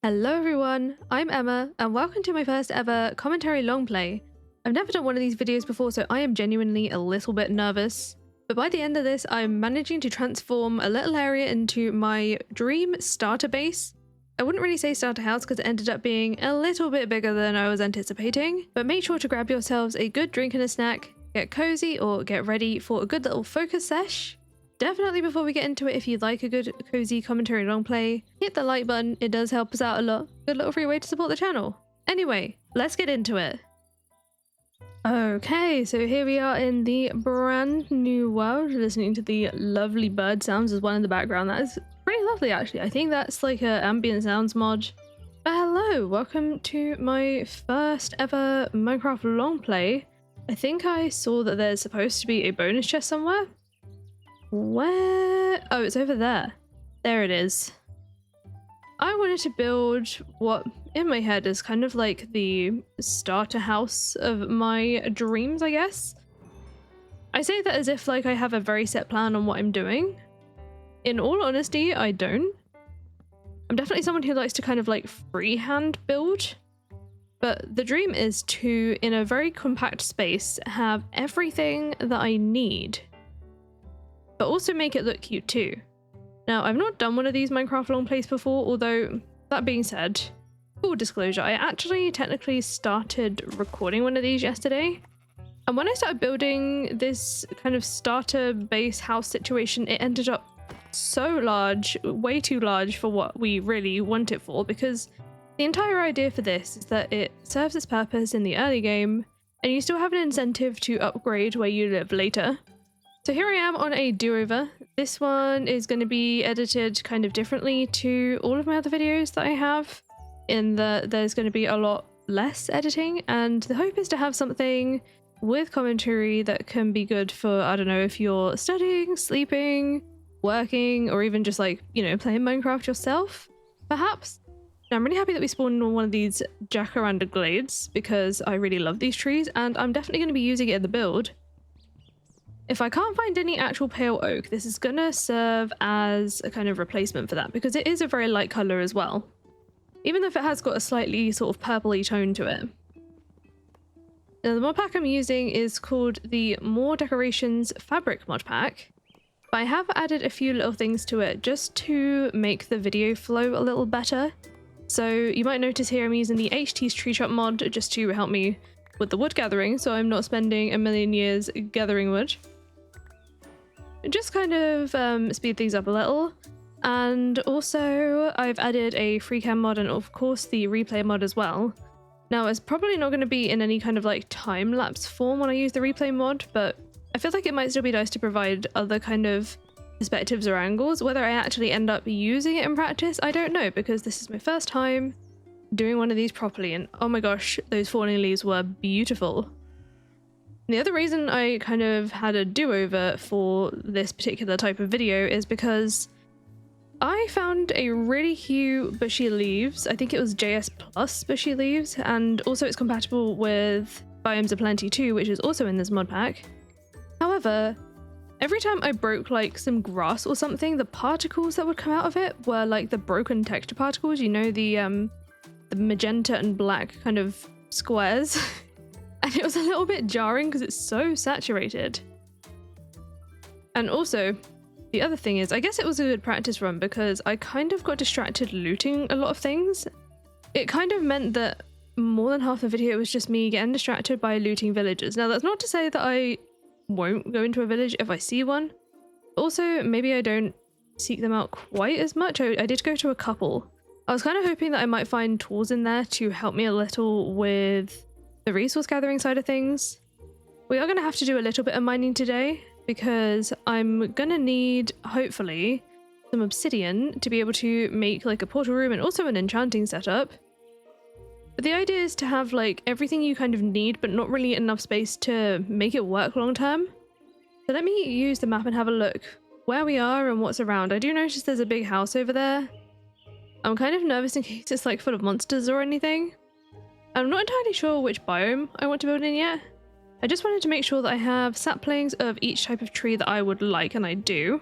Hello everyone, I'm Emma and welcome to my first ever commentary long play. I've never done one of these videos before, so I am genuinely a little bit nervous. But by the end of this, I'm managing to transform a little area into my dream starter base. I wouldn't really say starter house because it ended up being a little bit bigger than I was anticipating. But make sure to grab yourselves a good drink and a snack, get cozy or get ready for a good little focus sesh. Definitely before we get into it, if you'd like a good cozy commentary long play, hit the like button, it does help us out a lot. Good little free way to support the channel. Anyway, let's get into it. Okay, so here we are in the brand new world, listening to the lovely bird sounds as well in the background. That is pretty lovely actually. I think that's like a ambient sounds mod. But hello, welcome to my first ever Minecraft long play. I think I saw that there's supposed to be a bonus chest somewhere. Where? Oh, it's over there. There it is. I wanted to build what in my head is kind of like the starter house of my dreams, I guess. I say that as if like I have a very set plan on what I'm doing. In all honesty, I don't. I'm definitely someone who likes to kind of like freehand build. But the dream is to, in a very compact space, have everything that I need, but also make it look cute too. Now, I've not done one of these Minecraft long plays before, although that being said, full disclosure, I actually technically started recording one of these yesterday. And when I started building this kind of starter base house situation, it ended up so large, way too large for what we really want it for, because the entire idea for this is that it serves its purpose in the early game, and you still have an incentive to upgrade where you live later. So here I am on a do-over. This one is going to be edited kind of differently to all of my other videos that I have, in that there's going to be a lot less editing, and the hope is to have something with commentary that can be good for, I don't know, if you're studying, sleeping, working, or even just like, you know, playing Minecraft yourself, perhaps. Now, I'm really happy that we spawned on one of these jacaranda glades because I really love these trees and I'm definitely going to be using it in the build. If I can't find any actual pale oak, this is gonna serve as a kind of replacement for that because it is a very light color as well, even if it has got a slightly sort of purpley tone to it. Now, the mod pack I'm using is called the More Decorations Fabric mod pack, but I have added a few little things to it just to make the video flow a little better. So you might notice here I'm using the HT's tree chop mod just to help me with the wood gathering, so I'm not spending a million years gathering wood. Just kind of speed things up a little. And also I've added a Freecam mod and of course the replay mod as well. Now, it's probably not going to be in any kind of like time-lapse form when I use the replay mod, but I feel like it might still be nice to provide other kind of perspectives or angles. Whether I actually end up using it in practice, I don't know, because this is my first time doing one of these properly, and oh my gosh, those falling leaves were beautiful. The other reason I kind of had a do-over for this particular type of video is because I found a really cute bushy leaves. I think it was JS Plus bushy leaves, and also it's compatible with Biomes of Plenty too, which is also in this mod pack. However, every time I broke like some grass or something, the particles that would come out of it were like the broken texture particles, you know, the magenta and black kind of squares. And it was a little bit jarring because it's so saturated. And also, the other thing is, I guess it was a good practice run because I kind of got distracted looting a lot of things. It kind of meant that more than half the video was just me getting distracted by looting villages. Now, that's not to say that I won't go into a village if I see one. Also, maybe I don't seek them out quite as much. I did go to a couple. I was kind of hoping that I might find tools in there to help me a little with the resource gathering side of things. We are going to have to do a little bit of mining today because I'm going to need, hopefully, some obsidian to be able to make like a portal room and also an enchanting setup. But the idea is to have like everything you kind of need, but not really enough space to make it work long term. So let me use the map and have a look where we are and what's around. I do notice there's a big house over there. I'm kind of nervous in case it's like full of monsters or anything. I'm not entirely sure which biome I want to build in yet. I just wanted to make sure that I have saplings of each type of tree that I would like, and I do.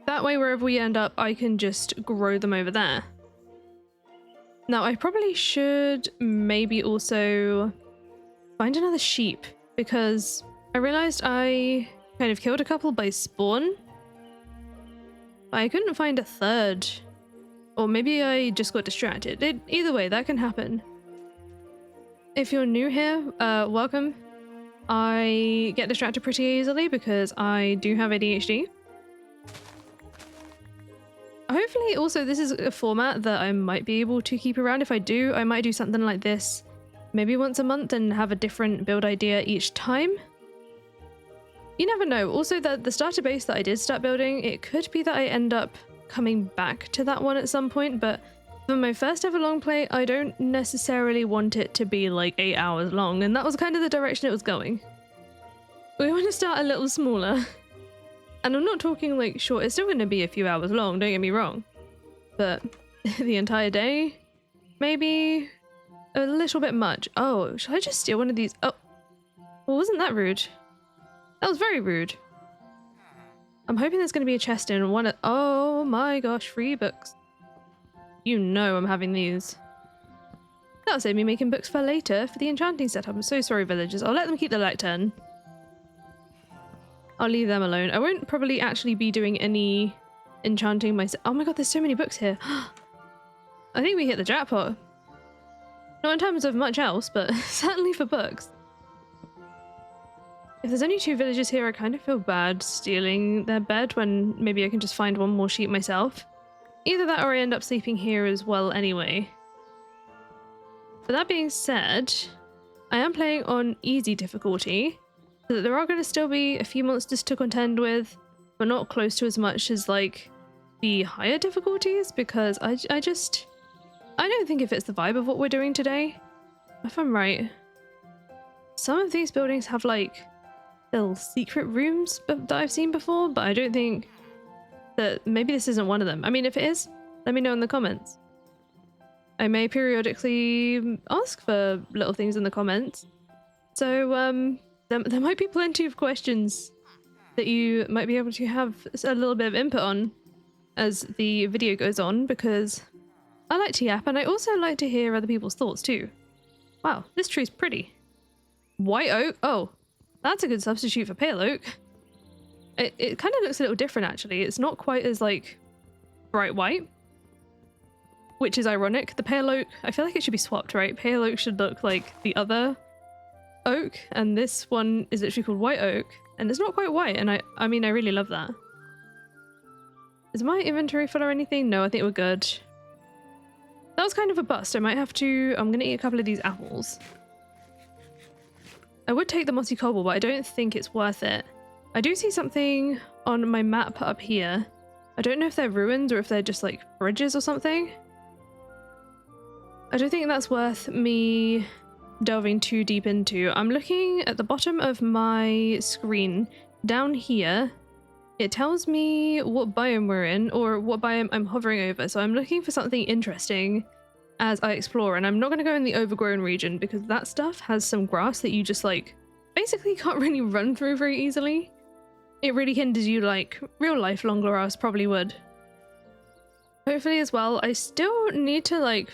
That way, wherever we end up, I can just grow them over there. Now, I probably should maybe also find another sheep, because I realized I kind of killed a couple by spawn. I couldn't find a third. Or maybe I just got distracted. Either way, that can happen. If you're new here, welcome. I get distracted pretty easily because I do have ADHD. Hopefully also this is a format that I might be able to keep around. If I do, I might do something like this maybe once a month and have a different build idea each time. You never know. Also, the starter base that I did start building, it could be that I end up coming back to that one at some point, but for my first ever long play, I don't necessarily want it to be like 8 hours long, and that was kind of the direction it was going. We want to start a little smaller. And I'm not talking like short, it's still going to be a few hours long, don't get me wrong. But the entire day, maybe a little bit much. Oh, should I just steal one of these? Oh, well, wasn't that rude? That was very rude. I'm hoping there's going to be a chest in one of... Oh my gosh, free books. You know I'm having these. That'll save me making books for later for the enchanting setup. I'm so sorry, villagers. I'll let them keep the lectern. I'll leave them alone. I won't probably actually be doing any enchanting myself. Oh my god, there's so many books here. I think we hit the jackpot. Not in terms of much else, but certainly for books. If there's only 2 villagers here, I kind of feel bad stealing their bed when maybe I can just find one more sheep myself. Either that or I end up sleeping here as well anyway. But that being said, I am playing on easy difficulty. So that there are going to still be a few monsters to contend with, but not close to as much as like the higher difficulties, because I don't think it fits the vibe of what we're doing today. If I'm right, some of these buildings have like little secret rooms that I've seen before, but I don't think that maybe this isn't one of them. I mean, if it is, let me know in the comments. I may periodically ask for little things in the comments. So there might be plenty of questions that you might be able to have a little bit of input on as the video goes on, because I like to yap and I also like to hear other people's thoughts too. Wow, this tree's pretty. White oak? Oh, that's a good substitute for pale oak. It kind of looks a little different actually. It's not quite as like bright white, which is ironic. The pale oak, I feel like it should be swapped, right? Pale oak should look like the other oak, and this one is literally called white oak, and it's not quite white, and I mean I really love that. Is my inventory full or anything? No, I think we're good. That was kind of a bust. I'm gonna eat a couple of these apples. I would take the mossy cobble, but I don't think it's worth it. I do see something on my map up here. I don't know if they're ruins or if they're just like bridges or something. I don't think that's worth me delving too deep into. I'm looking at the bottom of my screen down here. It tells me what biome we're in or what biome I'm hovering over, so I'm looking for something interesting as I explore, and I'm not going to go in the overgrown region because that stuff has some grass that you just like basically can't really run through very easily. It really hinders you like real life long grass probably would. Hopefully as well, I still need to like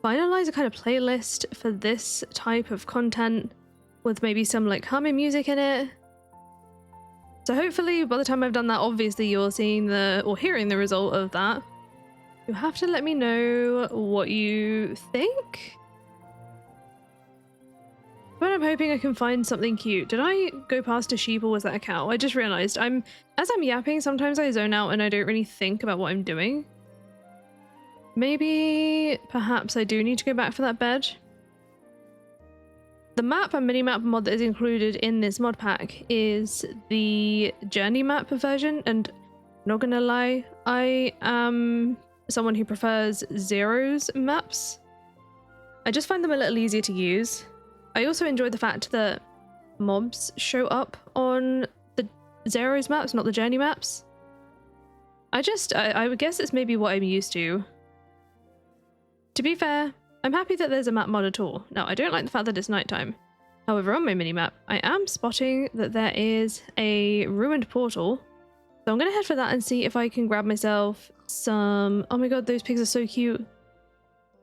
finalize a kind of playlist for this type of content with maybe some like calming music in it. So hopefully by the time I've done that, obviously you're seeing or hearing the result of that. You'll have to let me know what you think. But I'm hoping I can find something cute. Did I go past a sheep or was that a cow? I just realized as I'm yapping, sometimes I zone out and I don't really think about what I'm doing. Maybe, perhaps I do need to go back for that bed. The map and mini-map mod that is included in this mod pack is the journey map version, and not gonna lie, I am someone who prefers Zero's maps. I just find them a little easier to use. I also enjoy the fact that mobs show up on the Zero's maps, not the journey maps. I would guess it's maybe what I'm used to. To be fair, I'm happy that there's a map mod at all. Now, I don't like the fact that it's nighttime. However, on my minimap, I am spotting that there is a ruined portal. So I'm going to head for that and see if I can grab myself some... Oh my god, those pigs are so cute.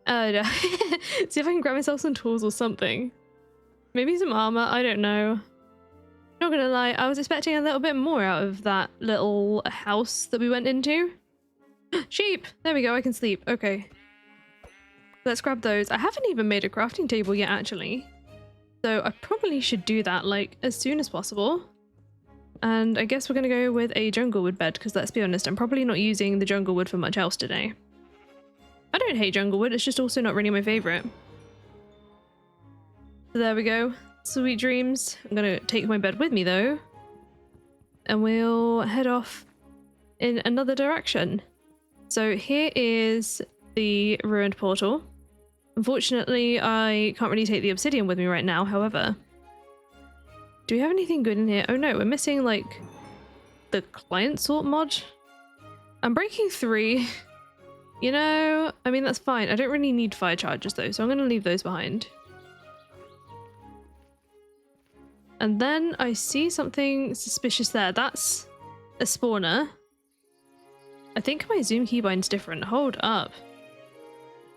See if I can grab myself some tools or something. Maybe some armor, I don't know. Not gonna lie, I was expecting a little bit more out of that little house that we went into. Sheep! There we go, I can sleep. Okay. Let's grab those. I haven't even made a crafting table yet, actually. So I probably should do that, like, as soon as possible. And I guess we're gonna go with a jungle wood bed, because let's be honest, I'm probably not using the jungle wood for much else today. I don't hate jungle wood, it's just also not really my favourite. So there we go. Sweet dreams. I'm gonna take my bed with me though. And we'll head off in another direction. So here is the ruined portal. Unfortunately, I can't really take the obsidian with me right now, however. Do we have anything good in here? Oh no, we're missing like the client sort mod. I'm breaking 3. You know, I mean, that's fine. I don't really need fire charges though, so I'm gonna leave those behind. And then I see something suspicious there. That's a spawner. I think my zoom keybind's different. Hold up.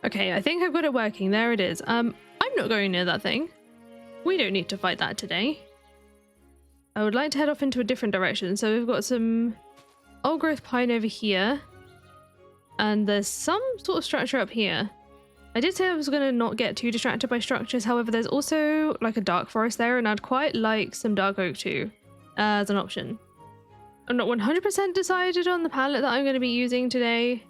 Okay, I think I've got it working. There it is. I'm not going near that thing. We don't need to fight that today. I would like to head off into a different direction. So we've got some old growth pine over here. And there's some sort of structure up here. I did say I was going to not get too distracted by structures, however there's also like a dark forest there and I'd quite like some dark oak too as an option. I'm not 100% decided on the palette that I'm going to be using today,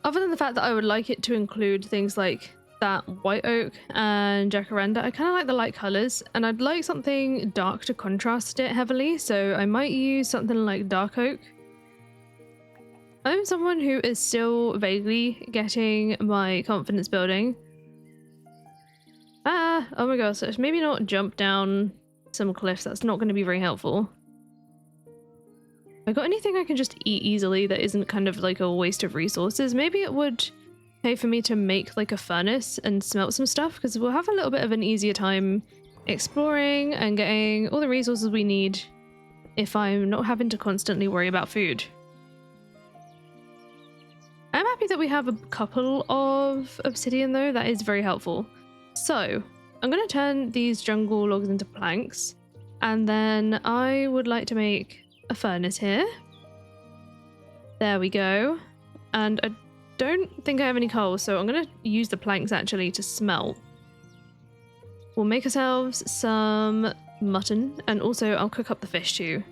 other than the fact that I would like it to include things like that white oak and jacaranda. I kind of like the light colours and I'd like something dark to contrast it heavily, so I might use something like dark oak. I'm someone who is still vaguely getting my confidence building. Oh my gosh, so maybe not jump down some cliffs, that's not going to be very helpful. Have I got anything I can just eat easily that isn't kind of like a waste of resources? Maybe it would pay for me to make like a furnace and smelt some stuff, because we'll have a little bit of an easier time exploring and getting all the resources we need if I'm not having to constantly worry about food. I'm happy that we have a couple of obsidian though, that is very helpful. So I'm going to turn these jungle logs into planks, and then I would like to make a furnace here. There we go. And I don't think I have any coal, so I'm going to use the planks actually to smelt. We'll make ourselves some mutton, and also I'll cook up the fish too.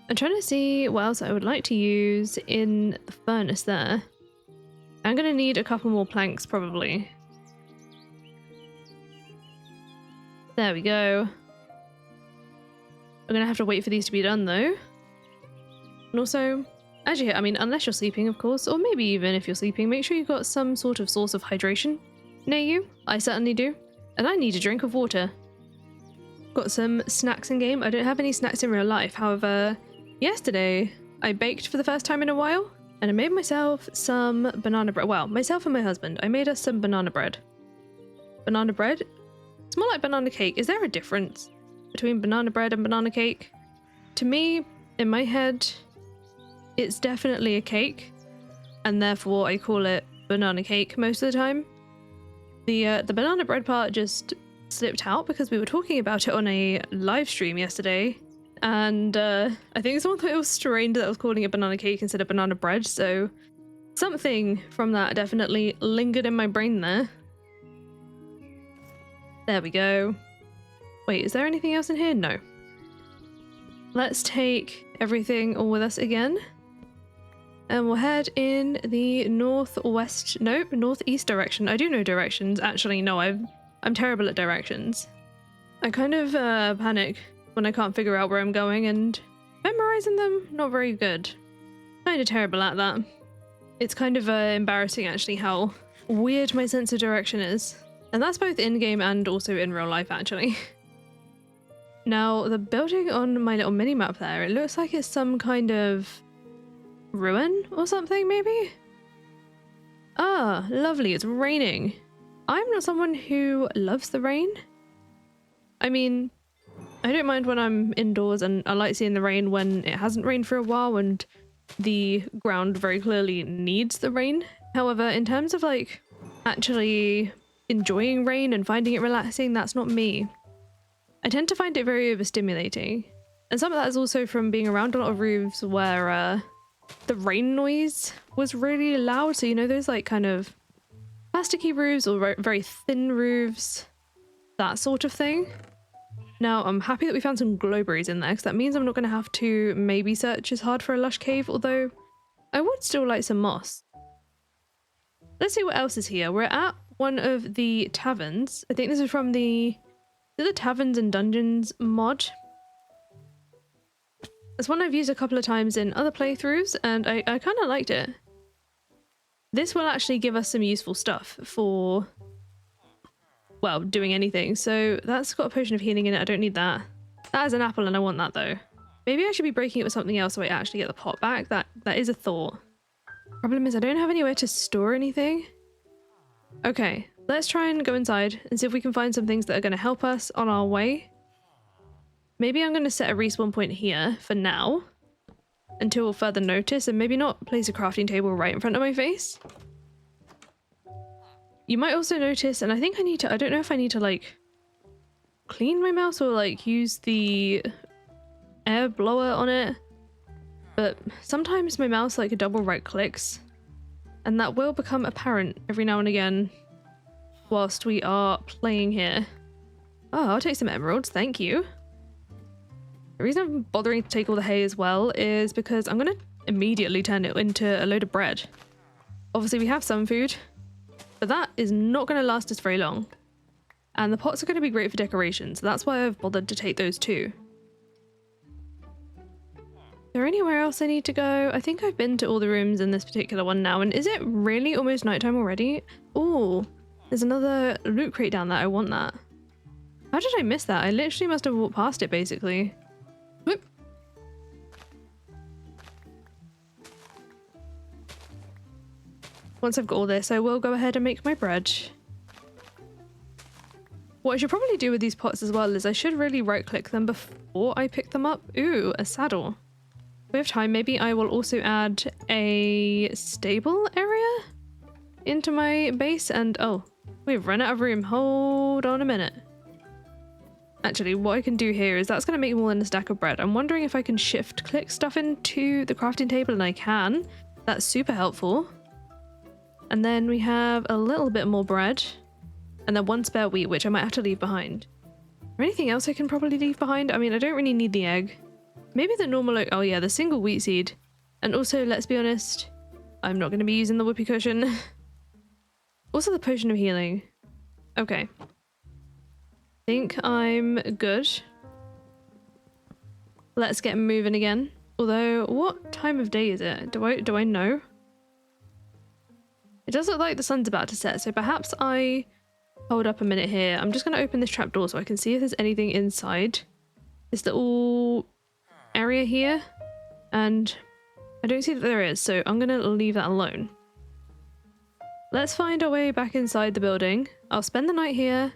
I'm trying to see what else I would like to use in the furnace there. I'm going to need a couple more planks probably. There we go. I'm going to have to wait for these to be done though. And also, as you hear, I mean, unless you're sleeping of course, or maybe even if you're sleeping, make sure you've got some sort of source of hydration near you. I certainly do. And I need a drink of water. Got some snacks in game. I don't have any snacks in real life, however, yesterday I baked for the first time in a while and I made myself some banana bread. Well, myself and my husband, I made us some banana bread. Banana bread? It's more like banana cake. Is there a difference between banana bread and banana cake? To me, in my head, it's definitely a cake, and therefore I call it banana cake most of the time. The banana bread part just slipped out because we were talking about it on a live stream yesterday, and I think someone thought it was strange that I was calling it banana cake instead of banana bread, so something from that definitely lingered in my brain there. There we go. Wait, is there anything else in here? No. Let's take everything all with us again. And we'll head in the northwest, nope, northeast direction. I do know directions. Actually, no, I'm terrible at directions. I kind of panic when I can't figure out where I'm going, and memorizing them, not very good. Kind of terrible at that. It's kind of embarrassing actually how weird my sense of direction is. And that's both in-game and also in real life actually. Now, the building on my little mini-map there, it looks like it's some kind of ruin or something, maybe? Ah, lovely, it's raining. I'm not someone who loves the rain. I mean, I don't mind when I'm indoors, and I like seeing the rain when it hasn't rained for a while and the ground very clearly needs the rain. However, in terms of like actually enjoying rain and finding it relaxing. That's not me. I tend to find it very overstimulating. And some of that is also from being around a lot of roofs where the rain noise was really loud. So, you know, those like kind of plasticky roofs or very thin roofs, that sort of thing. Now, I'm happy that we found some glowberries in there because that means I'm not going to have to maybe search as hard for a lush cave, although I would still like some moss. Let's see what else is here. We're at one of the taverns. I think this is from the Taverns and Dungeons mod. It's one I've used a couple of times in other playthroughs, and I kind of liked it. This will actually give us some useful stuff for, well, doing anything. So that's got a potion of healing in it. I don't need that. That is an apple and I want that though. Maybe I should be breaking it with something else so I actually get the pot back. That is a thought. Problem is I don't have anywhere to store anything. Okay, let's try and go inside and see if we can find some things that are going to help us on our way. Maybe I'm going to set a respawn point here for now until further notice, and maybe not place a crafting table right in front of my face. You might also notice, and I think I need to, I don't know if I need to like clean my mouse or like use the air blower on it, but sometimes my mouse like double right clicks and that will become apparent every now and again whilst we are playing here. Oh, I'll take some emeralds, thank you. The reason I'm bothering to take all the hay as well is because I'm gonna immediately turn it into a load of bread. Obviously we have some food, but that is not going to last us very long. And the pots are going to be great for decoration, so that's why I've bothered to take those too. Is there anywhere else I need to go? I think I've been to all the rooms in this particular one now, and is it really almost nighttime already? Oh, there's another loot crate down there. I want that. How did I miss that? I literally must have walked past it basically. Whoop. Once I've got all this, I will go ahead and make my bread. What I should probably do with these pots as well is I should really right click them before I pick them up. Ooh, a saddle. If we have time, maybe I will also add a stable area into my base. And oh, we've run out of room. Hold on a minute. Actually, what I can do here is that's going to make more than a stack of bread. I'm wondering if I can shift click stuff into the crafting table, and I can. That's super helpful. And then we have a little bit more bread. And then one spare wheat, which I might have to leave behind. Or anything else I can probably leave behind? I mean, I don't really need the egg. Maybe the normal, oh yeah, the single wheat seed. And also, let's be honest, I'm not going to be using the whoopee cushion. Also the potion of healing. Okay. Think I'm good. Let's get moving again. Although, what time of day is it? Do I know? It does look like the sun's about to set, so perhaps I hold up a minute here. I'm just going to open this trapdoor so I can see if there's anything inside this little area here, and I don't see that there is, so I'm going to leave that alone. Let's find our way back inside the building. I'll spend the night here,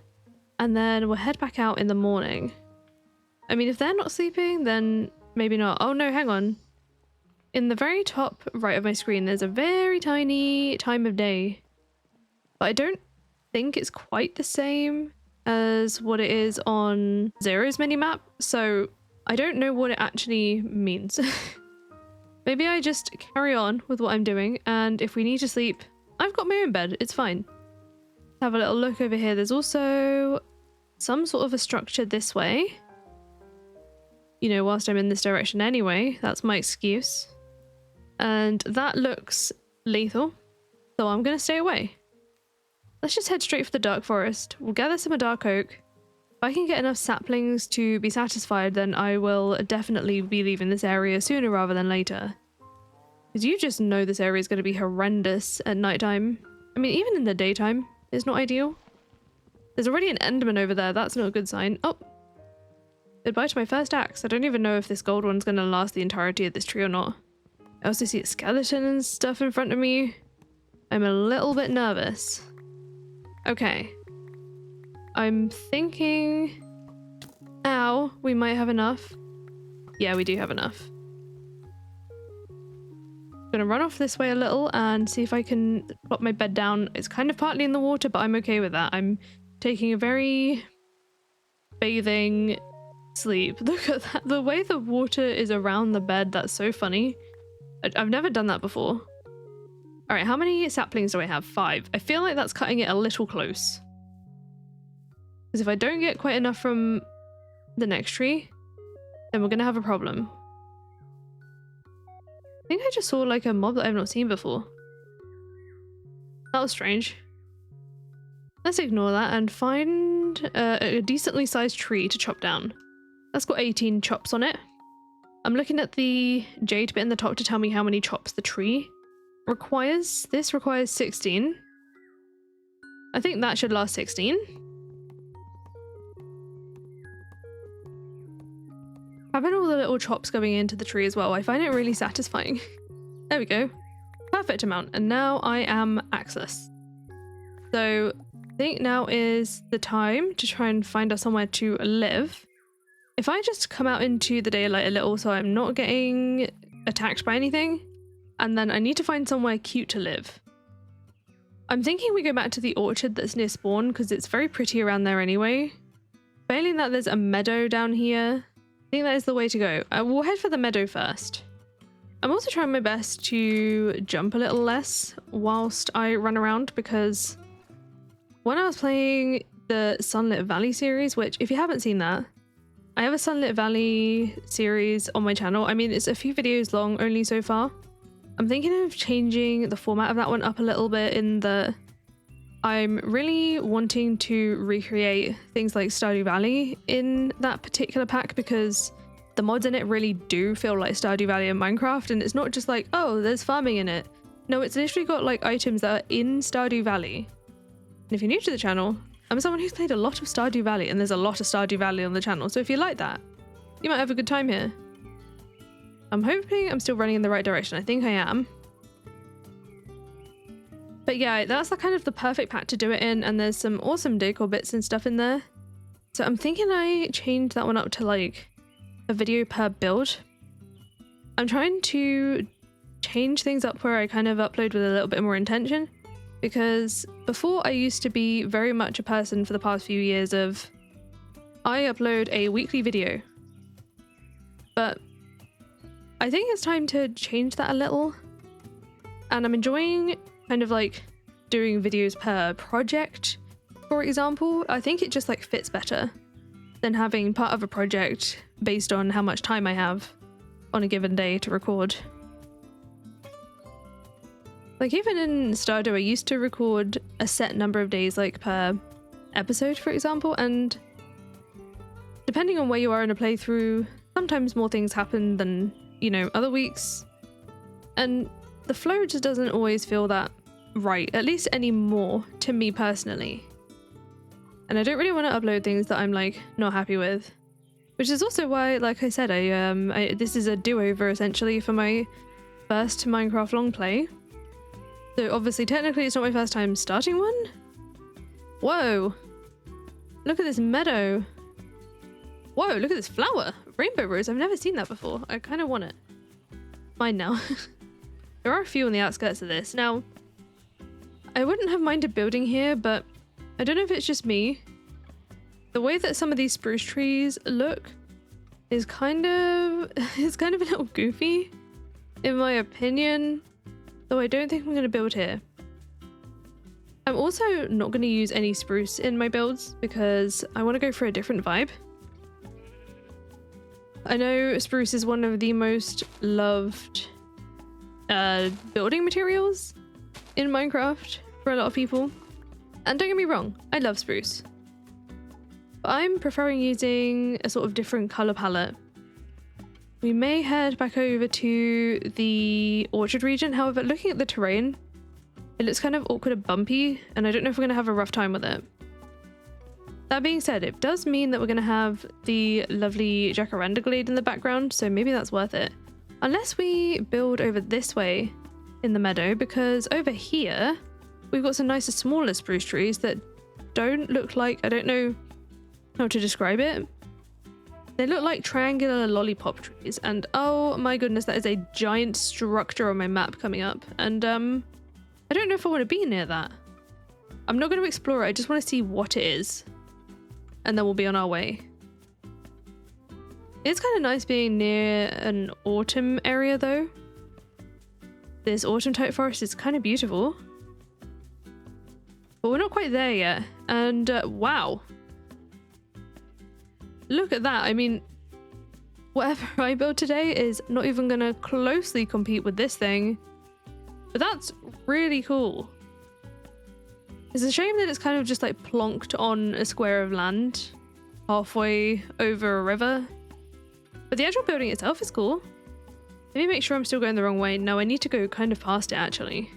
and then we'll head back out in the morning. I mean, if they're not sleeping, then maybe not. Oh no, hang on. In the very top right of my screen, there's a very tiny time of day. But I don't think it's quite the same as what it is on Zero's minimap, so I don't know what it actually means. Maybe I just carry on with what I'm doing, and if we need to sleep, I've got my own bed, it's fine. Have a little look over here. There's also some sort of a structure this way. You know, whilst I'm in this direction anyway, that's my excuse. And that looks lethal, so I'm gonna stay away. Let's just head straight for the dark forest. We'll gather some dark oak. If I can get enough saplings to be satisfied, then I will definitely be leaving this area sooner rather than later. Because you just know this area is going to be horrendous at nighttime. I mean, even in the daytime, it's not ideal. There's already an enderman over there. That's not a good sign. Oh. Goodbye to my first axe. I don't even know if this gold one's going to last the entirety of this tree or not. I also see a skeleton and stuff in front of me. I'm a little bit nervous. Okay. I'm thinking... Ow, we might have enough. Yeah, we do have enough. going to run off this way a little and see if I can plop my bed down. It's kind of partly in the water, but I'm okay with that. I'm taking a very bathing sleep. Look at that. The way the water is around the bed, that's so funny. I've never done that before. All right, how many saplings do I have? 5. I feel like that's cutting it a little close. Because if I don't get quite enough from the next tree, then we're going to have a problem. I think I just saw like a mob that I've not seen before. That was strange. Let's ignore that and find a decently sized tree to chop down. That's got 18 chops on it. I'm looking at the jade bit in the top to tell me how many chops the tree requires. This requires 16. I think that should last 16. Having all the little chops going into the tree as well, I find it really satisfying. There we go. Perfect amount. And now I am axeless. So I think now is the time to try and find us somewhere to live. If I just come out into the daylight a little so I'm not getting attacked by anything, and then I need to find somewhere cute to live. I'm thinking we go back to the orchard that's near spawn because it's very pretty around there anyway. Failing that, there's a meadow down here. I think that is the way to go. We'll head for the meadow first. I'm also trying my best to jump a little less whilst I run around, because when I was playing the Sunlit Valley series, which if you haven't seen that, I have a Sunlit Valley series on my channel. I mean, it's a few videos long only so far. I'm thinking of changing the format of that one up a little bit in the... I'm really wanting to recreate things like Stardew Valley in that particular pack, because the mods in it really do feel like Stardew Valley and Minecraft, and it's not just like, oh, there's farming in it. No, it's literally got like items that are in Stardew Valley. And if you're new to the channel, I'm someone who's played a lot of Stardew Valley, and there's a lot of Stardew Valley on the channel, so if you like that, you might have a good time here. I'm hoping I'm still running in the right direction. I think I am. But yeah, that's the kind of the perfect pack to do it in, and there's some awesome decor bits and stuff in there. So I'm thinking I change that one up to like a video per build. I'm trying to change things up where I kind of upload with a little bit more intention, because before I used to be very much a person for the past few years of I upload a weekly video. But I think it's time to change that a little, and I'm enjoying kind of like doing videos per project, for example. I think it just like fits better than having part of a project based on how much time I have on a given day to record. Like even in Stardew, I used to record a set number of days like per episode, for example, and depending on where you are in a playthrough, sometimes more things happen than, you know, other weeks, and the flow just doesn't always feel that right, at least anymore, to me personally. And I don't really want to upload things that I'm like not happy with, which is also why, like I said, this is a do-over essentially for my first Minecraft long play. So obviously technically it's not my first time starting one. Whoa, look at this meadow. Whoa, look at this flower, rainbow rose. I've never seen that before. I kind of want it. Mine now. There are a few on the outskirts of this. Now, I wouldn't have minded building here, but I don't know if it's just me. The way that some of these spruce trees look is kind of a little goofy, in my opinion. Though I don't think I'm going to build here. I'm also not going to use any spruce in my builds because I want to go for a different vibe. I know spruce is one of the most loved building materials in Minecraft for a lot of people, and don't get me wrong, I love spruce, but I'm preferring using a sort of different color palette. We may head back over to the orchard region. However, looking at the terrain, it looks kind of awkward and bumpy, and I don't know if we're going to have a rough time with it. That being said, it does mean that we're going to have the lovely jacaranda glade in the background, so maybe that's worth it. Unless we build over this way in the meadow, because over here we've got some nicer smaller spruce trees that don't look like, I don't know how to describe it, They look like triangular lollipop trees, and oh my goodness, that is a giant structure on my map coming up, and I don't know if I want to be near that. I'm not going to explore it, I just want to see what it is, and then we'll be on our way. It's kind of nice being near an autumn area though. This autumn type forest is kind of beautiful. But we're not quite there yet, and wow. Look at that. I mean, whatever I build today is not even going to closely compete with this thing. But that's really cool. It's a shame that it's kind of just like plonked on a square of land halfway over a river. But the actual building itself is cool. Let me make sure I'm still going the wrong way. No, I need to go kind of past it actually.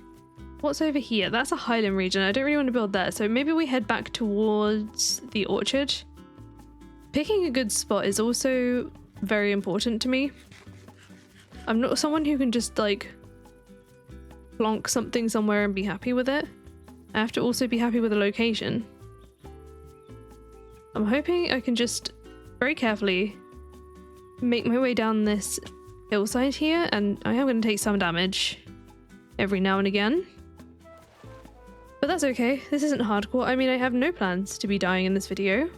What's over here? That's a highland region. I don't really want to build there. So maybe we head back towards the orchard. Picking a good spot is also very important to me. I'm not someone who can just like plonk something somewhere and be happy with it. I have to also be happy with the location. I'm hoping I can just very carefully make my way down this hillside here, and I am going to take some damage every now and again. But that's okay, this isn't hardcore. I mean, I have no plans to be dying in this video.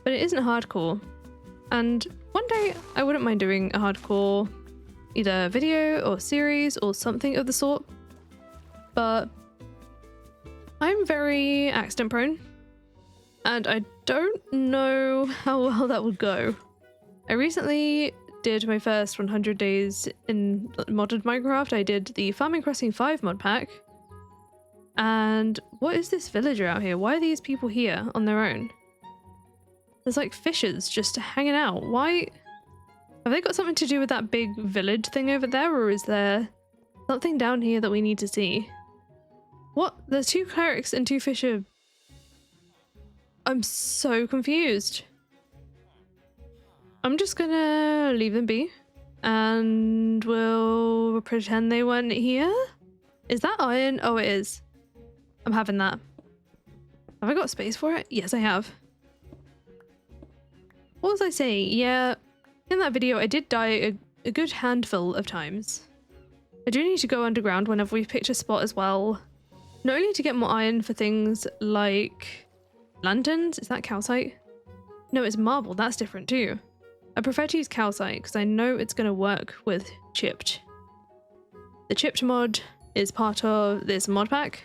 But it isn't hardcore. And one day I wouldn't mind doing a hardcore either video or series or something of the sort. But I'm very accident prone. And I don't know how well that would go. I recently did my first 100 days in modded Minecraft. I did the Farming Crossing 5 mod pack. And what is this villager out here? Why are these people here on their own? There's like fishers just hanging out. Why? Have they got something to do with that big village thing over there? Or is there something down here that we need to see? What? There's 2 clerics and 2 fisher. I'm so confused. I'm just gonna leave them be. And we'll pretend they weren't here. Is that iron? Oh, it is. I'm having that. Have I got space for it? Yes, I have. What was I saying? Yeah, in that video I did die a good handful of times. I do need to go underground whenever we've picked a spot as well. Not only to get more iron for things like lanterns. Is that calcite? No, it's marble. That's different too. I prefer to use calcite because I know it's going to work with chipped. The chipped mod is part of this mod pack.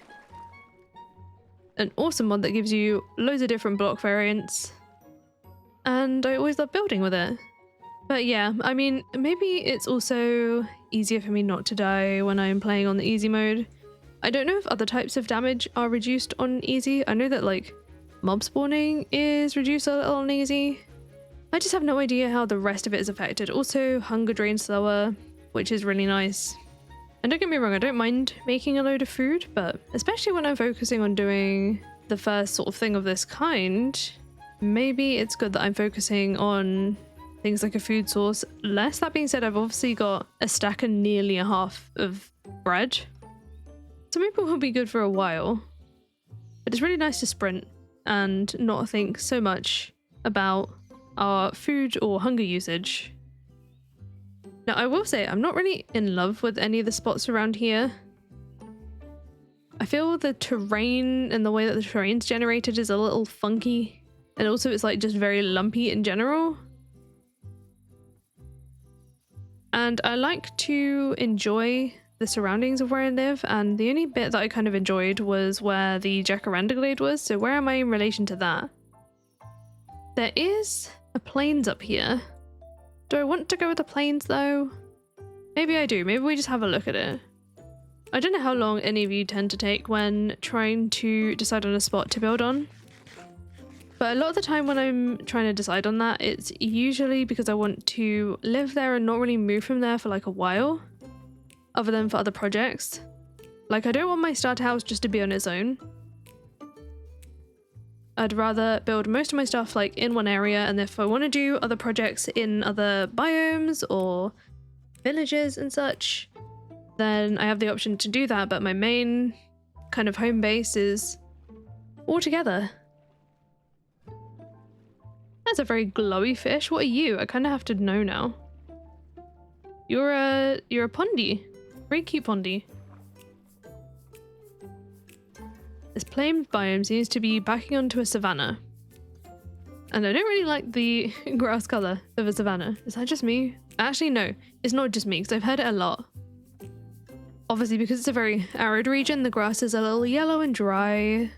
An awesome mod that gives you loads of different block variants. And I always love building with it. But yeah, I mean, maybe it's also easier for me not to die when I'm playing on the easy mode. I don't know if other types of damage are reduced on easy. I know that like mob spawning is reduced a little on easy. I just have no idea how the rest of it is affected. Also, hunger drains slower, which is really nice. And don't get me wrong, I don't mind making a load of food, but especially when I'm focusing on doing the first sort of thing of this kind, maybe it's good that I'm focusing on things like a food source less. That being said, I've obviously got a stack and nearly a half of bread. So maybe we'll be good for a while. But it's really nice to sprint and not think so much about our food or hunger usage. Now, I will say I'm not really in love with any of the spots around here. I feel the terrain and the way that the terrain's generated is a little funky. And also it's like just very lumpy in general. And I like to enjoy the surroundings of where I live, and the only bit that I kind of enjoyed was where the jacaranda glade was. So where am I in relation to that? There is a plains up here. Do I want to go with the plains though? Maybe I do. Maybe we just have a look at it. I don't know how long any of you tend to take when trying to decide on a spot to build on. But a lot of the time when I'm trying to decide on that, it's usually because I want to live there and not really move from there for like a while, other than for other projects. Like, I don't want my starter house just to be on its own. I'd rather build most of my stuff like in one area, and if I want to do other projects in other biomes or villages and such, then I have the option to do that, but my main kind of home base is all together. That's a very glowy fish. What are you? I kind of have to know now. You're a pondy. Very cute pondy. This plain biome seems to be backing onto a savanna. And I don't really like the grass color of a savanna. Is that just me? Actually, no. It's not just me, because I've heard it a lot. Obviously, because it's a very arid region, the grass is a little yellow and dry.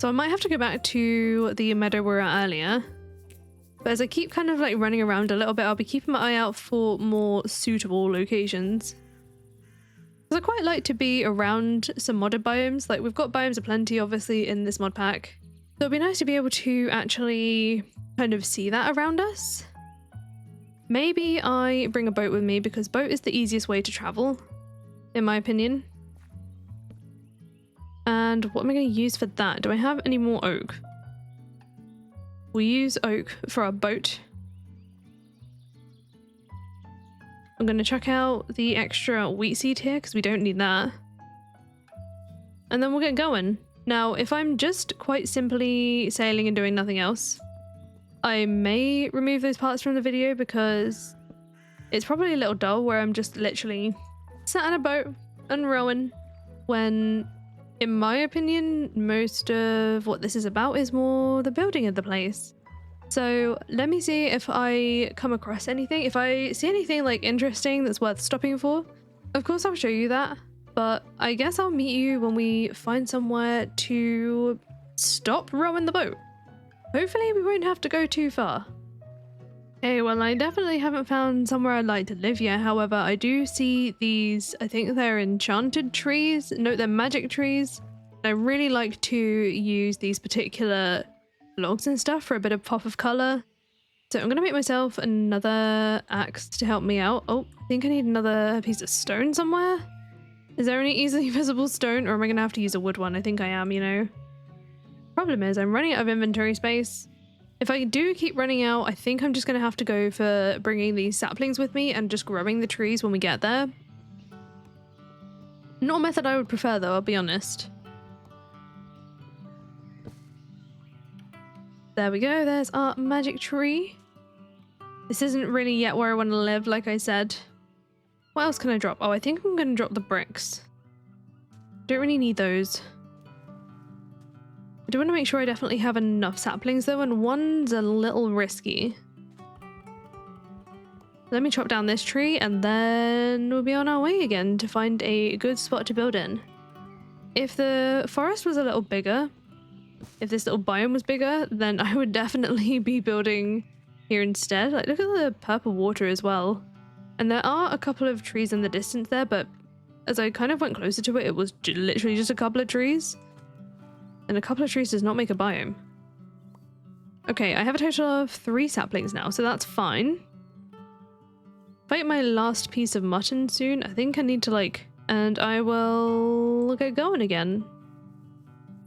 So I might have to go back to the meadow we were at earlier. But as I keep kind of like running around a little bit, I'll be keeping my eye out for more suitable locations. Because I quite like to be around some modded biomes. Like, we've got biomes aplenty, obviously, in this mod pack. So it'd be nice to be able to actually kind of see that around us. Maybe I bring a boat with me, because boat is the easiest way to travel, in my opinion. And what am I going to use for that? Do I have any more oak? We'll use oak for our boat. I'm going to chuck out the extra wheat seed here, because we don't need that. And then we'll get going. Now, if I'm just quite simply sailing and doing nothing else, I may remove those parts from the video, because it's probably a little dull where I'm just literally sat in a boat and rowing, when, in my opinion, most of what this is about is more the building of the place. So let me see if I come across anything. If I see anything like interesting that's worth stopping for, of course I'll show you that. But I guess I'll meet you when we find somewhere to stop rowing the boat. Hopefully we won't have to go too far. Okay, well, I definitely haven't found somewhere I'd like to live yet. However, I do see these, I think they're enchanted trees. No, they're magic trees. I really like to use these particular logs and stuff for a bit of pop of color. So I'm going to make myself another axe to help me out. Oh, I think I need another piece of stone somewhere. Is there any easily visible stone, or am I going to have to use a wood one? I think I am, you know. Problem is, I'm running out of inventory space. If I do keep running out, I think I'm just going to have to go for bringing these saplings with me and just growing the trees when we get there. Not a method I would prefer, though, I'll be honest. There we go, there's our magic tree. This isn't really yet where I want to live, like I said. What else can I drop? Oh, I think I'm going to drop the bricks. Don't really need those. I do want to make sure I definitely have enough saplings though, and one's a little risky. Let me chop down this tree and then we'll be on our way again to find a good spot to build in. If the forest was a little bigger, if this little biome was bigger, then I would definitely be building here instead. Like, look at the purple water as well. And there are a couple of trees in the distance there, but as I kind of went closer to it, it was literally just a couple of trees. And a couple of trees does not make a biome. Okay, I have a total of 3 saplings now, so that's fine. If I get my last piece of mutton soon, I think I need to and I will get going again.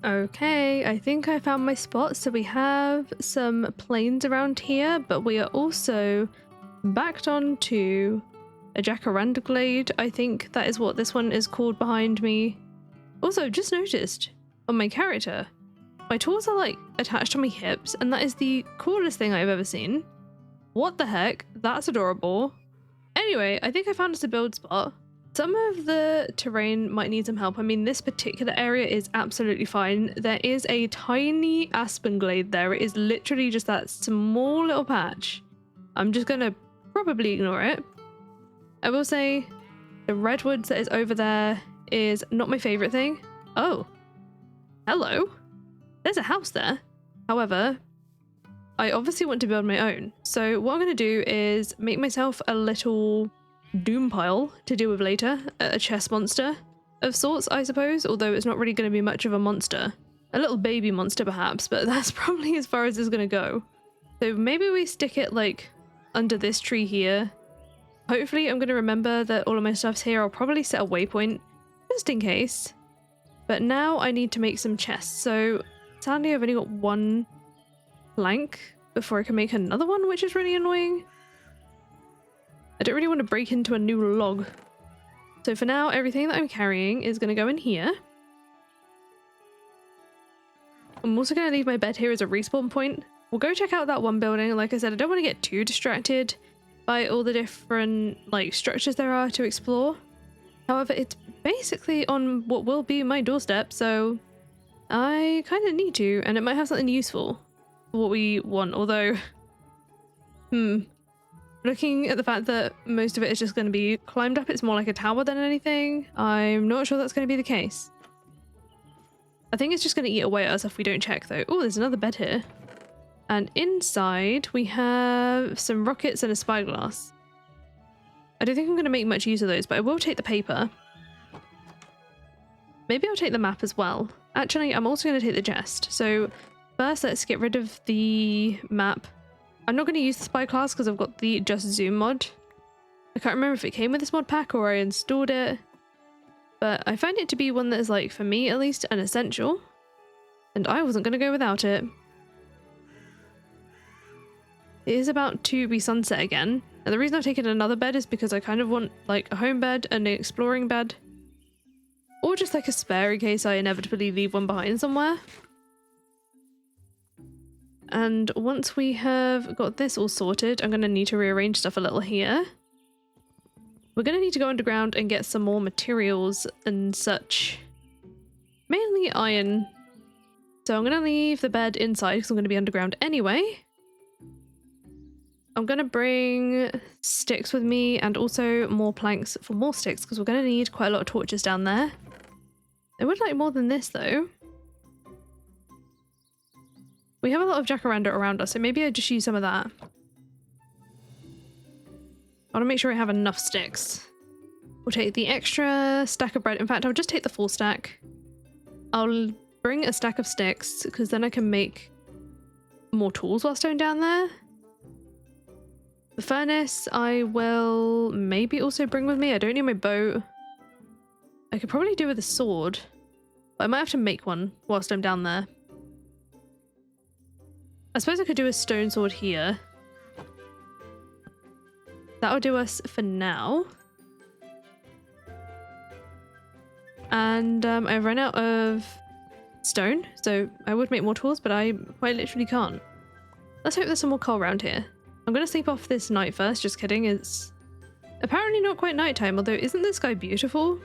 Okay, I think I found my spot. So we have some plains around here, but we are also backed onto a jacaranda glade. I think that is what this one is called behind me. Also, just noticed on my character, my tools are attached to my hips, and that is the coolest thing I've ever seen. What the heck? That's adorable. Anyway, I think I found us a build spot. Some of the terrain might need some help. I mean, this particular area is absolutely fine. There is a tiny aspen glade there. It is literally just that small little patch. I'm just gonna probably ignore it. I will say the redwoods that is over there is not my favorite thing. Oh, hello. There's a house there. However, I obviously want to build my own. So what I'm gonna do is make myself a little doom pile to deal with later, a chest monster of sorts, I suppose, although it's not really going to be much of a monster. A little baby monster perhaps, but that's probably as far as it's going to go. So maybe we stick it under this tree here. Hopefully I'm going to remember that all of my stuff's here. I'll probably set a waypoint just in case. But now I need to make some chests. So sadly I've only got 1 plank before I can make another one, which is really annoying. I don't really want to break into a new log. So for now, everything that I'm carrying is going to go in here. I'm also going to leave my bed here as a respawn point. We'll go check out that one building. Like I said, I don't want to get too distracted by all the different like structures there are to explore. However, it's basically on what will be my doorstep, so I kind of need to, and it might have something useful for what we want. Although, looking at the fact that most of it is just going to be climbed up, it's more like a tower than anything. I'm not sure that's going to be the case. I think it's just going to eat away at us if we don't check, though. Oh, there's another bed here. And inside, we have some rockets and a spyglass. I don't think I'm going to make much use of those, but I will take the paper. Maybe I'll take the map as well. Actually, I'm also going to take the chest. So first, let's get rid of the map. I'm not going to use the spyglass because I've got the just zoom mod. I can't remember if it came with this mod pack or I installed it. But I find it to be one that is, like, for me at least, an essential. And I wasn't going to go without it. It is about to be sunset again. And the reason I've taken another bed is because I kind of want, like, a home bed and an exploring bed. Or just, like, a spare in case I inevitably leave one behind somewhere. And once we have got this all sorted, I'm going to need to rearrange stuff a little here. We're going to need to go underground and get some more materials and such. Mainly iron. So I'm going to leave the bed inside because I'm going to be underground anyway. I'm going to bring sticks with me and also more planks for more sticks because we're going to need quite a lot of torches down there. I would like more than this though. We have a lot of jacaranda around us, so maybe I just use some of that. I want to make sure I have enough sticks. We'll take the extra stack of bread. In fact, I'll just take the full stack. I'll bring a stack of sticks because then I can make more tools whilst I'm down there. The furnace I will maybe also bring with me. I don't need my boat. I could probably do with a sword, but I might have to make one whilst I'm down there. I suppose I could do a stone sword here. That'll do us for now. And I've run out of stone, so I would make more tools, but I quite literally can't. Let's hope there's some more coal around here. I'm going to sleep off this night first, just kidding. It's apparently not quite nighttime, although isn't this sky beautiful?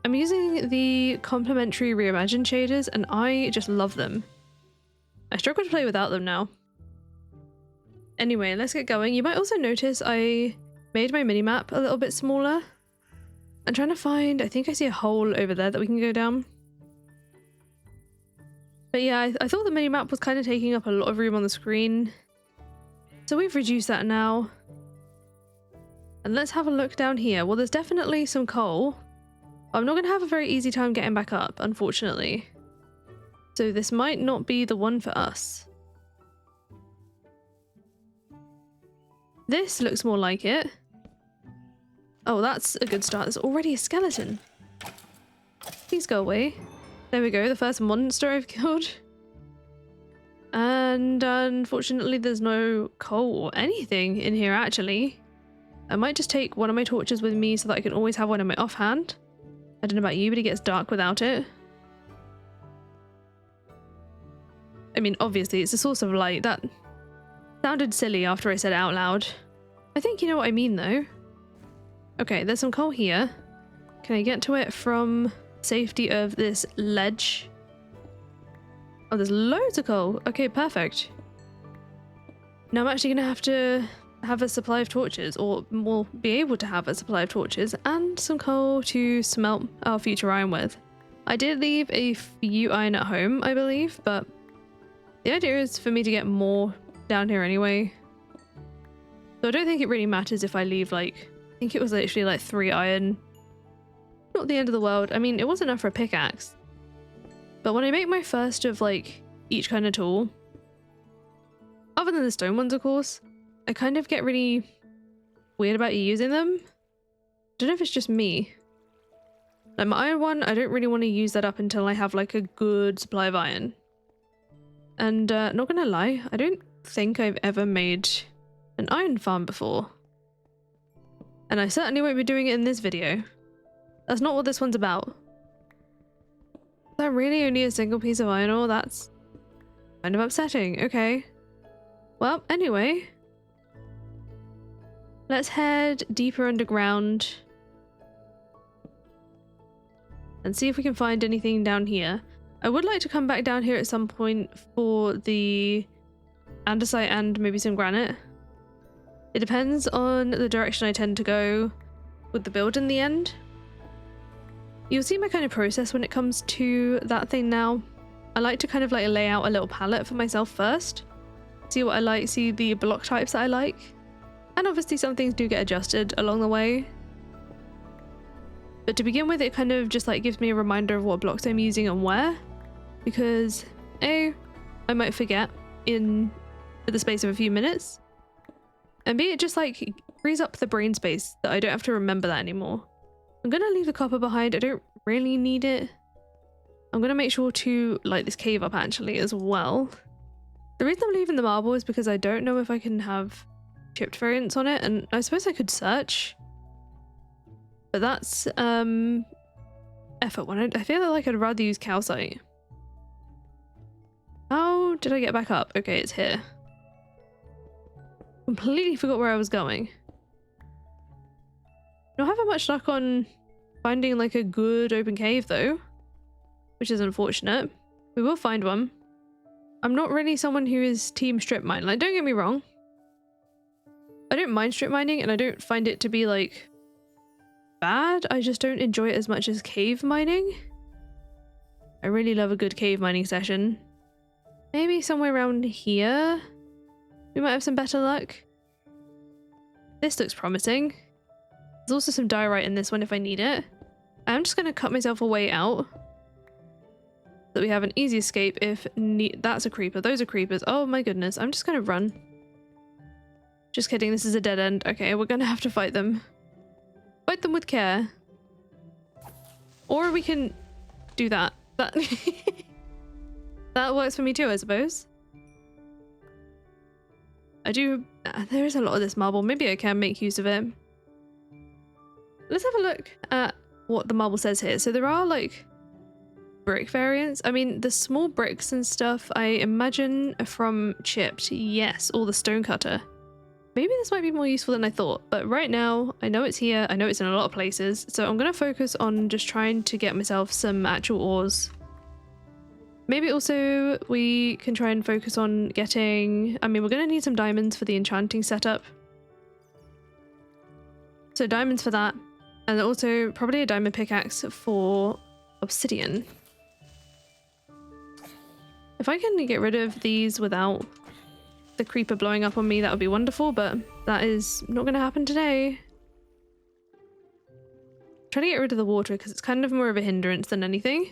I'm using the Complementary Reimagined shaders, and I just love them. I struggle to play without them now. Anyway, let's get going. You might also notice I made my minimap a little bit smaller. I'm trying to find, I think I see a hole over there that we can go down. But yeah, I thought the minimap was kind of taking up a lot of room on the screen. So we've reduced that now. And let's have a look down here. Well, there's definitely some coal. I'm not going to have a very easy time getting back up, unfortunately. So this might not be the one for us. This looks more like it. Oh, that's a good start. There's already a skeleton. Please go away. There we go, the first monster I've killed. And unfortunately there's no coal or anything in here actually. I might just take one of my torches with me so that I can always have one in my offhand. I don't know about you, but it gets dark without it. I mean, obviously it's a source of light. That sounded silly after I said it out loud. I think you know what I mean though. Okay, there's some coal here. Can I get to it from safety of this ledge? Oh, there's loads of coal. Okay, perfect. Now I'm actually gonna have to have a supply of torches, or we'll be able to have a supply of torches and some coal to smelt our future iron with. I did leave a few iron at home, I believe, but the idea is for me to get more down here anyway. So I don't think it really matters if I leave, like, I think it was literally like 3 iron. Not the end of the world. I mean, it was enough for a pickaxe. But when I make my first of, like, each kind of tool, other than the stone ones, of course, I kind of get really weird about using them. I don't know if it's just me. Like my iron one, I don't really want to use that up until I have, like, a good supply of iron. And not gonna lie, I don't think I've ever made an iron farm before. And I certainly won't be doing it in this video. That's not what this one's about. So I that really only a single piece of iron ore? That's kind of upsetting. Okay. Well, anyway. Let's head deeper underground and see if we can find anything down here. I would like to come back down here at some point for the andesite and maybe some granite. It depends on the direction I tend to go with the build in the end. You'll see my kind of process when it comes to that thing now. I like to kind of like lay out a little palette for myself first. See what I like, see the block types that I like. And obviously some things do get adjusted along the way. But to begin with, it kind of just like gives me a reminder of what blocks I'm using and where. Because A, I might forget in the space of a few minutes. And B, it just like frees up the brain space that I don't have to remember that anymore. I'm gonna leave the copper behind. I don't really need it. I'm gonna make sure to light this cave up actually as well. The reason I'm leaving the marble is because I don't know if I can have chipped variants on it, and I suppose I could search. But that's effort one. I feel like I'd rather use calcite. How did I get back up? Okay, it's here. Completely forgot where I was going. Not having much luck on finding like a good open cave though, which is unfortunate. We will find one. I'm not really someone who is team strip mine. Like, don't get me wrong. I don't mind strip mining and I don't find it to be like bad. I just don't enjoy it as much as cave mining. I really love a good cave mining session. Maybe somewhere around here we might have some better luck. This looks promising. There's also some diorite in this one if I need it. I'm just going to cut myself a way out so that we have an easy escape if that's a creeper. Those are creepers. Oh my goodness. I'm just going to run. Just kidding. This is a dead end. Okay, we're going to have to fight them. Fight them with care. Or we can do that. That works for me too, I suppose. There is a lot of this marble. Maybe I can make use of it. Let's have a look at what the marble says here. So there are like brick variants. I mean, the small bricks and stuff, I imagine from chipped. Yes, or the stone cutter. Maybe this might be more useful than I thought, but right now I know it's here. I know it's in a lot of places. So I'm going to focus on just trying to get myself some actual ores. Maybe also we can try and focus on getting... I mean, we're going to need some diamonds for the enchanting setup. So diamonds for that. And also probably a diamond pickaxe for obsidian. If I can get rid of these without the creeper blowing up on me, that would be wonderful, but that is not going to happen today. Try to get rid of the water because it's kind of more of a hindrance than anything.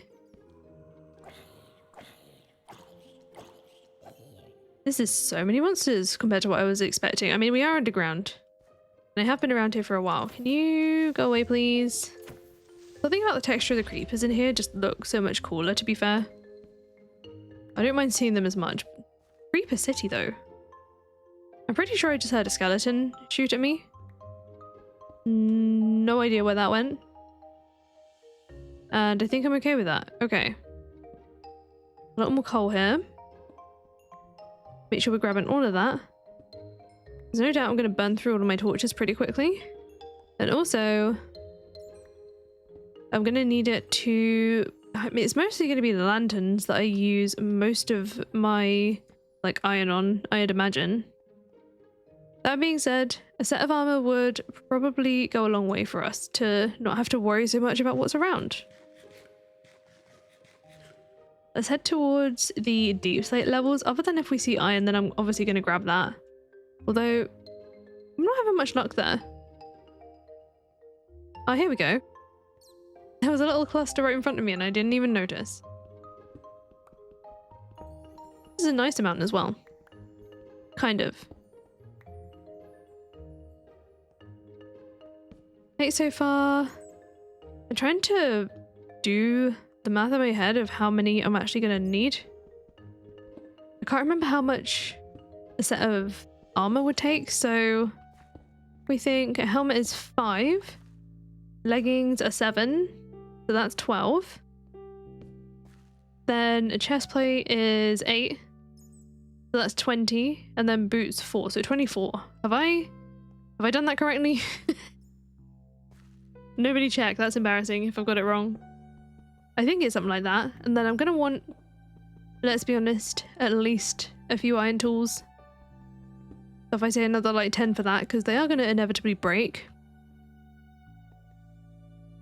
This is so many monsters compared to what I was expecting. I mean, we are underground. And I have been around here for a while. Can you go away, please? Something about the texture of the creepers in here just look so much cooler, to be fair. I don't mind seeing them as much. Creeper City, though. I'm pretty sure I just heard a skeleton shoot at me. No idea where that went. And I think I'm okay with that. Okay. A lot more coal here. Make sure we're grabbing all of that. There's no doubt I'm going to burn through all of my torches pretty quickly. And also, I'm going to need it to... I mean, it's mostly going to be the lanterns that I use most of my like iron on, I'd imagine. That being said, a set of armor would probably go a long way for us to not have to worry so much about what's around. Let's head towards the deep slate levels. Other than if we see iron, then I'm obviously going to grab that. Although, I'm not having much luck there. Oh, here we go. There was a little cluster right in front of me and I didn't even notice. This is a nice amount as well. Kind of. Okay, so far, I'm trying to do the math in my head of how many I'm actually going to need. I can't remember how much a set of armor would take, so we think a helmet is 5, leggings are 7, so that's 12. Then a chest plate is 8. So that's 20. And then boots 4. So 24. Have I done that correctly? Nobody checked. That's embarrassing if I've got it wrong. I think it's something like that. And then I'm going to want, let's be honest, at least a few iron tools. So if I say another like 10 for that, because they are going to inevitably break.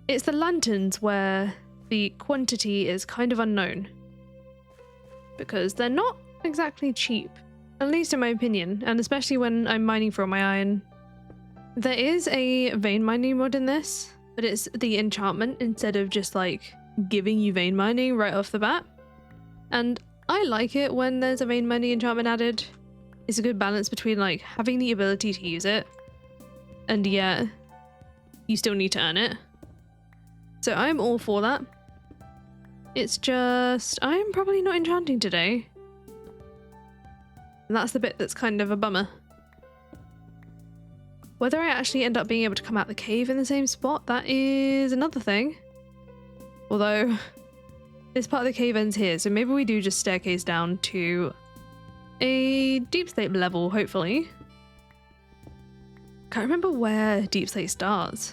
It's the lanterns where the quantity is kind of unknown. Because they're not exactly cheap. At least in my opinion. And especially when I'm mining for all my iron. There is a vein mining mod in this. But it's the enchantment instead of just like giving you vein mining right off the bat. And I like it when there's a vein mining enchantment added. It's a good balance between like having the ability to use it and yet you still need to earn it. So I'm all for that. It's just I'm probably not enchanting today. And that's the bit that's kind of a bummer. Whether I actually end up being able to come out the cave in the same spot, that is another thing. Although this part of the cave ends here, so maybe we do just staircase down to a deep slate level, hopefully. Can't remember where deep slate starts.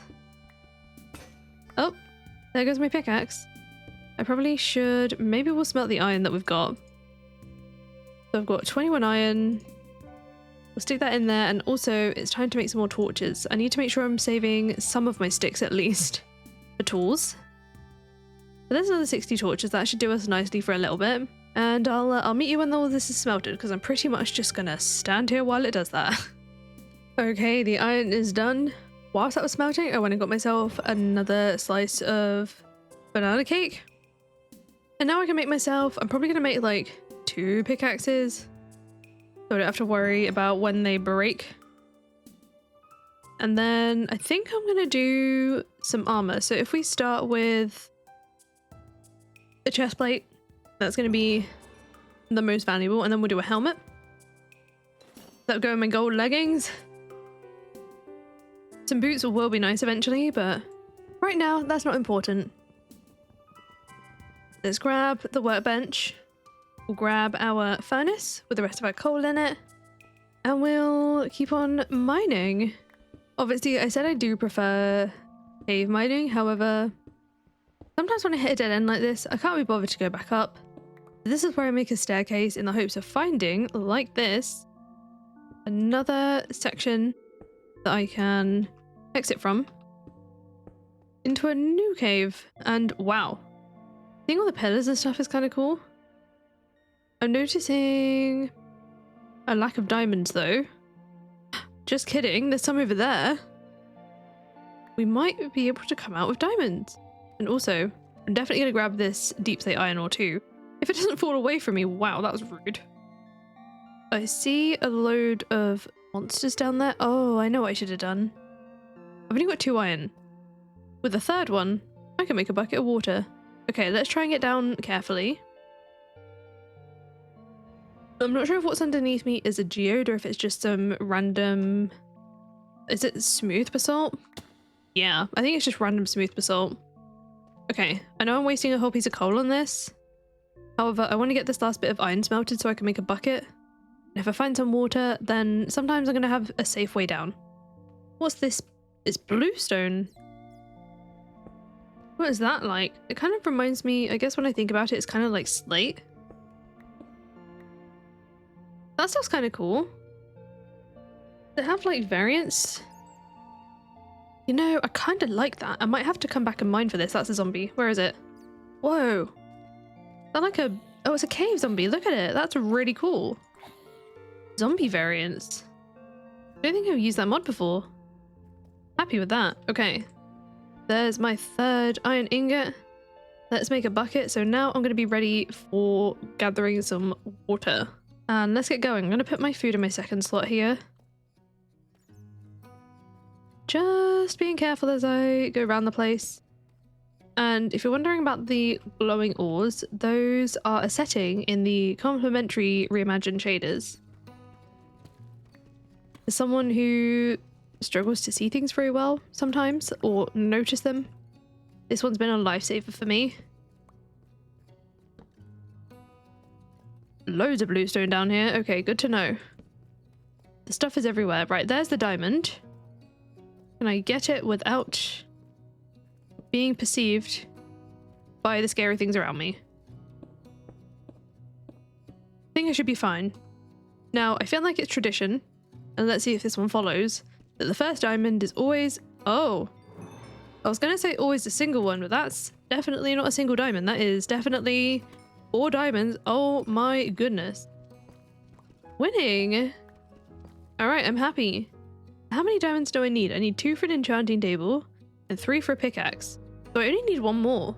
Oh, there goes my pickaxe. I probably should, maybe we'll smelt the iron that we've got. So I've got 21 iron. We'll stick that in there, and also it's time to make some more torches. I need to make sure I'm saving some of my sticks at least for tools. But there's another 60 torches. That should do us nicely for a little bit. And I'll meet you when all this is smelted, because I'm pretty much just gonna stand here while it does that. Okay, the iron is done. Whilst that was smelting, I went and got myself another slice of banana cake. And now I can make myself, I'm probably gonna make like 2 pickaxes. So I don't have to worry about when they break. And then I think I'm gonna do some armor. So if we start with a chest plate, that's gonna be the most valuable, and then we'll do a helmet. That'll go in my gold leggings. Some boots will be nice eventually, but right now that's not important. Let's grab the workbench. We'll grab our furnace with the rest of our coal in it, and we'll keep on mining. Obviously, I said I do prefer cave mining, however, sometimes when I hit a dead end like this, I can't be bothered to go back up. This is where I make a staircase in the hopes of finding, like this, another section that I can exit from into a new cave. And wow, seeing all the pillars and stuff is kind of cool. I'm noticing a lack of diamonds though. Just kidding, there's some over there. We might be able to come out with diamonds. And also, I'm definitely going to grab this deep slate iron ore too. If it doesn't fall away from me, wow, that was rude. I see a load of monsters down there. Oh, I know what I should have done. I've only got 2 iron. With the third one, I can make a bucket of water. Okay, let's try and get down carefully. I'm not sure if what's underneath me is a geode or if it's just some random... Is it smooth basalt? Yeah, I think it's just random smooth basalt. Okay, I know I'm wasting a whole piece of coal on this. However, I want to get this last bit of iron smelted so I can make a bucket. And if I find some water, then sometimes I'm going to have a safe way down. What's this? It's bluestone. What is that like? It kind of reminds me, I guess when I think about it, it's kind of like slate. That stuff's kind of cool. They have like variants. You know, I kind of like that. I might have to come back and mine for this. That's a zombie. Where is it? Whoa. Is that like a... Oh, it's a cave zombie. Look at it. That's really cool. Zombie variants. I don't think I've used that mod before. Happy with that. Okay. There's my 3rd iron ingot. Let's make a bucket. So now I'm going to be ready for gathering some water. And let's get going. I'm going to put my food in my 2nd slot here. Just being careful as I go around the place. And if you're wondering about the glowing ores, those are a setting in the Complementary Reimagined shaders. As someone who struggles to see things very well sometimes, or notice them, this one's been a lifesaver for me. loads of bluestone down here. Okay, good to know. The stuff is everywhere. Right, there's the diamond. Can I get it without being perceived by the scary things around me? I think I should be fine. Now, I feel like it's tradition, and let's see if this one follows, that the first diamond is always... Oh! I was gonna say always a single one, but that's definitely not a single diamond. That is definitely 4 diamonds. Oh my goodness. Winning! Alright, I'm happy. How many diamonds do I need? I need 2 for an enchanting table and 3 for a pickaxe. So I only need 1 more.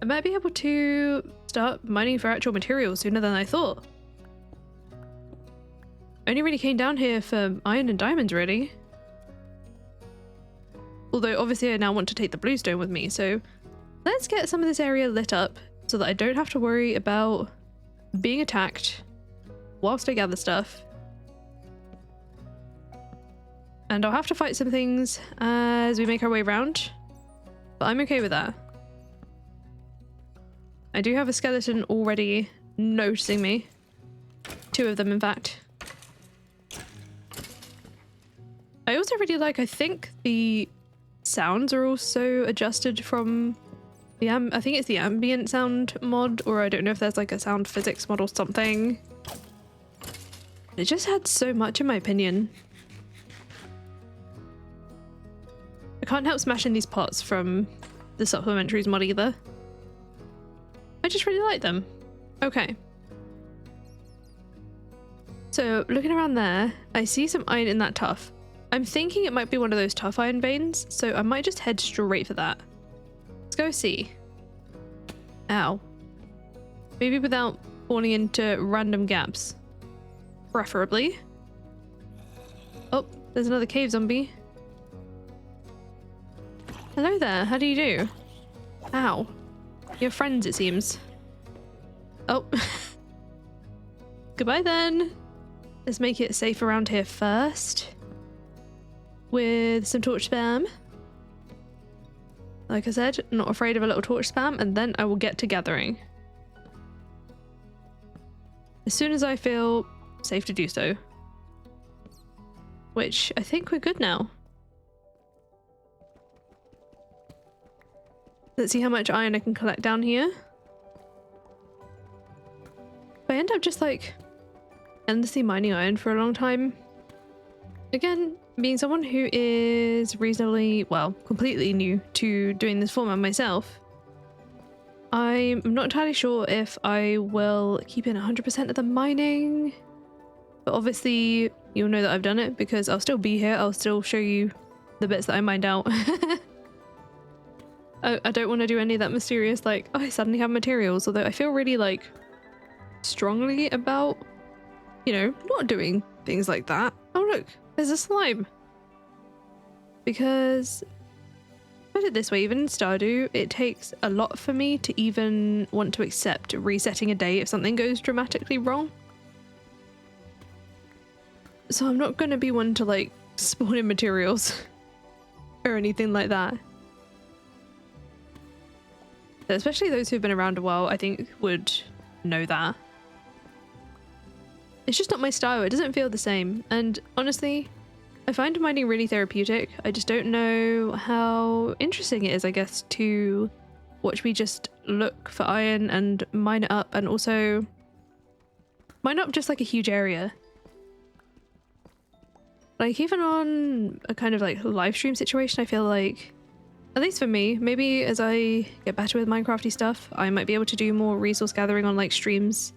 I might be able to start mining for actual materials sooner than I thought. I only really came down here for iron and diamonds, really. Although obviously I now want to take the bluestone with me, so let's get some of this area lit up so that I don't have to worry about being attacked whilst I gather stuff. And I'll have to fight some things as we make our way around, but I'm okay with that. I do have a skeleton already noticing me. 2 of them, in fact. I also really like, I think the sounds are also adjusted from the I think it's the ambient sound mod, or I don't know if there's like a sound physics mod or something. It just had so much, in my opinion. I can't help smashing these pots from the supplementaries mod either. I just really like them. Okay. So looking around there, I see some iron in that tuff. I'm thinking it might be one of those tough iron veins, so I might just head straight for that. Let's go see. Ow. Maybe without falling into random gaps. Preferably. Oh, there's another cave zombie. Hello there, how do you do? Ow. You're friends, it seems. Oh. Goodbye then. Let's make it safe around here first. With some torch spam. Like I said, not afraid of a little torch spam, and then I will get to gathering. As soon as I feel safe to do so. Which I think we're good now. Let's see how much iron I can collect down here. If I end up just like endlessly mining iron for a long time. Again, being someone who is reasonably, well, completely new to doing this format myself, I'm not entirely sure if I will keep in 100% of the mining. But obviously, you'll know that I've done it because I'll still be here. I'll still show you the bits that I mined out. I don't want to do any of that mysterious, like, oh, I suddenly have materials. Although I feel really, like, strongly about, you know, not doing things like that. Oh, look, there's a slime. Because, put it this way, even in Stardew, it takes a lot for me to even want to accept resetting a day if something goes dramatically wrong. So I'm not going to be one to, like, spawn in materials or anything like that. Especially those who've been around a while, I think, would know that. It's just not my style. It doesn't feel the same. And honestly, I find mining really therapeutic. I just don't know how interesting it is, I guess, to watch me just look for iron and mine it up, and also mine up just like a huge area. Like even on a kind of like live stream situation, I feel like, at least for me, maybe as I get better with Minecrafty stuff, I might be able to do more resource gathering on like streams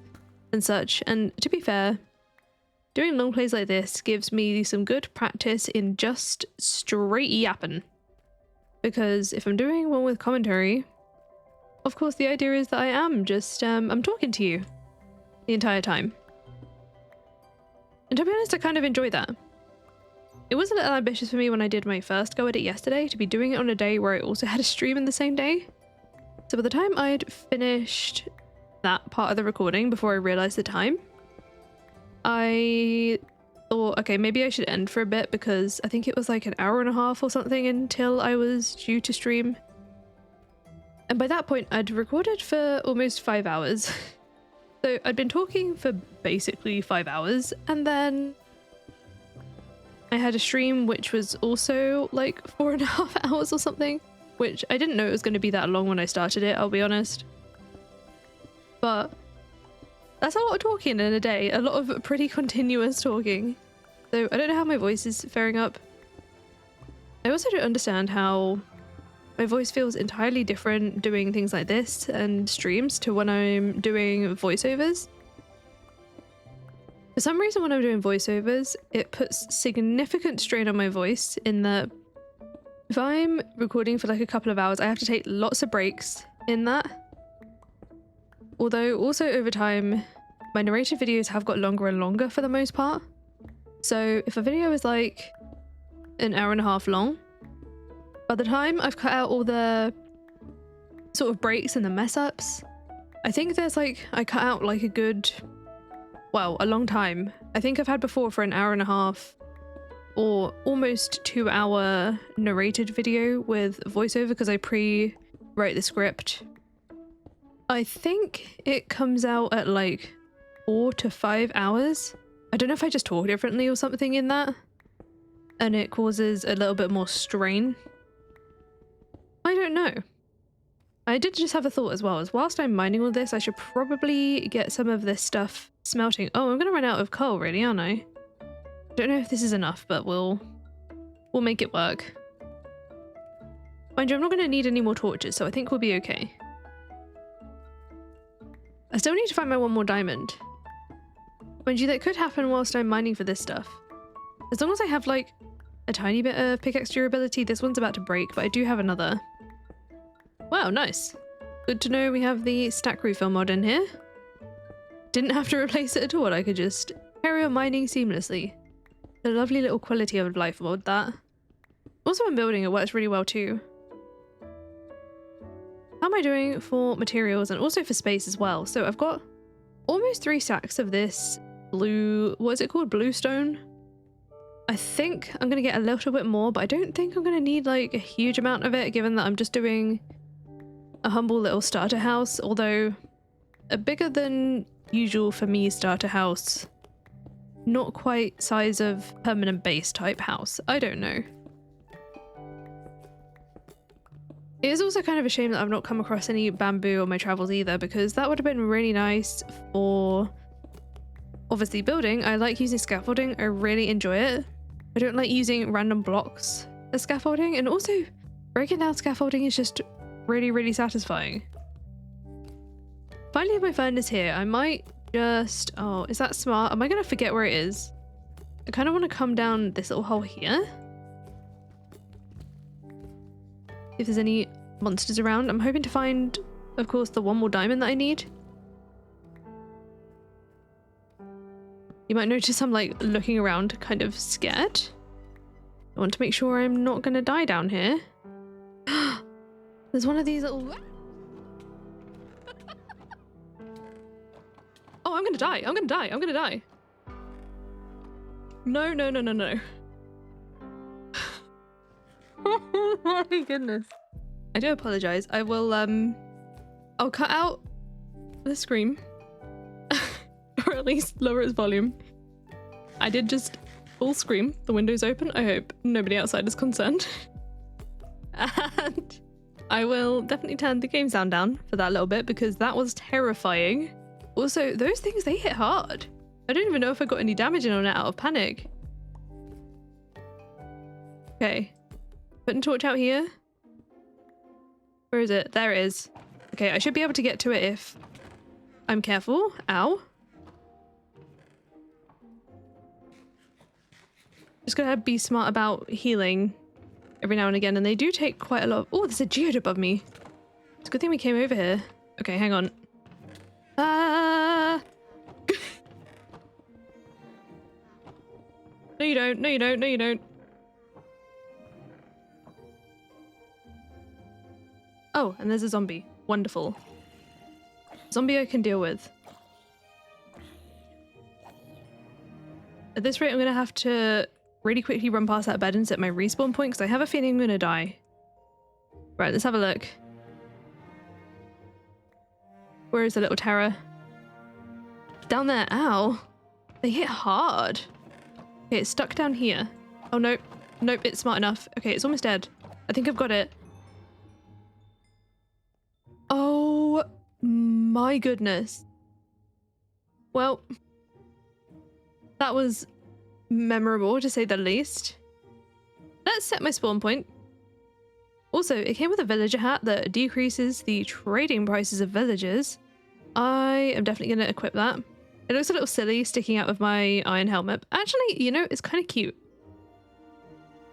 and such. And to be fair, doing long plays like this gives me some good practice in just straight yapping. Because if I'm doing one with commentary, of course the idea is that I am just, I'm talking to you the entire time. And to be honest, I kind of enjoy that. It was a little ambitious for me when I did my first go at it yesterday to be doing it on a day where I also had a stream in the same day. So by the time I'd finished that part of the recording before I realized the time, I thought, okay, maybe I should end for a bit because I think it was like an hour and a half or something until I was due to stream. And by that point, I'd recorded for almost 5 hours. So I'd been talking for basically 5 hours, and then I had a stream which was also like 4.5 hours or something, which I didn't know it was going to be that long when I started it, I'll be honest. But that's a lot of talking in a day, a lot of pretty continuous talking. So I don't know how my voice is faring up. I also don't understand how my voice feels entirely different doing things like this and streams to when I'm doing voiceovers. For some reason when I'm doing voiceovers, it puts significant strain on my voice in that if I'm recording for like a couple of hours, I have to take lots of breaks in that. Although also over time, my narrated videos have got longer and longer for the most part. So if a video is like an hour and a half long, by the time I've cut out all the sort of breaks and the mess ups, I think there's like, I cut out like a good, well, a long time. I think I've had before for an hour and a half or almost 2-hour narrated video with voiceover because I pre-write the script. I think it comes out at like 4 to 5 hours. I don't know if I just talk differently or something in that, and it causes a little bit more strain. I don't know. I did just have a thought as well, as whilst I'm mining all this, I should probably get some of this stuff smelting. Oh, I'm gonna run out of coal really, aren't I? Don't know if this is enough, but we'll make it work. Mind you, I'm not gonna need any more torches, so I think we'll be okay. I still need to find my one more diamond. Mind you, that could happen whilst I'm mining for this stuff. As long as I have like a tiny bit of pickaxe durability, this one's about to break, but I do have another. Wow, nice. Good to know we have the stack refill mod in here. Didn't have to replace it at all, I could just carry on mining seamlessly. A lovely little quality of life mod, that. Also when building it works really well too. How am I doing for materials and also for space as well? So I've got almost 3 stacks of this blue, what is it called? Bluestone? I think I'm gonna get a little bit more, but I don't think I'm gonna need like a huge amount of it, given that I'm just doing a humble little starter house, although a bigger than usual for me starter house. Not quite size of permanent base type house. I don't know. It is also kind of a shame that I've not come across any bamboo on my travels either, because that would have been really nice for obviously building. I like using scaffolding. I really enjoy it. I don't like using random blocks as scaffolding, and also breaking down scaffolding is just really, really satisfying. Finally, my furnace here. I might just... Oh, is that smart? Am I going to forget where it is? I kind of want to come down this little hole here. If there's any monsters around. I'm hoping to find, of course, the one more diamond that I need. You might notice I'm like looking around kind of scared. I want to make sure I'm not going to die down here. There's one of these little... Oh, I'm gonna die. I'm gonna die. I'm gonna die. No, no, no, no, no. Oh my goodness. I do apologize. I will, I'll cut out the scream. Or at least lower its volume. I did just full scream. The window's open. I hope nobody outside is concerned. And I will definitely turn the game sound down for that little bit, because that was terrifying. Also, those things, they hit hard. I don't even know if I got any damage in on it out of panic. Okay. Putting torch out here. Where is it? There it is. Okay, I should be able to get to it if I'm careful. Ow. Just gotta be smart about healing every now and again, and they do take quite a lot of... Oh, there's a geode above me. It's a good thing we came over here. Okay, hang on. Ah! No, you don't. No, you don't. No, you don't. Oh, and there's a zombie. Wonderful. Zombie I can deal with. At this rate, I'm going to have to really quickly run past that bed and set my respawn point, because I have a feeling I'm going to die. Right, let's have a look. Where is the little terror? down there. Ow. They hit hard. Okay, it's stuck down here. Oh, nope. Nope, it's smart enough. Okay, it's almost dead. I think I've got it. Oh my goodness. Well, that was memorable to say the least. Let's set my spawn point. Also, it came with a villager hat that decreases the trading prices of villagers. I am definitely going to equip that. It looks a little silly sticking out of my iron helmet. Actually, you know, it's kind of cute.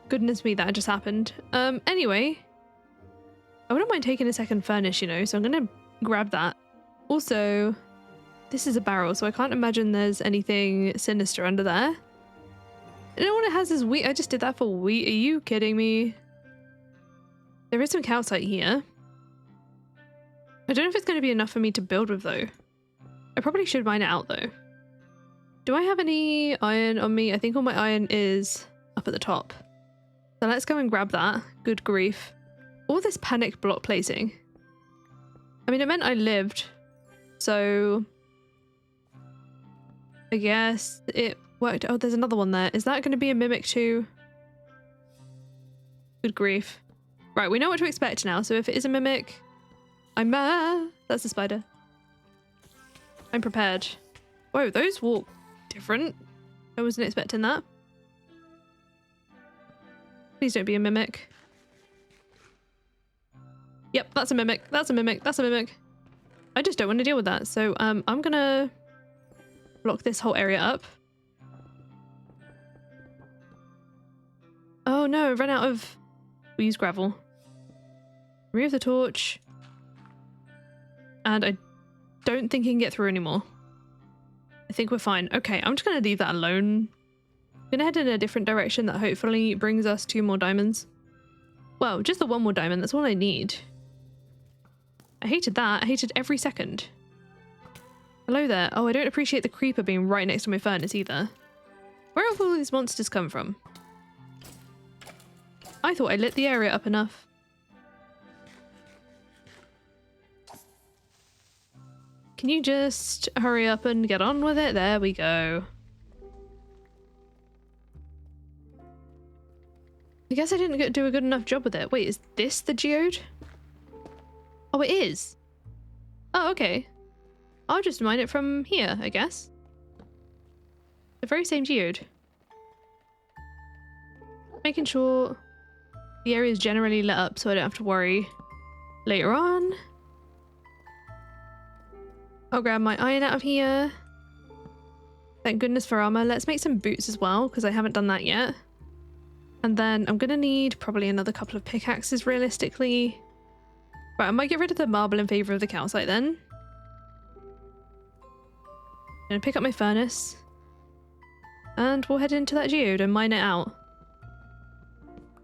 Goodness me, that just happened. Anyway, I wouldn't mind taking a second furnace, you know, so I'm going to grab that. Also, this is a barrel, so I can't imagine there's anything sinister under there. You know what it has is wheat. I just did that for wheat. Are you kidding me? There is some calcite here. I don't know if it's going to be enough for me to build with, though. I probably should mine it out, though. Do I have any iron on me? I think all my iron is up at the top. So let's go and grab that. Good grief. All this panic block placing. I mean, it meant I lived. So I guess it worked. Oh, there's another one there. Is that going to be a mimic too? Good grief. Right, we know what to expect now. So if it is a mimic, that's a spider. I'm prepared. Whoa, those walk different. I wasn't expecting that. Please don't be a mimic. Yep, that's a mimic. That's a mimic. That's a mimic. I just don't want to deal with that. So I'm gonna block this whole area up. Oh no, I've run out of... We use gravel. Remove the torch. And I don't think he can get through anymore. I think we're fine. Okay, I'm just going to leave that alone. I'm going to head in a different direction that hopefully brings us 2 more diamonds. Well, just the 1 more diamond. That's all I need. I hated that. I hated every second. Hello there. Oh, I don't appreciate the creeper being right next to my furnace either. Where have all these monsters come from? I thought I lit the area up enough. Can you just hurry up and get on with it? There we go. I guess I didn't do a good enough job with it. Wait, is this the geode? Oh, it is. Oh, okay. I'll just mine it from here, I guess. The very same geode. Making sure the area is generally lit up so I don't have to worry later on. I'll grab my iron out of here. Thank goodness for armor. Let's make some boots as well, because I haven't done that yet. And then I'm going to need probably another couple of pickaxes, realistically. Right, I might get rid of the marble in favour of the calcite then. I'm going to pick up my furnace. And we'll head into that geode and mine it out.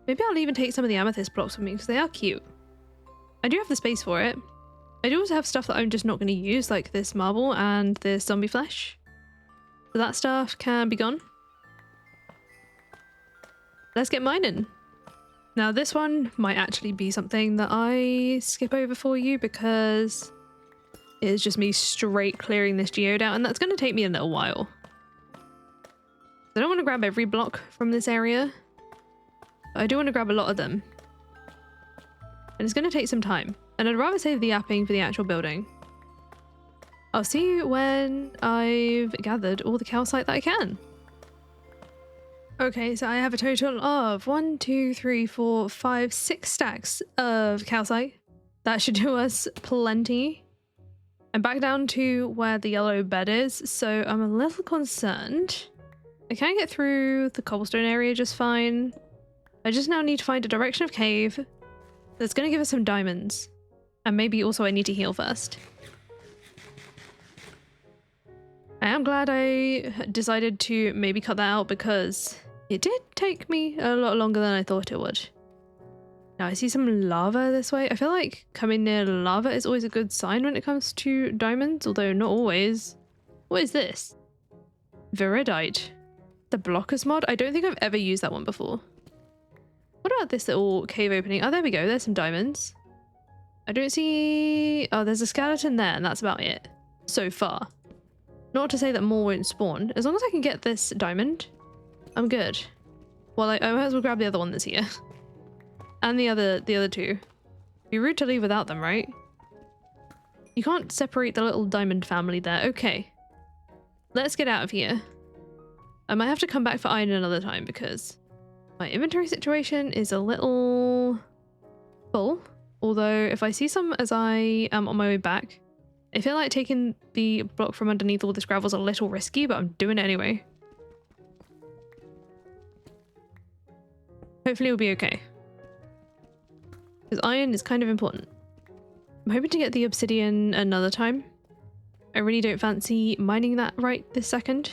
Maybe I'll even take some of the amethyst blocks with me, because they are cute. I do have the space for it. I do also have stuff that I'm just not going to use, like this marble and this zombie flesh. So that stuff can be gone. Let's get mining. Now this one might actually be something that I skip over for you because it is just me straight clearing this geode out, and that's going to take me a little while. I don't want to grab every block from this area, but I do want to grab a lot of them. And it's going to take some time. And I'd rather save the yapping for the actual building. I'll see you when I've gathered all the calcite that I can. Okay, so I have a total of 1, 2, 3, 4, 5, 6 stacks of calcite. That should do us plenty. I'm back down to where the yellow bed is, so I'm a little concerned. I can get through the cobblestone area just fine. I just now need to find a direction of cave that's going to give us some diamonds. And maybe also I need to heal first. I am glad I decided to maybe cut that out because it did take me a lot longer than I thought it would. Now I see some lava this way. I feel like coming near lava is always a good sign when it comes to diamonds, although not always. What is this? Viridite. The blockers mod? I don't think I've ever used that one before. What about this little cave opening? Oh, there we go. There's some diamonds. I don't see... Oh, there's a skeleton there, and that's about it. So far. Not to say that more won't spawn. As long as I can get this diamond, I'm good. Well, I might as well grab the other one that's here. And the other two. Be rude to leave without them, right? You can't separate the little diamond family there. Okay. Let's get out of here. I might have to come back for iron another time because my inventory situation is a little full. Although if I see some as I am on my way back, I feel like taking the block from underneath all this gravel is a little risky, but I'm doing it anyway. Hopefully it'll be okay. Because iron is kind of important. I'm hoping to get the obsidian another time. I really don't fancy mining that right this second.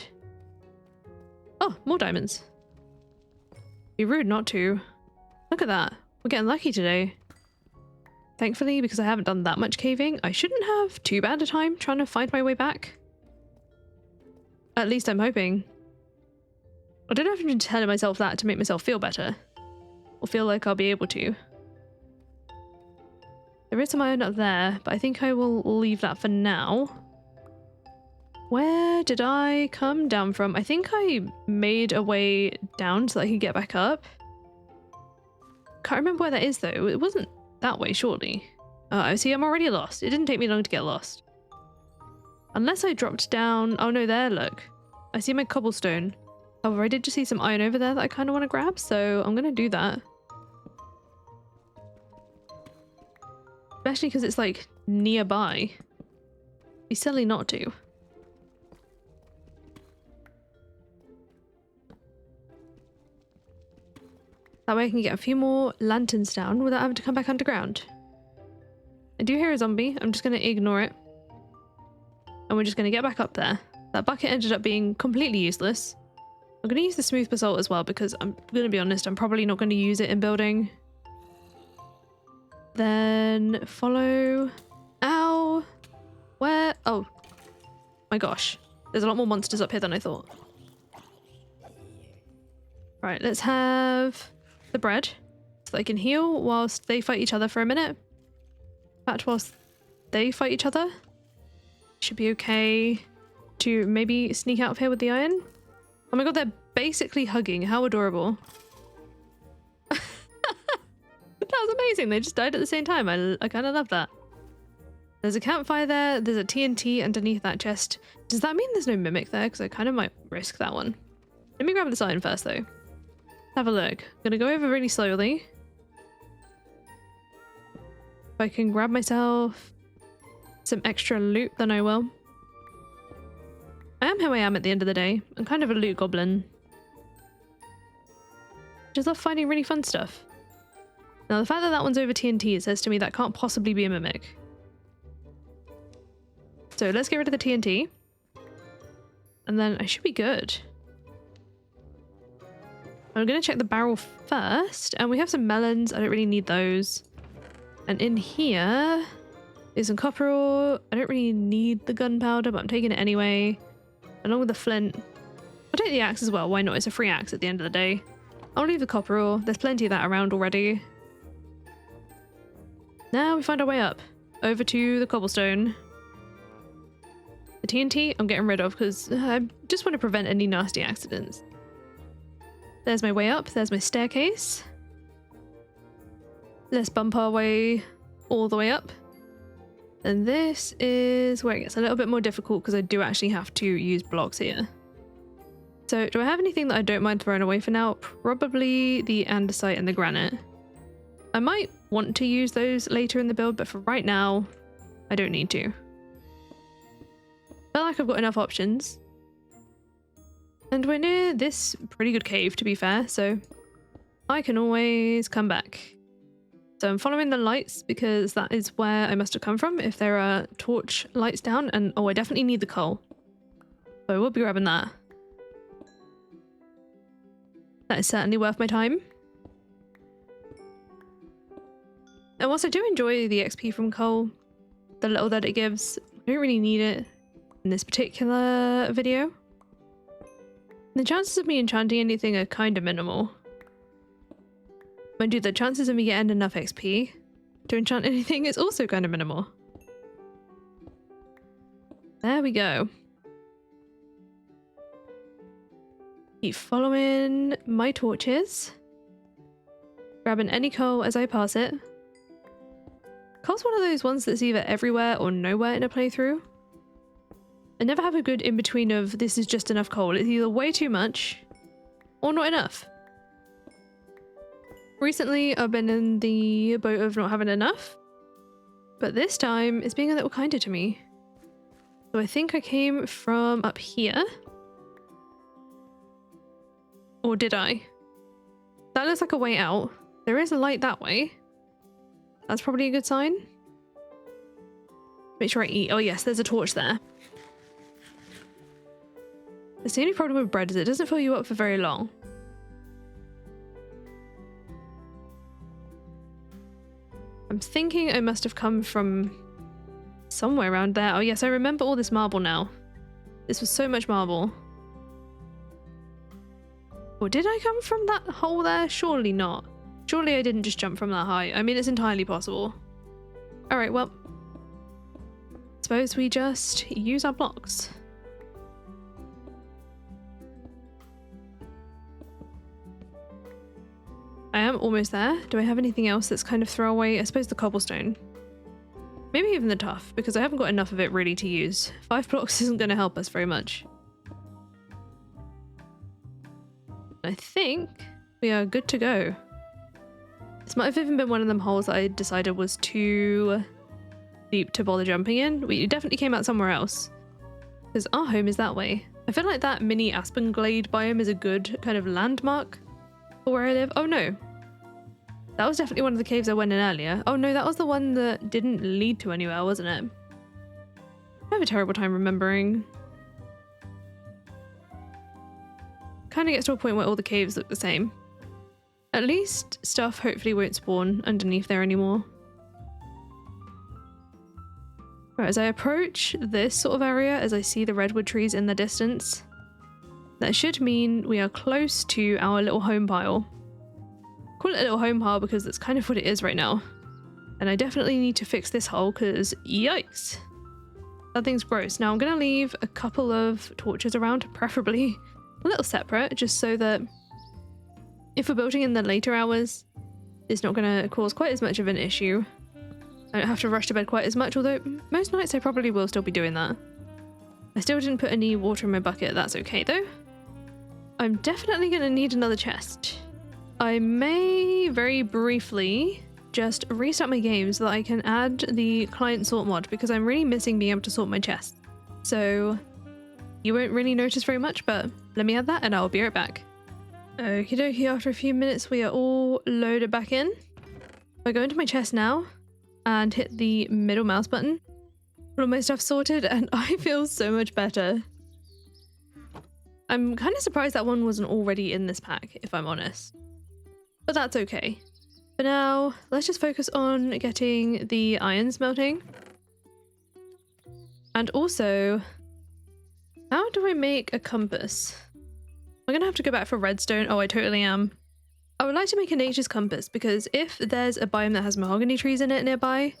Oh, more diamonds. Be rude not to. Look at that. We're getting lucky today. Thankfully, because I haven't done that much caving, I shouldn't have too bad a time trying to find my way back. At least I'm hoping. I don't know if I'm just telling myself that to make myself feel better. Or feel like I'll be able to. There is some iron up there, but I think I will leave that for now. Where did I come down from? I think I made a way down so that I could get back up. Can't remember where that is though. It wasn't that way, surely. Oh, see, I'm already lost. It didn't take me long to get lost. Unless I dropped down... Oh no, there, look. I see my cobblestone. However, I did just see some iron over there that I kind of want to grab, so I'm going to do that. Especially because it's like nearby. Be silly not to. That way I can get a few more lanterns down without having to come back underground. I do hear a zombie. I'm just going to ignore it. And we're just going to get back up there. That bucket ended up being completely useless. I'm going to use the smooth basalt as well because I'm going to be honest, I'm probably not going to use it in building. Then follow... Ow! Where? Oh. My gosh. There's a lot more monsters up here than I thought. Right, let's have the bread so they can heal whilst they fight each other for a minute. In fact, whilst they fight each other, should be okay to maybe sneak out of here with the iron. Oh my god, they're basically hugging. How adorable. That was amazing. They just died at the same time. I kind of love that. There's a campfire there. There's a TNT underneath that chest. Does that mean there's no mimic there? Because I kind of might risk that one. Let me grab this iron first though. Have a look. I'm gonna go over really slowly. If I can grab myself some extra loot, then I will. I am who I am at the end of the day. I'm kind of a loot goblin. Just love finding really fun stuff. Now the fact that that one's over TNT says to me that can't possibly be a mimic. So let's get rid of the TNT. And then I should be good. I'm going to check the barrel first. And we have some melons. I don't really need those. And in here is some copper ore. I don't really need the gunpowder, but I'm taking it anyway. Along with the flint. I'll take the axe as well. Why not? It's a free axe at the end of the day. I'll leave the copper ore. There's plenty of that around already. Now we find our way up. Over to the cobblestone. The TNT I'm getting rid of because I just want to prevent any nasty accidents. There's my way up. There's my staircase. Let's bump our way all the way up. And this is where it gets a little bit more difficult because I do actually have to use blocks here. So do I have anything that I don't mind throwing away for now? Probably the andesite and the granite. I might want to use those later in the build, but for right now, I don't need to. I feel like I've got enough options. And we're near this pretty good cave, to be fair, so I can always come back. So I'm following the lights because that is where I must have come from if there are torch lights down. And oh, I definitely need the coal. So I will be grabbing that. That is certainly worth my time. And whilst I do enjoy the XP from coal, the little that it gives, I don't really need it in this particular video. The chances of me enchanting anything are kind of minimal. Mind you, the chances of me getting enough XP to enchant anything is also kind of minimal. There we go. Keep following my torches. Grabbing any coal as I pass it. Coal's one of those ones that's either everywhere or nowhere in a playthrough. I never have a good in-between of this is just enough coal. It's either way too much or not enough. Recently, I've been in the boat of not having enough. But this time, it's being a little kinder to me. So I think I came from up here. Or did I? That looks like a way out. There is a light that way. That's probably a good sign. Make sure I eat. Oh yes, there's a torch there. It's the only problem with bread is it doesn't fill you up for very long. I'm thinking I must have come from somewhere around there. Oh yes, I remember all this marble now. This was so much marble. Or did I come from that hole there? Surely not. Surely I didn't just jump from that high. I mean, it's entirely possible. Alright, well. Suppose we just use our blocks. I am almost there. Do I have anything else that's kind of throwaway? I suppose the cobblestone. Maybe even the tuff, because I haven't got enough of it really to use. 5 blocks isn't going to help us very much. I think we are good to go. This might have even been one of them holes that I decided was too deep to bother jumping in. We definitely came out somewhere else. Because our home is that way. I feel like that mini aspen glade biome is a good kind of landmark for where I live. Oh no. That was definitely one of the caves I went in earlier. Oh no, that was the one that didn't lead to anywhere, wasn't it? I have a terrible time remembering. Kind of gets to a point where all the caves look the same. At least stuff hopefully won't spawn underneath there anymore. Right, as I approach this sort of area, as I see the redwood trees in the distance, that should mean we are close to our little home pile. Call it a little home pile because that's kind of what it is right now. And I definitely need to fix this hole because yikes. That thing's gross. Now I'm going to leave a couple of torches around, preferably a little separate, just so that if we're building in the later hours, it's not going to cause quite as much of an issue. I don't have to rush to bed quite as much, although most nights I probably will still be doing that. I still didn't put any water in my bucket, that's okay though. I'm definitely going to need another chest. I may very briefly just restart my game so that I can add the client sort mod because I'm really missing being able to sort my chests. So you won't really notice very much, but let me add that and I'll be right back. Okie dokie, after a few minutes we are all loaded back in. I go into my chest now and hit the middle mouse button. All of my stuff sorted and I feel so much better. I'm kind of surprised that one wasn't already in this pack, if I'm honest. But that's okay. For now, let's just focus on getting the iron smelting. And also, how do I make a compass? I'm gonna have to go back for redstone. Oh, I totally am. I would like to make a nature's compass because if there's a biome that has mahogany trees in it nearby,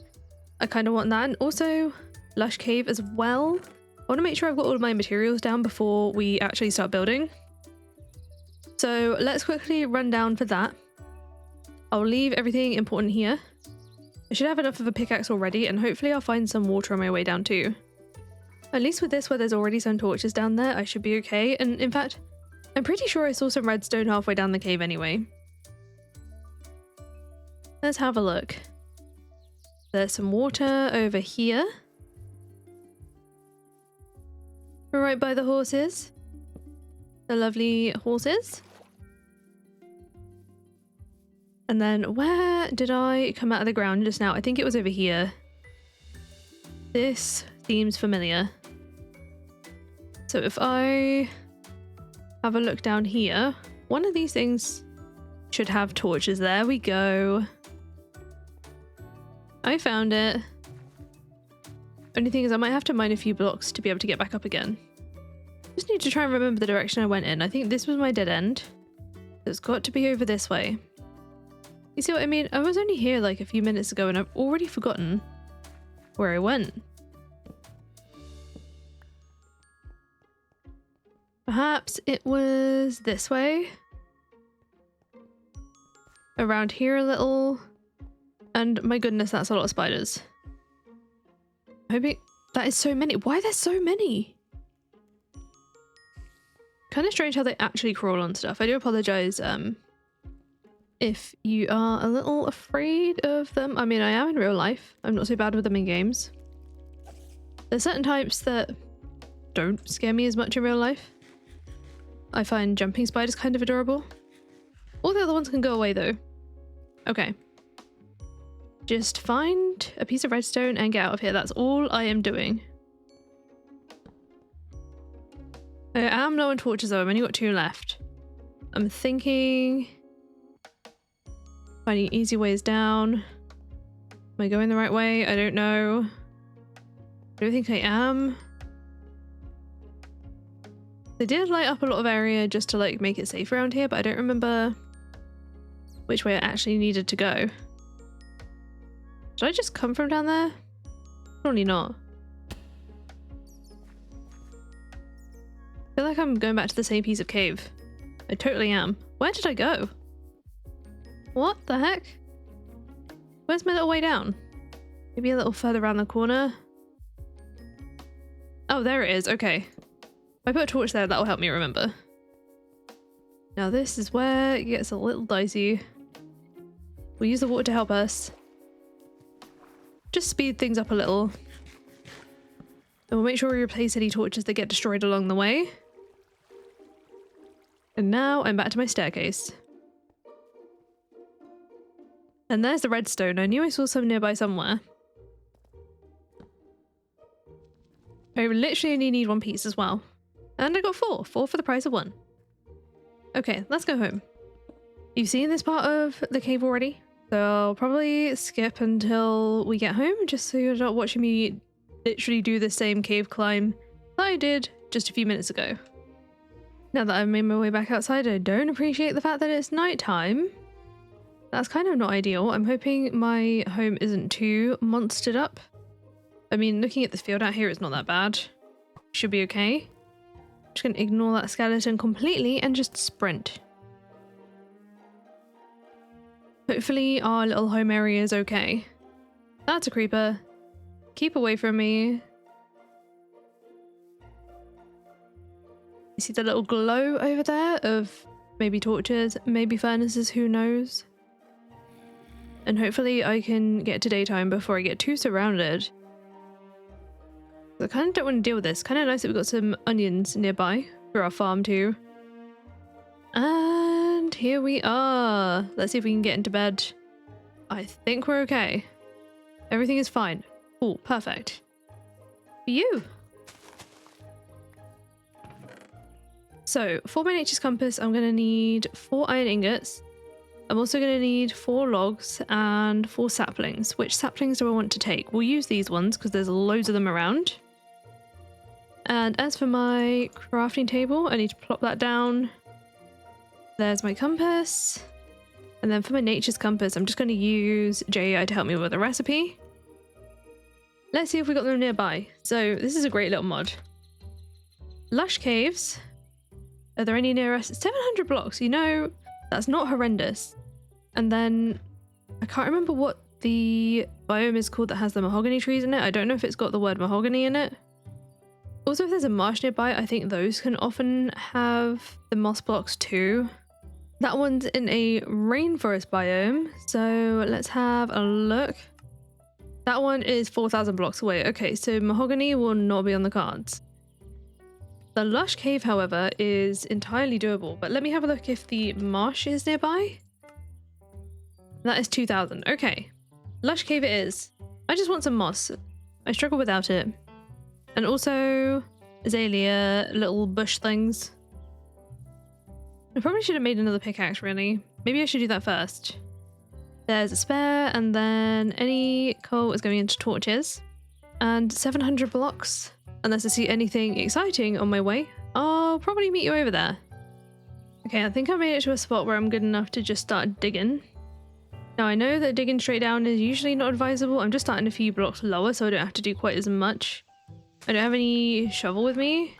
I kind of want that. And also, lush cave as well. I want to make sure I've got all of my materials down before we actually start building. So let's quickly run down for that. I'll leave everything important here. I should have enough of a pickaxe already and hopefully I'll find some water on my way down too. At least with this where there's already some torches down there, I should be okay. And in fact, I'm pretty sure I saw some redstone halfway down the cave anyway. Let's have a look. There's some water over here. Right by the horses. The lovely horses. And then where did I come out of the ground just now? I think it was over here. This seems familiar. So if I have a look down here, one of these things should have torches. There we go. I found it. Only thing is I might have to mine a few blocks to be able to get back up again. Just need to try and remember the direction I went in. I think this was my dead end. It's got to be over this way. You see what I mean? I was only here like a few minutes ago and I've already forgotten where I went. Perhaps it was this way. Around here a little. And my goodness, that's a lot of spiders. Maybe that is so many. Why are there so many? Kind of strange how they actually crawl on stuff. I do apologize if you are a little afraid of them. I mean, I am in real life. I'm not so bad with them in games. There's certain types that don't scare me as much in real life. I find jumping spiders kind of adorable. All the other ones can go away though. Okay. Just find a piece of redstone and get out of here. That's all I am doing. I am low on torches though. I've only got 2 left. I'm thinking... finding easy ways down. Am I going the right way? I don't know. I don't think I am. They did light up a lot of area just to like make it safe around here, but I don't remember which way I actually needed to go. Did I just come from down there? Probably not. I feel like I'm going back to the same piece of cave. I totally am. Where did I go? What the heck? Where's my little way down? Maybe a little further around the corner? Oh, there it is. Okay. If I put a torch there, that will help me remember. Now this is where it gets a little dicey. We'll use the water to help us. Just speed things up a little. And we'll make sure we replace any torches that get destroyed along the way. And now I'm back to my staircase. And there's the redstone. I knew I saw some nearby somewhere. I literally only need 1 piece as well. And I got 4. 4 for the price of 1. Okay, let's go home. You've seen this part of the cave already, so I'll probably skip until we get home, just so you're not watching me literally do the same cave climb that I did just a few minutes ago. Now that I've made my way back outside, I don't appreciate the fact that it's nighttime. That's kind of not ideal. I'm hoping my home isn't too monstered up. I mean, looking at this field out here, it's not that bad. Should be okay. Just gonna ignore that skeleton completely and just sprint. Hopefully our little home area is okay. That's a creeper. Keep away from me. You see the little glow over there of maybe torches, maybe furnaces, who knows? And hopefully I can get to daytime before I get too surrounded. I kind of don't want to deal with this. Kind of nice that we've got some onions nearby for our farm too. And here we are. Let's see if we can get into bed. I think we're okay. Everything is fine. Cool, perfect. For you. So for my nature's compass, I'm going to need 4 iron ingots. I'm also going to need 4 logs and 4 saplings. Which saplings do I want to take? We'll use these ones because there's loads of them around. And as for my crafting table, I need to plop that down. There's my compass. And then for my nature's compass, I'm just going to use JEI to help me with the recipe. Let's see if we got them nearby. So this is a great little mod. Lush caves. Are there any near us? 700 blocks, you know, that's not horrendous. And then I can't remember what the biome is called that has the mahogany trees in it. I don't know if it's got the word mahogany in it. Also, if there's a marsh nearby, I think those can often have the moss blocks too. That one's in a rainforest biome, so let's have a look. That one is 4,000 blocks away. Okay, so mahogany will not be on the cards. The lush cave, however, is entirely doable, but let me have a look if the marsh is nearby. That is 2,000. Okay, lush cave it is. I just want some moss. I struggle without it. And also azalea little bush things. I probably should have made another pickaxe, really. Maybe I should do that first. There's a spare, and then any coal is going into torches. And 700 blocks. Unless I see anything exciting on my way, I'll probably meet you over there. Okay, I think I made it to a spot where I'm good enough to just start digging. Now I know that digging straight down is usually not advisable. I'm just starting a few blocks lower so I don't have to do quite as much. I don't have any shovel with me.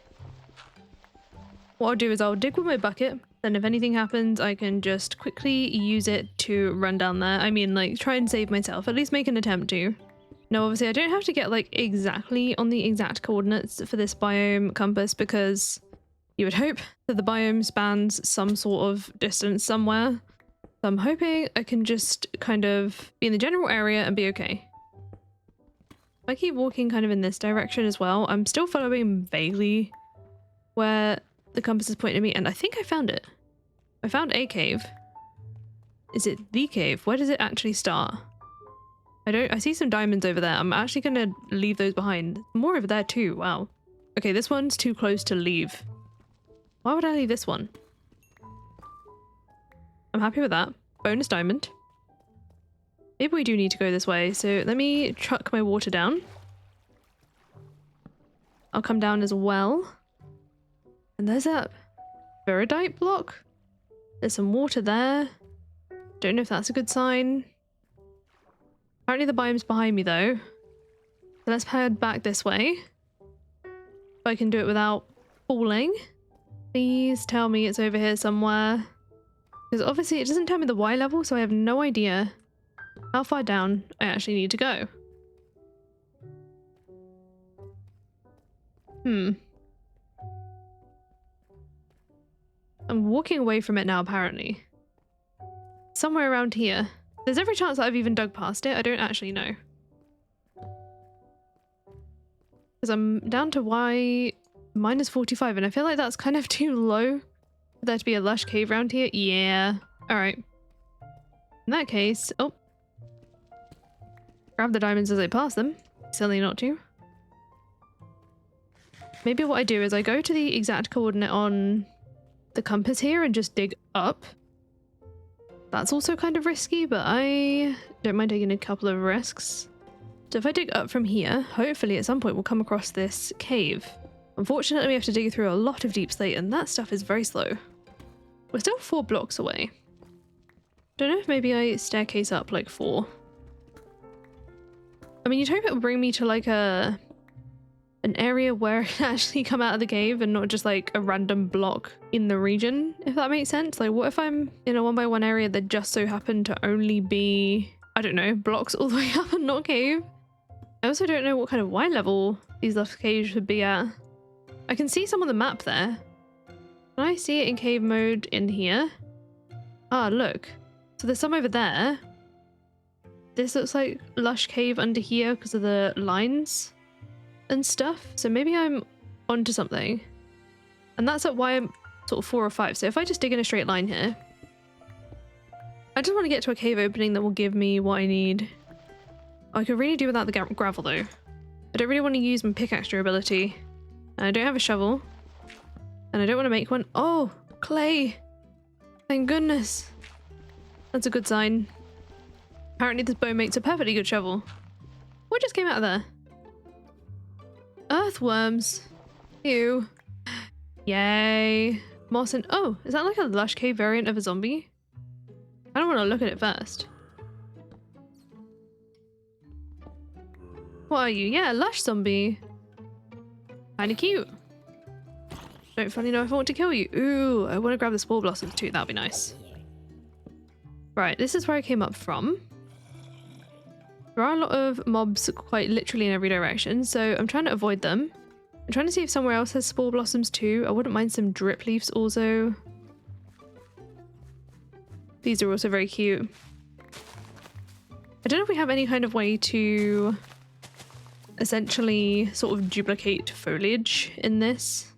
What I'll do is I'll dig with my bucket, then if anything happens, I can just quickly use it to run down there. I mean, like, try and save myself, at least make an attempt to. No, obviously I don't have to get like exactly on the exact coordinates for this biome compass because you would hope that the biome spans some sort of distance somewhere. So I'm hoping I can just kind of be in the general area and be okay. If I keep walking kind of in this direction as well, I'm still following vaguely where the compass is pointing me, and I think I found it. I found a cave. Is it the cave? Where does it actually start? I see some diamonds over there. I'm actually gonna leave those behind. More over there too, wow. Okay, this one's too close to leave. Why would I leave this one? I'm happy with that. Bonus diamond. Maybe we do need to go this way, so let me chuck my water down. I'll come down as well. And there's that viridite block. There's some water there. Don't know if that's a good sign. Apparently the biome's behind me though. So let's head back this way. If I can do it without falling. Please tell me it's over here somewhere. Because obviously it doesn't tell me the Y level, so I have no idea how far down I actually need to go. I'm walking away from it now, apparently. Somewhere around here. There's every chance that I've even dug past it. I don't actually know. Because I'm down to Y minus 45, and I feel like that's kind of too low for there to be a lush cave around here. Yeah. Alright. In that case... Oh. Grab the diamonds as I pass them. Silly not to. Maybe what I do is I go to the exact coordinate on the compass here and just dig up. That's also kind of risky, but I don't mind taking a couple of risks. So if I dig up from here, hopefully at some point we'll come across this cave. Unfortunately, we have to dig through a lot of deep slate, and that stuff is very slow. We're still 4 blocks away. Don't know if maybe I staircase up like 4. I mean, you'd hope it would bring me to like an area where I can actually come out of the cave and not just like a random block in the region, if that makes sense. Like, what if I'm in a 1x1 area that just so happened to only be, I don't know, blocks all the way up and not cave? I also don't know what kind of Y level these left caves would be at. I can see some on the map there. Can I see it in cave mode in here? Ah, look. So there's some over there. This looks like lush cave under here because of the lines and stuff. So maybe I'm onto something. And that's at why I'm sort of 4 or 5. So if I just dig in a straight line here, I just want to get to a cave opening that will give me what I need. I could really do without the gravel though. I don't really want to use my pickaxe durability. I don't have a shovel. And I don't want to make one. Oh, clay. Thank goodness. That's a good sign. Apparently this bow makes a perfectly good shovel. What just came out of there? Earthworms. Ew. Yay. Moss and... Oh, is that like a lush cave variant of a zombie? I don't want to look at it first. What are you? Yeah, lush zombie. Kinda cute. Don't funny know if I want to kill you. Ooh, I want to grab the spore blossoms too. That'd be nice. Right, this is where I came up from. There are a lot of mobs quite literally in every direction, so I'm trying to avoid them. I'm trying to see if somewhere else has spore blossoms too. I wouldn't mind some drip leaves also. These are also very cute. I don't know if we have any kind of way to essentially sort of duplicate foliage in this.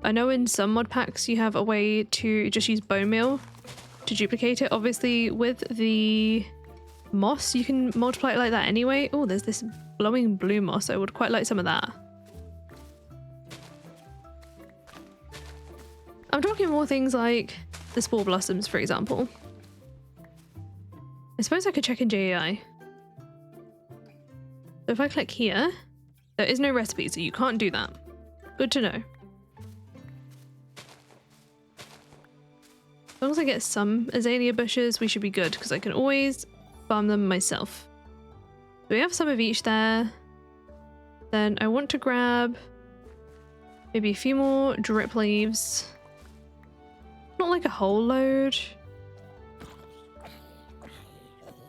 I know in some mod packs you have a way to just use bone meal to duplicate it. Obviously with the moss you can multiply it like that anyway. Oh, there's this glowing blue moss. I would quite like some of that. I'm talking more things like the spore blossoms, for example. I suppose I could check in JAI. So if I click here, there is no recipe, so you can't do that. Good to know. As long as I get some azalea bushes, we should be good, because I can always farm them myself. So we have some of each there. Then I want to grab Maybe a few more drip leaves. Not like a whole load.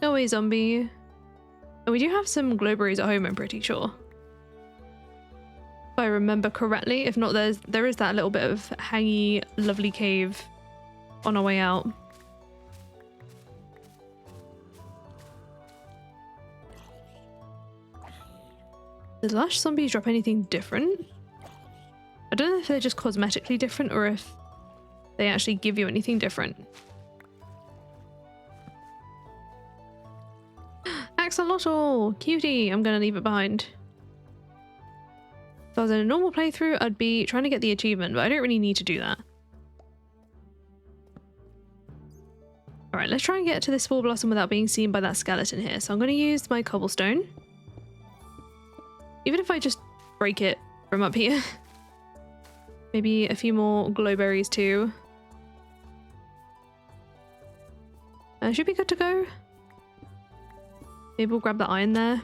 Go away, zombie. Oh, we do have some glowberries at home, I'm pretty sure. If I remember correctly. If not, there is that little bit of hangy, lovely cave on our way out. Does Lush Zombies drop anything different? I don't know if they're just cosmetically different or if they actually give you anything different. Axolotl! Cutie! I'm gonna leave it behind. If I was in a normal playthrough, I'd be trying to get the achievement, but I don't really need to do that. Alright, let's try and get to this spore blossom without being seen by that skeleton here. So I'm going to use my cobblestone. Even if I just break it from up here. Maybe a few more glowberries too. Should be good to go. Maybe we'll grab the iron there.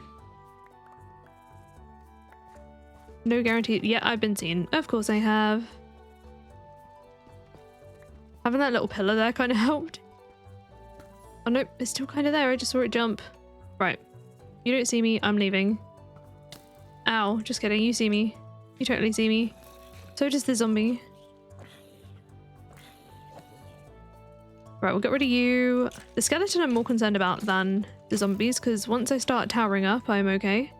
No guarantee. Yeah, I've been seen. Of course I have. Having that little pillar there kind of helped. Oh nope, it's still kind of there. I just saw it jump. Right. You don't see me. I'm leaving. Ow. Just kidding. You see me. You totally see me. So does the zombie. Right, we'll get rid of you. The skeleton I'm more concerned about than the zombies, because once I start towering up, I'm okay.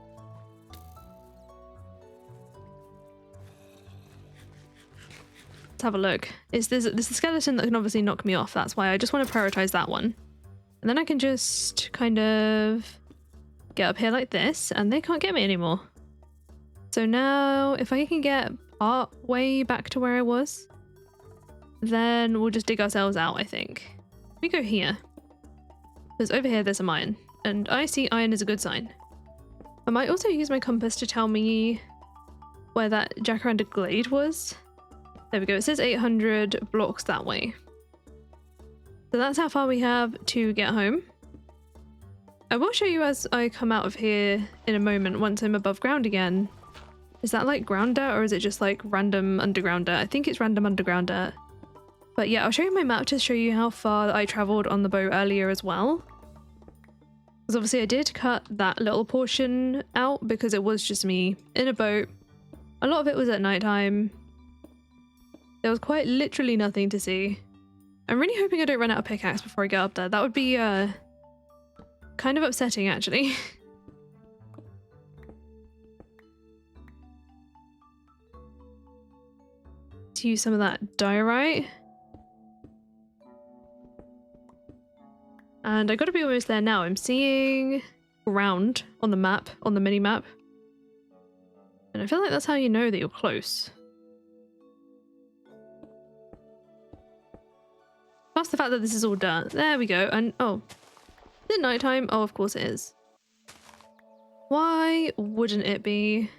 Let's have a look. There's a skeleton that can obviously knock me off. That's why I just want to prioritize that one. And then I can just kind of get up here like this, and they can't get me anymore. So now, if I can get part way back to where I was, then we'll just dig ourselves out, I think. We go here. Because over here there's some iron. And I see iron as a good sign. I might also use my compass to tell me where that jacaranda glade was. There we go. It says 800 blocks that way. So that's how far we have to get home. I will show you as I come out of here in a moment once I'm above ground again. Is that like ground dirt or is it just like random underground dirt? I think it's random underground dirt. But yeah, I'll show you my map to show you how far I travelled on the boat earlier as well. Because obviously I did cut that little portion out because it was just me in a boat. A lot of it was at night time. There was quite literally nothing to see. I'm really hoping I don't run out of pickaxe before I get up there. That would be kind of upsetting actually. To use some of that diorite. And I gotta be almost there now. I'm seeing ground on the map, on the mini map. And I feel like that's how you know that you're close. Plus the fact that this is all dirt. There we go. And oh, is it nighttime? Oh, of course it is. Why wouldn't it be?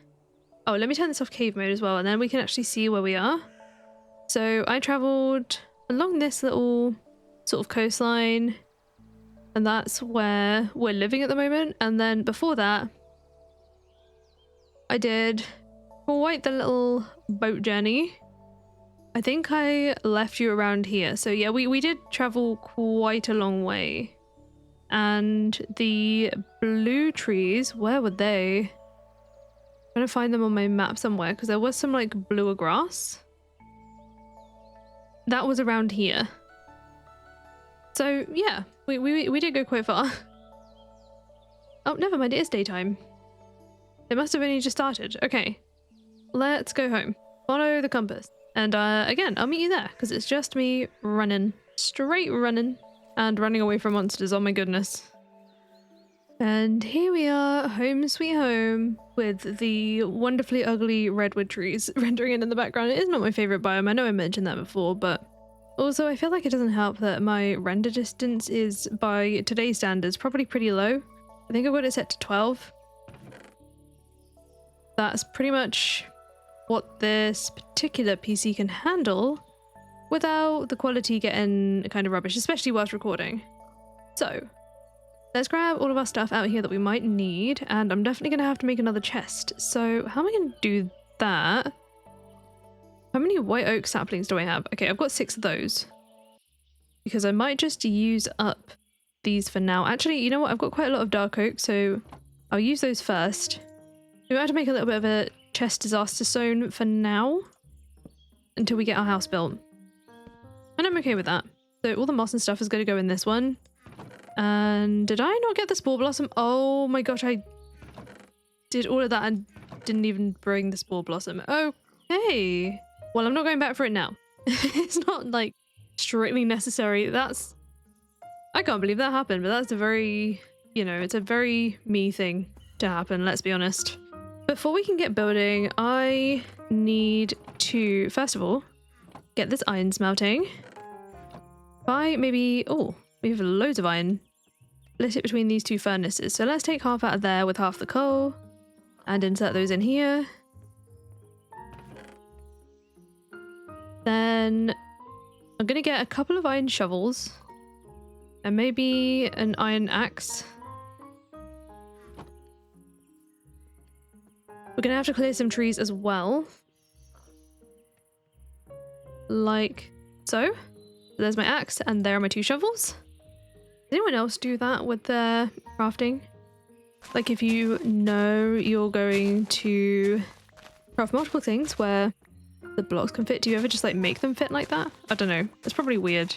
Oh, let me turn this off cave mode as well, and then we can actually see where we are. So I travelled along this little sort of coastline, and that's where we're living at the moment. And then before that, I did quite the little boat journey. I think I left you around here. So yeah, we did travel quite a long way. And the blue trees, where were they? I'm trying to find them on my map somewhere because there was some like bluer grass. That was around here. So yeah, we did go quite far. Oh, never mind, it is daytime. It must have only just started. Okay, let's go home. Follow the compass. And again, I'll meet you there because it's just me running, straight running, and running away from monsters. Oh my goodness. And here we are, home sweet home, with the wonderfully ugly redwood trees rendering in the background. It is not my favorite biome. I know I mentioned that before, but also I feel like it doesn't help that my render distance is, by today's standards, probably pretty low. I think I've got it set to 12. That's pretty much what this particular PC can handle without the quality getting kind of rubbish, especially whilst recording. So let's grab all of our stuff out here that we might need, and I'm definitely going to have to make another chest. So how am I going to do that? How many white oak saplings do I have? Okay, I've got 6 of those. Because I might just use up these for now. Actually, you know what? I've got quite a lot of dark oak, so I'll use those first. We might have to make a little bit of a chest disaster zone for now. Until we get our house built. And I'm okay with that. So all the moss and stuff is going to go in this one. And did I not get the spore blossom? Oh my gosh, I did all of that and didn't even bring the spore blossom. Okay. Well, I'm not going back for it now. It's not like strictly necessary. That's... I can't believe that happened, but that's a very, you know, it's a very me thing to happen, let's be honest. Before we can get building, I need to, first of all, get this iron smelting. Buy maybe, oh, we have loads of iron. Split it between these 2 furnaces. So let's take half out of there with half the coal and insert those in here. Then I'm going to get a couple of iron shovels and maybe an iron axe. We're going to have to clear some trees as well. Like so. There's my axe and there are my 2 shovels. Does anyone else do that with their crafting? Like if you know you're going to craft multiple things where the blocks can fit, do you ever just like make them fit like that? I don't know. It's probably weird.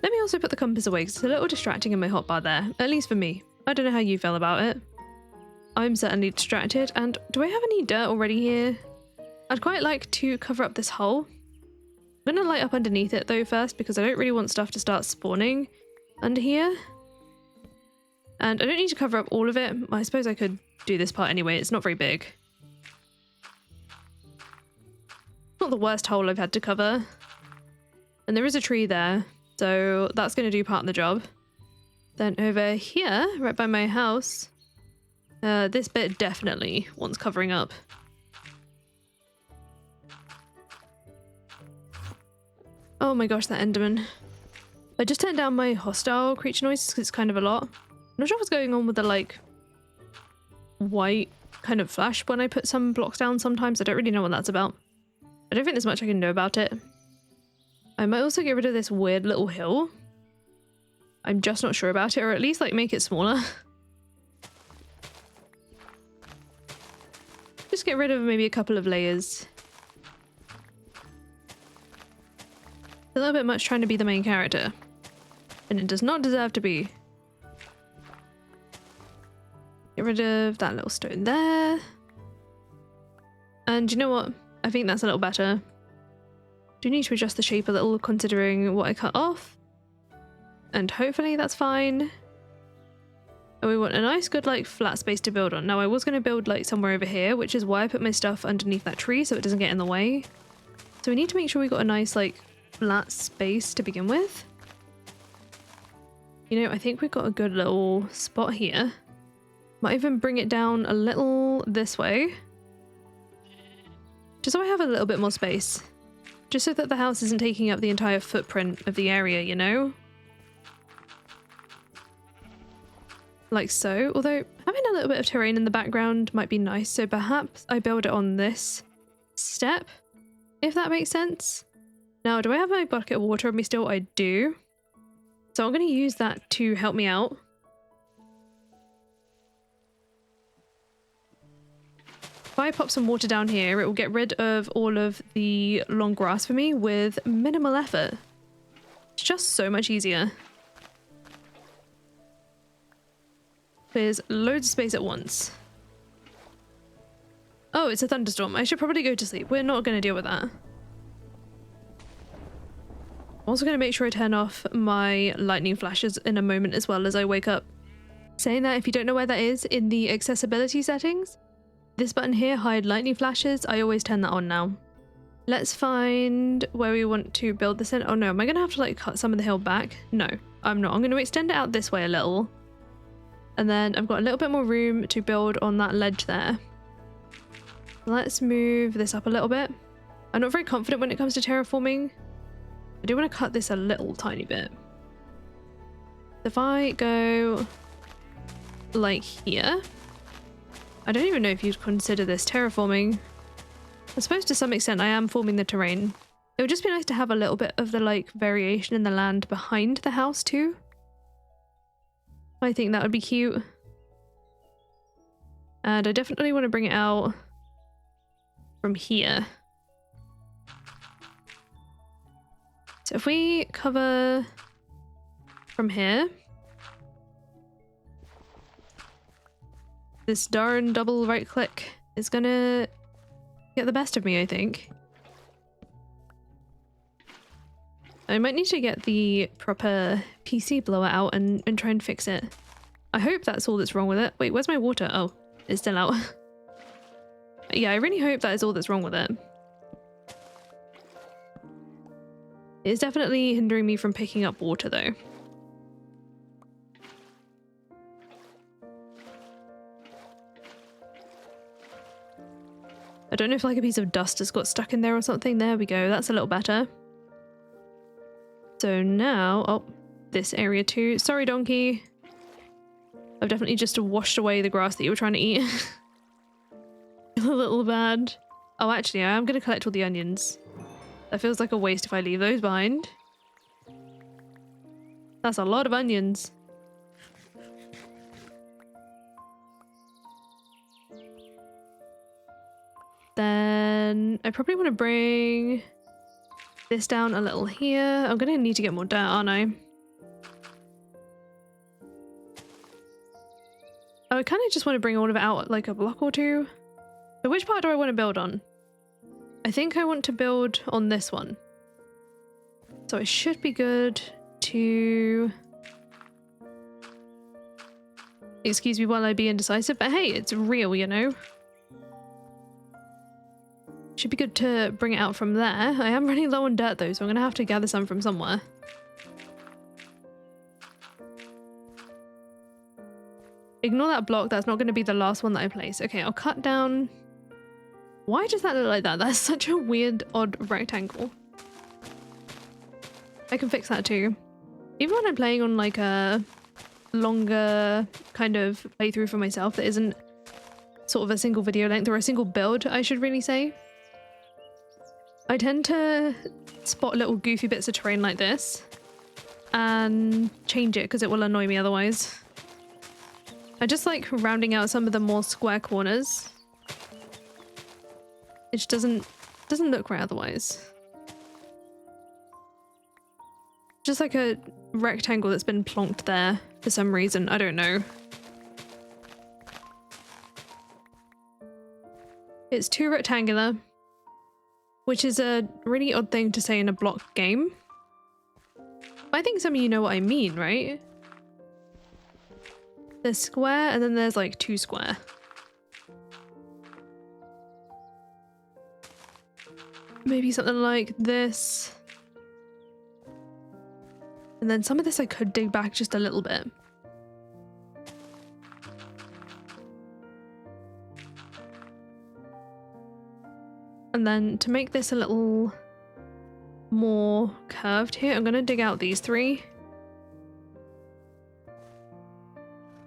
Let me also put the compass away because it's a little distracting in my hotbar there. At least for me. I don't know how you feel about it. I'm certainly distracted. And do I have any dirt already here? I'd quite like to cover up this hole. I'm going to light up underneath it though first because I don't really want stuff to start spawning under here. And I don't need to cover up all of it. I suppose I could do this part anyway. It's not very big. Not the worst hole I've had to cover. And there is a tree there. So that's going to do part of the job. Then over here, right by my house, this bit definitely wants covering up. Oh my gosh, that Enderman. I just turned down my hostile creature noises because it's kind of a lot. I'm not sure what's going on with the like white kind of flash when I put some blocks down sometimes. I don't really know what that's about. I don't think there's much I can do about it. I might also get rid of this weird little hill. I'm just not sure about it, or at least like make it smaller. Just get rid of maybe a couple of layers. A little bit much trying to be the main character. And it does not deserve to be. Get rid of that little stone there. And you know what? I think that's a little better. Do need to adjust the shape a little considering what I cut off. And hopefully that's fine. And we want a nice good like flat space to build on. Now I was going to build like somewhere over here, which is why I put my stuff underneath that tree so it doesn't get in the way. So we need to make sure we got a nice like flat space to begin with. You know, I think we've got a good little spot here. Might even bring it down a little this way. Just so I have a little bit more space. Just so that the house isn't taking up the entire footprint of the area, you know? Like so. Although, having a little bit of terrain in the background might be nice, so perhaps I build it on this step, if that makes sense. Now, do I have my bucket of water on me still? I do. So I'm going to use that to help me out. If I pop some water down here, it will get rid of all of the long grass for me with minimal effort. It's just so much easier. There's loads of space at once. Oh, it's a thunderstorm. I should probably go to sleep. We're not going to deal with that. I'm also going to make sure I turn off my lightning flashes in a moment as well as I wake up. Saying that, if you don't know where that is in the accessibility settings, this button here, hide lightning flashes, I always turn that on now. Let's find where we want to build this in. Oh no, am I going to have to like cut some of the hill back? No, I'm not. I'm going to extend it out this way a little. And then I've got a little bit more room to build on that ledge there. Let's move this up a little bit. I'm not very confident when it comes to terraforming. I do want to cut this a little tiny bit. If I go like here, I don't even know if you'd consider this terraforming. I suppose to some extent I am forming the terrain. It would just be nice to have a little bit of the like variation in the land behind the house too. I think that would be cute. And I definitely want to bring it out from here. So if we cover from here, this darn double right click is gonna get the best of me, I think. I might need to get the proper PC blower out and try and fix it. I hope that's all that's wrong with it. Wait, where's my water? Oh, it's still out. Yeah, I really hope that is all that's wrong with it. It's definitely hindering me from picking up water though. I don't know if like a piece of dust has got stuck in there or something. There we go. That's a little better. So now, oh, this area too. Sorry, donkey. I've definitely just washed away the grass that you were trying to eat. A little bad. Oh, actually, I am going to collect all the onions. That feels like a waste if I leave those behind. That's a lot of onions. Then I probably want to bring this down a little here. I'm going to need to get more dirt, aren't I? Oh, I kind of just want to bring all of it out like a block or two. So which part do I want to build on? I think I want to build on this one. So it should be good to... Excuse me while I be indecisive, but hey, it's real, you know? Should be good to bring it out from there. I am running low on dirt though, so I'm going to have to gather some from somewhere. Ignore that block, that's not going to be the last one that I place. Okay, I'll cut down... Why does that look like that? That's such a weird, odd rectangle. I can fix that too. Even when I'm playing on like a longer kind of playthrough for myself that isn't sort of a single video length or a single build, I should really say. I tend to spot little goofy bits of terrain like this and change it because it will annoy me otherwise. I just like rounding out some of the more square corners. It just doesn't look right otherwise. Just like a rectangle that's been plonked there for some reason. I don't know. It's too rectangular, which is a really odd thing to say in a block game. I think some of you know what I mean, right? There's square and then there's like two square. Maybe something like this. And then some of this I could dig back just a little bit. And then to make this a little more curved here, I'm going to dig out these three.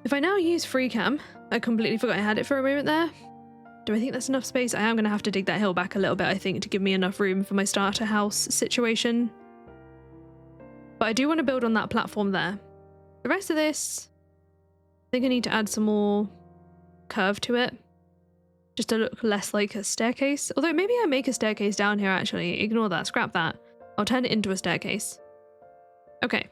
If I now use Freecam, I completely forgot I had it for a moment there. Do I think that's enough space? I am going to have to dig that hill back a little bit, I think, to give me enough room for my starter house situation. But I do want to build on that platform there. The rest of this, I think I need to add some more curve to it. Just to look less like a staircase. Although maybe I make a staircase down here actually. Ignore that, scrap that. I'll turn it into a staircase. Okay.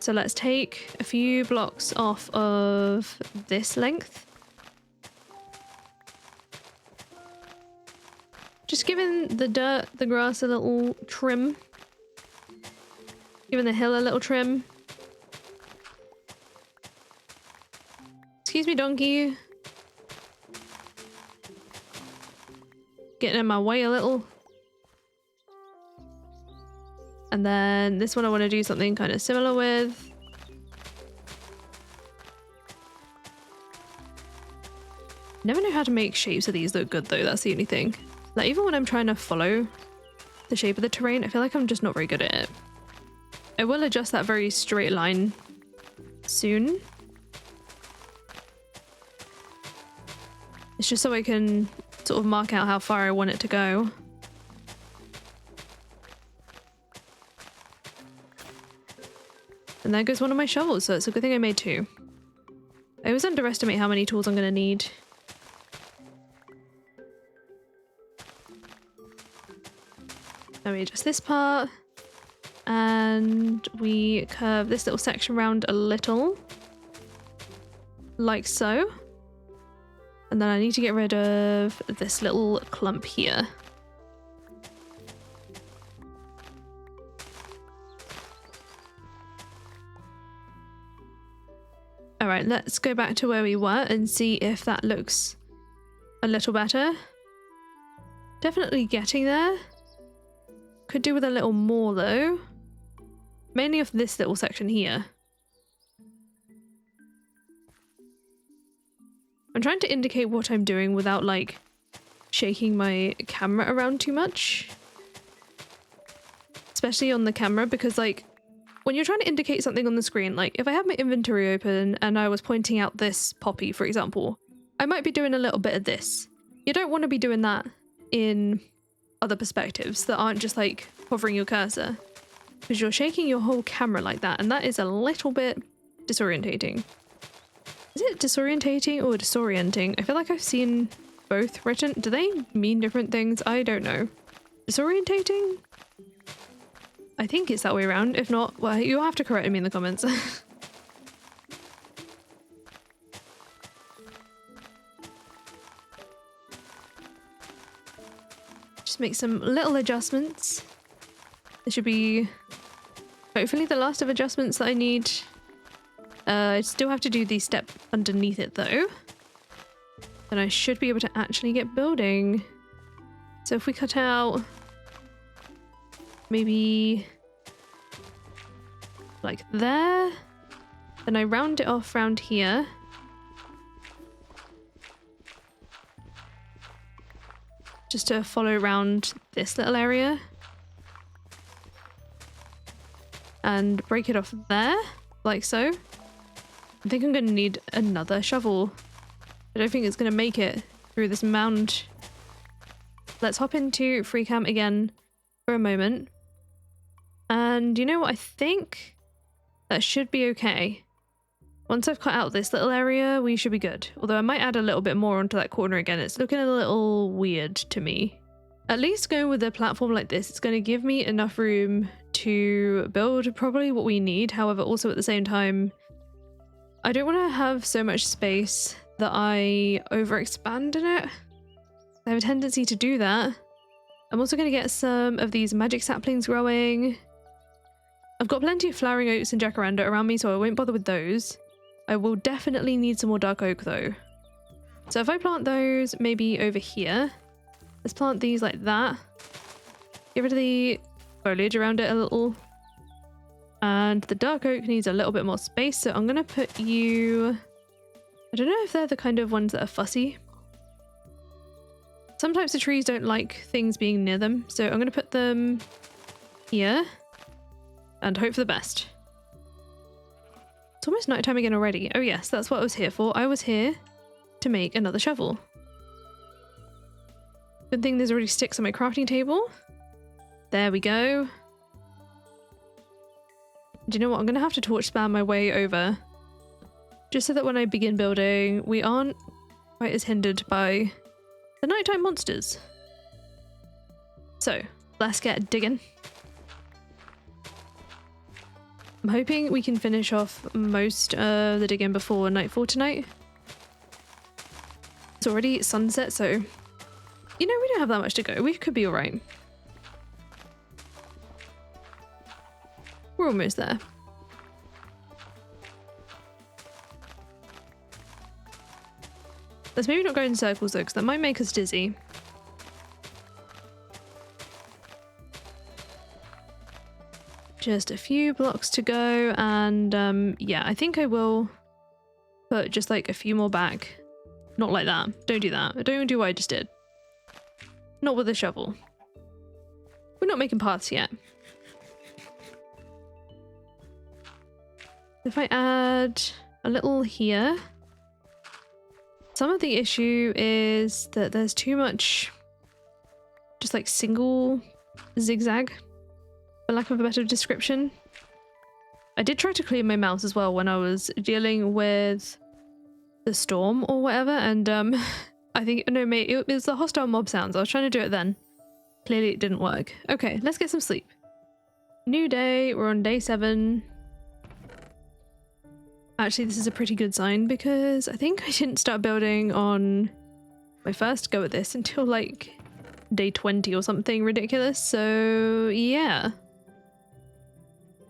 So let's take a few blocks off of this length. Just giving the dirt, the grass a little trim. Giving the hill a little trim. Excuse me, donkey. Getting in my way a little. And then this one I want to do something kind of similar with. Never know how to make shapes of these look good though, that's the only thing. Like even when I'm trying to follow the shape of the terrain, I feel like I'm just not very good at it. I will adjust that very straight line soon. It's just so I can sort of mark out how far I want it to go. And there goes one of my shovels, so it's a good thing I made two. I always underestimate how many tools I'm going to need. Let me adjust this part. And we curve this little section around a little. Like so. And then I need to get rid of this little clump here. Alright, let's go back to where we were and see if that looks a little better. Definitely getting there. Could do with a little more though. Mainly of this little section here. I'm trying to indicate what I'm doing without like shaking my camera around too much. Especially on the camera, because like when you're trying to indicate something on the screen, like if I have my inventory open and I was pointing out this poppy, for example, I might be doing a little bit of this. You don't want to be doing that in other perspectives that aren't just like hovering your cursor, because you're shaking your whole camera like that, and that is a little bit disorientating. Is it disorientating or disorienting? I feel like I've seen both written. Do they mean different things? I don't know. Disorientating? I think it's that way around. If not, well, you'll have to correct me in the comments. Just make some little adjustments. This should be hopefully the last of adjustments that I need. I still have to do the step underneath it though. Then I should be able to actually get building. So if we cut out maybe like there, then I round it off round here. Just to follow around this little area. And break it off there, like so. I think I'm going to need another shovel. I don't think it's going to make it through this mound. Let's hop into Freecam again for a moment. And you know what? I think that should be okay. Once I've cut out this little area, we should be good. Although I might add a little bit more onto that corner again. It's looking a little weird to me. At least going with a platform like this, it's going to give me enough room to build probably what we need. However, also at the same time, I don't want to have so much space that I overexpand in it. I have a tendency to do that. I'm also going to get some of these magic saplings growing. I've got plenty of flowering oaks and jacaranda around me, so I won't bother with those. I will definitely need some more dark oak though. So if I plant those maybe over here, let's plant these like that. Get rid of the foliage around it a little. And the dark oak needs a little bit more space, so I'm going to put you... I don't know if they're the kind of ones that are fussy. Some types of trees don't like things being near them, so I'm going to put them here and hope for the best. It's almost nighttime again already. Oh yes, that's what I was here for. I was here to make another shovel. Good thing there's already sticks on my crafting table. There we go. Do you know what? I'm going to have to torch spam my way over. Just so that when I begin building, we aren't quite as hindered by the nighttime monsters. So, let's get digging. I'm hoping we can finish off most of the digging before nightfall tonight. It's already sunset, so... You know, we don't have that much to go. We could be alright. We're almost there. Let's maybe not go in circles though, because that might make us dizzy. Just a few blocks to go, and yeah, I think I will put just like a few more back. Not like that. Don't do that. Don't do what I just did. Not with a shovel. We're not making paths yet. If I add a little here, Some of the issue is that there's too much just like single zigzag, for lack of a better description. I did try to clear my mouse as well when I was dealing with the storm or whatever, and I think, no mate, it was the hostile mob sounds. I was trying to do it then. Clearly it didn't work. Okay, let's get some sleep. New day, we're on day 7. Actually, this is a pretty good sign because I think I didn't start building on my first go at this until like day 20 or something ridiculous, so yeah.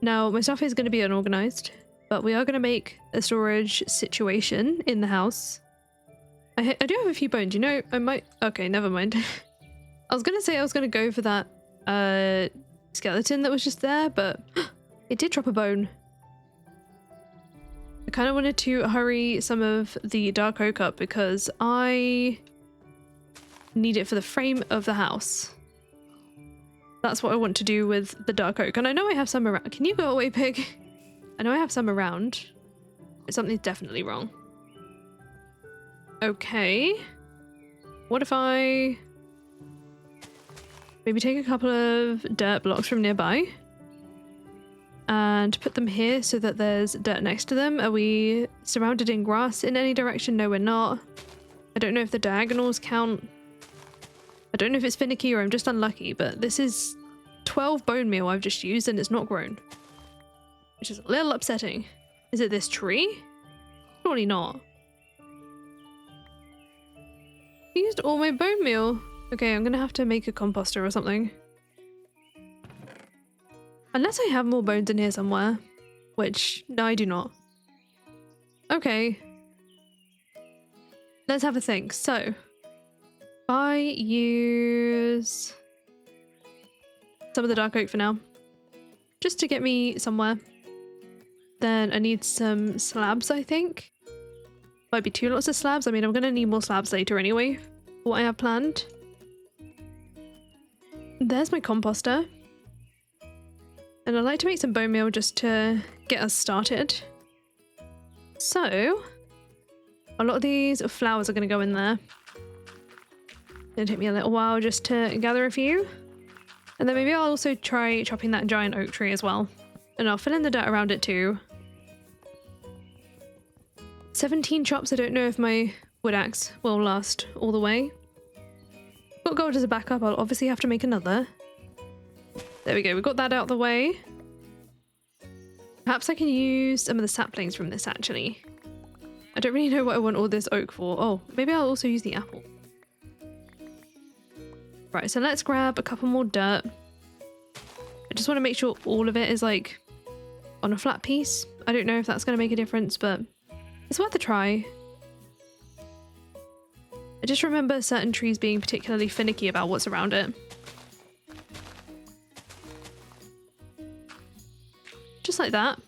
Now, my stuff is going to be unorganized, but we are going to make a storage situation in the house. I do have a few bones, you know, I might... Okay, never mind. I was going to say I was going to go for that skeleton that was just there, but it did drop a bone. I kind of wanted to hurry some of the dark oak up because I need it for the frame of the house. That's what I want to do with the dark oak. And I know I have some around. Can you go away, pig? I know I have some around. Something's definitely wrong. Okay. What if I maybe take a couple of dirt blocks from nearby and put them here so that there's dirt next to them? Are we surrounded in grass in any direction? No, we're not. I don't know if the diagonals count. I don't know if it's finicky or I'm just unlucky, but this is 12 bone meal I've just used and it's not grown, which is a little upsetting. Is it this tree? Surely not. I used all my bone meal. Okay, I'm gonna have to make a composter or something. Unless I have more bones in here somewhere, which no, I do not. Okay. Let's have a think. So, I use some of the dark oak for now, just to get me somewhere. Then I need some slabs, I think. Might be 2 lots of slabs. I mean, I'm gonna need more slabs later anyway, for what I have planned. There's my composter. And I'd like to make some bone meal just to get us started. So, a lot of these flowers are gonna go in there. It'll take me a little while just to gather a few. And then maybe I'll also try chopping that giant oak tree as well. And I'll fill in the dirt around it too. 17 chops. I don't know if my wood axe will last all the way. Got gold as a backup. I'll obviously have to make another. There we go. We got that out of the way. Perhaps I can use some of the saplings from this actually. I don't really know what I want all this oak for. Oh, maybe I'll also use the apple. Right, so let's grab a couple more dirt. I just want to make sure all of it is like on a flat piece. I don't know if that's going to make a difference, but it's worth a try. I just remember certain trees being particularly finicky about what's around it. Just like that.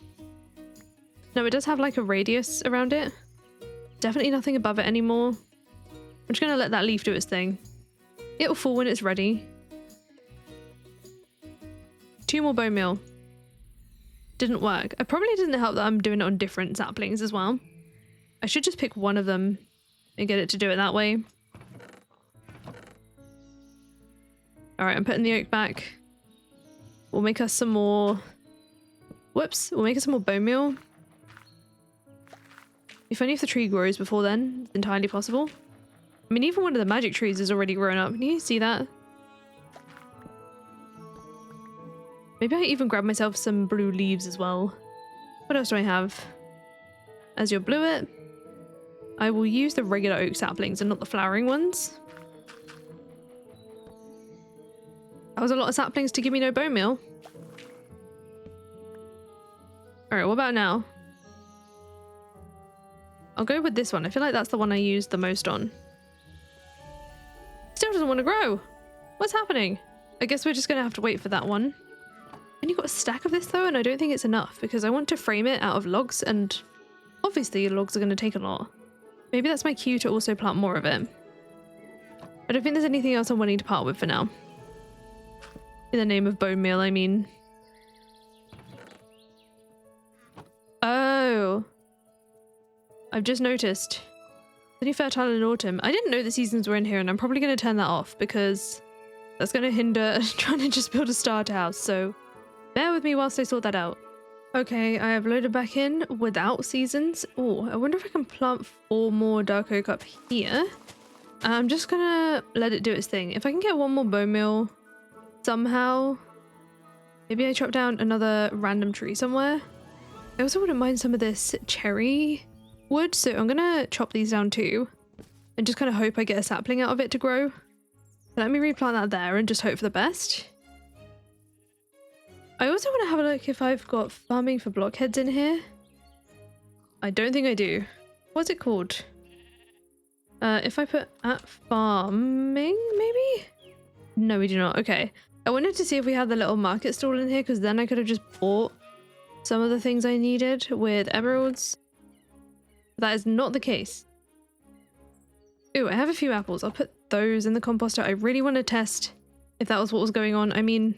No, it does have like a radius around it. Definitely nothing above it anymore. I'm just going to let that leaf do its thing. It'll fall when it's ready. 2 more bone meal. Didn't work. It probably doesn't help that I'm doing it on different saplings as well. I should just pick one of them and get it to do it that way. Alright, I'm putting the oak back. We'll make us some more... Whoops. We'll make us some more bone meal. If only if the tree grows before then. It's entirely possible. I mean, even one of the magic trees is already grown up. Can you see that? Maybe I even grab myself some blue leaves as well. What else do I have? As you'll blue it, I will use the regular oak saplings and not the flowering ones. That was a lot of saplings to give me no bone meal. Alright, what about now? I'll go with this one. I feel like that's the one I used the most on. Still doesn't want to grow. What's happening? I guess we're just going to have to wait for that one. And you've got a stack of this though, and I don't think it's enough because I want to frame it out of logs, and obviously logs are going to take a lot. Maybe that's my cue to also plant more of it. I don't think there's anything else I'm wanting to part with for now. In the name of bone meal, I mean. Oh. I've just noticed. Pretty fertile in autumn. I didn't know the seasons were in here, and I'm probably going to turn that off because that's going to hinder trying to just build a starter house. So bear with me whilst I sort that out. Okay, I have loaded back in without seasons. Oh, I wonder if I can plant 4 more dark oak up here. I'm just gonna let it do its thing. If I can get 1 more bone meal somehow, maybe I chop down another random tree somewhere. I also wouldn't mind some of this cherry wood, so I'm gonna chop these down too and just kind of hope I get a sapling out of it to grow. Let me replant that there and just hope for the best. I also want to have a look if I've got farming for blockheads in here. I don't think I do. What's it called? If I put at farming, maybe? No, we do not. Okay. I wanted to see if we had the little market stall in here, because then I could have just bought some of the things I needed with emeralds. That is not the case. Ooh, I have a few apples. I'll put those in the composter. I really want to test if that was what was going on. I mean,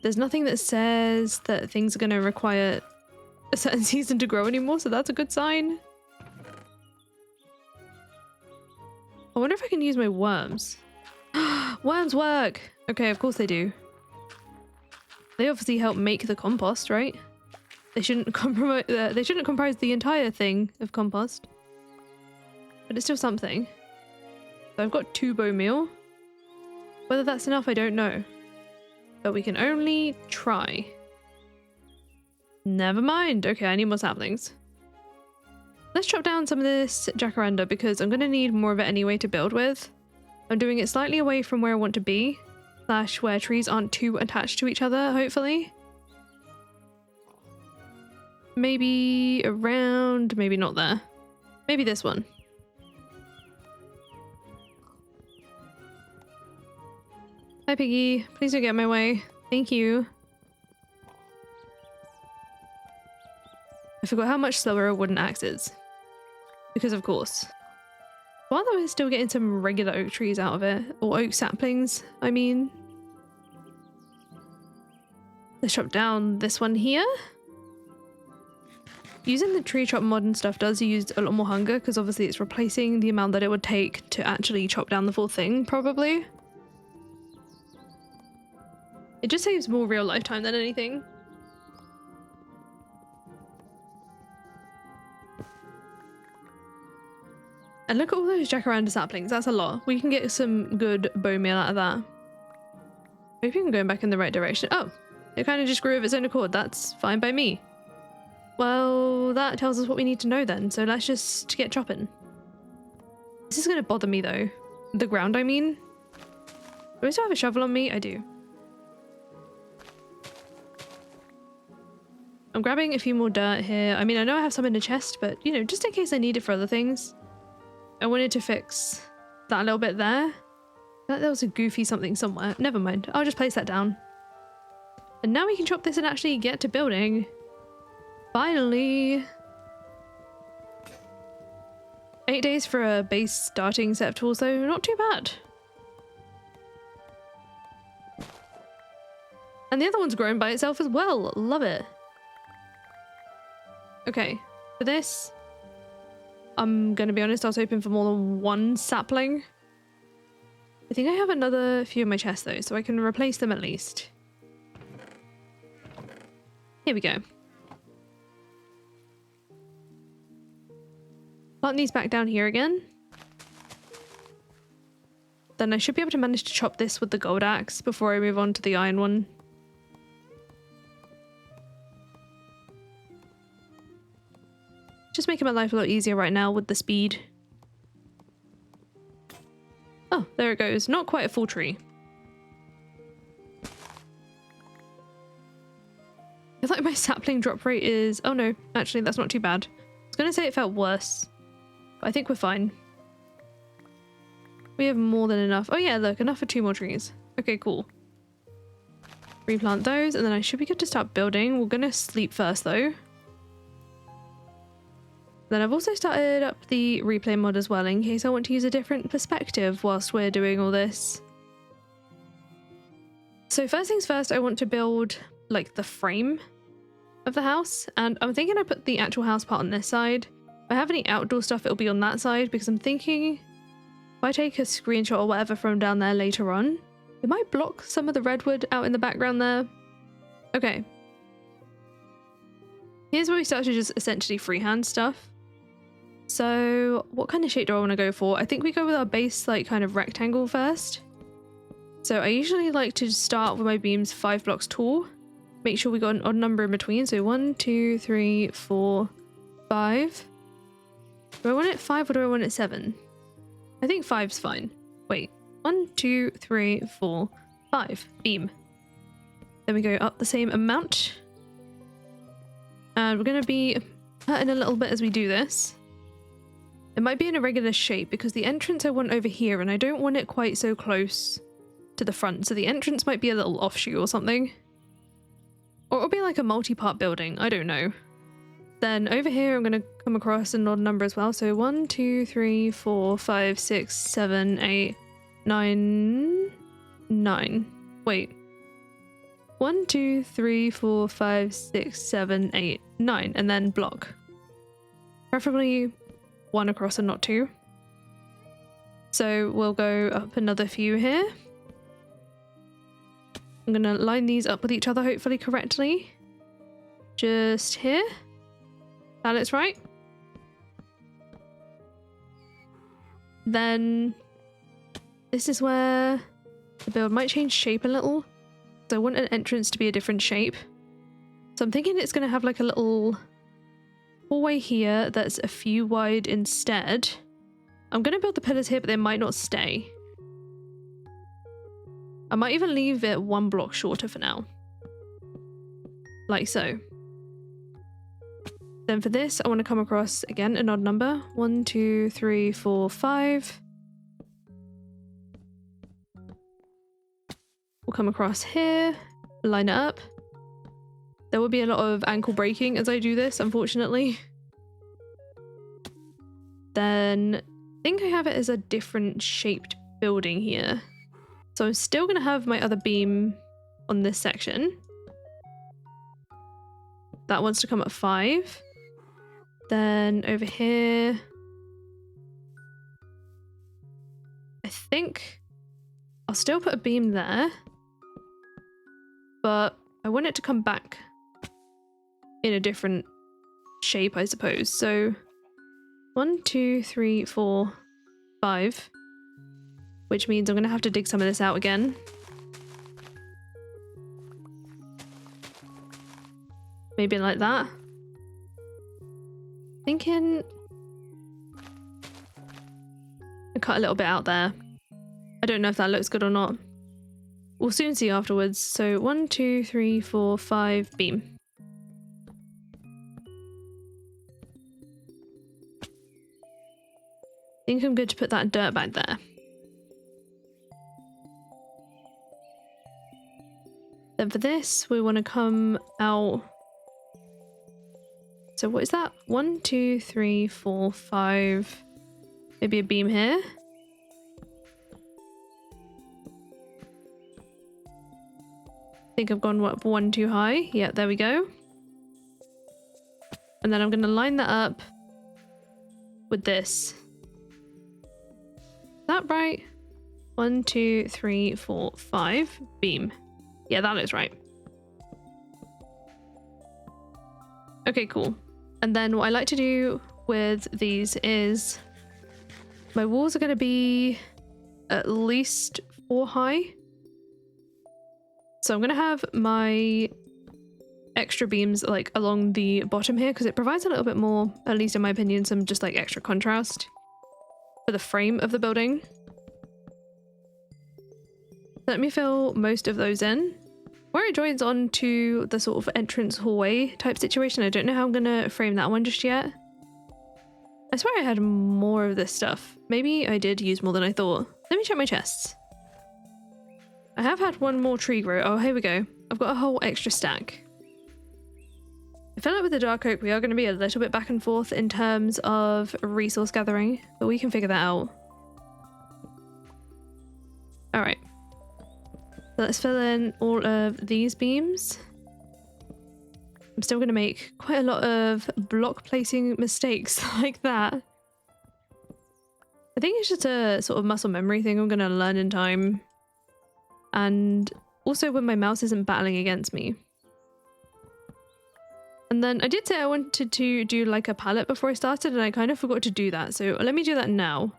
there's nothing that says that things are going to require a certain season to grow anymore, so that's a good sign. I wonder if I can use my worms. Worms work! Okay, of course they do. They obviously help make the compost, right? They shouldn't comprise the entire thing of compost. But it's still something. So I've got 2 bone meal. Whether that's enough, I don't know. But we can only try. Never mind. Okay, I need more saplings. Let's chop down some of this jacaranda because I'm going to need more of it anyway to build with. I'm doing it slightly away from where I want to be, / where trees aren't too attached to each other, hopefully. Maybe around, maybe not there. Maybe this one. Hi, Piggy. Please don't get in my way. Thank you. I forgot how much slower a wooden axe is. Because of course. While we're still getting some regular oak trees out of it. Or oak saplings, I mean. Let's chop down this one here. Using the tree chop mod and stuff does use a lot more hunger because obviously it's replacing the amount that it would take to actually chop down the full thing, probably. It just saves more real life time than anything. And look at all those jacaranda saplings, that's a lot. We can get some good bone meal out of that. Maybe I'm going back in the right direction. Oh, it kind of just grew of its own accord, that's fine by me. Well, that tells us what we need to know then, so let's just get chopping. This is going to bother me though. The ground, I mean. Do I still have a shovel on me? I do. I'm grabbing a few more dirt here. I mean, I know I have some in the chest, but, you know, just in case I need it for other things. I wanted to fix that a little bit there. There was a goofy something somewhere. Never mind. I'll just place that down. And now we can chop this and actually get to building. Finally. 8 days for a base starting set of tools though. Not too bad. And the other one's grown by itself as well. Love it. Okay, for this, I'm gonna be honest, I was hoping for more than 1 sapling. I think I have another few in my chest though, so I can replace them at least. Here we go. Plant these back down here again. Then I should be able to manage to chop this with the gold axe before I move on to the iron one. Just making my life a lot easier right now with the speed. Oh, there it goes. Not quite a full tree. I feel like my sapling drop rate is... Oh no, actually that's not too bad. I was going to say it felt worse. But I think we're fine. We have more than enough. Oh yeah, look, enough for 2 more trees. Okay, cool. Replant those and then I should be good to start building. We're going to sleep first though. Then I've also started up the Replaymod as well in case I want to use a different perspective whilst we're doing all this. So first things first, I want to build like the frame of the house, and I'm thinking I put the actual house part on this side If I have any outdoor stuff, it'll be on that side, because I'm thinking if I take a screenshot or whatever from down there later on, it might block some of the redwood out in the background there. Okay. Here's where we start to just essentially freehand stuff. So what kind of shape do I want to go for? I think we go with our base like kind of rectangle first. So I usually like to start with my beams 5 blocks tall. Make sure we got an odd number in between. So 1, 2, 3, 4, 5. Do I want it 5 or do I want it 7? I think 5's fine. Wait. 1, 2, 3, 4, 5. Beam. Then we go up the same amount. And we're going to be cutting a little bit as we do this. It might be in a regular shape because the entrance I want over here and I don't want it quite so close to the front. So the entrance might be a little offshoot or something. Or it'll be like a multi-part building. I don't know. Then over here I'm going to come across an odd number as well. So 1, 2, 3, 4, 5, 6, 7, 8, 9, 9. Wait. 1, 2, 3, 4, 5, 6, 7, 8, 9. And then block. Preferably 1 across and not 2. So we'll go up another few here. I'm going to line these up with each other hopefully correctly. Just here. That looks right. Then this is where the build might change shape a little. So I want an entrance to be a different shape. So I'm thinking it's going to have like a little hallway here that's a few wide instead. I'm going to build the pillars here, but they might not stay. I might even leave it 1 block shorter for now. Like so. Then for this, I want to come across, again, an odd number. 1, 2, 3, 4, 5. We'll come across here, line it up. There will be a lot of ankle breaking as I do this, unfortunately. Then I think I have it as a different shaped building here. So I'm still going to have my other beam on this section. That wants to come at 5. Then over here, I think I'll still put a beam there, but I want it to come back in a different shape, I suppose. So 1, 2, 3, 4, 5. Which means I'm going to have to dig some of this out again. Maybe like that. Thinking I cut a little bit out there. I don't know if that looks good or not. We'll soon see afterwards. So 1, 2, 3, 4, 5, beam. I think I'm good to put that dirt back there. Then for this, we want to come out. So what is that? 1, 2, 3, 4, 5. Maybe a beam here. I think I've gone up 1 too high. Yeah, there we go. And then I'm going to line that up with this. Is that right? 1, 2, 3, 4, 5. Beam. Yeah, that looks right. Okay, cool. And then what I like to do with these is my walls are going to be at least 4 high. So I'm going to have my extra beams like along the bottom here because it provides a little bit more, at least in my opinion, some just like extra contrast for the frame of the building. Let me fill most of those in. Where it joins on to the sort of entrance hallway type situation, I don't know how I'm gonna frame that one just yet. I swear I had more of this stuff. Maybe I did use more than I thought. Let me check my chests. I have had 1 more tree grow. Oh, here we go. I've got a whole extra stack. I feel like with the dark oak we are going to be a little bit back and forth in terms of resource gathering, but we can figure that out. Alright. Let's fill in all of these beams. I'm still going to make quite a lot of block placing mistakes like that. I think it's just a sort of muscle memory thing I'm going to learn in time. And also when my mouse isn't battling against me. And then I did say I wanted to do like a palette before I started, and I kind of forgot to do that. So let me do that now.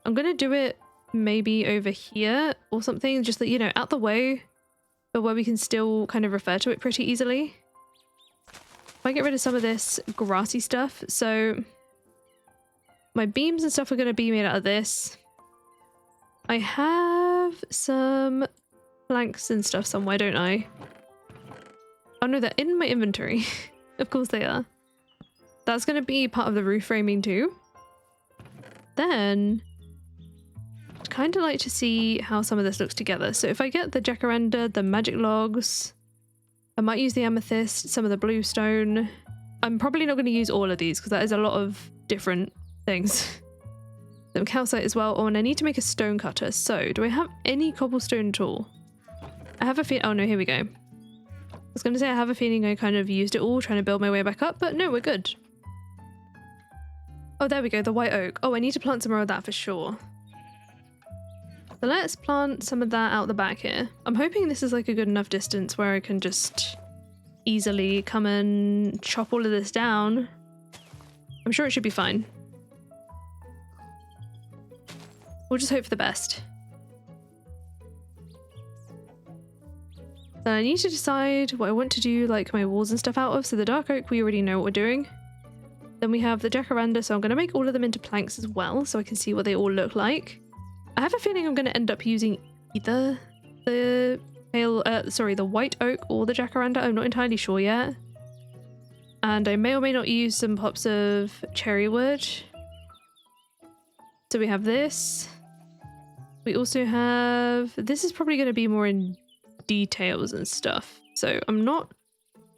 I'm going to do it maybe over here or something, just that, you know, out the way, but where we can still kind of refer to it pretty easily. If I get rid of some of this grassy stuff, so my beams and stuff are going to be made out of this. I have some planks and stuff somewhere, don't I? Oh no, they're in my inventory. Of course they are. That's going to be part of the roof framing too. Then I'd kind of like to see how some of this looks together. So if I get the jacaranda, the magic logs, I might use the amethyst, some of the bluestone. I'm probably not going to use all of these because that is a lot of different things. Some calcite as well. Oh, and I need to make a stone cutter. So do I have any cobblestone at all? I have a feeling. Oh no, here we go. I was going to say I have a feeling I kind of used it all trying to build my way back up, but no, we're good. Oh, there we go, the white oak. Oh, I need to plant some more of that for sure. So let's plant some of that out the back here. I'm hoping this is like a good enough distance where I can just easily come and chop all of this down. I'm sure it should be fine. We'll just hope for the best. Then I need to decide what I want to do like my walls and stuff out of. So the dark oak, we already know what we're doing. Then we have the jacaranda, so I'm going to make all of them into planks as well so I can see what they all look like. I have a feeling I'm going to end up using either the the white oak or the jacaranda. I'm not entirely sure yet. And I may or may not use some pops of cherry wood. So we have this. We also have... This is probably going to be more in details and stuff. So I'm not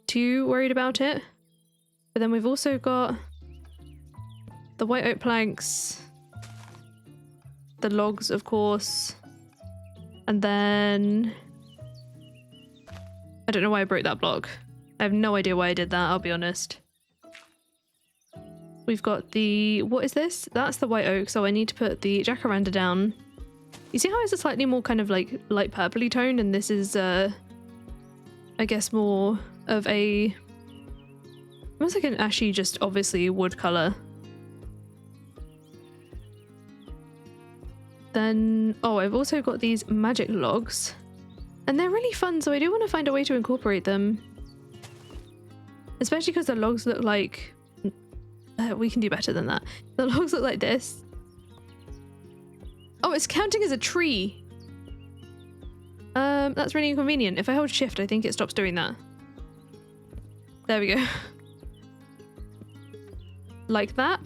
too worried about it. But then we've also got the white oak planks, the logs, of course, and then I don't know why I broke that block. I have no idea why I did that, I'll be honest. We've got the... What is this? That's the white oak, so I need to put the jacaranda down. You see how it's a slightly more kind of like light purpley tone, and this is, I guess, more of a... Almost like an ashy, just obviously wood color. Then, oh, I've also got these magic logs. And they're really fun, so I do want to find a way to incorporate them. Especially because the logs look like... we can do better than that. The logs look like this. Oh, it's counting as a tree. That's really inconvenient. If I hold shift, I think it stops doing that. There we go. Like that.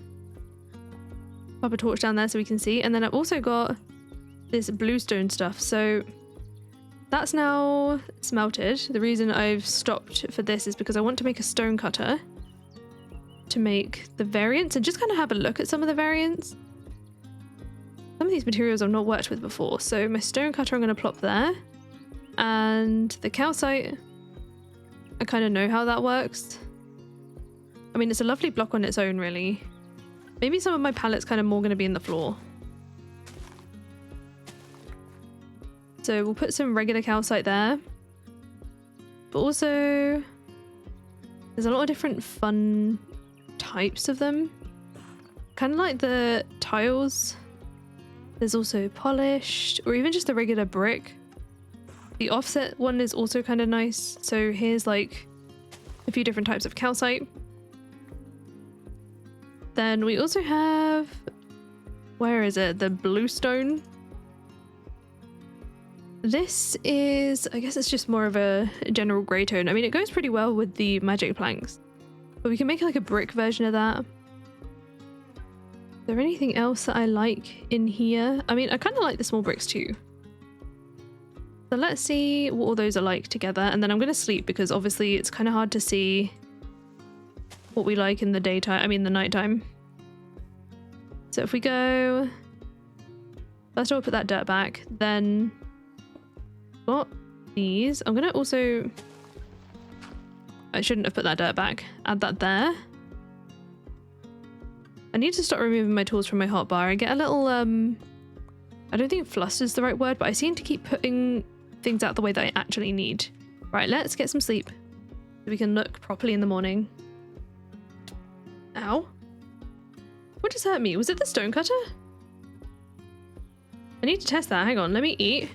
Pop a torch down there so we can see. And then I've also got this bluestone stuff. So that's now smelted. The reason I've stopped for this is because I want to make a stone cutter to make the variants and just kind of have a look at some of the variants. Some of these materials I've not worked with before. So my stone cutter I'm going to plop there. And the calcite, I kind of know how that works. I mean, it's a lovely block on its own, really. Maybe some of my palettes kind of more going to be in the floor. So we'll put some regular calcite there. But also, there's a lot of different fun types of them. Kind of like the tiles. There's also polished, or even just the regular brick. The offset one is also kind of nice. So here's like a few different types of calcite. Then we also have, where is it? The bluestone. This is, I guess it's just more of a general grey tone. I mean, it goes pretty well with the magic planks, but we can make like a brick version of that. Is there anything else that I like in here? I mean, I kind of like the small bricks too. So let's see what all those are like together. And then I'm going to sleep because obviously it's kind of hard to see what we like in the daytime, I mean the nighttime. So if we go, first of all put that dirt back, then got these. I'm gonna also, I shouldn't have put that dirt back. Add that there. I need to start removing my tools from my hotbar. I get a little, I don't think flustered is the right word, but I seem to keep putting things out the way that I actually need. Right, let's get some sleep so we can look properly in the morning. Ow. What just hurt me? Was it the stone cutter? I need to test that. Hang on, let me eat.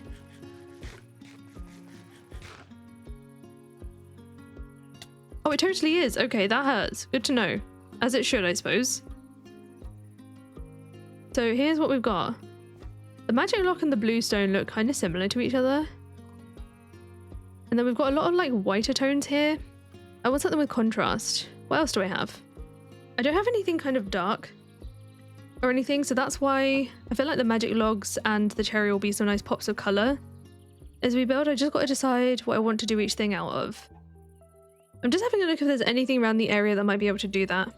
Oh, it totally is. Okay, that hurts. Good to know. As it should, I suppose. So here's what we've got. The magic lock and the bluestone look kind of similar to each other. And then we've got a lot of like whiter tones here. I want something with contrast. What else do I have? I don't have anything kind of dark or anything, so that's why I feel like the magic logs and the cherry will be some nice pops of colour. As we build, I just got to decide what I want to do each thing out of. I'm just having a look if there's anything around the area that might be able to do that.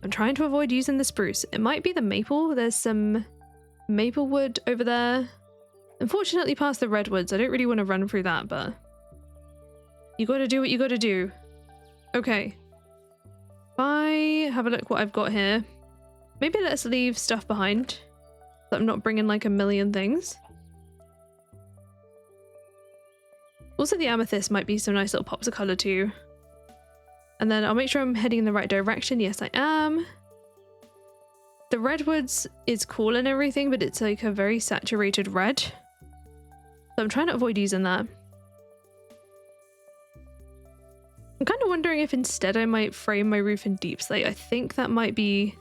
I'm trying to avoid using the spruce. It might be the maple. There's some maple wood over there. Unfortunately past the redwoods. I don't really want to run through that, but you gotta do what you gotta do. Okay. If I have a look what I've got here, maybe let's leave stuff behind so I'm not bringing like a million things. Also the amethyst might be some nice little pops of colour too. And then I'll make sure I'm heading in the right direction. Yes, I am. The redwoods is cool and everything, but it's like a very saturated red. So I'm trying to avoid using that. I'm kind of wondering if instead I might frame my roof in deep slate. I think that might be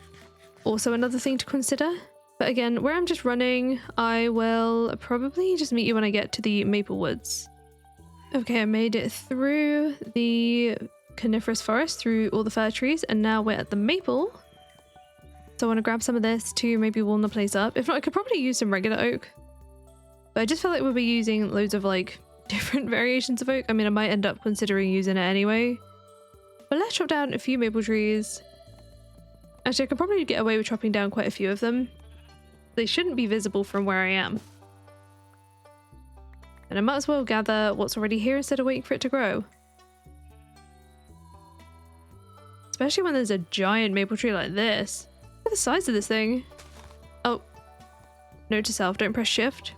also another thing to consider. But again, where I'm just running, I will probably just meet you when I get to the maple woods. Okay, I made it through the coniferous forest, through all the fir trees, and now we're at the maple. So I want to grab some of this to maybe warm the place up. If not, I could probably use some regular oak. But I just feel like we'll be using loads of like different variations of oak. I mean, I might end up considering using it anyway. But let's chop down a few maple trees. Actually, I could probably get away with chopping down quite a few of them. They shouldn't be visible from where I am. And I might as well gather what's already here instead of waiting for it to grow. Especially when there's a giant maple tree like this. Look at the size of this thing. Oh. Note to self, don't press shift.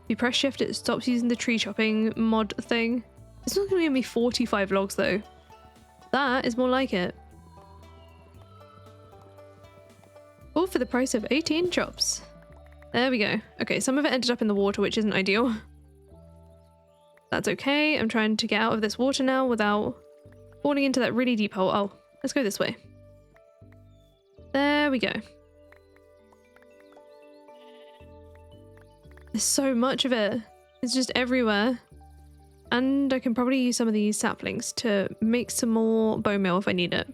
If you press shift, it stops using the tree chopping mod thing. It's not going to give me 45 logs though. That is more like it. All for the price of 18 chops. There we go. Okay, some of it ended up in the water, which isn't ideal. That's okay. I'm trying to get out of this water now without falling into that really deep hole. Oh, let's go this way. There we go. There's so much of it. It's just everywhere. And I can probably use some of these saplings to make some more bone meal if I need it.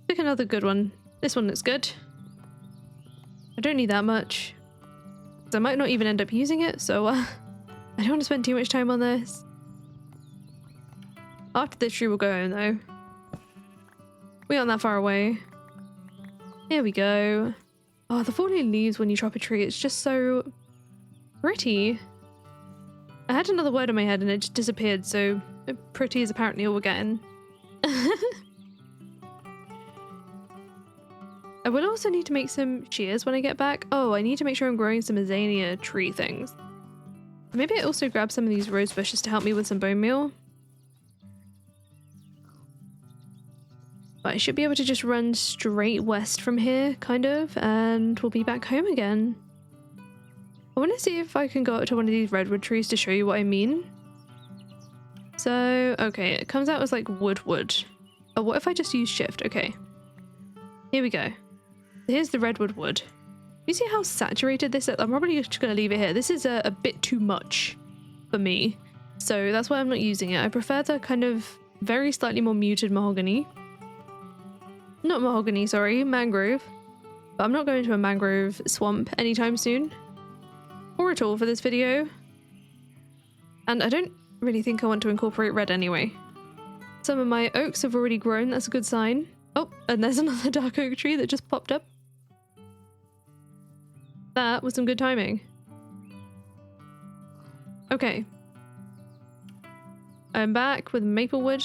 Pick another good one. This one looks good. I don't need that much. I might not even end up using it, so I don't want to spend too much time on this. After this tree we'll go home though. We aren't that far away. Here we go. Oh, the falling leaves when you chop a tree, it's just so pretty. I had another word in my head and it just disappeared, so pretty is apparently all we're getting. I will also need to make some shears when I get back. Oh, I need to make sure I'm growing some azalea tree things. Maybe I also grab some of these rose bushes to help me with some bone meal. But I should be able to just run straight west from here, kind of, and we'll be back home again. I want to see if I can go up to one of these redwood trees to show you what I mean. So, okay, it comes out as like wood. Oh, what if I just use shift? Okay. Here we go. Here's the redwood wood. You see how saturated this is? I'm probably just going to leave it here. This is a bit too much for me. So that's why I'm not using it. I prefer the kind of very slightly more muted mahogany. Not mahogany, sorry, mangrove. But I'm not going to a mangrove swamp anytime soon. Or at all for this video. And I don't really think I want to incorporate red anyway. Some of my oaks have already grown, that's a good sign. Oh, and there's another dark oak tree that just popped up. That was some good timing. Okay. I'm back with maple wood.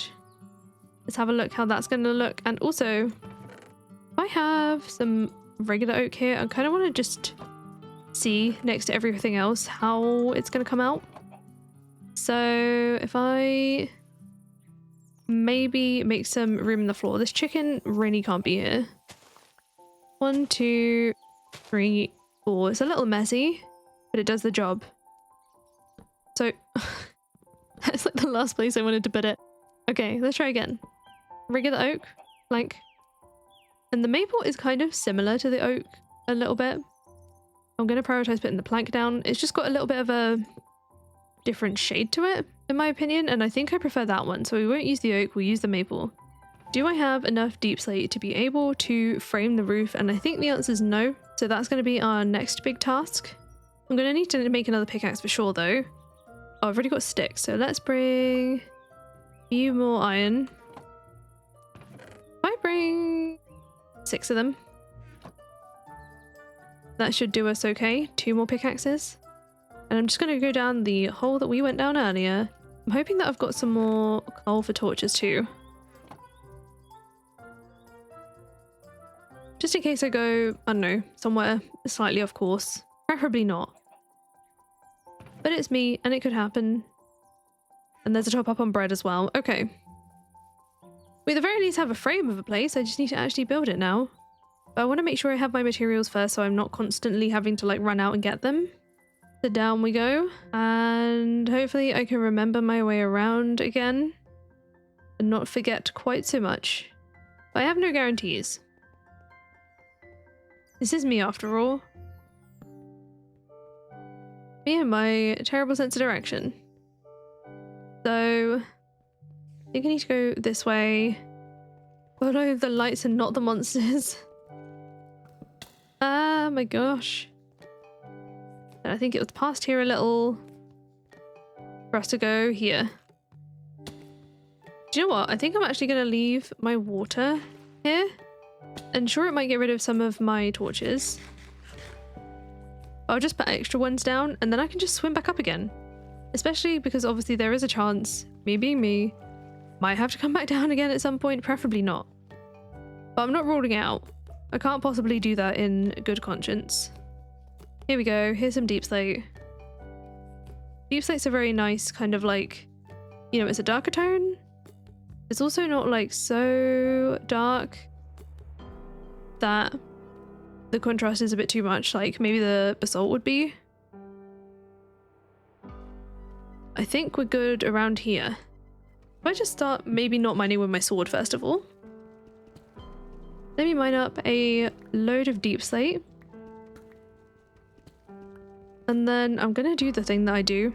Let's have a look how that's going to look. And also, if I have some regular oak here, I kind of want to just see next to everything else how it's going to come out. So if I maybe make some room in the floor. This chicken really can't be here. 1, 2, 3, 4. It's a little messy, but it does the job. So that's like the last place I wanted to put it. Okay, let's try again. Regular oak, plank. And the maple is kind of similar to the oak a little bit. I'm going to prioritize putting the plank down. It's just got a little bit of a different shade to it, in my opinion, and I think I prefer that one. So we won't use the oak, we'll use the maple. Do I have enough deep slate to be able to frame the roof? And I think the answer is no. So that's going to be our next big task. I'm going to need to make another pickaxe for sure though. Oh, I've already got sticks, so let's bring a few more iron. If I bring 6 of them, that should do us okay. 2 more pickaxes. And I'm just going to go down the hole that we went down earlier. I'm hoping that I've got some more coal for torches too. Just in case I go, I don't know, somewhere slightly off course. Preferably not. But it's me, and it could happen. And there's a top up on bread as well. Okay. We at the very least have a frame of a place. I just need to actually build it now. But I want to make sure I have my materials first so I'm not constantly having to like run out and get them. So down we go. And hopefully I can remember my way around again. And not forget quite so much. But I have no guarantees. This is me after all. Me and my terrible sense of direction. So I think I need to go this way. Follow the lights and not the monsters. Ah, my gosh. And I think it was past here a little for us to go here. Do you know what? I think I'm actually going to leave my water here. And sure, it might get rid of some of my torches. I'll just put extra ones down and then I can just swim back up again. Especially because obviously there is a chance, me being me, might have to come back down again at some point, preferably not. But I'm not ruling it out. I can't possibly do that in good conscience. Here we go, here's some deep slate. Deep slate's a very nice kind of like, you know, it's a darker tone. It's also not like so dark that the contrast is a bit too much, like maybe the basalt would be. I think we're good around here. If I just start maybe not mining with my sword first of all. Let me mine up a load of deep slate. And then I'm gonna do the thing that I do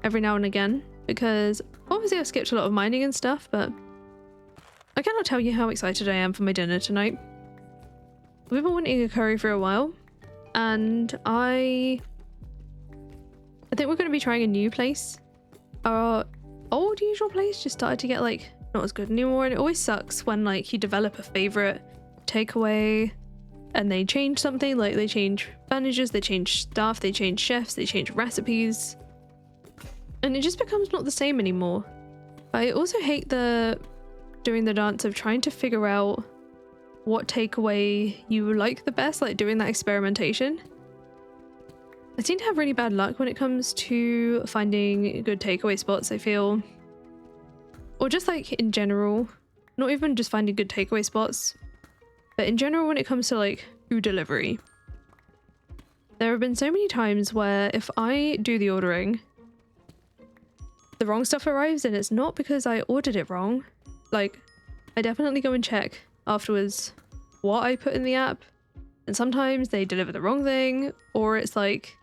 every now and again, because obviously I've skipped a lot of mining and stuff, but I cannot tell you how excited I am for my dinner tonight. We've been wanting a curry for a while, and I think we're going to be trying a new place. Our old usual place just started to get like not as good anymore, and it always sucks when like you develop a favorite takeaway and they change something, like they change managers, they change staff, they change chefs, they change recipes, and it just becomes not the same anymore. I also hate doing the dance of trying to figure out what takeaway you like the best, like doing that experimentation. I seem to have really bad luck when it comes to finding good takeaway spots, I feel. Or just like in general, not even just finding good takeaway spots, but in general when it comes to like food delivery. There have been so many times where if I do the ordering, the wrong stuff arrives, and it's not because I ordered it wrong. Like, I definitely go and check afterwards what I put in the app, and sometimes they deliver the wrong thing, or it's like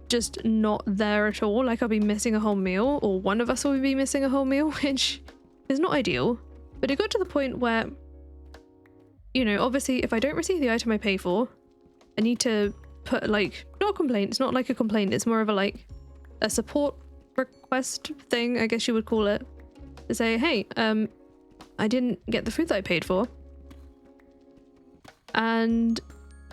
just not there at all, like I'll be missing a whole meal, or one of us will be missing a whole meal, which is not ideal. But it got to the point where, you know, obviously if I don't receive the item I pay for, I need to put like, not a complaint, it's not like a complaint, it's more of a like a support request thing, I guess you would call it, to say, hey, I didn't get the food that I paid for. And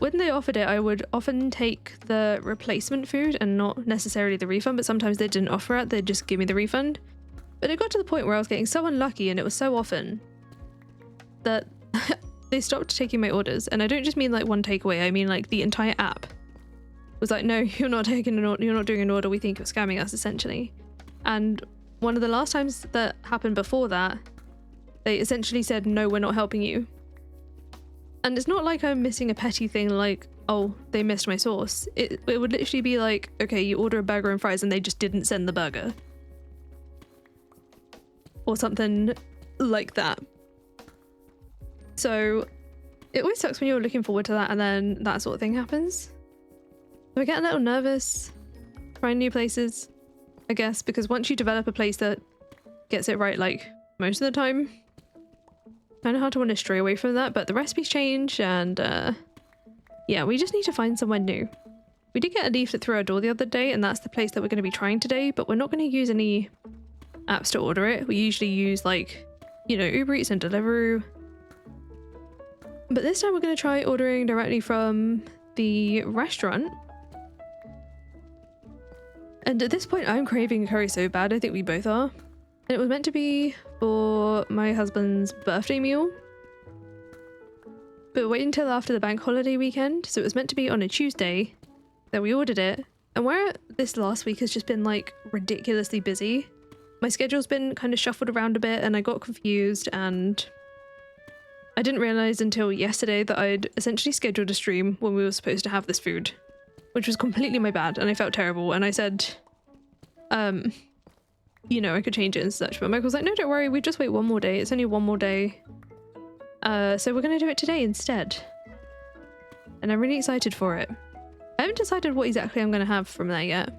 when they offered it, I would often take the replacement food and not necessarily the refund, but sometimes they didn't offer it, they'd just give me the refund. But it got to the point where I was getting so unlucky, and it was so often, that they stopped taking my orders. And I don't just mean like one takeaway, I mean like the entire app was like, no, you're not taking an order, you're not doing an order, we think you're scamming us, essentially. And one of the last times that happened before that, they essentially said, no, we're not helping you. And it's not like I'm missing a petty thing like, oh, they missed my sauce. It would literally be like, okay, you order a burger and fries and they just didn't send the burger. Or something like that. So it always sucks when you're looking forward to that and then that sort of thing happens. So I get a little nervous trying new places, I guess, because once you develop a place that gets it right, like most of the time, kind of hard to want to stray away from that, but the recipes change and yeah, we just need to find somewhere new. We did get a leaflet through our door the other day, and that's the place that we're going to be trying today, but we're not going to use any apps to order it. We usually use like, you know, Uber Eats and Deliveroo. But this time we're going to try ordering directly from the restaurant. And at this point I'm craving a curry so bad, I think we both are. And it was meant to be for my husband's birthday meal. But wait until after the bank holiday weekend, so it was meant to be on a Tuesday that we ordered it. And where this last week has just been like ridiculously busy, my schedule's been kind of shuffled around a bit and I got confused, and I didn't realize until yesterday that I'd essentially scheduled a stream when we were supposed to have this food, which was completely my bad, and I felt terrible. And I said, you know, I could change it and such, but Michael's like, no, don't worry, we just wait one more day. It's only one more day. So we're gonna do it today instead. And I'm really excited for it. I haven't decided what exactly I'm gonna have from there yet.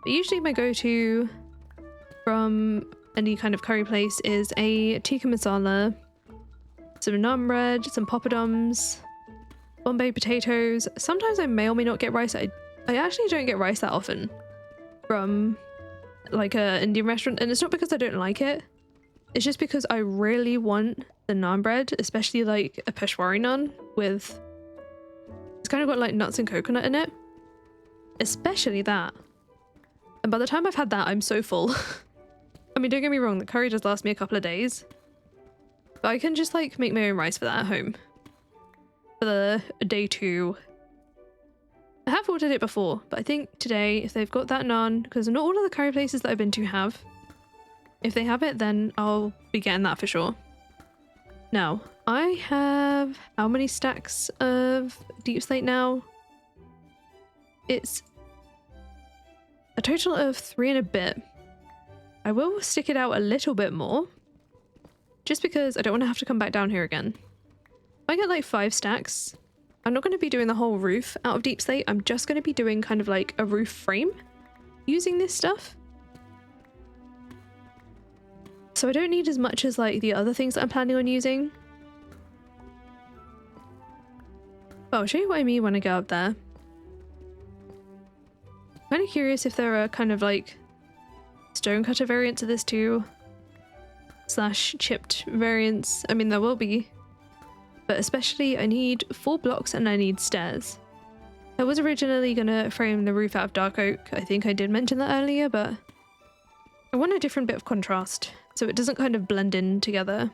But usually my go-to from any kind of curry place is a tikka masala, some naan bread, some poppadoms, Bombay potatoes. Sometimes I may or may not get rice. I actually don't get rice that often from like a Indian restaurant, and it's not because I don't like it, it's just because I really want the naan bread, especially like a Peshwari naan with, it's kind of got like nuts and coconut in it, especially that. And by the time I've had that, I'm so full. I mean, don't get me wrong, the curry does last me a couple of days, but I can just like make my own rice for that at home for the day 2. I have ordered it before, but I think today, if they've got that naan, because not all of the curry places that I've been to have, if they have it, then I'll be getting that for sure. Now, I have how many stacks of deep slate now? It's a total of 3 and a bit. I will stick it out a little bit more, just because I don't want to have to come back down here again. If I get like 5 stacks, I'm not going to be doing the whole roof out of deep slate. I'm just going to be doing kind of like a roof frame using this stuff. So I don't need as much as like the other things that I'm planning on using. But I'll show you what I mean when I go up there. I'm kind of curious if there are kind of like stonecutter variants of this too, / chipped variants. I mean, there will be. But especially I need 4 blocks and I need stairs. I was originally gonna frame the roof out of dark oak. I think I did mention that earlier, but I want a different bit of contrast so it doesn't kind of blend in together.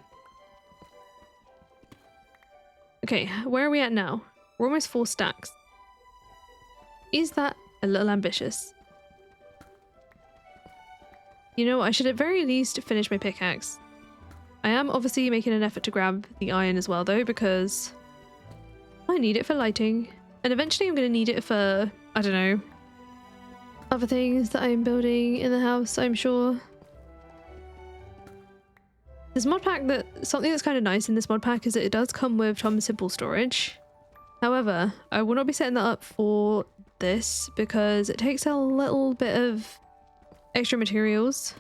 Okay, where are we at now? We're almost 4 stacks. Is that a little ambitious? You know, I should at very least finish my pickaxe. I am obviously making an effort to grab the iron as well though, because I need it for lighting, and eventually I'm going to need it for, I don't know, other things that I'm building in the house, I'm sure. This mod pack, something that's kind of nice in this mod pack is that it does come with Tom Simple storage. However, I will not be setting that up for this because it takes a little bit of extra materials.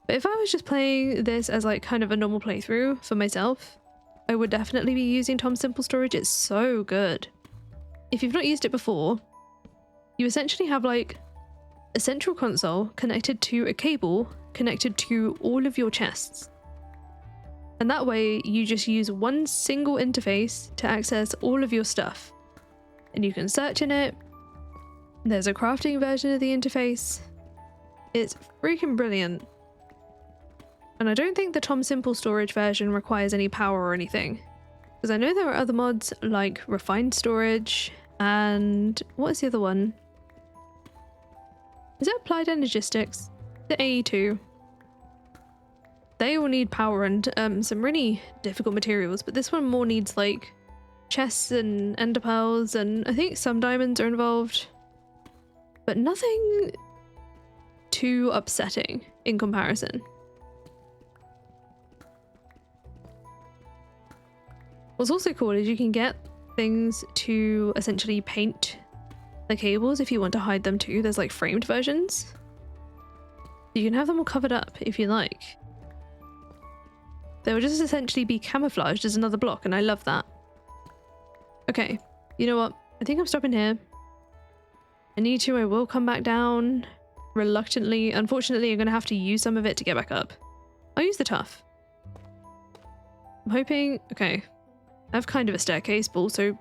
But if I was just playing this as like kind of a normal playthrough for myself, I would definitely be using Tom Simple storage. It's so good. If you've not used it before, you essentially have like a central console connected to a cable connected to all of your chests. And that way you just use one single interface to access all of your stuff. and you can search in it. There's a crafting version of the interface. It's freaking brilliant. And I don't think the Tom Simple storage version requires any power or anything. Because I know there are other mods like refined storage and what is the other one? Is it applied energistics? The AE2. They all need power and some really difficult materials, but this one more needs like chests and ender pearls, and I think some diamonds are involved. But nothing too upsetting in comparison. What's also cool is you can get things to essentially paint the cables if you want to hide them too. There's like framed versions. You can have them all covered up if you like. They will just essentially be camouflaged as another block, and I love that. Okay, you know what? I think I'm stopping here. I will come back down reluctantly. Unfortunately, I'm going to have to use some of it to get back up. I'll use the tuff. I'm hoping... Okay. I have kind of a staircase, but also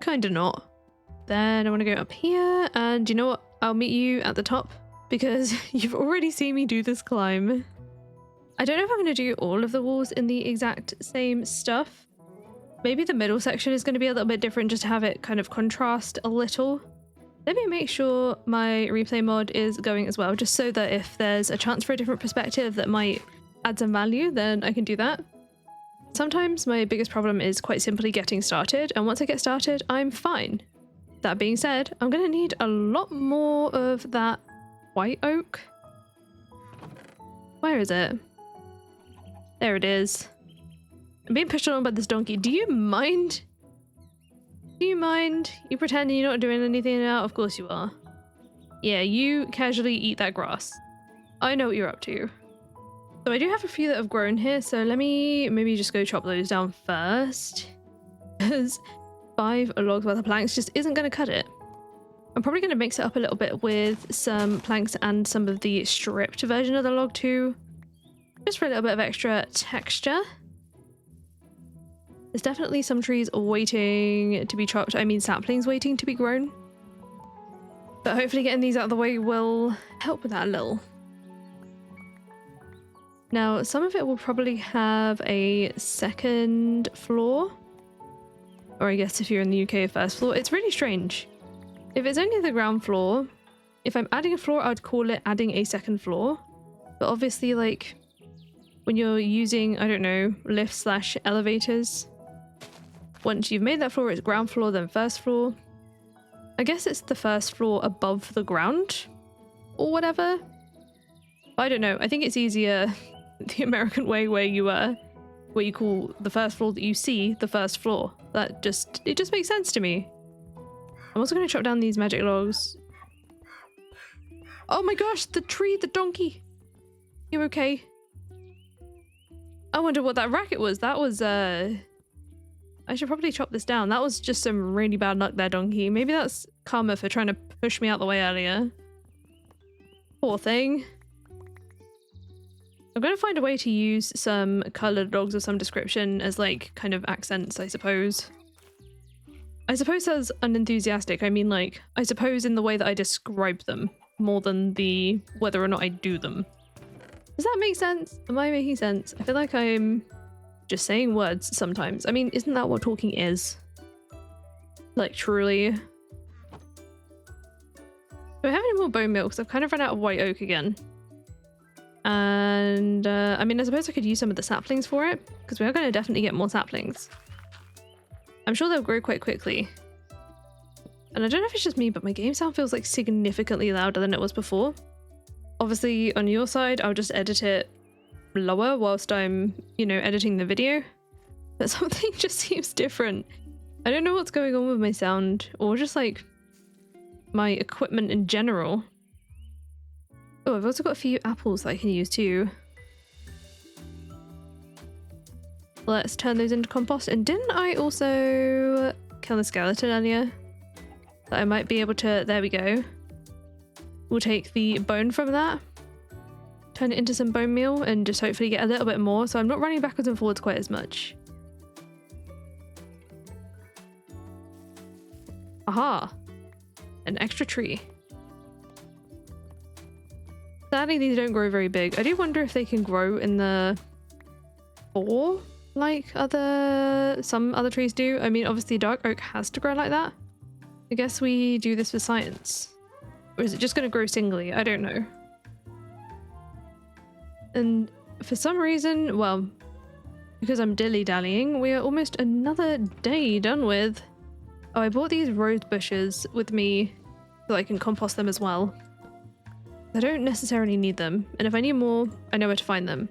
kind of not. Then I want to go up here, and you know what? I'll meet you at the top because you've already seen me do this climb. I don't know if I'm going to do all of the walls in the exact same stuff. Maybe the middle section is going to be a little bit different just to have it kind of contrast a little. Let me make sure my replay mod is going as well, just so that if there's a chance for a different perspective that might add some value, then I can do that. Sometimes my biggest problem is quite simply getting started, and once I get started, I'm fine. That being said, I'm going to need a lot more of that white oak. Where is it? There it is. I'm being pushed along by this donkey. Do you mind? Do you mind? You pretending you're not doing anything now? Of course you are. Yeah, you casually eat that grass. I know what you're up to. So I do have a few that have grown here, so let me maybe just go chop those down first. Because 5 logs worth of planks just isn't going to cut it. I'm probably going to mix it up a little bit with some planks and some of the stripped version of the log too. Just for a little bit of extra texture. There's definitely some trees waiting to be chopped. I mean saplings waiting to be grown. But hopefully getting these out of the way will help with that a little. Now, some of it will probably have a second floor. Or I guess if you're in the UK, a first floor. It's really strange. If it's only the ground floor, if I'm adding a floor, I'd call it adding a second floor. But obviously, like, when you're using, I don't know, lifts/elevators, once you've made that floor, it's ground floor, then first floor. I guess it's the first floor above the ground, or whatever. I don't know. I think it's easier the American way where you call the first floor that you see the first floor. It just makes sense to me. I'm also going to chop down these magic logs. Oh my gosh, the tree, the donkey. You okay? I wonder what that racket was. That was, I should probably chop this down. That was just some really bad luck there, donkey. Maybe that's karma for trying to push me out the way earlier. Poor thing. I'm going to find a way to use some coloured logs of some description as, like, kind of accents, I suppose. I suppose as unenthusiastic, I mean, like, I suppose in the way that I describe them, more than the whether or not I do them. Does that make sense? Am I making sense? I feel like I'm just saying words sometimes. I mean, isn't that what talking is? Like, truly. Do I have any more bone meal? Because I've kind of run out of white oak again. And, I mean, I suppose I could use some of the saplings for it, because we are going to definitely get more saplings. I'm sure they'll grow quite quickly. And I don't know if it's just me, but my game sound feels like significantly louder than it was before. Obviously, on your side, I'll just edit it lower whilst I'm, you know, editing the video. But something just seems different. I don't know what's going on with my sound, or just, like, my equipment in general. Oh, I've also got a few apples that I can use too. Let's turn those into compost. And didn't I also kill the skeleton earlier? That I might be able to... There we go. We'll take the bone from that, turn it into some bone meal, and just hopefully get a little bit more, so I'm not running backwards and forwards quite as much. Aha! An extra tree. Sadly, these don't grow very big. I do wonder if they can grow in the 4 like some other trees do. I mean, obviously dark oak has to grow like that. I guess we do this for science. Or is it just going to grow singly? I don't know. And for some reason, well, because I'm dilly-dallying, we are almost another day done with. Oh, I bought these rose bushes with me so I can compost them as well. I don't necessarily need them, and if I need more, I know where to find them.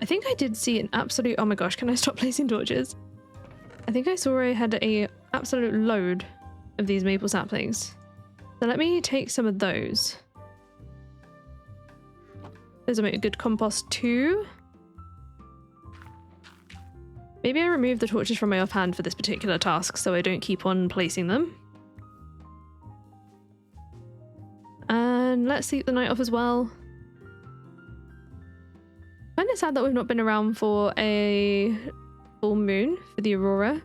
I think I did see an absolute— oh my gosh, can I stop placing torches? I think I saw I had a absolute load of these maple saplings. So let me take some of those. Those will make a good compost too. Maybe I remove the torches from my offhand for this particular task so I don't keep on placing them. And let's sleep the night off as well. Kind of sad that we've not been around for a full moon for the aurora.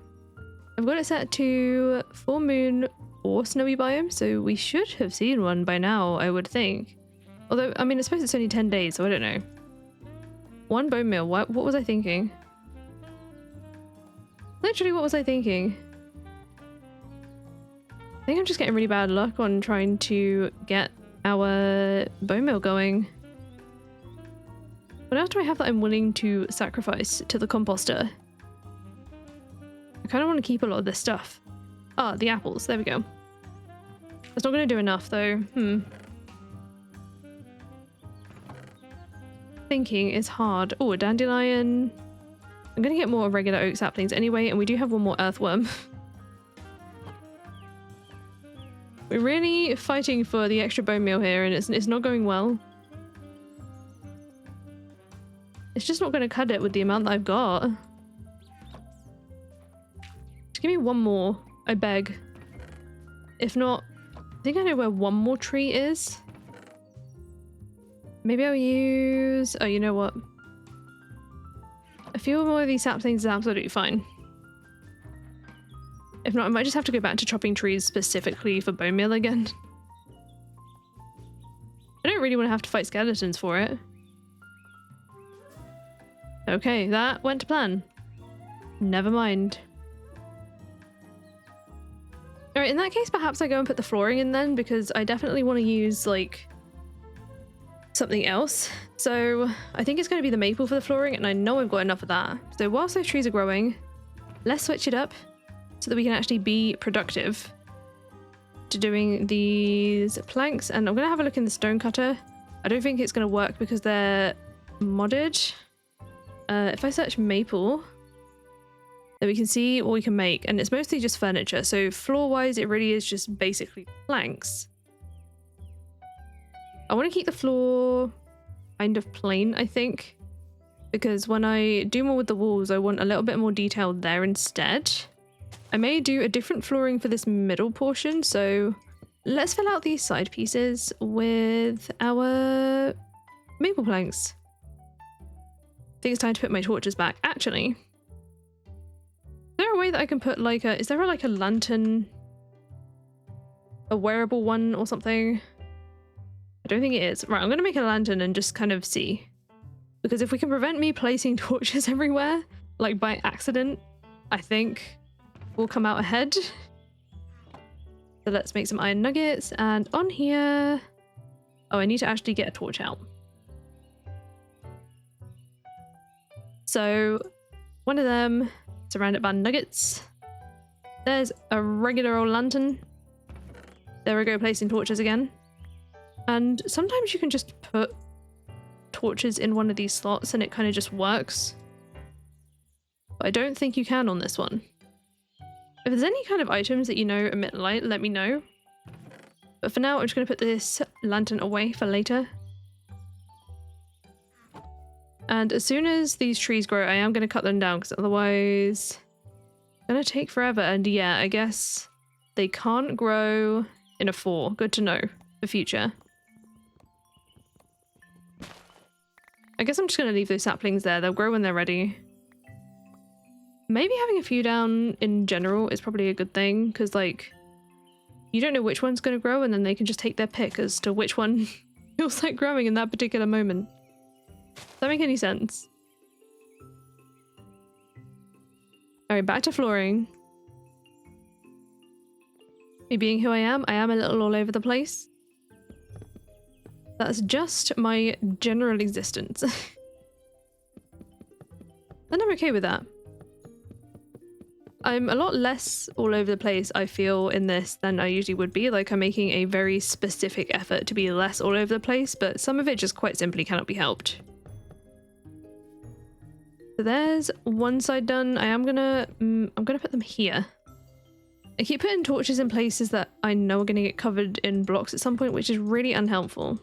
I've got it set to full moon or snowy biome, so we should have seen one by now, I would think. Although, I mean, I suppose it's only 10 days, so I don't know. 1 bone meal, what was I thinking? Literally, what was I thinking? I think I'm just getting really bad luck on trying to get our bone meal going. What else do I have that I'm willing to sacrifice to the composter? I kind of want to keep a lot of this stuff. Ah, the apples. There we go. That's not going to do enough, though. Thinking is hard. Oh, a dandelion. I'm going to get more regular oak saplings anyway, and we do have one more earthworm. We're really fighting for the extra bone meal here, and it's not going well. It's just not going to cut it with the amount that I've got. Just give me one more, I beg. If not, I think I know where one more tree is. Maybe I'll use— oh, you know what? A few more of these saplings is absolutely fine. If not, I might just have to go back to chopping trees specifically for bone meal again. I don't really want to have to fight skeletons for it. Okay, that went to plan. Never mind. Alright, in that case, perhaps I go and put the flooring in then, because I definitely want to use, like, something else. So I think it's going to be the maple for the flooring, and I know I've got enough of that. So whilst those trees are growing, let's switch it up so that we can actually be productive to doing these planks. And I'm going to have a look in the stone cutter. I don't think it's going to work because they're modded. If I search maple, then we can see what we can make, and it's mostly just furniture. So floor wise, it really is just basically planks. I want to keep the floor kind of plain, I think, because when I do more with the walls, I want a little bit more detail there instead. I may do a different flooring for this middle portion, so let's fill out these side pieces with our maple planks. I think it's time to put my torches back. Actually, is there a way that I can put like a— is there like a lantern? A wearable one or something? I don't think it is. Right, I'm going to make a lantern and just kind of see. Because if we can prevent me placing torches everywhere, like by accident, I think we'll come out ahead. So let's make some iron nuggets, and on here— oh, I need to actually get a torch out. So one of them, surrounded by nuggets. There's a regular old lantern. There we go, placing torches again. And sometimes you can just put torches in one of these slots and it kind of just works. But I don't think you can on this one. If there's any kind of items that you know emit light, let me know. But for now, I'm just going to put this lantern away for later. And as soon as these trees grow, I am going to cut them down, because otherwise it's going to take forever. And yeah, I guess they can't grow in a 4. Good to know for future. I guess I'm just going to leave those saplings there. They'll grow when they're ready. Maybe having a few down in general is probably a good thing, because like you don't know which one's going to grow, and then they can just take their pick as to which one feels like growing in that particular moment. Does that make any sense? Alright, back to flooring. Me being who I am a little all over the place. That's just my general existence. And I'm okay with that. I'm a lot less all over the place, I feel, in this than I usually would be. Like, I'm making a very specific effort to be less all over the place, but some of it just quite simply cannot be helped. So there's one side done. I'm gonna put them here. I keep putting torches in places that I know are gonna get covered in blocks at some point, which is really unhelpful.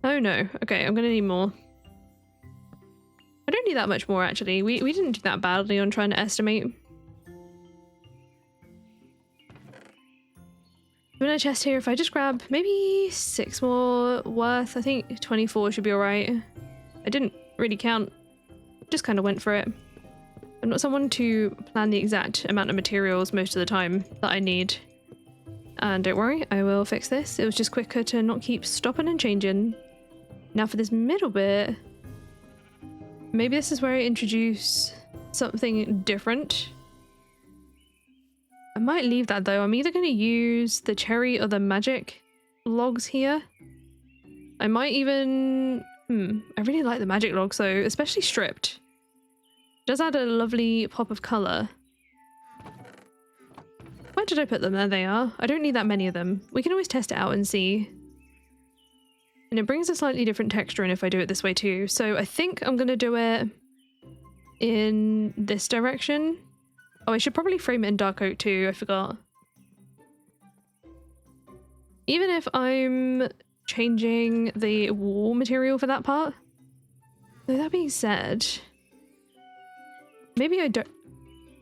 Oh no. Okay, I'm gonna need more. I don't need that much more, actually. We didn't do that badly on trying to estimate. In a chest here, if I just grab maybe 6 more worth, I think 24 should be alright. I didn't really count, just kind of went for it. I'm not someone to plan the exact amount of materials most of the time that I need. And don't worry, I will fix this. It was just quicker to not keep stopping and changing. Now for this middle bit, maybe this is where I introduce something different. I might leave that though. I'm either going to use the cherry or the magic logs here. I might even... I really like the magic logs though, especially stripped. It does add a lovely pop of colour. Where did I put them? There they are. I don't need that many of them. We can always test it out and see. And it brings a slightly different texture in if I do it this way too. So I think I'm going to do it in this direction. Oh, I should probably frame it in dark oak too. I forgot. Even if I'm changing the wall material for that part. Though that being said, maybe I don't.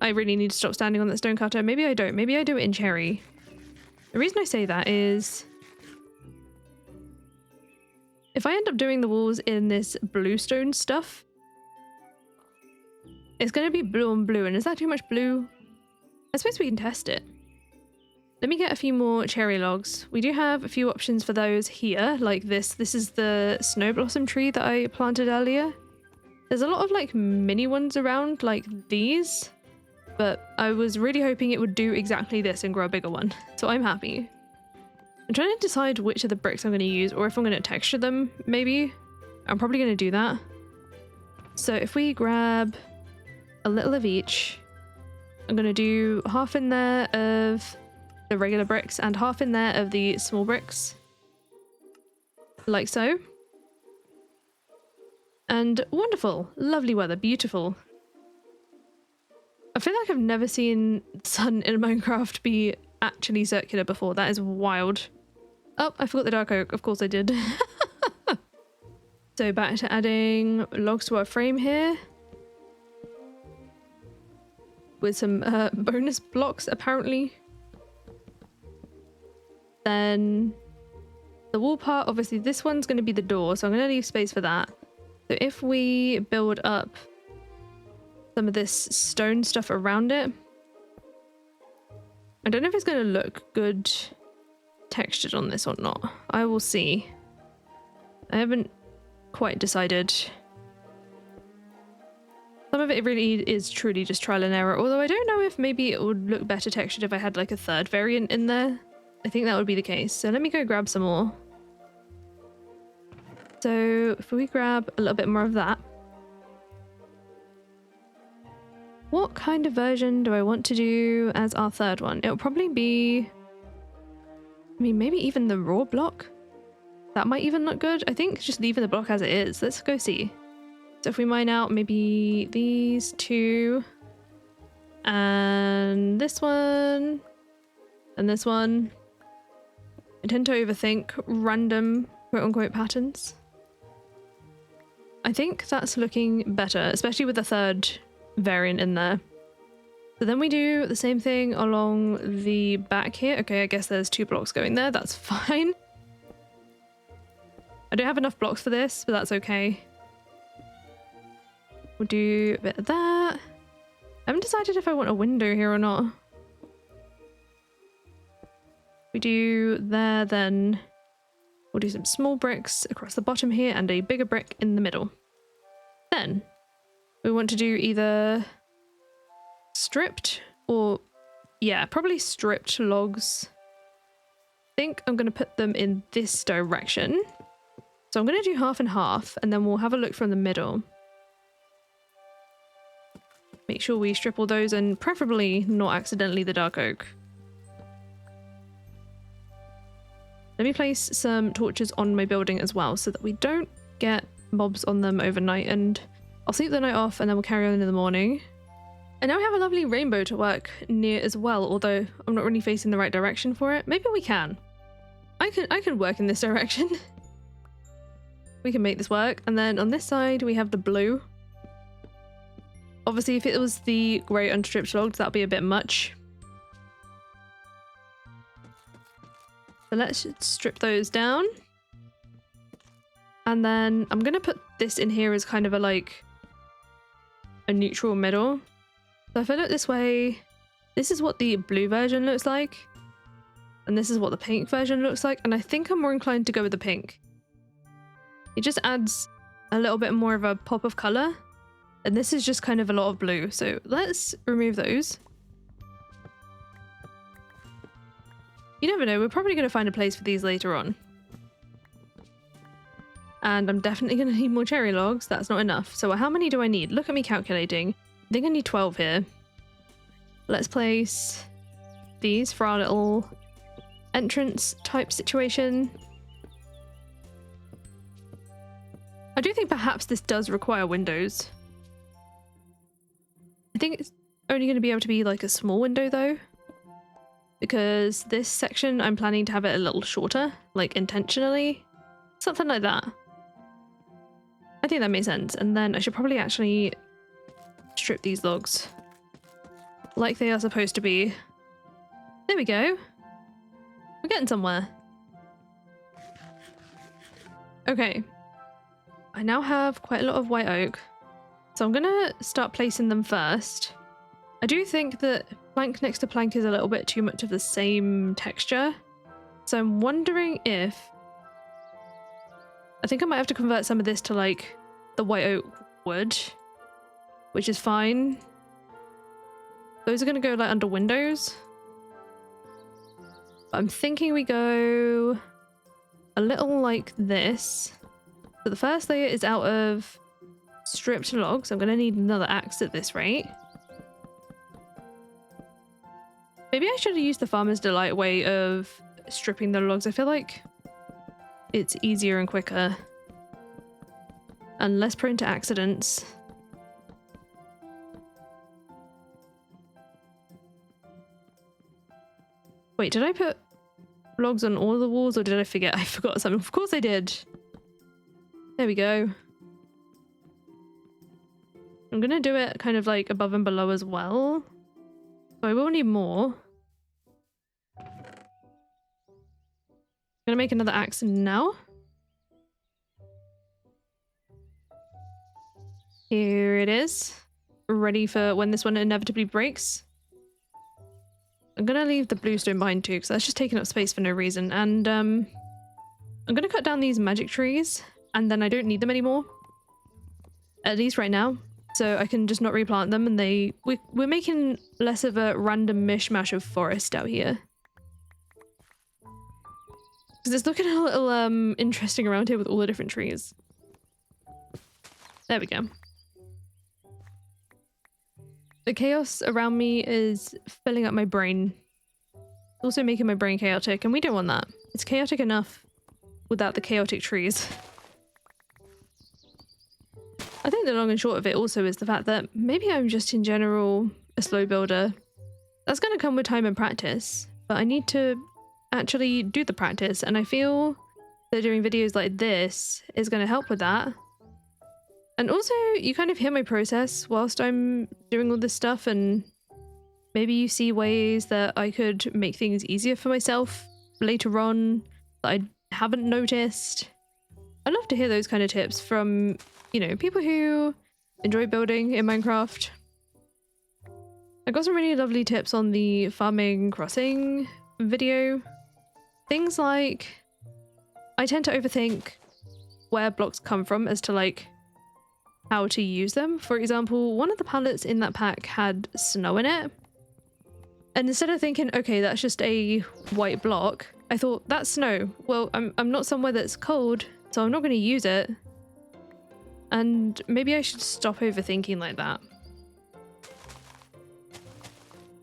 I really need to stop standing on that stone cutter. Maybe I don't. Maybe I do it in cherry. The reason I say that is if I end up doing the walls in this bluestone stuff, it's going to be blue on blue. And is that too much blue? I suppose we can test it. Let me get a few more cherry logs. We do have a few options for those here, like this. This is the snow blossom tree that I planted earlier. There's a lot of like mini ones around like these, but I was really hoping it would do exactly this and grow a bigger one. So I'm happy. I'm trying to decide which of the bricks I'm going to use or if I'm going to texture them, maybe. I'm probably going to do that. So if we grab a little of each, I'm going to do half in there of the regular bricks and half in there of the small bricks. Like so. And wonderful, lovely weather, beautiful. I feel like I've never seen sun in Minecraft be actually circular before. That is wild. Oh, I forgot the dark oak. Of course I did. So back to adding logs to our frame here. With some bonus blocks, apparently. Then the wall part, obviously this one's going to be the door, so I'm going to leave space for that. So if we build up some of this stone stuff around it, I don't know if it's going to look good textured on this or not. I will see. I haven't quite decided. Some of it really is truly just trial and error, although I don't know if maybe it would look better textured if I had like a third variant in there. I think that would be the case. So let me go grab some more. So if we grab a little bit more of that. What kind of version do I want to do as our third one? It'll probably be... I mean, maybe even the raw block? That might even look good. I think just leaving the block as it is. Let's go see. So if we mine out maybe these two. And this one. And this one. I tend to overthink random quote-unquote patterns. I think that's looking better, especially with the third variant in there. So then we do the same thing along the back here. Okay, I guess there's 2 blocks going there. That's fine. I don't have enough blocks for this, but that's okay. We'll do a bit of that. I haven't decided if I want a window here or not. We do there, then we'll do some small bricks across the bottom here and a bigger brick in the middle. Then we want to do either stripped or, yeah, probably stripped logs. I think I'm going to put them in this direction. So I'm going to do half and half, and then we'll have a look from the middle. Make sure we strip all those, and preferably not accidentally the dark oak. Let me place some torches on my building as well so that we don't get mobs on them overnight, and I'll sleep the night off and then we'll carry on in the morning. And now we have a lovely rainbow to work near as well, although I'm not really facing the right direction for it. Maybe we can. I can work in this direction. We can make this work. And then on this side we have the blue. Obviously if it was the grey unstripped logs, that'd be a bit much. So let's strip those down. And then I'm gonna put this in here as kind of a like a neutral middle. So if I look this way, this is what the blue version looks like. And this is what the pink version looks like. And I think I'm more inclined to go with the pink. It just adds a little bit more of a pop of colour. And this is just kind of a lot of blue. So let's remove those. You never know, we're probably going to find a place for these later on. And I'm definitely going to need more cherry logs. That's not enough. So how many do I need? Look at me calculating. I think I need 12 here. Let's place these for our little entrance type situation. I do think perhaps this does require windows. I think it's only going to be able to be like a small window though, because this section I'm planning to have it a little shorter, like intentionally, something like that. I think that makes sense. And then I should probably actually strip these logs like they are supposed to be. There we go. We're getting somewhere. Okay. I now have quite a lot of white oak, so I'm gonna start placing them first. I do think that plank next to plank is a little bit too much of the same texture, so I'm wondering if I think I might have to convert some of this to like the white oak wood, which is fine. Those are gonna go like under windows. I'm thinking we go a little like this. So the first layer is out of stripped logs. I'm going to need another axe at this rate. Maybe I should have used the Farmer's Delight way of stripping the logs. I feel like it's easier and quicker and less prone to accidents. Wait, did I put logs on all the walls or did I forget? I forgot something. Of course I did. There we go. I'm gonna do it kind of like above and below as well. So I will need more. I'm gonna make another axe now. Here it is. Ready for when this one inevitably breaks. I'm gonna leave the bluestone behind too, because that's just taking up space for no reason. And I'm gonna cut down these magic trees, and then I don't need them anymore. At least right now. So I can just not replant them, and we're making less of a random mishmash of forest out here. Because it's looking a little interesting around here with all the different trees. There we go. The chaos around me is filling up my brain. Also making my brain chaotic, and we don't want that. It's chaotic enough without the chaotic trees. I think the long and short of it also is the fact that maybe I'm just in general a slow builder. That's going to come with time and practice, but I need to actually do the practice, and I feel that doing videos like this is going to help with that. And also, you kind of hear my process whilst I'm doing all this stuff, and maybe you see ways that I could make things easier for myself later on that I haven't noticed. I'd love to hear those kind of tips from, you know, people who enjoy building in Minecraft. I got some really lovely tips on the farming crossing video. Things like, I tend to overthink where blocks come from as to like how to use them. For example, one of the pallets in that pack had snow in it. And instead of thinking, okay, that's just a white block, I thought, that's snow. Well, I'm not somewhere that's cold, so I'm not going to use it. And maybe I should stop overthinking like that.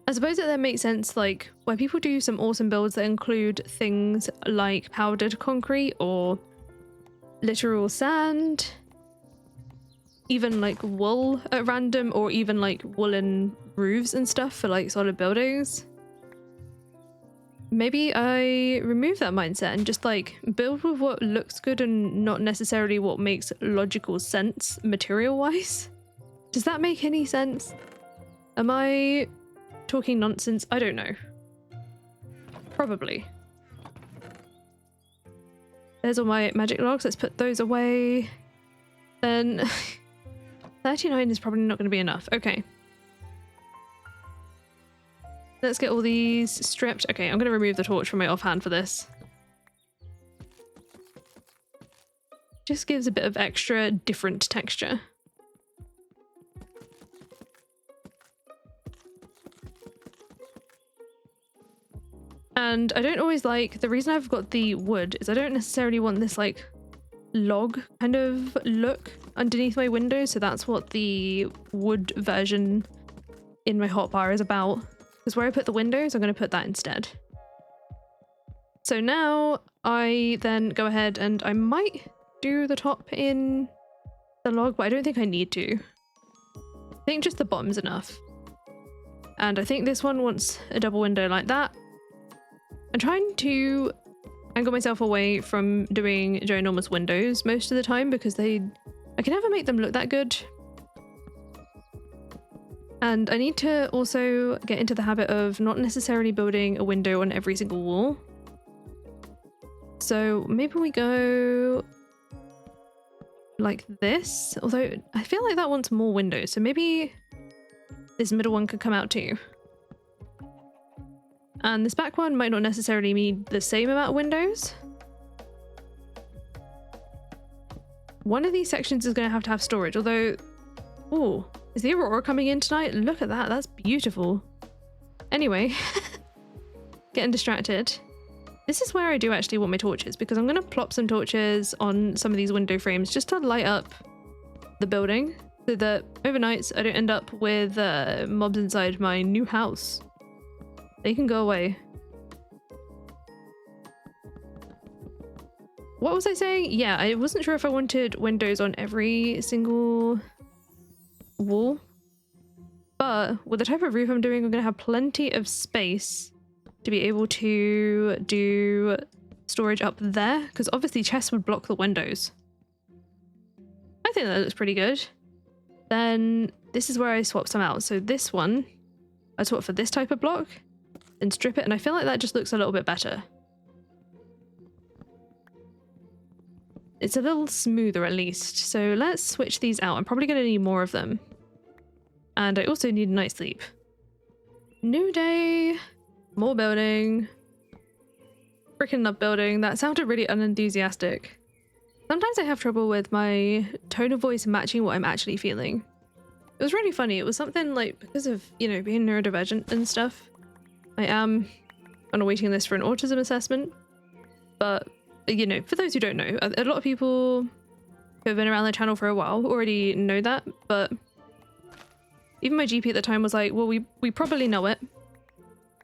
I suppose it then makes sense, like, where people do some awesome builds that include things like powdered concrete or literal sand, even like wool at random, or even like woolen roofs and stuff for like solid buildings. Maybe I remove that mindset and just like build with what looks good and not necessarily what makes logical sense material-wise. Does that make any sense? Am I talking nonsense? I don't know. Probably. There's all my magic logs. Let's put those away. Then 39 is probably not going to be enough. Okay. Let's get all these stripped. Okay, I'm going to remove the torch from my offhand for this. Just gives a bit of extra different texture. And I don't always like, the reason I've got the wood is I don't necessarily want this like log kind of look underneath my window, so that's what the wood version in my hotbar is about. Because where I put the windows, I'm going to put that instead. So now I then go ahead and I might do the top in the log, but I don't think I need to. I think just the bottom's enough. And I think this one wants a double window like that. I'm trying to angle myself away from doing ginormous windows most of the time because I can never make them look that good. And I need to also get into the habit of not necessarily building a window on every single wall. So maybe we go like this, although I feel like that wants more windows, so maybe this middle one could come out too. And this back one might not necessarily need the same amount of windows. One of these sections is going to have storage, although... Oh, is the aurora coming in tonight? Look at that, that's beautiful. Anyway, getting distracted. This is where I do actually want my torches, because I'm going to plop some torches on some of these window frames just to light up the building, so that overnights I don't end up with mobs inside my new house. They can go away. What was I saying? Yeah, I wasn't sure if I wanted windows on every single wall. But with the type of roof I'm doing, I'm going to have plenty of space to be able to do storage up there. Because obviously chests would block the windows. I think that looks pretty good. Then this is where I swap some out. So this one, I swap for this type of block. And strip it, and I feel like that just looks a little bit better. It's a little smoother at least. So let's switch these out. I'm probably going to need more of them. And I also need a night's sleep. New day. More building. Freaking love building. That sounded really unenthusiastic. Sometimes I have trouble with my tone of voice matching what I'm actually feeling. It was really funny. It was something like, because of, you know, being neurodivergent and stuff, I am on a waiting list for an autism assessment, but, you know, for those who don't know, a lot of people who have been around the channel for a while already know that, but even my GP at the time was like, well, we probably know it,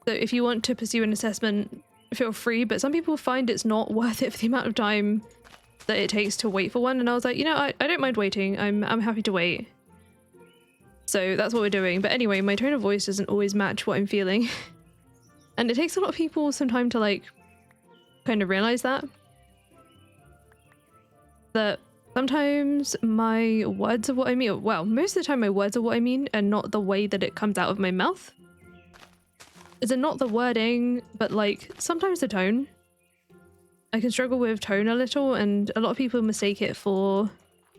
so if you want to pursue an assessment, feel free, but some people find it's not worth it for the amount of time that it takes to wait for one, and I was like, you know, I don't mind waiting, I'm happy to wait. So that's what we're doing, but anyway, my tone of voice doesn't always match what I'm feeling. And it takes a lot of people some time to like kind of realize that sometimes my words are what I mean. Well, most of the time my words are what I mean and not the way that it comes out of my mouth. Is it not the wording, but like sometimes the tone. I can struggle with tone a little, and a lot of people mistake it for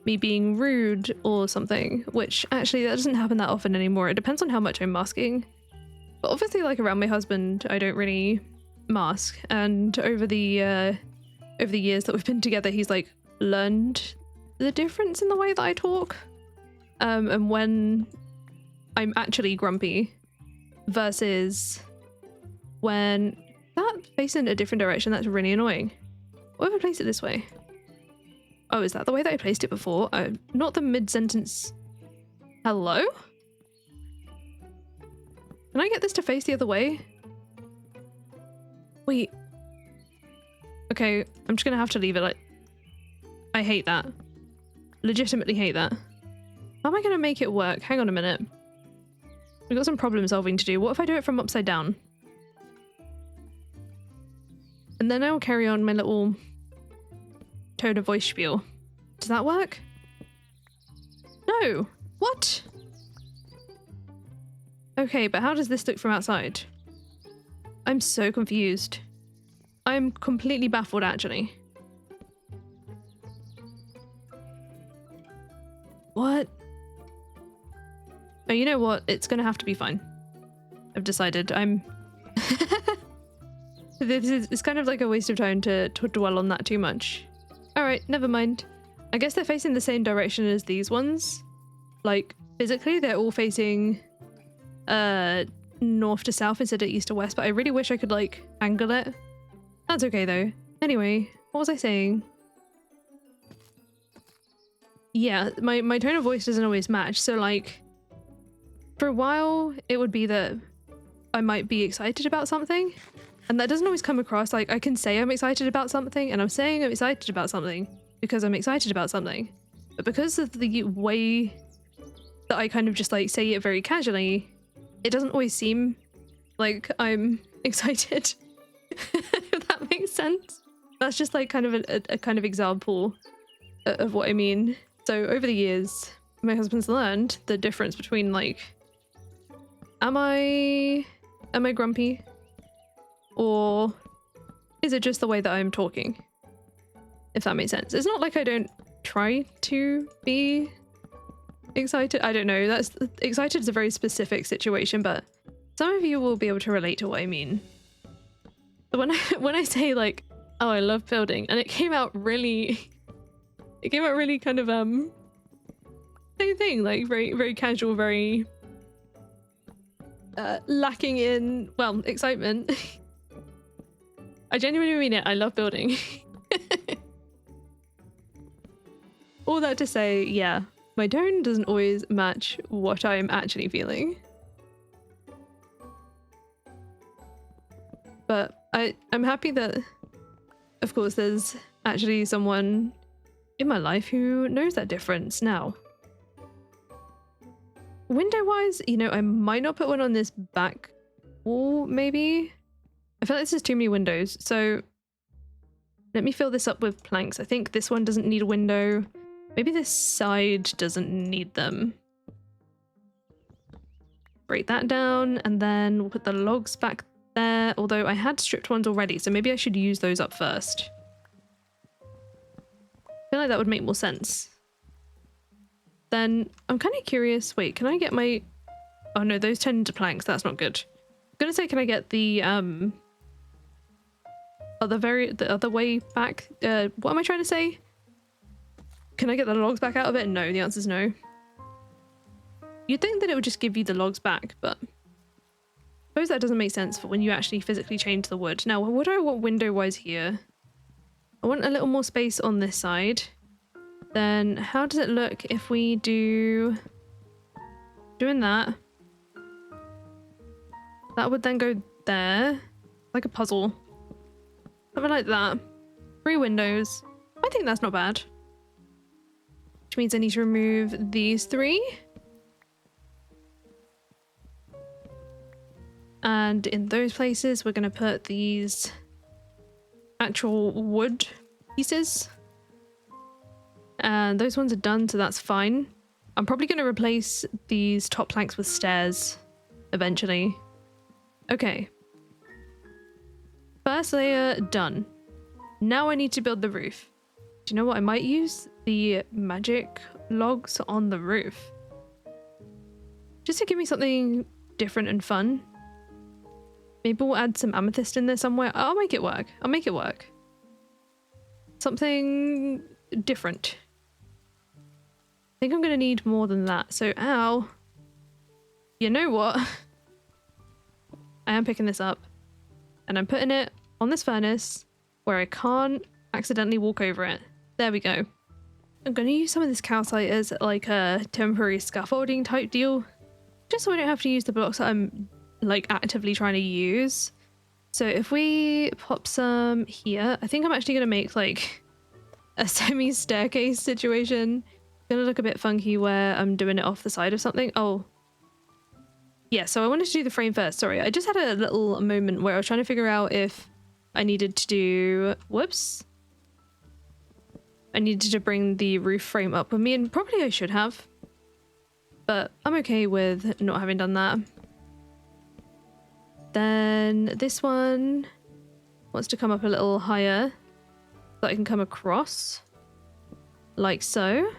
me being rude or something, which actually that doesn't happen that often anymore. It depends on how much I'm masking. But obviously, like around my husband, I don't really mask, and over the years that we've been together, he's like learned the difference in the way that I talk, and when I'm actually grumpy versus when that facing a different direction. That's really annoying. What if I place it this way? Oh, is that the way that I placed it before? Not the mid-sentence. Hello? Can I get this to face the other way? Wait. Okay, I'm just gonna have to leave it like... I hate that. Legitimately hate that. How am I gonna make it work? Hang on a minute. We've got some problem solving to do. What if I do it from upside down? And then I will carry on my little tone of voice spiel. Does that work? No. What? Okay, but how does this look from outside? I'm so confused. I'm completely baffled, actually. What? Oh, you know what? It's gonna have to be fine. I've decided. It's kind of like a waste of time to dwell on that too much. Alright, never mind. I guess they're facing the same direction as these ones. Like, physically, they're all facing north to south instead of east to west, but I really wish I could, like, angle it. That's okay, though. Anyway, what was I saying? Yeah, my tone of voice doesn't always match, so, like, for a while, it would be that I might be excited about something, and that doesn't always come across. Like, I can say I'm excited about something, and I'm saying I'm excited about something because I'm excited about something. But because of the way that I kind of just, like, say it very casually, it doesn't always seem like I'm excited. If that makes sense. That's just, like, kind of a kind of example of what I mean. So, over the years, my husband's learned the difference between, like, am I grumpy? Or is it just the way that I'm talking? If that makes sense. It's not like I don't try to be excited. I don't know. That's excited is a very specific situation, but some of you will be able to relate to what I mean. So when I say like, oh, I love building, and it came out really kind of same thing, like very casual, very lacking in, well, excitement. I genuinely mean it. I love building. All that to say, yeah, my tone doesn't always match what I'm actually feeling. But I'm happy that, of course, there's actually someone in my life who knows that difference now. Window-wise, you know, I might not put one on this back wall, maybe? I feel like this is too many windows, so let me fill this up with planks. I think this one doesn't need a window. Maybe this side doesn't need them. Break that down, and then we'll put the logs back there, although I had stripped ones already, so maybe I should use those up first. I feel like that would make more sense. Then I'm kind of curious. Wait, can I get my... Oh no, those turn into planks. That's not good. I'm gonna say, can I get the the other way back? What am I trying to say? Can I get the logs back out of it? No, the answer's no. You'd think that it would just give you the logs back, but I suppose that doesn't make sense for when you actually physically change the wood. Now, what do I want window-wise here? I want a little more space on this side. Then how does it look if we doing that? That would then go there, like a puzzle. Something like that. 3 windows. I think that's not bad. Which means I need to remove these 3. And in those places, we're going to put these actual wood pieces. And those ones are done, so that's fine. I'm probably going to replace these top planks with stairs eventually. Okay. First layer done. Now I need to build the roof. you know what? I might use the magic logs on the roof. Just to give me something different and fun. Maybe we'll add some amethyst in there somewhere. I'll make it work. I'll make it work. Something different. I think I'm going to need more than that. So, ow. You know what? I am picking this up. And I'm putting it on this furnace where I can't accidentally walk over it. There we go. I'm going to use some of this calcite as like a temporary scaffolding type deal. Just so I don't have to use the blocks that I'm like actively trying to use. So if we pop some here, I think I'm actually going to make like a semi staircase situation. Gonna look a bit funky where I'm doing it off the side of something. Oh yeah, so I wanted to do the frame first. Sorry, I just had a little moment where I was trying to figure out if I needed to do, whoops, I needed to bring the roof frame up with me, and probably I should have, but I'm okay with not having done that. Then this one wants to come up a little higher so I can come across like so.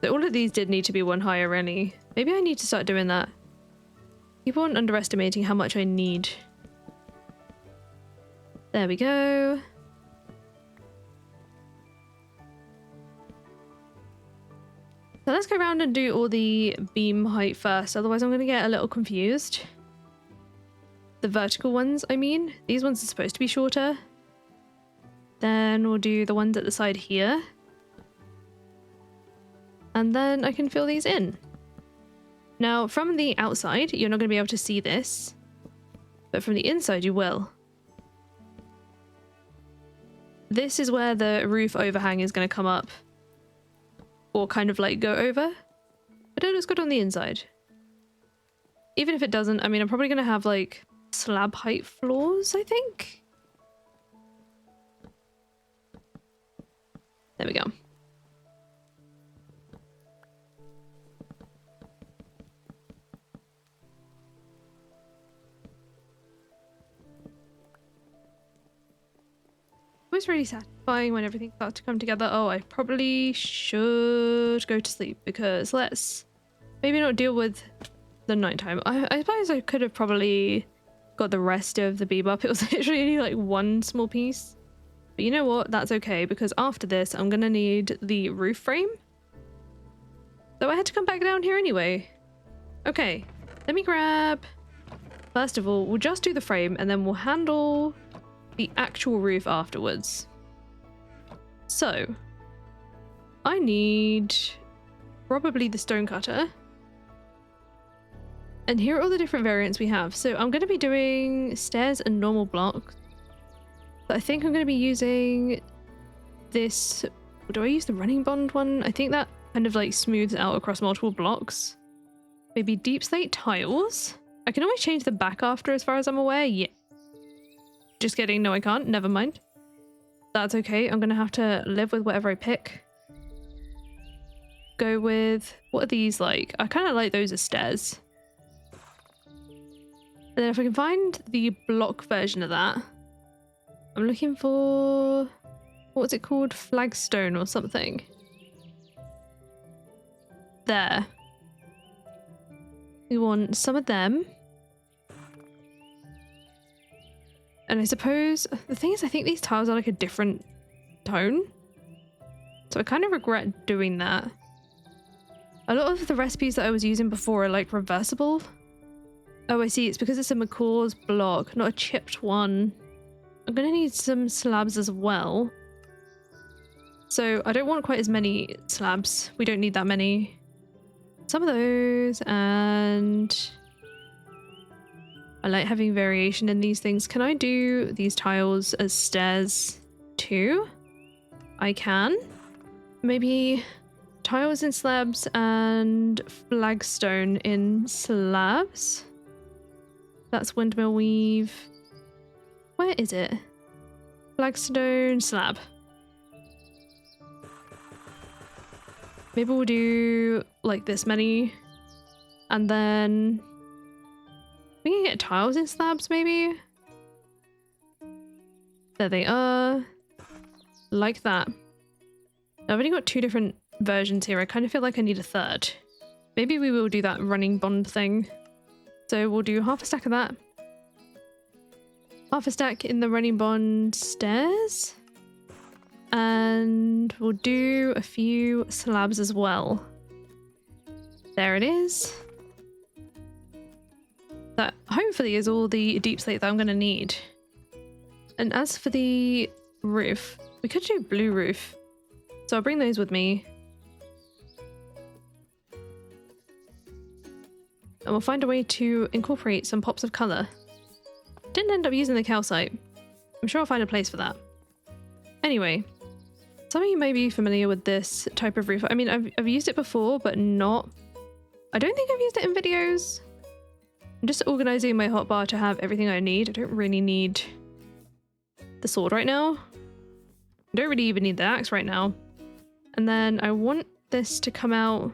So all of these did need to be one higher really. Maybe I need to start doing that. Keep on underestimating how much I need. There we go. So let's go around and do all the beam height first, otherwise I'm going to get a little confused. The vertical ones, I mean. These ones are supposed to be shorter. Then we'll do the ones at the side here. And then I can fill these in. Now, from the outside, you're not going to be able to see this. But from the inside, you will. This is where the roof overhang is going to come up. Or kind of like go over. But it looks good on the inside. Even if it doesn't, I mean, I'm probably going to have like slab height floors, I think. There we go. It was really satisfying when everything started to come together. Oh, I probably should go to sleep because let's maybe not deal with the nighttime. I suppose I could have probably got the rest of the beam up. It was literally only like one small piece. But you know what? That's okay because after this, I'm going to need the roof frame. So I had to come back down here anyway. Okay, let me grab... First of all, we'll just do the frame and then we'll handle the actual roof afterwards. So I need probably the stone cutter, and here are all the different variants we have. So I'm going to be doing stairs and normal blocks, but I think I'm going to be using this. Do I use the running bond one? I think that kind of like smooths out across multiple blocks. Maybe deep slate tiles. I can always change the back after, as far as I'm aware. Yeah. Just kidding. No, I can't. Never mind. That's okay. I'm going to have to live with whatever I pick. Go with... What are these like? I kind of like those as stairs. And then if I can find the block version of that. I'm looking for... What's it called? Flagstone or something. There. We want some of them. And I suppose, the thing is, I think these tiles are like a different tone. So I kind of regret doing that. A lot of the recipes that I was using before are like reversible. Oh, I see. It's because it's a McCaw's block, not a chipped one. I'm going to need some slabs as well. So I don't want quite as many slabs. We don't need that many. Some of those, and... I like having variation in these things. Can I do these tiles as stairs too? I can. Maybe tiles in slabs and flagstone in slabs. That's windmill weave. Where is it? Flagstone slab. Maybe we'll do like this many, and then we can get tiles in slabs maybe. There they are. like that. I've only got 2 different versions here. I kind of feel like I need a third. Maybe we will do that running bond thing. So we'll do half a stack of that. Half a stack in the running bond stairs. And we'll do a few slabs as well. There it is. That hopefully is all the deep slate that I'm going to need. And as for the roof, we could do blue roof. So I'll bring those with me. And we'll find a way to incorporate some pops of colour. Didn't end up using the calcite. I'm sure I'll find a place for that. Anyway, some of you may be familiar with this type of roof. I mean, I've used it before, but not... I don't think I've used it in videos. I'm just organising my hotbar to have everything I need. I don't really need the sword right now. I don't really even need the axe right now. And then I want this to come out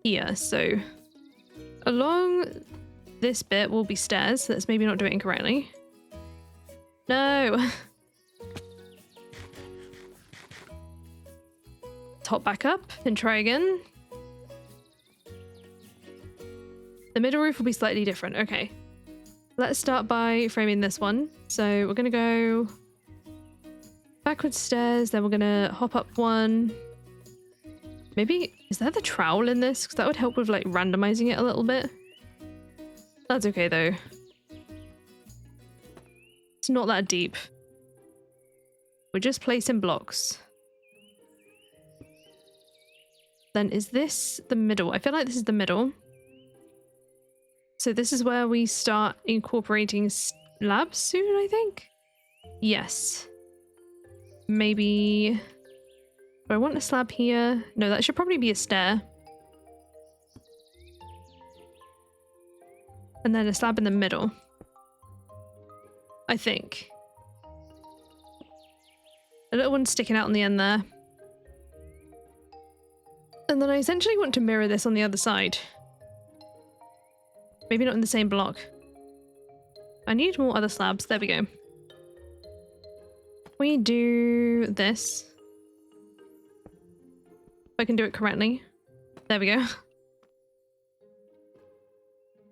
here. So along this bit will be stairs. Let's maybe not do it incorrectly. No. Top back up and try again. The middle roof will be slightly different. Okay. Let's start by framing this one. So we're going to go backwards stairs, then we're going to hop up one. Maybe, is there the trowel in this? Because that would help with like randomizing it a little bit. That's okay though. It's not that deep. We're just placing blocks. Then is this the middle? I feel like this is the middle. So this is where we start incorporating slabs soon, I think? Yes. Maybe... do I want a slab here? No, that should probably be a stair. And then a slab in the middle. I think. A little one sticking out on the end there. And then I essentially want to mirror this on the other side. Maybe not in the same block. I need more other slabs. There we go. We do this. If I can do it correctly. There we go.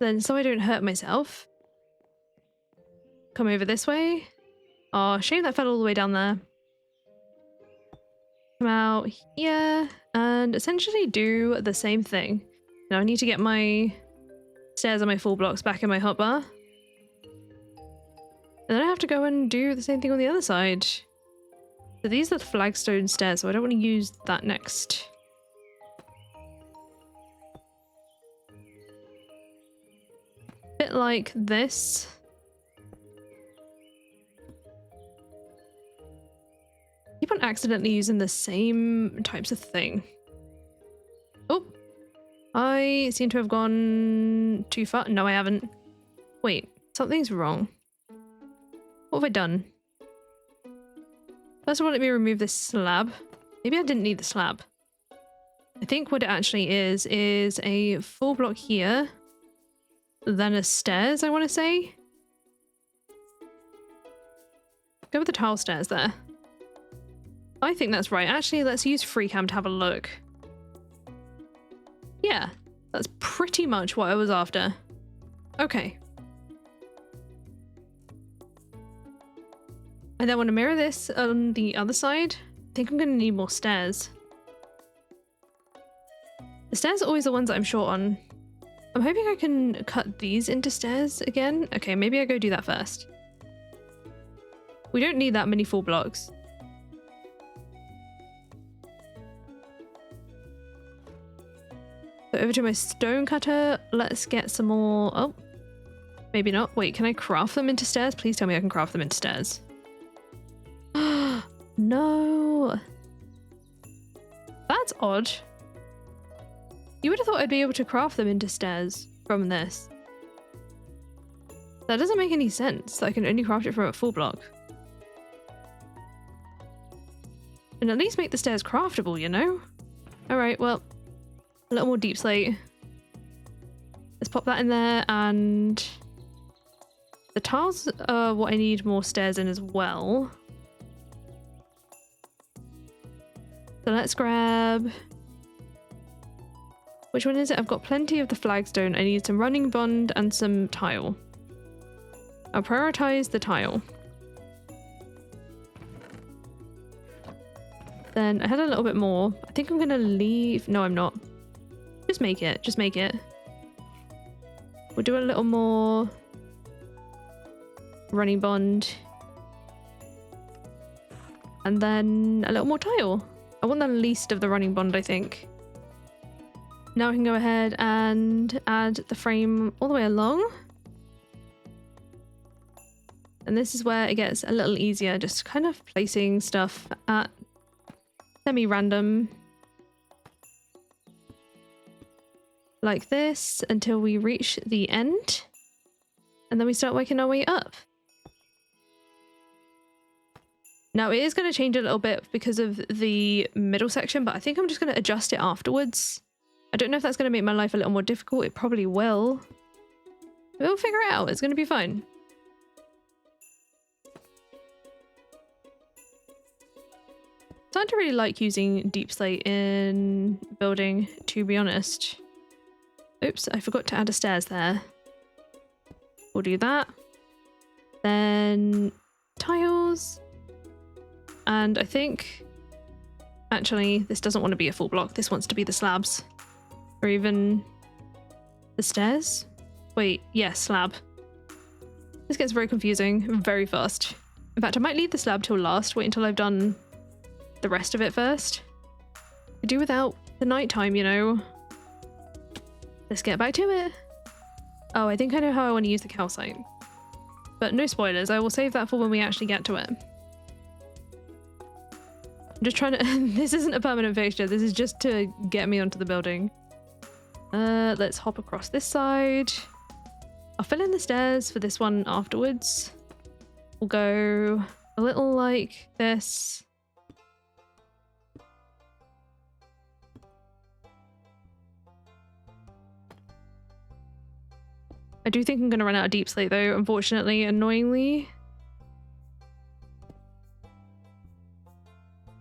Then, so I don't hurt myself. Come over this way. Oh, shame that fell all the way down there. Come out here and essentially do the same thing. Now I need to get my stairs and my full blocks back in my hotbar. And then I have to go and do the same thing on the other side. So these are the flagstone stairs, so I don't want to use that next. Bit like this. Keep on accidentally using the same types of thing. Oh, I seem to have gone too far. No, I haven't. Wait, something's wrong. What have I done? First of all, let me remove this slab. Maybe I didn't need the slab. I think what it actually is a full block here, then a stairs, I want to say. Go with the tile stairs there. I think that's right. Actually, let's use Freecam to have a look. Yeah, that's pretty much what I was after. Okay. I then want to mirror this on the other side. I think I'm going to need more stairs. The stairs are always the ones that I'm short on. I'm hoping I can cut these into stairs again. Okay, maybe I go do that first. We don't need that many full blocks. So over to my stone cutter. Let's get some more. Oh, maybe not. Wait, can I craft them into stairs? Please tell me I can craft them into stairs. No. That's odd. You would have thought I'd be able to craft them into stairs from this. That doesn't make any sense. I can only craft it from a full block. And at least make the stairs craftable, you know? Alright, well, a little more deep slate. Let's pop that in there, and the tiles are what I need more stairs in as well. So let's grab... Which one is it? I've got plenty of the flagstone. I need some running bond and some tile. I'll prioritize the tile. Then I had a little bit more. I think I'm gonna leave... No, I'm not. Just make it. Just make it. We'll do a little more running bond. And then a little more tile. I want the least of the running bond, I think. Now I can go ahead and add the frame all the way along. And this is where it gets a little easier, just kind of placing stuff at semi-random. Like this until we reach the end. And then we start working our way up. Now it is going to change a little bit because of the middle section, but I think I'm just going to adjust it afterwards. I don't know if that's going to make my life a little more difficult. It probably will. We'll figure it out. It's going to be fine. I don't really like using deep slate in building, to be honest. Oops, I forgot to add a stairs there. We'll do that. Then tiles. And I think, actually, this doesn't want to be a full block. This wants to be the slabs. Or even the stairs. Wait, yeah, slab. This gets very confusing very fast. In fact, I might leave the slab till last. Wait until I've done the rest of it first. I do without the nighttime, you know. Let's get back to it. Oh, I think I know how I want to use the calcite. But no spoilers. I will save that for when we actually get to it. I'm just trying to... This isn't a permanent fixture. This is just to get me onto the building. Let's hop across this side. I'll fill in the stairs for this one afterwards. We'll go a little like this. I do think I'm going to run out of deep slate though, unfortunately, annoyingly.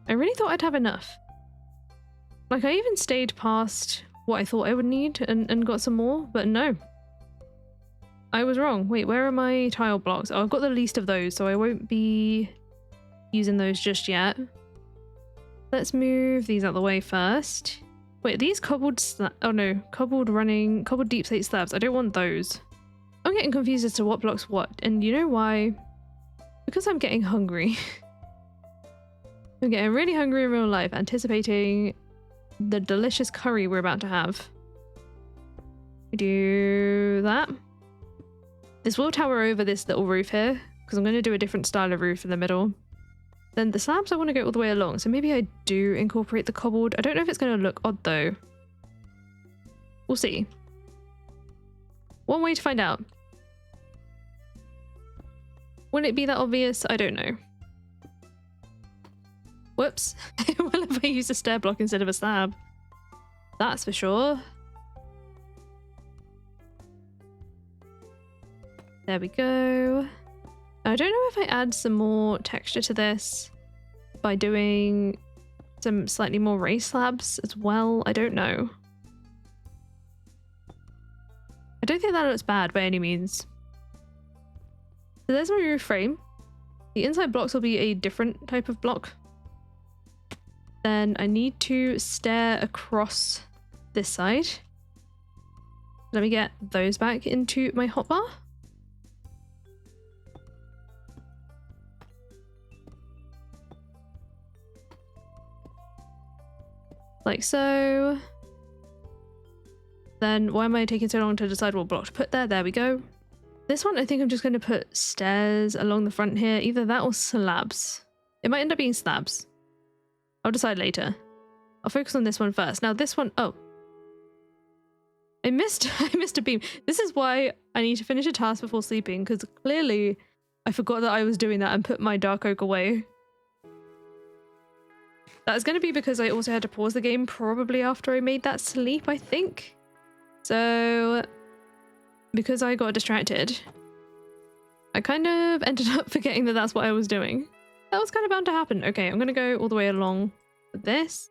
I really thought I'd have enough. Like, I even stayed past what I thought I would need and got some more, but no. I was wrong. Wait, where are my tile blocks? Oh, I've got the least of those, so I won't be using those just yet. Let's move these out of the way first. Wait, these cobbled oh no, cobbled deep slate slabs. I don't want those. I'm getting confused as to what blocks what, and you know why? Because I'm getting hungry. I'm getting really hungry in real life, anticipating the delicious curry we're about to have. We do that. This will tower over this little roof here, because I'm going to do a different style of roof in the middle. Then the slabs I want to go all the way along, so maybe I do incorporate the cobbled. I don't know if it's going to look odd though. We'll see. One way to find out. Will it be that obvious? I don't know. Whoops. Well, if I use a stair block instead of a slab. That's for sure. There we go. I don't know if I add some more texture to this by doing some slightly more raised slabs as well. I don't know. I don't think that looks bad by any means. So there's my roof frame. The inside blocks will be a different type of block. Then I need to stair across this side. Let me get those back into my hotbar. Like so. Then why am I taking so long to decide what block to put there? There we go. This one I think I'm just going to put stairs along the front here. Either that or slabs. It might end up being slabs. I'll decide later. I'll focus on this one first. Now this one, oh. I missed a beam. This is why I need to finish a task before sleeping, because clearly I forgot that I was doing that and put my dark oak away. That's going to be because I also had to pause the game probably after I made that sleep, I think. So, because I got distracted, I kind of ended up forgetting that that's what I was doing. That was kind of bound to happen. Okay, I'm going to go all the way along with this.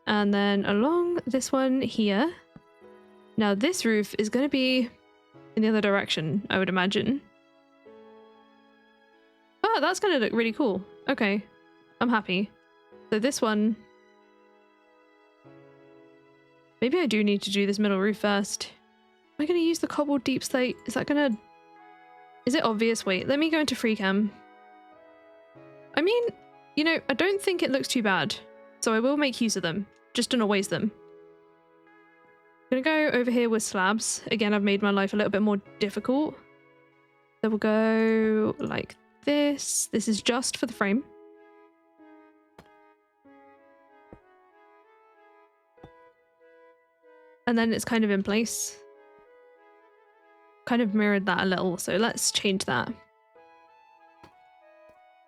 And then along this one here. Now this roof is going to be in the other direction, I would imagine. Oh, that's going to look really cool. Okay, I'm happy. So this one... Maybe I do need to do this middle roof first. Am I going to use the cobbled deep slate? Is that going to... Is it obvious? Wait, let me go into Freecam. I mean, you know, I don't think it looks too bad. So I will make use of them, just to not waste them. I'm gonna go over here with slabs. Again, I've made my life a little bit more difficult. So we'll go like this. This is just for the frame. And then it's kind of in place. Kind of mirrored that a little, so let's change that.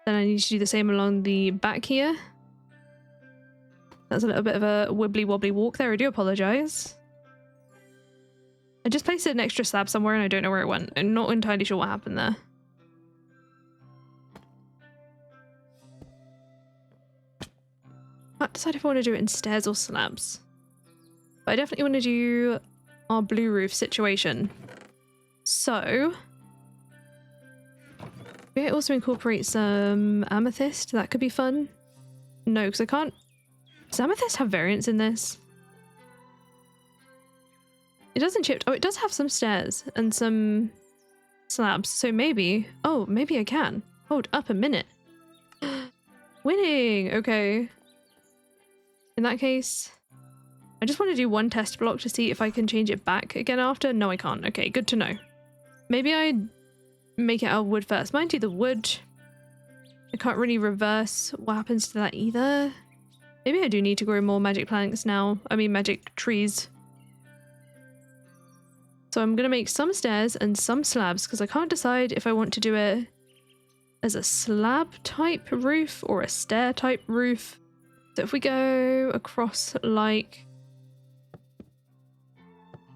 Then I need to do the same along the back here. That's a little bit of a wibbly wobbly walk there, I do apologise. I just placed an extra slab somewhere and I don't know where it went. I'm not entirely sure what happened there. I have to decide if I want to do it in stairs or slabs. But I definitely want to do our blue roof situation. So, we also incorporate some amethyst. That could be fun. No, because I can't. Does amethyst have variants in this? It doesn't chip. Oh, it does have some stairs and some slabs. So maybe. Oh, maybe I can. Hold up a minute. Winning. Okay. In that case, I just want to do one test block to see if I can change it back again after. No, I can't. Okay, good to know. Maybe I make it out of wood first. Mind you, the wood, I can't really reverse what happens to that either. Maybe I do need to grow more magic planks now. I mean, magic trees. So I'm going to make some stairs and some slabs because I can't decide if I want to do it as a slab type roof or a stair type roof. So if we go across like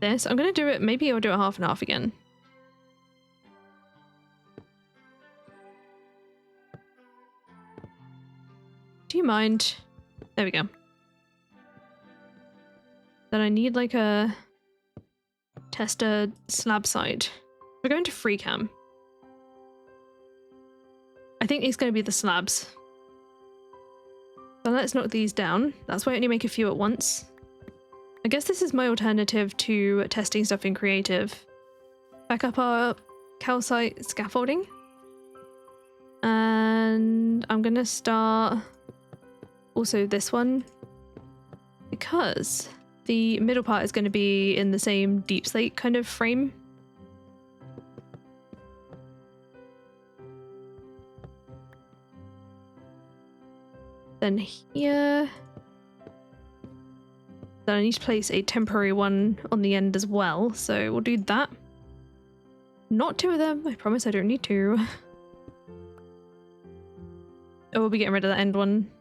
this, I'm going to do it, maybe I'll do it half and half again. Do you mind? There we go. Then I need like a tester slab side. We're going to Freecam. I think these are going to be the slabs. So let's knock these down. That's why I only make a few at once. I guess this is my alternative to testing stuff in creative. Back up our calcite scaffolding. And I'm going to start also this one because the middle part is going to be in the same deep slate kind of frame. Then here, then I need to place a temporary one on the end as well, so we'll do that. Not two of them, I promise I don't need two. Oh, we'll be getting rid of that end one.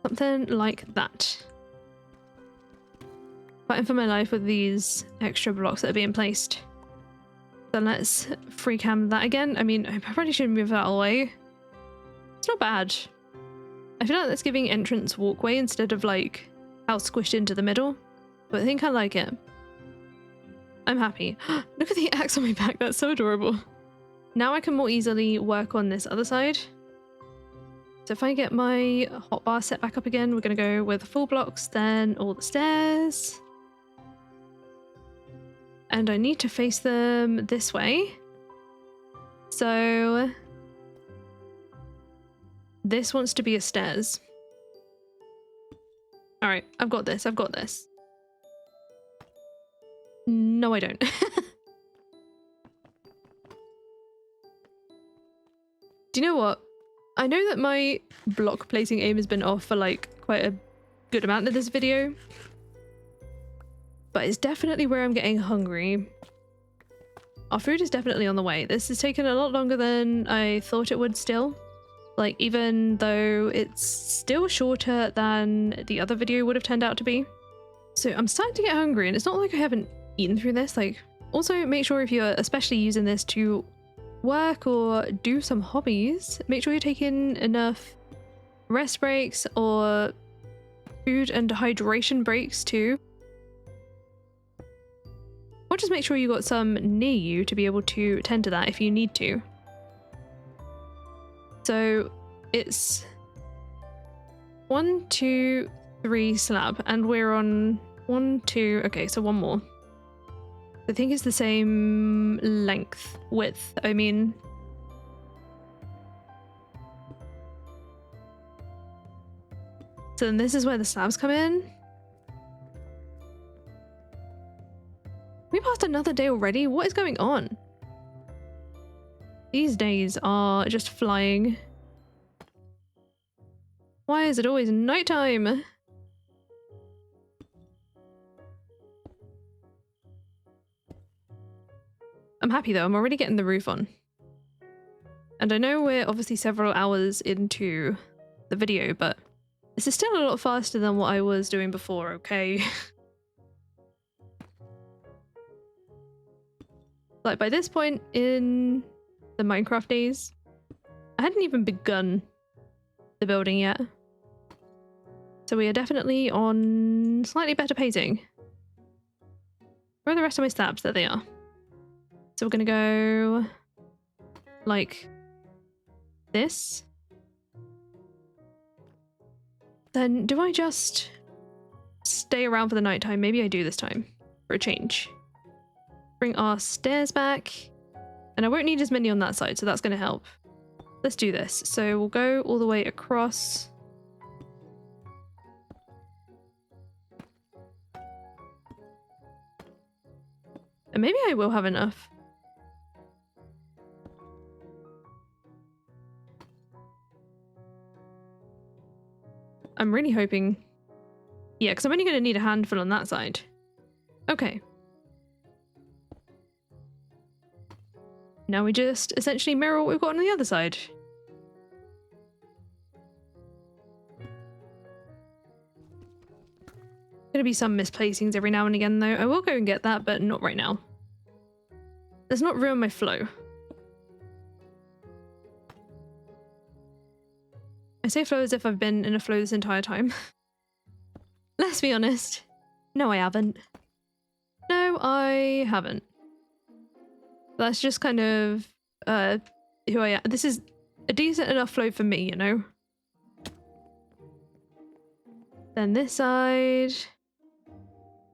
Something like that. Fighting for my life with these extra blocks that are being placed. So let's Freecam that again. I mean, I probably should move that away. It's not bad. I feel like that's giving entrance walkway instead of like house squished into the middle. But I think I like it. I'm happy. Look at the axe on my back. That's so adorable. Now I can more easily work on this other side. So if I get my hotbar set back up again, we're going to go with full blocks, then all the stairs. And I need to face them this way. So this wants to be a stairs. All right, I've got this. I've got this. No, I don't. Do you know what? I know that my block placing aim has been off for like quite a good amount of this video. But it's definitely where I'm getting hungry. Our food is definitely on the way. This has taken a lot longer than I thought it would still. Like, even though it's still shorter than the other video would have turned out to be. So I'm starting to get hungry, and it's not like I haven't eaten through this. Like, also make sure if you're especially using this to work or do some hobbies, make sure you're taking enough rest breaks or food and hydration breaks too. Or just make sure you got some near you to be able to tend to that if you need to. So it's 1, 2, 3 slab, and we're on 1, 2. Okay, so one more. I think it's the same width. I mean, so then this is where the slabs come in. We passed another day already. What is going on? These days are just flying. Why is it always nighttime? I'm happy though, I'm already getting the roof on. And I know we're obviously several hours into the video, but this is still a lot faster than what I was doing before, okay? Like by this point in the Minecraft days, I hadn't even begun the building yet. So we are definitely on slightly better pacing. Where are the rest of my slabs? There they are. So we're gonna go like this. Then do I just stay around for the nighttime? Maybe I do this time for a change. Bring our stairs back. And I won't need as many on that side, so that's gonna help. Let's do this. So we'll go all the way across. And maybe I will have enough. I'm really hoping. Yeah, because I'm only going to need a handful on that side. Okay. Now we just essentially mirror what we've got on the other side. Gonna be some misplacings every now and again though. I will go and get that, but not right now. Let's not ruin my flow. I say flow as if I've been in a flow this entire time. Let's be honest. No, I haven't. No, I haven't. That's just kind of who I am. This is a decent enough flow for me, you know? Then this side.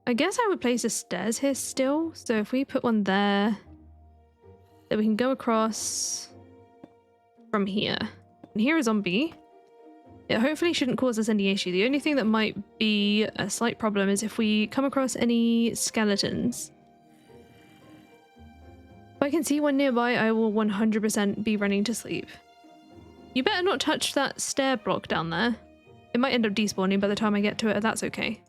I guess I would place the stairs here still. So if we put one there, then we can go across from here. And here is zombie. It hopefully shouldn't cause us any issue. The only thing that might be a slight problem is if we come across any skeletons. If I can see one nearby, I will 100% be running to sleep. You better not touch that stair block down there. It might end up despawning by the time I get to it, that's okay.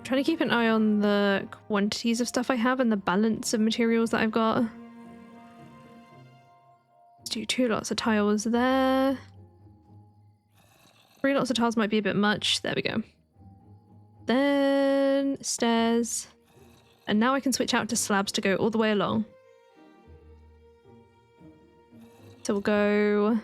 Trying to keep an eye on the quantities of stuff I have and the balance of materials that I've got. Let's do 2 lots of tiles there. 3 lots of tiles might be a bit much. There we go. Then stairs. And now I can switch out to slabs to go all the way along. So we'll go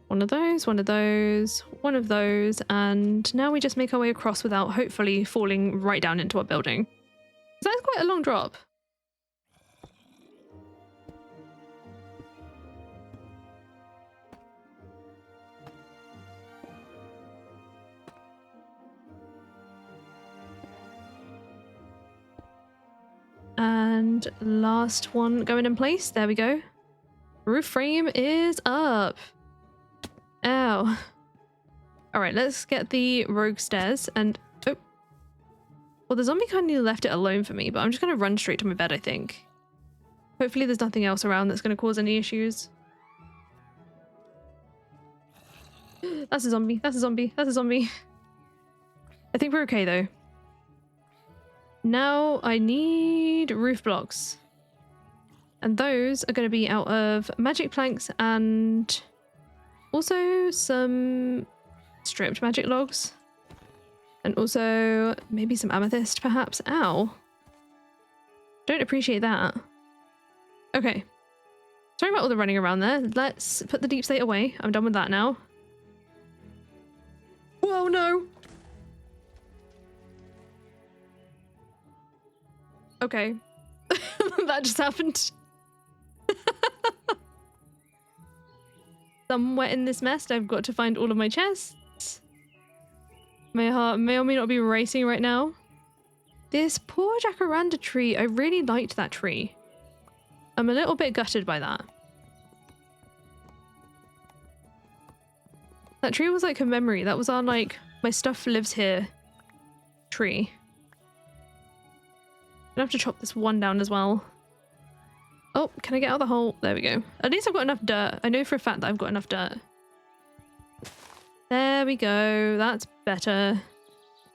one of those, one of those, one of those, and now we just make our way across without hopefully falling right down into our building. That's quite a long drop. And last one going in place. There we go. Roof frame is up. Ow. Alright, let's get the rogue stairs and... Oh. Well, the zombie kind of left it alone for me, but I'm just going to run straight to my bed, I think. Hopefully there's nothing else around that's going to cause any issues. That's a zombie. That's a zombie. That's a zombie. I think we're okay, though. Now I need roof blocks. And those are going to be out of magic planks and also some stripped magic logs. And also maybe some amethyst, perhaps. Ow. Don't appreciate that. Okay. Sorry about all the running around there. Let's put the deep slate away. I'm done with that now. Whoa, no. Okay. That just happened. Somewhere in this mess, I've got to find all of my chests. My heart may or may not be racing right now. This poor jacaranda tree, I really liked that tree. I'm a little bit gutted by that. That tree was like a memory. That was our like, my stuff lives here tree. I'm gonna have to chop this one down as well. Oh, can I get out of the hole? There we go. At least I've got enough dirt. I know for a fact that I've got enough dirt. There we go. That's better.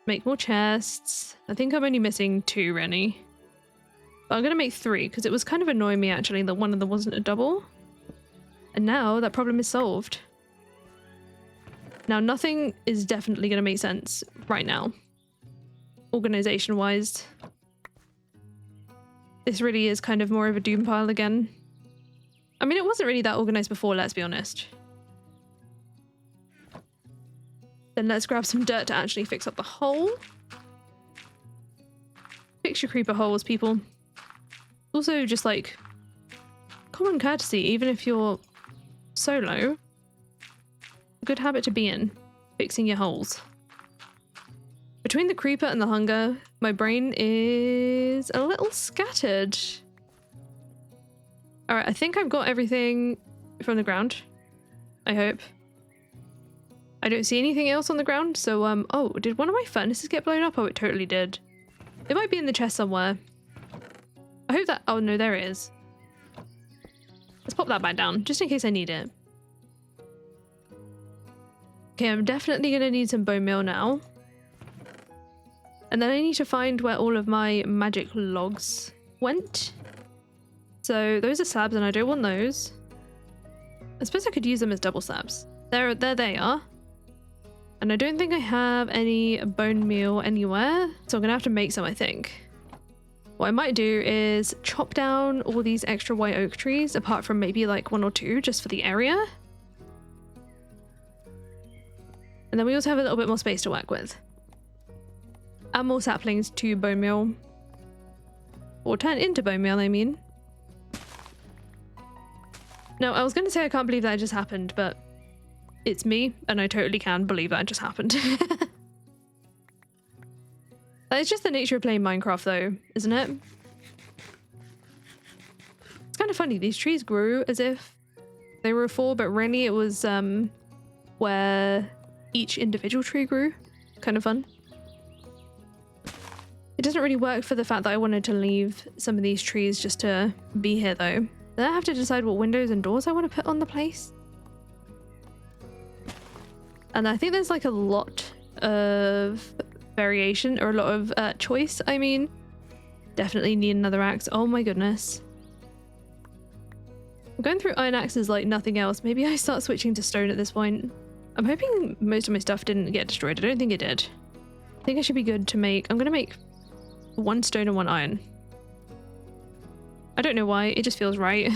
Make more chests. I think I'm only missing 2, really. But I'm going to make 3 because it was kind of annoying me actually that one of them wasn't a double. And now that problem is solved. Now nothing is definitely going to make sense right now. Organization-wise. This really is kind of more of a doom pile again. I mean, it wasn't really that organized before, let's be honest. Then let's grab some dirt to actually fix up the hole. Fix your creeper holes, people. Also, just like common courtesy, even if you're solo. A good habit to be in, fixing your holes. Between the creeper and the hunger, my brain is a little scattered. All right, I think I've got everything from the ground. I hope. I don't see anything else on the ground, so oh, did one of my furnaces get blown up? Oh, it totally did. It might be in the chest somewhere. I hope that, oh no, there it is. Let's pop that back down, just in case I need it. Okay, I'm definitely gonna need some bone meal now. And then I need to find where all of my magic logs went. So those are slabs and I don't want those. I suppose I could use them as double slabs. There they are. And I don't think I have any bone meal anywhere. So I'm gonna have to make some, I think. What I might do is chop down all these extra white oak trees, apart from maybe like 1 or 2 just for the area. And then we also have a little bit more space to work with. Add more saplings to bone meal. Or turn into bone meal, I mean. No, I was going to say I can't believe that just happened, but it's me, and I totally can believe that just happened. It's just the nature of playing Minecraft, though, isn't it? It's kind of funny. These trees grew as if they were a 4, but really it was where each individual tree grew. Kind of fun. It doesn't really work for the fact that I wanted to leave some of these trees just to be here, though. Then I have to decide what windows and doors I want to put on the place. And I think there's like a lot of variation, or a lot of choice, I mean. Definitely need another axe. Oh my goodness. I'm going through iron axes like nothing else. Maybe I start switching to stone at this point. I'm hoping most of my stuff didn't get destroyed. I don't think it did. I think I should be good to make... I'm going to make 1 stone and 1 iron. I don't know why. It just feels right.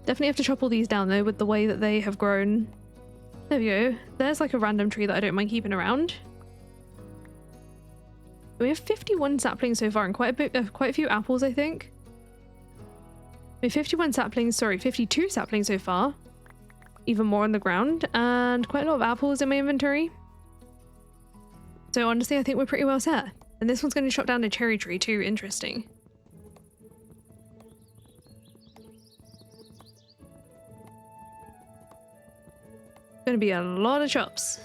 Definitely have to chop all these down though with the way that they have grown. There we go. There's like a random tree that I don't mind keeping around. We have 51 saplings so far and quite a few apples, I think. We have 51 saplings, sorry, 52 saplings so far. Even more on the ground, and quite a lot of apples in my inventory. So honestly, I think we're pretty well set. And this one's going to chop down a cherry tree too. Interesting. Going to be a lot of chops.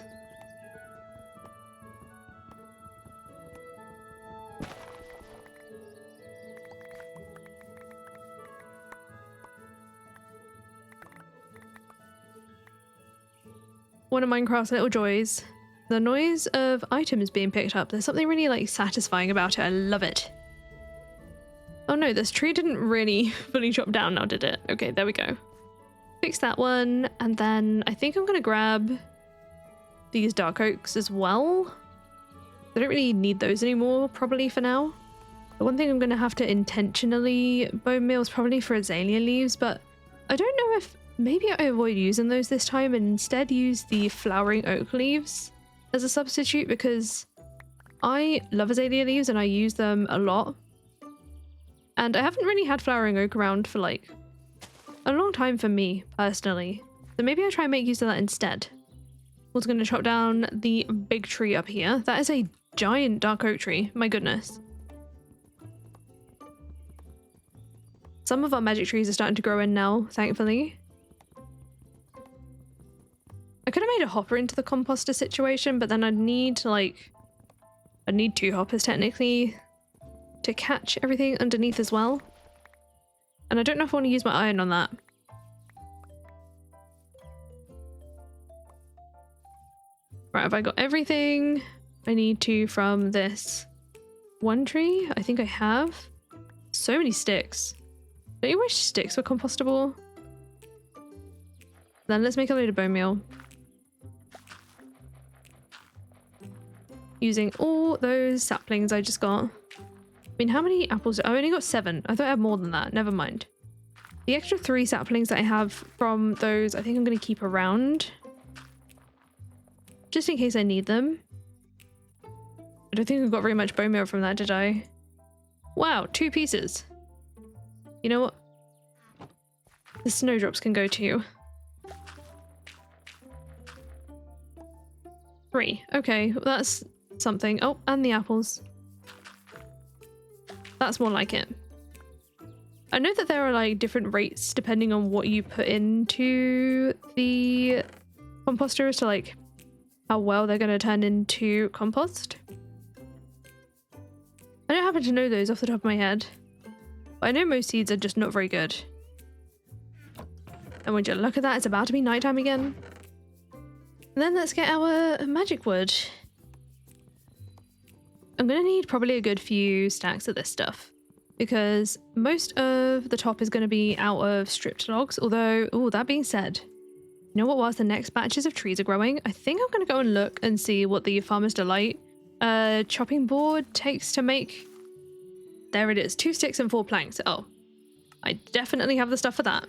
One of Minecraft's little joys. The noise of items being picked up. There's something really like satisfying about it. I love it. Oh no, this tree didn't really fully chop down now, did it? Okay, there we go. Fix that one, and then I think I'm gonna grab these dark oaks as well. I don't really need those anymore, probably for now. The one thing I'm gonna have to intentionally bone meal is probably for azalea leaves, but I don't know if maybe I avoid using those this time and instead use the flowering oak leaves as a substitute, because I love azalea leaves and I use them a lot. And I haven't really had flowering oak around for like a long time for me personally. So maybe I try and make use of that instead. I was going to chop down the big tree up here. That is a giant dark oak tree. My goodness. Some of our magic trees are starting to grow in now, thankfully. I could have made a hopper into the composter situation, but then I'd need two hoppers technically to catch everything underneath as well. And I don't know if I want to use my iron on that. Right, have I got everything I need to from this one tree? I think I have. So many sticks. Don't you wish sticks were compostable? Then let's make a load of bone meal. Using all those saplings I just got. I mean, how many apples? I only got 7. I thought I had more than that. Never mind. The extra 3 saplings that I have from those, I think I'm going to keep around. Just in case I need them. I don't think I got very much bone meal from that, did I? Wow, 2 pieces. You know what? The snowdrops can go too. 3. Okay, well, that's something. Oh, and the apples. That's more like it. I know that there are like different rates depending on what you put into the composter as to like how well they're going to turn into compost. I don't happen to know those off the top of my head, but I know most seeds are just not very good. And would you look at that, it's about to be nighttime again. And then let's get our magic wood. I'm gonna need probably a good few stacks of this stuff because most of the top is going to be out of stripped logs. Although, oh, that being said, you know what, whilst the next batches of trees are growing, I think I'm going to go and look and see what the Farmer's Delight chopping board takes to make. There it is, 2 sticks and 4 planks. Oh, I definitely have the stuff for that.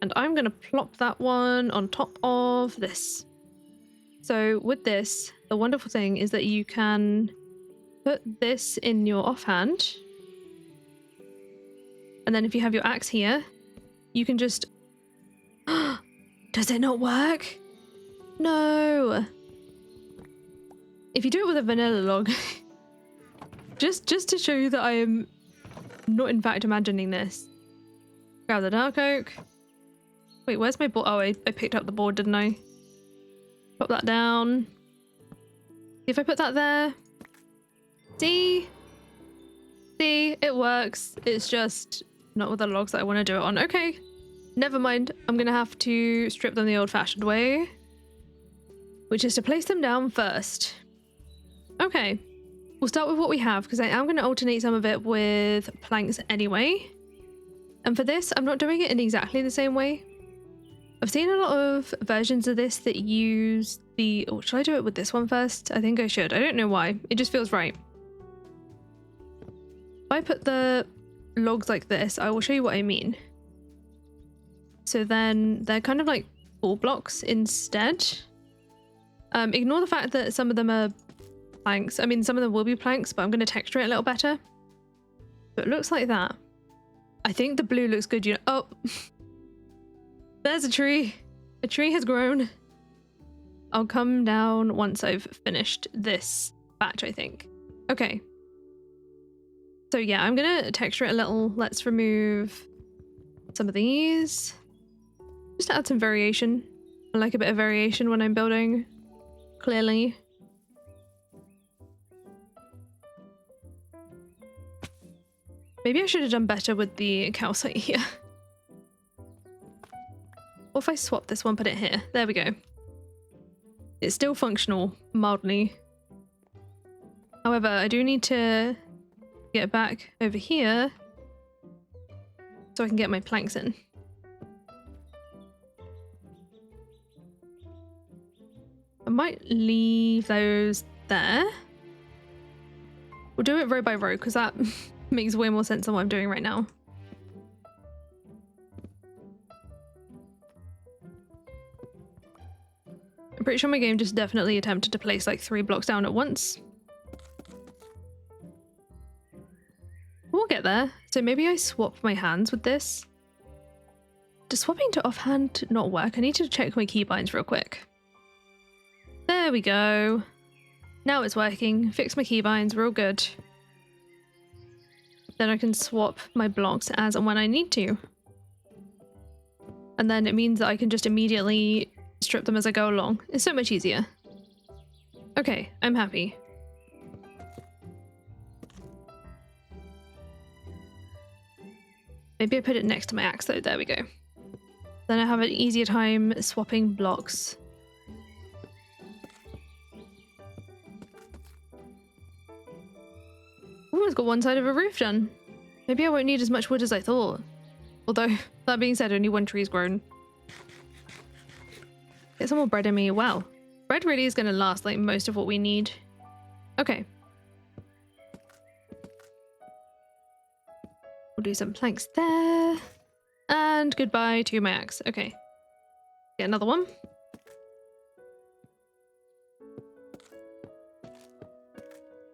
And I'm going to plop that one on top of this. So with this, the wonderful thing is that you can put this in your offhand. And then if you have your axe here, you can just... Does it not work? No. If you do it with a vanilla log, just to show you that I am not in fact imagining this. Grab the dark oak. Wait, where's my board? Oh, I picked up the board, didn't I? Pop that down. If I put that there. See? See? It works. It's just not with the logs that I want to do it on. Okay. Never mind. I'm going to have to strip them the old-fashioned way, which is to place them down first. Okay. We'll start with what we have, because I am going to alternate some of it with planks anyway. And for this, I'm not doing it in exactly the same way. I've seen a lot of versions of this that use the... Oh, should I do it with this one first? I think I should. I don't know why. It just feels right. If I put the logs like this, I will show you what I mean. So then they're kind of like full blocks instead. Ignore the fact that some of them are planks. I mean, some of them will be planks, but I'm going to texture it a little better. So it looks like that. I think the blue looks good. You know, oh, there's a tree. A tree has grown. I'll come down once I've finished this batch, I think. Okay. So yeah, I'm going to texture it a little. Let's remove some of these. Just to add some variation. I like a bit of variation when I'm building, clearly. Maybe I should have done better with the calcite here. Or if I swap this one, put it here. There we go. It's still functional, mildly. However, I do need to get back over here so I can get my planks in. I might leave those there. We'll do it row by row because that makes way more sense than what I'm doing right now. I'm pretty sure my game just definitely attempted to place like 3 blocks down at once. We'll get there. So maybe I swap my hands with this. Does swapping to offhand not work? I need to check my keybinds real quick. There we go. Now it's working. Fix my keybinds. We're all good. Then I can swap my blocks as and when I need to. And then it means that I can just immediately strip them as I go along. It's so much easier. Okay, I'm happy. Maybe I put it next to my axe though. There we go. Then I have an easier time swapping blocks. Almost got one side of a roof done. Maybe I won't need as much wood as I thought. Although, that being said, only 1 tree's grown. Get some more bread in me. Wow. Bread really is going to last like most of what we need. Okay. We'll do some planks there. And goodbye to my axe. Okay. Get another one.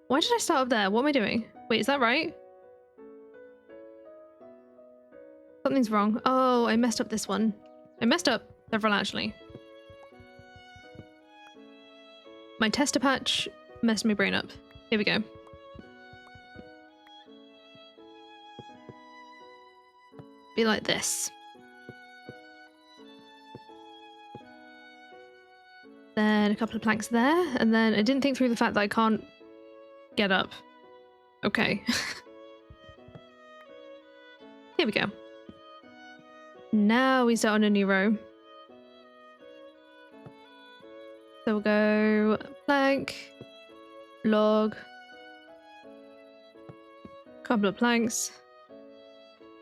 Why did I start up there? What am I doing? Wait, is that right? Something's wrong. Oh, I messed up this one. I messed up several actually. My tester patch messed my brain up. Here we go. Be like this. Then a couple of planks there, and then I didn't think through the fact that I can't get up. Okay. Here we go. Now we start on a new row. So we'll go plank, log, couple of planks.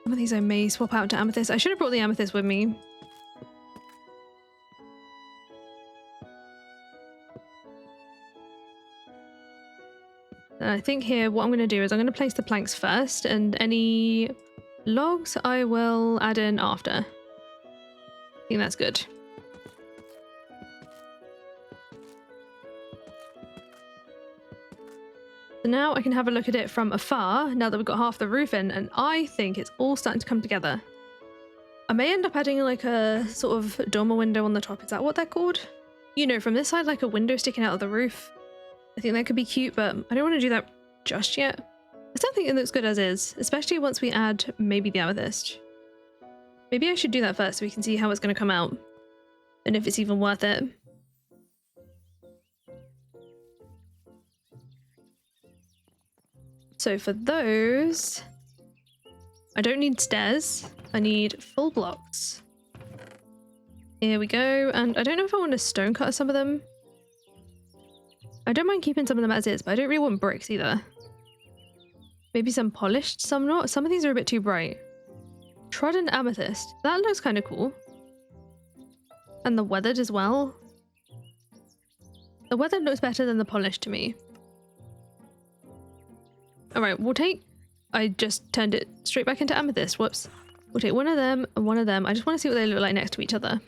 Some of these I may swap out to amethyst. I should have brought the amethyst with me. And I think here what I'm going to do is I'm going to place the planks first, and any logs I will add in after. I think that's good. So now I can have a look at it from afar, now that we've got half the roof in, and I think it's all starting to come together. I may end up adding like a sort of dormer window on the top. Is that what they're called? You know, from this side, like a window sticking out of the roof. I think that could be cute, but I don't want to do that just yet. I still think it looks good as is, especially once we add maybe the amethyst. Maybe I should do that first so we can see how it's going to come out and if it's even worth it. So for those, I don't need stairs. I need full blocks. Here we go. And I don't know if I want to stone cut some of them. I don't mind keeping some of them as is, but I don't really want bricks either. Maybe some polished, some not. Some of these are a bit too bright. Trodden amethyst. That looks kind of cool. And the weathered as well. The weathered looks better than the polished to me. Alright, we'll take... I just turned it straight back into amethyst. Whoops. We'll take one of them and one of them. I just want to see what they look like next to each other.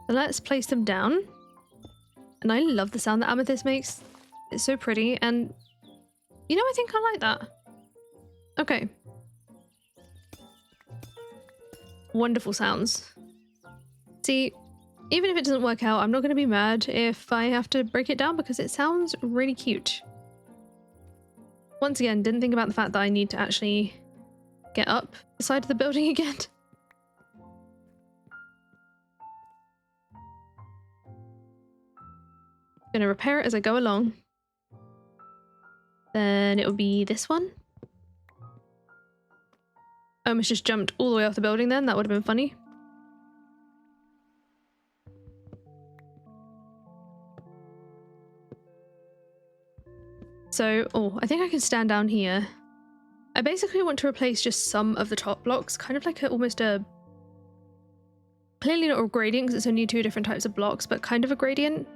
So let's place them down. And I love the sound that amethyst makes. It's so pretty, and you know, I think I like that. Okay. Wonderful sounds. See, even if it doesn't work out, I'm not going to be mad if I have to break it down because it sounds really cute. Once again, didn't think about the fact that I need to actually get up the side of the building again. Gonna repair it as I go along. Then it will be this one. I almost just jumped all the way off the building then. That would have been funny. So, oh, I think I can stand down here. I basically want to replace just some of the top blocks, kind of like almost a... Clearly not a gradient because it's only 2 different types of blocks, but kind of a gradient.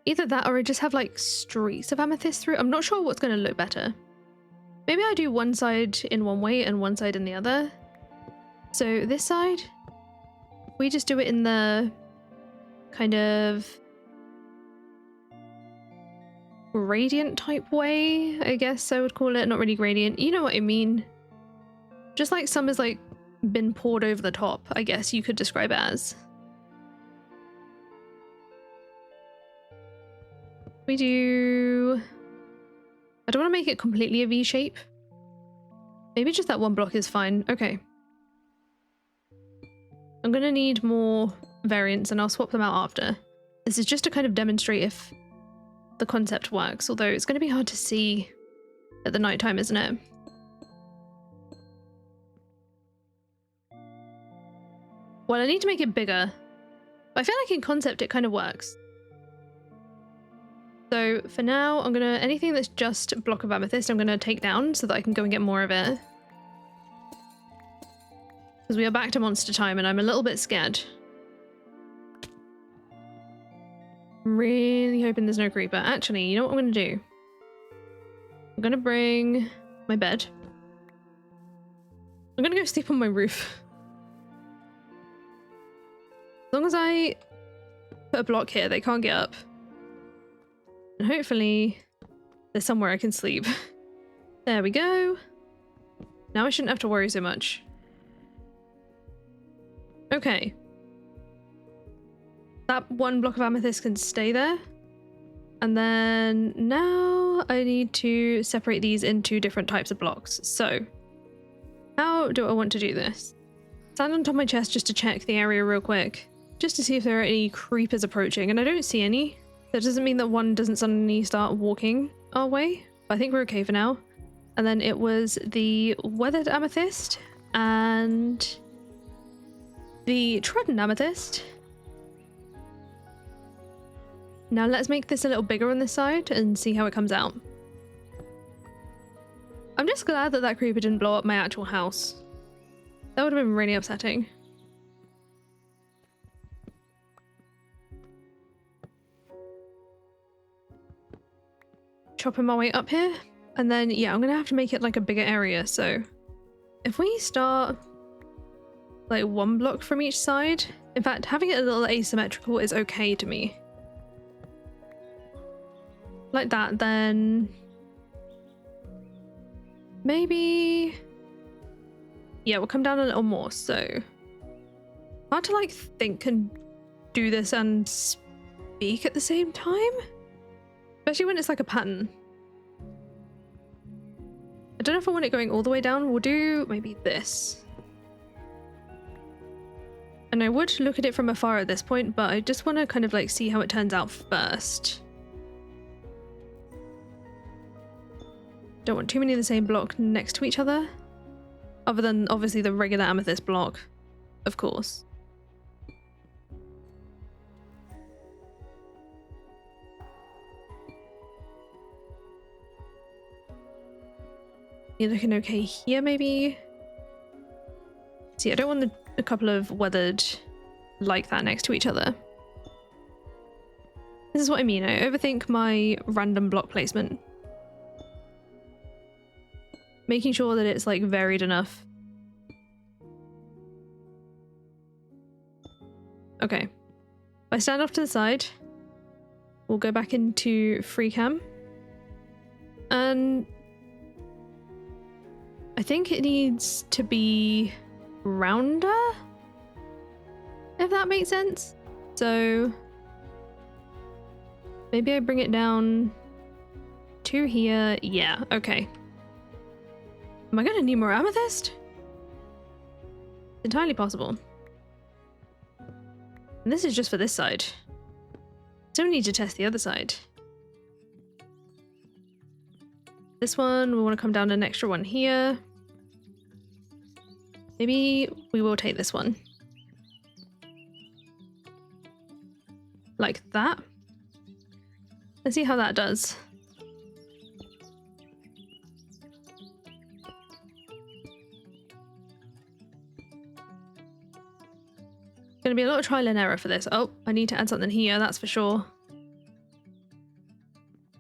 Either that or I just have like streaks of amethyst through. I'm not sure what's going to look better. Maybe I do one side in one way and one side in the other. So this side, we just do it in the kind of gradient type way, I guess I would call it. Not really gradient, you know what I mean. Just like some is like been poured over the top, I guess you could describe it as. We do... I don't want to make it completely a V shape. Maybe just that one block is fine. Okay. I'm gonna need more variants and I'll swap them out after. This is just to kind of demonstrate if the concept works, although it's gonna be hard to see at the night time, isn't it? Well, I need to make it bigger. But I feel like in concept it kind of works. So for now, I'm gonna, anything that's just a block of amethyst, I'm gonna take down so that I can go and get more of it. Because we are back to monster time and I'm a little bit scared. I'm really hoping there's no creeper. Actually, you know what I'm gonna do? I'm gonna bring my bed. I'm gonna go sleep on my roof. As long as I put a block here, they can't get up. And hopefully there's somewhere I can sleep. There we go. Now I shouldn't have to worry so much. Okay. That one block of amethyst can stay there. And then now I need to separate these into different types of blocks. So how do I want to do this? Stand on top of my chest just to check the area real quick. Just to see if there are any creepers approaching. And I don't see any. That doesn't mean that one doesn't suddenly start walking our way. But I think we're okay for now. And then it was the weathered amethyst and the trodden amethyst. Now let's make this a little bigger on this side and see how it comes out. I'm just glad that that creeper didn't blow up my actual house. That would have been really upsetting. Chopping my way up here. And then, yeah, I'm gonna have to make it like a bigger area. So if we start like one block from each side, in fact, having it a little asymmetrical is okay to me. Like that, then maybe, yeah, we'll come down a little more. So hard to like think and do this and speak at the same time, especially when it's like a pattern. I don't know if I want it going all the way down. We'll do maybe this. And I would look at it from afar at this point, but I just want to kind of like see how it turns out first. Don't want too many of the same block next to each other. Other than obviously the regular amethyst block, of course. You're looking okay here, maybe? See, I don't want a couple of weathered like that next to each other. This is what I mean. I overthink my random block placement. Making sure that it's like varied enough. Okay. If I stand off to the side, we'll go back into Freecam. And I think it needs to be rounder, if that makes sense. So maybe I bring it down to here. Yeah, okay. Am I gonna need more amethyst? Entirely possible. And this is just for this side. So we need to test the other side. This one, we want to come down an extra one here. Maybe we will take this one. Like that. Let's see how that does. Gonna be a lot of trial and error for this. Oh, I need to add something here, that's for sure.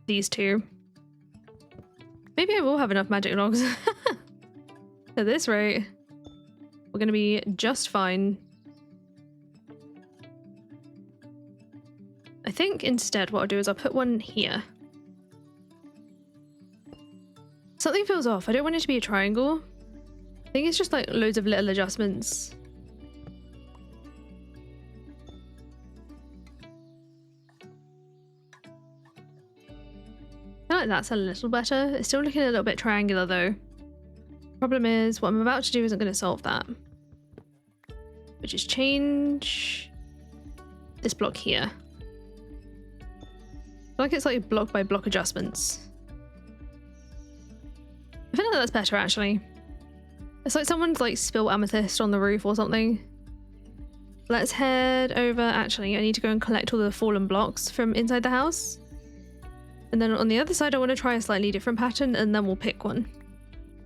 These two. Maybe I will have enough magic logs. At this rate, we're gonna be just fine. I think instead what I'll do is I'll put one here. Something feels off. I don't want it to be a triangle. I think it's just like loads of little adjustments. I feel like that's a little better. It's still looking a little bit triangular though. Problem is, what I'm about to do isn't going to solve that. Which is change this block here. I feel like it's like block by block adjustments. I feel like that's better actually. It's like someone's like spilled amethyst on the roof or something. Let's head over. Actually, I need to go and collect all the fallen blocks from inside the house. And then on the other side, I want to try a slightly different pattern and then we'll pick one.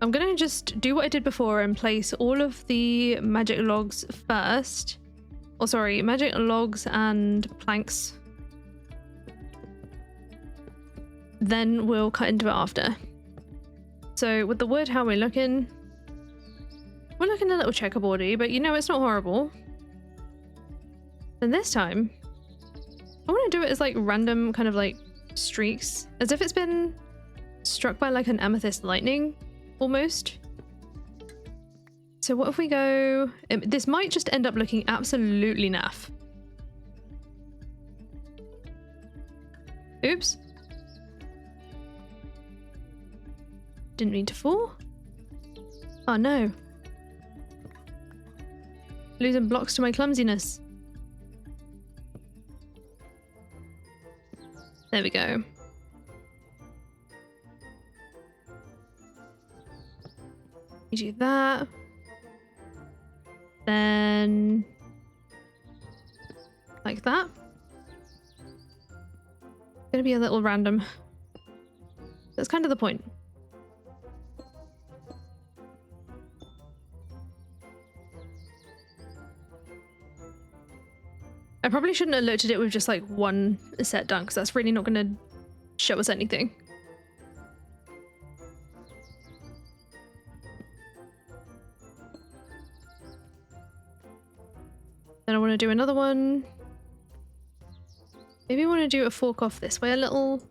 I'm going to just do what I did before and place all of the magic logs first. Oh, sorry, magic logs and planks. Then we'll cut into it after. So with the wood, how we're looking? We're looking a little checkerboardy, but you know, it's not horrible. And this time, I want to do it as like random kind of like streaks, as if it's been struck by like an amethyst lightning, almost. So what if we go... This might just end up looking absolutely naff. Oops. Didn't mean to fall. Oh no. Losing blocks to my clumsiness. There we go. You do that. Then... like that. Gonna be a little random. That's kind of the point. I probably shouldn't have looked at it with just like one set done, because that's really not going to show us anything. Then I want to do another one. Maybe I want to do a fork off this way a little.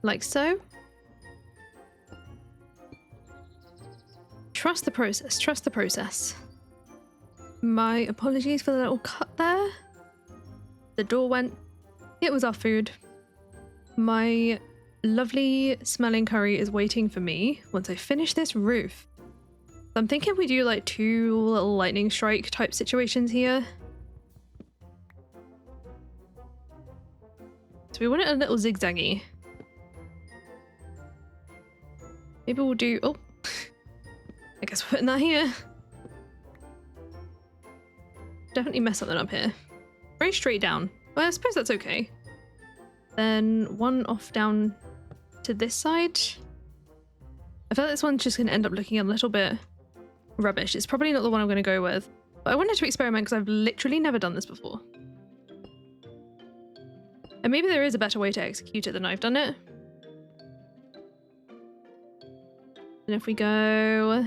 Like so. Trust the process, trust the process. My apologies for the little cut there. The door went. It was our food. My lovely smelling curry is waiting for me once I finish this roof. I'm thinking we do like 2 little lightning strike type situations here. So we want it a little zigzaggy. Maybe we'll do... oh. I guess we're putting that here. Definitely mess something up here. Very straight down. Well, I suppose that's okay. Then one off down to this side. I feel like this one's just going to end up looking a little bit rubbish. It's probably not the one I'm going to go with. But I wanted to experiment because I've literally never done this before. And maybe there is a better way to execute it than I've done it. And if we go...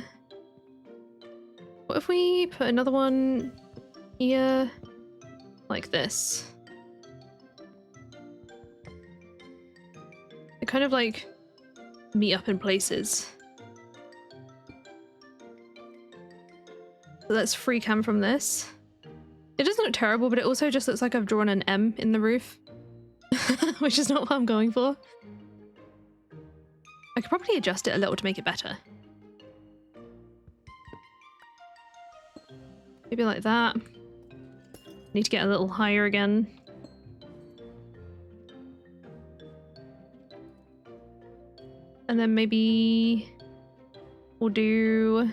what if we put another one here, like this? They kind of like meet up in places. So let's Freecam from this. It doesn't look terrible, but it also just looks like I've drawn an M in the roof, which is not what I'm going for. I could probably adjust it a little to make it better. Maybe like that. Need to get a little higher again. And then maybe we'll do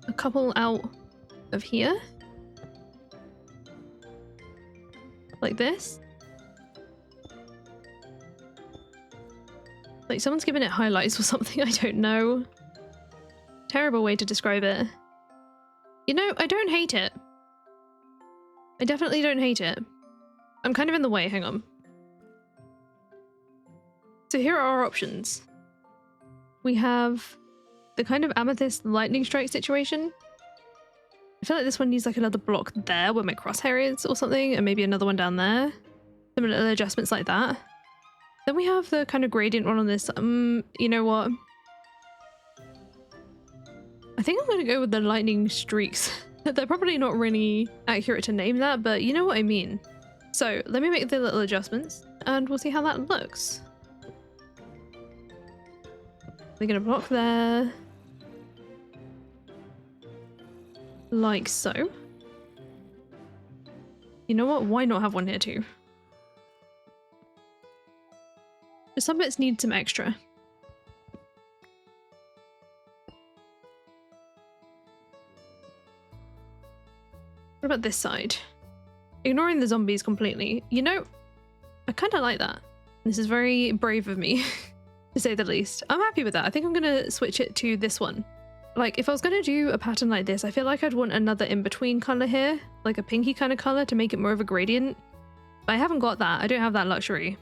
a couple out of here. Like this. Like someone's giving it highlights or something, I don't know. terrible way to describe it. You know, I don't hate it. I definitely don't hate it. I'm kind of in the way, hang on. So here are our options. We have the kind of amethyst lightning strike situation. I feel like this one needs like another block there where my crosshair is or something, and maybe another one down there. Some little adjustments like that. Then we have the kind of gradient one on this. You know what? I think I'm gonna go with the lightning streaks. They're probably not really accurate to name that, but you know what I mean. So let me make the little adjustments and we'll see how that looks. We're gonna block there. Like so. You know what? Why not have one here too? Just some bits need some extra. What about this side? Ignoring the zombies completely. You know, I kind of like that. This is very brave of me, to say the least. I'm happy with that. I think I'm going to switch it to this one. Like, if I was going to do a pattern like this, I feel like I'd want another in-between colour here, like a pinky kind of colour to make it more of a gradient. But I haven't got that. I don't have that luxury.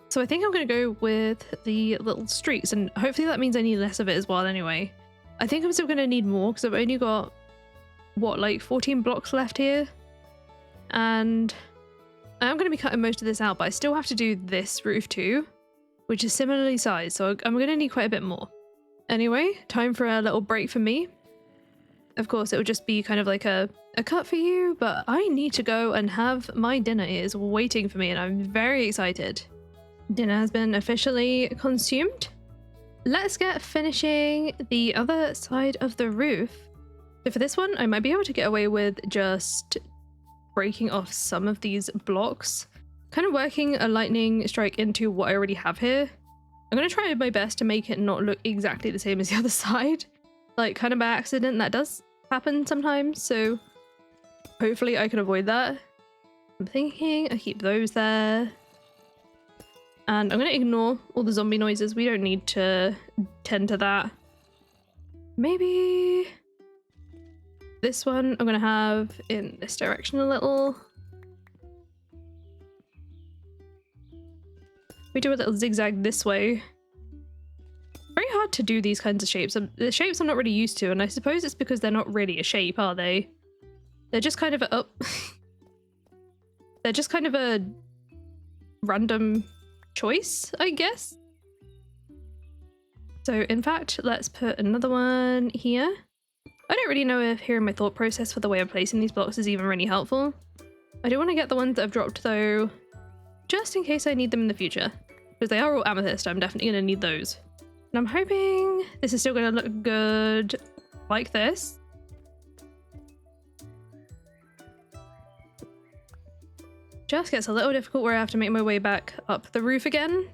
So I think I'm going to go with the little streaks, and hopefully that means I need less of it as well anyway. I think I'm still going to need more because I've only got, what, like 14 blocks left here? And I'm going to be cutting most of this out, but I still have to do this roof too, which is similarly sized, so I'm going to need quite a bit more. Anyway, time for a little break for me. Of course, it would just be kind of like a cut for you, but I need to go and have my dinner. It is waiting for me, and I'm very excited. Dinner has been officially consumed. Let's get finishing the other side of the roof. So for this one, I might be able to get away with just breaking off some of these blocks, kind of working a lightning strike into what I already have here. I'm going to try my best to make it not look exactly the same as the other side, like kind of by accident. That does happen sometimes, so hopefully I can avoid that. I'm thinking I keep those there. And I'm going to ignore all the zombie noises. We don't need to tend to that. Maybe this one I'm going to have in this direction a little. We do a little zigzag this way. Very hard to do these kinds of shapes. The shapes I'm not really used to, and I suppose it's because they're not really a shape, are they? They're just kind of a... They're just kind of a random choice, I guess. So in fact, let's put another one here. I don't really know if hearing my thought process for the way I'm placing these blocks is even really helpful. I do want to get the ones that I've dropped though, just in case I need them in the future. Because they are all amethyst, I'm definitely going to need those. And I'm hoping this is still going to look good like this. Just gets a little difficult where I have to make my way back up the roof again.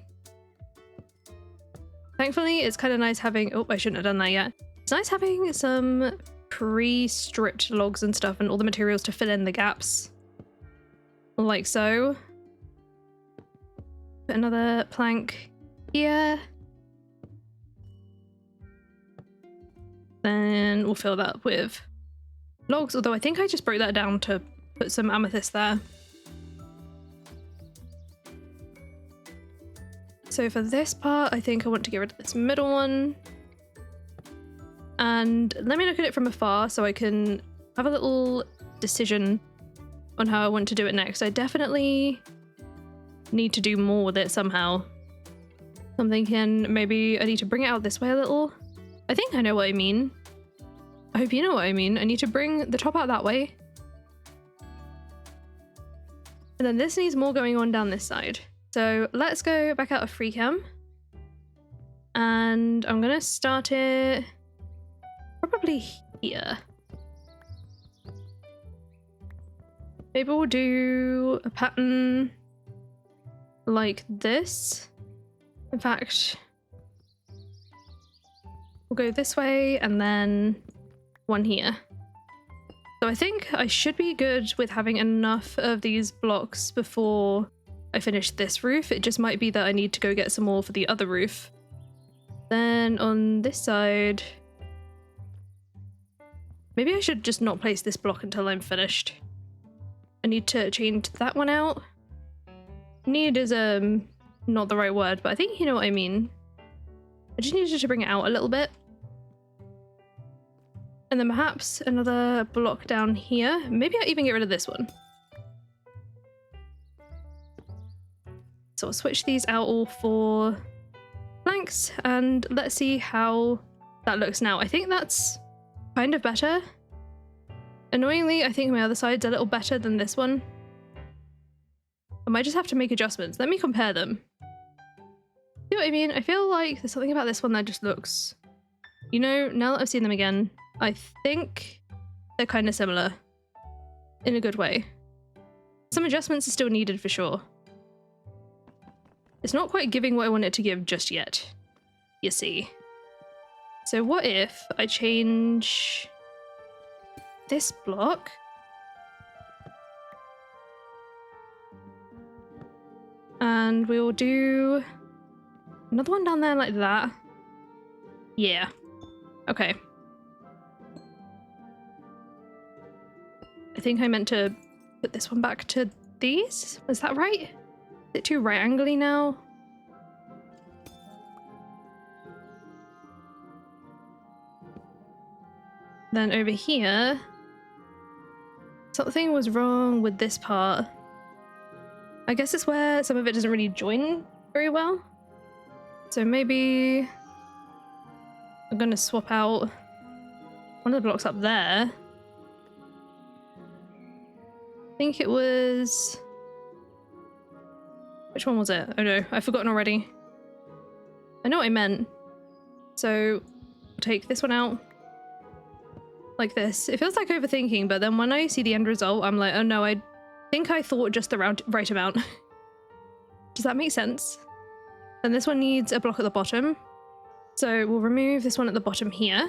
Thankfully, it's kind of nice having... Oh, I shouldn't have done that yet. It's nice having some pre-stripped logs and stuff and all the materials to fill in the gaps. Like so. Put another plank here. Then we'll fill that with logs, although I think I just broke that down to put some amethyst there. So for this part, I think I want to get rid of this middle one. And let me look at it from afar so I can have a little decision on how I want to do it next. I definitely need to do more with it somehow. I'm thinking maybe I need to bring it out this way a little. I think I know what I mean. I hope you know what I mean. I need to bring the top out that way. And then this needs more going on down this side. So let's go back out of Freecam. And I'm gonna start it probably here. Maybe we'll do a pattern like this. In fact, we'll go this way and then one here. So I think I should be good with having enough of these blocks before I finish this roof. It just might be that I need to go get some more for the other roof. Then on this side, Maybe I should just not place this block until I'm finished. I need to change that one out. Need is not the right word, but I think you know what I mean. I just needed to bring it out a little bit. And then perhaps another block down here. Maybe I'll even get rid of this one. So I'll switch these out all for planks and let's see how that looks now. I think that's kind of better. Annoyingly, I think my other side's a little better than this one. I might just have to make adjustments. Let me compare them. See what I mean? I feel like there's something about this one that just looks... You know, now that I've seen them again, I think they're kind of similar. In a good way. Some adjustments are still needed for sure. It's not quite giving what I want it to give just yet. You see. So what if I change this block and we'll do another one down there like that. Yeah. Okay. I think I meant to put this one back to these. Is that right? Is it too right angly now? Then over here, something was wrong with this part. I guess it's where some of it doesn't really join very well. So maybe I'm gonna swap out one of the blocks up there. I think it was... Which one was it? Oh no, I've forgotten already. I know what I meant. So I'll take this one out. Like this. It feels like overthinking, but then when I see the end result, I'm like, oh no, I think I thought just the right amount. Does that make sense? Then this one needs a block at the bottom. So we'll remove this one at the bottom here.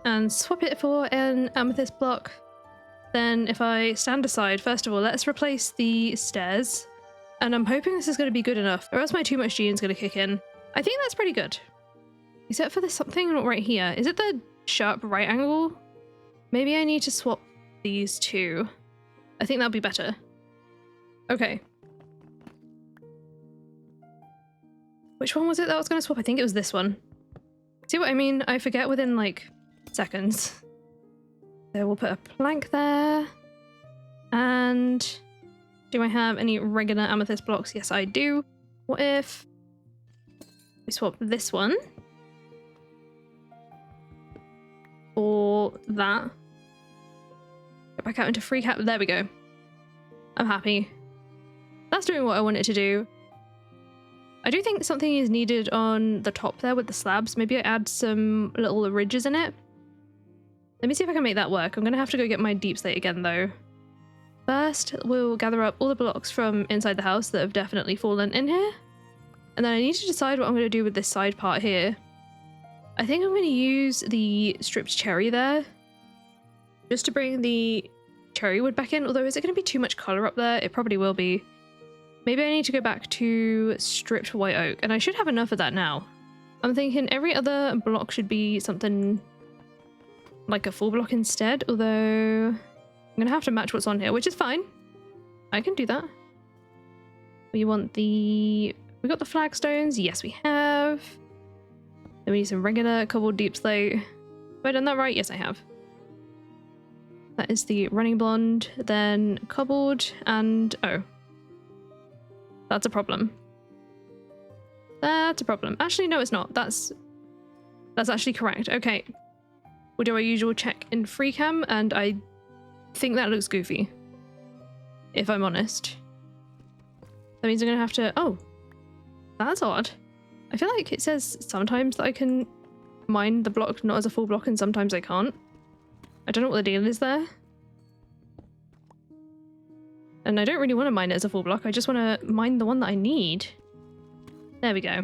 And swap it for an amethyst block. Then if I stand aside, first of all, let's replace the stairs. And I'm hoping this is going to be good enough, or else my too much gene's going to kick in. I think that's pretty good. Except for there's something not right here. Is it the sharp right angle? Maybe I need to swap these two. I think that'll be better. Okay. Which one was it that I was going to swap? I think it was this one. See what I mean? I forget within like seconds. So we'll put a plank there. And do I have any regular amethyst blocks? Yes, I do. What if we swap this one for that? Go back out into Freecam. There we go. I'm happy. That's doing what I want it to do. I do think something is needed on the top there with the slabs. Maybe I add some little ridges in it. Let me see if I can make that work. I'm going to have to go get my deep slate again though. First, we'll gather up all the blocks from inside the house that have definitely fallen in here. And then I need to decide what I'm going to do with this side part here. I think I'm going to use the stripped cherry there. Just to bring the cherry wood back in. Although, is it going to be too much colour up there? It probably will be. Maybe I need to go back to stripped white oak. And I should have enough of that now. I'm thinking every other block should be something like a full block instead. Although, I'm going to have to match what's on here, which is fine. I can do that. We want the... We got the flagstones. Yes, we have. Then we need some regular cobbled deep slate. Have I done that right? Yes, I have. That is the running blonde. Then cobbled and... Oh. That's a problem. That's a problem. Actually, no, it's not. That's actually correct. Okay. We'll do our usual check in Freecam, and I think that looks goofy. If I'm honest. That means I'm gonna have to... Oh. That's odd. I feel like it says sometimes that I can mine the block not as a full block and sometimes I can't. I don't know what the deal is there. And I don't really want to mine it as a full block. I just want to mine the one that I need. There we go.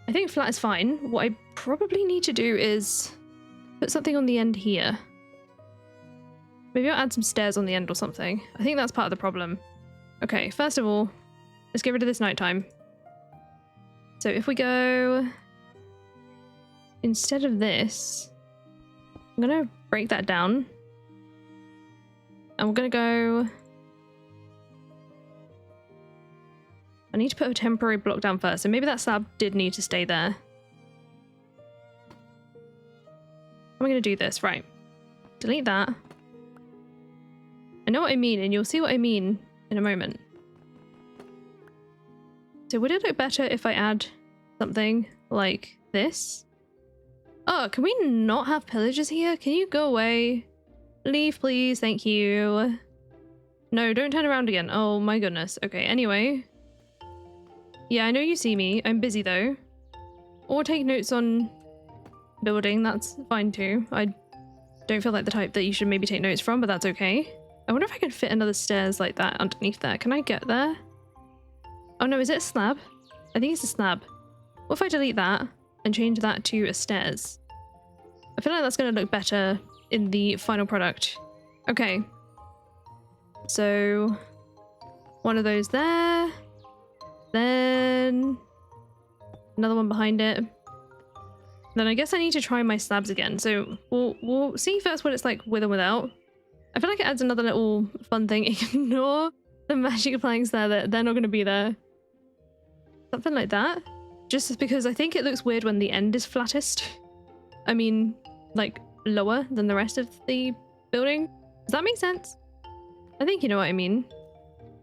I think flat is fine. What I probably need to do is put something on the end here. Maybe I'll add some stairs on the end or something. I think that's part of the problem. Okay, first of all, let's get rid of this nighttime. So if we go... Instead of this... I'm gonna break that down. And we're gonna go... I need to put a temporary block down first, so maybe that slab did need to stay there. I'm gonna do this, right. Delete that. I know what I mean, and you'll see what I mean in a moment. So would it look better if I add something like this? Oh, can we not have pillagers here? Can you go away? Leave, please. Thank you. No, don't turn around again. Oh my goodness. Okay, anyway. Yeah, I know you see me. I'm busy though. Or take notes on building. That's fine too. I don't feel like the type that you should maybe take notes from, but that's okay. I wonder if I can fit another stairs like that underneath there. Can I get there? Oh no, is it a slab? I think it's a slab. What if I delete that and change that to a stairs? I feel like that's going to look better in the final product. Okay. So, one of those there. Then another one behind it. Then I guess I need to try my slabs again. So we'll see first what it's like with and without. I feel like it adds another little fun thing. Ignore the magic planks there, that they're not going to be there. Something like that. Just because I think it looks weird when the end is flattest. I mean, like lower than the rest of the building. Does that make sense? I think you know what I mean.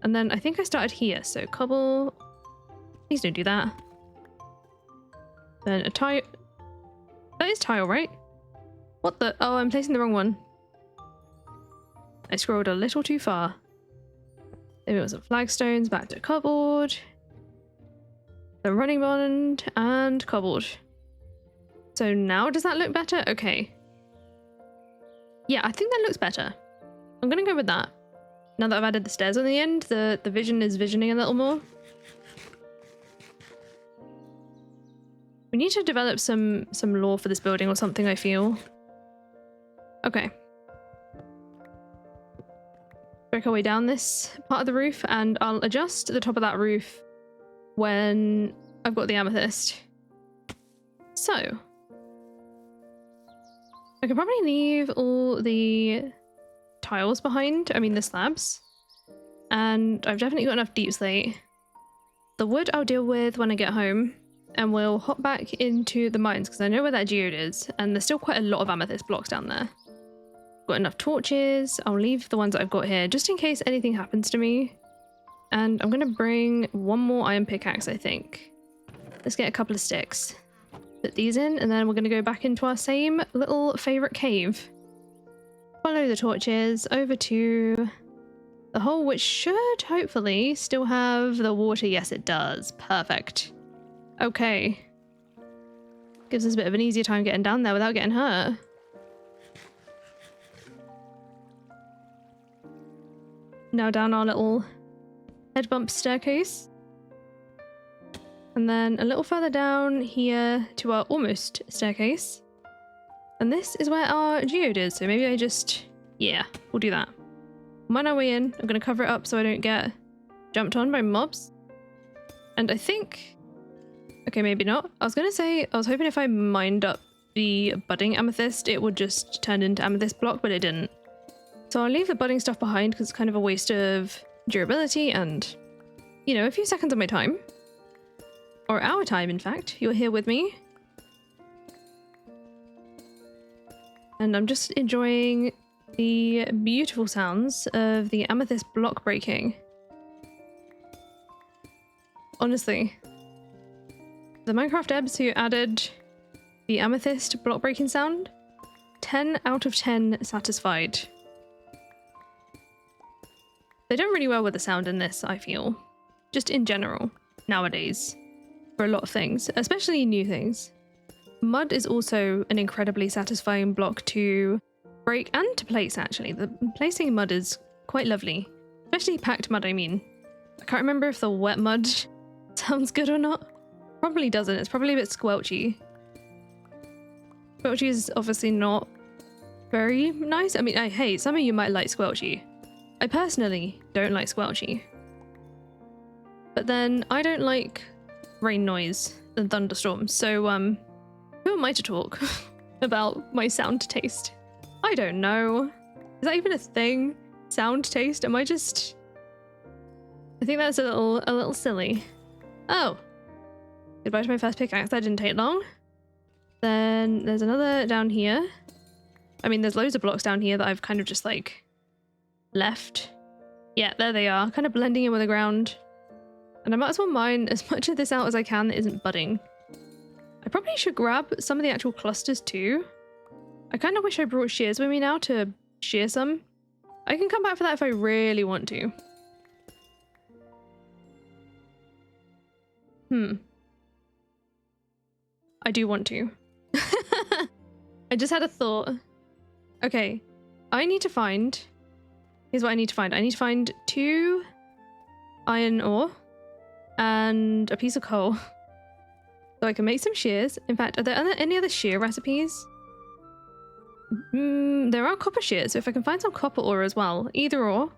And then I think I started here. So cobble. Please don't do that. Then a tile. That is tile, right? What the? Oh, I'm placing the wrong one. I scrolled a little too far. Maybe it was some flagstones, back to cobbled. The running bond and cobbled. So now does that look better? Okay. Yeah, I think that looks better. I'm gonna go with that. Now that I've added the stairs on the end, the vision is visioning a little more. We need to develop some lore for this building or something, I feel. Okay. Break our way down this part of the roof, and I'll adjust the top of that roof when I've got the amethyst. So, I could probably leave all the tiles behind, I mean the slabs, and I've definitely got enough deep slate. The wood I'll deal with when I get home, and we'll hop back into the mines because I know where that geode is, and there's still quite a lot of amethyst blocks down there. Got enough torches. I'll leave the ones that I've got here just in case anything happens to me. And I'm gonna bring one more iron pickaxe, I think. Let's get a couple of sticks. Put these in, and then we're gonna go back into our same little favorite cave. Follow the torches over to the hole, which should hopefully still have the water. Yes, it does. Perfect. Okay. Gives us a bit of an easier time getting down there without getting hurt. Now down our little head bump staircase. And then a little further down here to our almost staircase. And this is where our geode is, so maybe I just... yeah, we'll do that. I'm on our way in. I'm going to cover it up so I don't get jumped on by mobs. And I think... okay, maybe not. I was going to say, I was hoping if I mined up the budding amethyst, it would just turn into amethyst block, but it didn't. So I'll leave the budding stuff behind because it's kind of a waste of durability and, you know, a few seconds of my time. Or our time, in fact. You're here with me. And I'm just enjoying the beautiful sounds of the amethyst block breaking. Honestly. The Minecraft devs who added the amethyst block breaking sound, 10 out of 10 satisfied. They do really well with the sound in this, I feel. Just in general, nowadays. For a lot of things, especially new things. Mud is also an incredibly satisfying block to break and to place, actually. The placing mud is quite lovely. Especially packed mud, I mean. I can't remember if the wet mud sounds good or not. Probably doesn't. It's probably a bit squelchy. Squelchy is obviously not very nice. I mean, hey, some of you might like squelchy. I personally don't like squelchy. But then I don't like rain noise and thunderstorms, so who am I to talk about my sound taste? I don't know. Is that even a thing? Sound taste? Am I just... I think that's a little silly. Oh. Goodbye to my first pickaxe. That didn't take long. Then there's another down here. I mean, there's loads of blocks down here that I've kind of just like left. Yeah, there they are. Kind of blending in with the ground. And I might as well mine as much of this out as I can that isn't budding. I probably should grab some of the actual clusters too. I kind of wish I brought shears with me now to shear some. I can come back for that if I really want to. I do want to. I just had a thought. Okay, I need to find... Here's what I need to find. I need to find 2 iron ore and a piece of coal. So I can make some shears. In fact, are there any other shear recipes? There are copper shears, so if I can find some copper ore as well. Either or.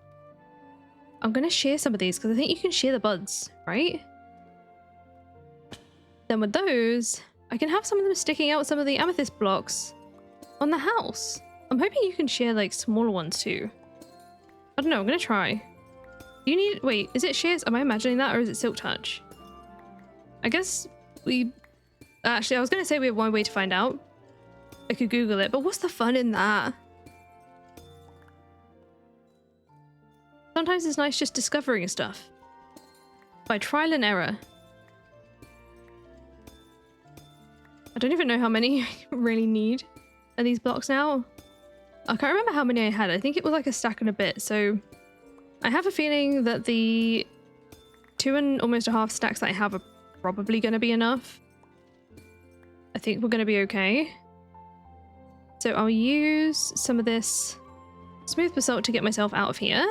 I'm going to shear some of these because I think you can shear the buds, right? Then with those, I can have some of them sticking out some of the amethyst blocks on the house. I'm hoping you can shear like smaller ones too. I don't know, I'm going to try. Do you need... Wait, is it shears? Am I imagining that or is it silk touch? I guess we... Actually, I was going to say we have one way to find out. I could Google it, but what's the fun in that? Sometimes it's nice just discovering stuff. By trial and error. I don't even know how many I really need of these blocks now. I can't remember how many I had. I think it was like a stack and a bit, so... I have a feeling that the 2 and almost a half stacks that I have are probably going to be enough. I think we're going to be okay. So I'll use some of this smooth basalt to get myself out of here.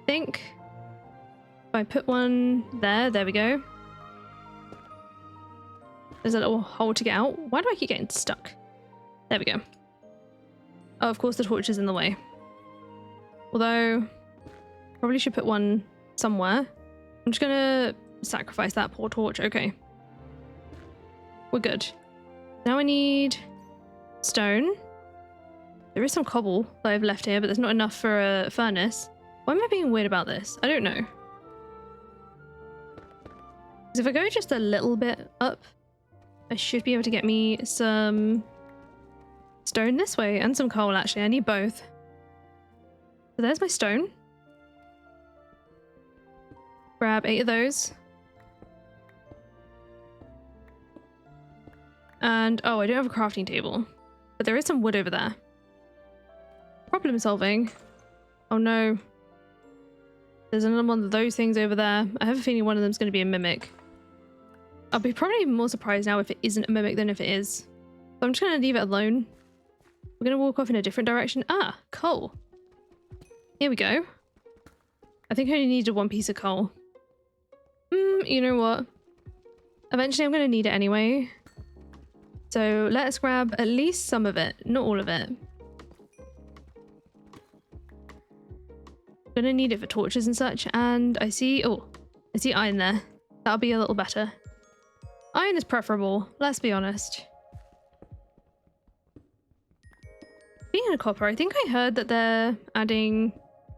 I think if I put one there we go. There's a little hole to get out. Why do I keep getting stuck? There we go. Oh, of course the torch is in the way. Although, probably should put one somewhere. I'm just gonna sacrifice that poor torch. Okay. We're good. Now I need stone. There is some cobble that I've left here, but there's not enough for a furnace. Why am I being weird about this? I don't know. Because if I go just a little bit up, I should be able to get me some stone this way and some coal actually. I need both. So there's my stone. Grab 8 of those. And oh, I don't have a crafting table, but there is some wood over there. Problem solving. Oh no. There's another one of those things over there. I have a feeling one of them is going to be a mimic. I'll be probably more surprised now if it isn't a mimic than if it is. So I'm just going to leave it alone. We're going to walk off in a different direction. Ah, coal. Here we go. I think I only needed 1 piece of coal. You know what? Eventually I'm going to need it anyway. So let's grab at least some of it, not all of it. I'm going to need it for torches and such. And I see, oh, I see iron there. That'll be a little better. Iron is preferable, let's be honest. Speaking of copper, I think I heard that they're adding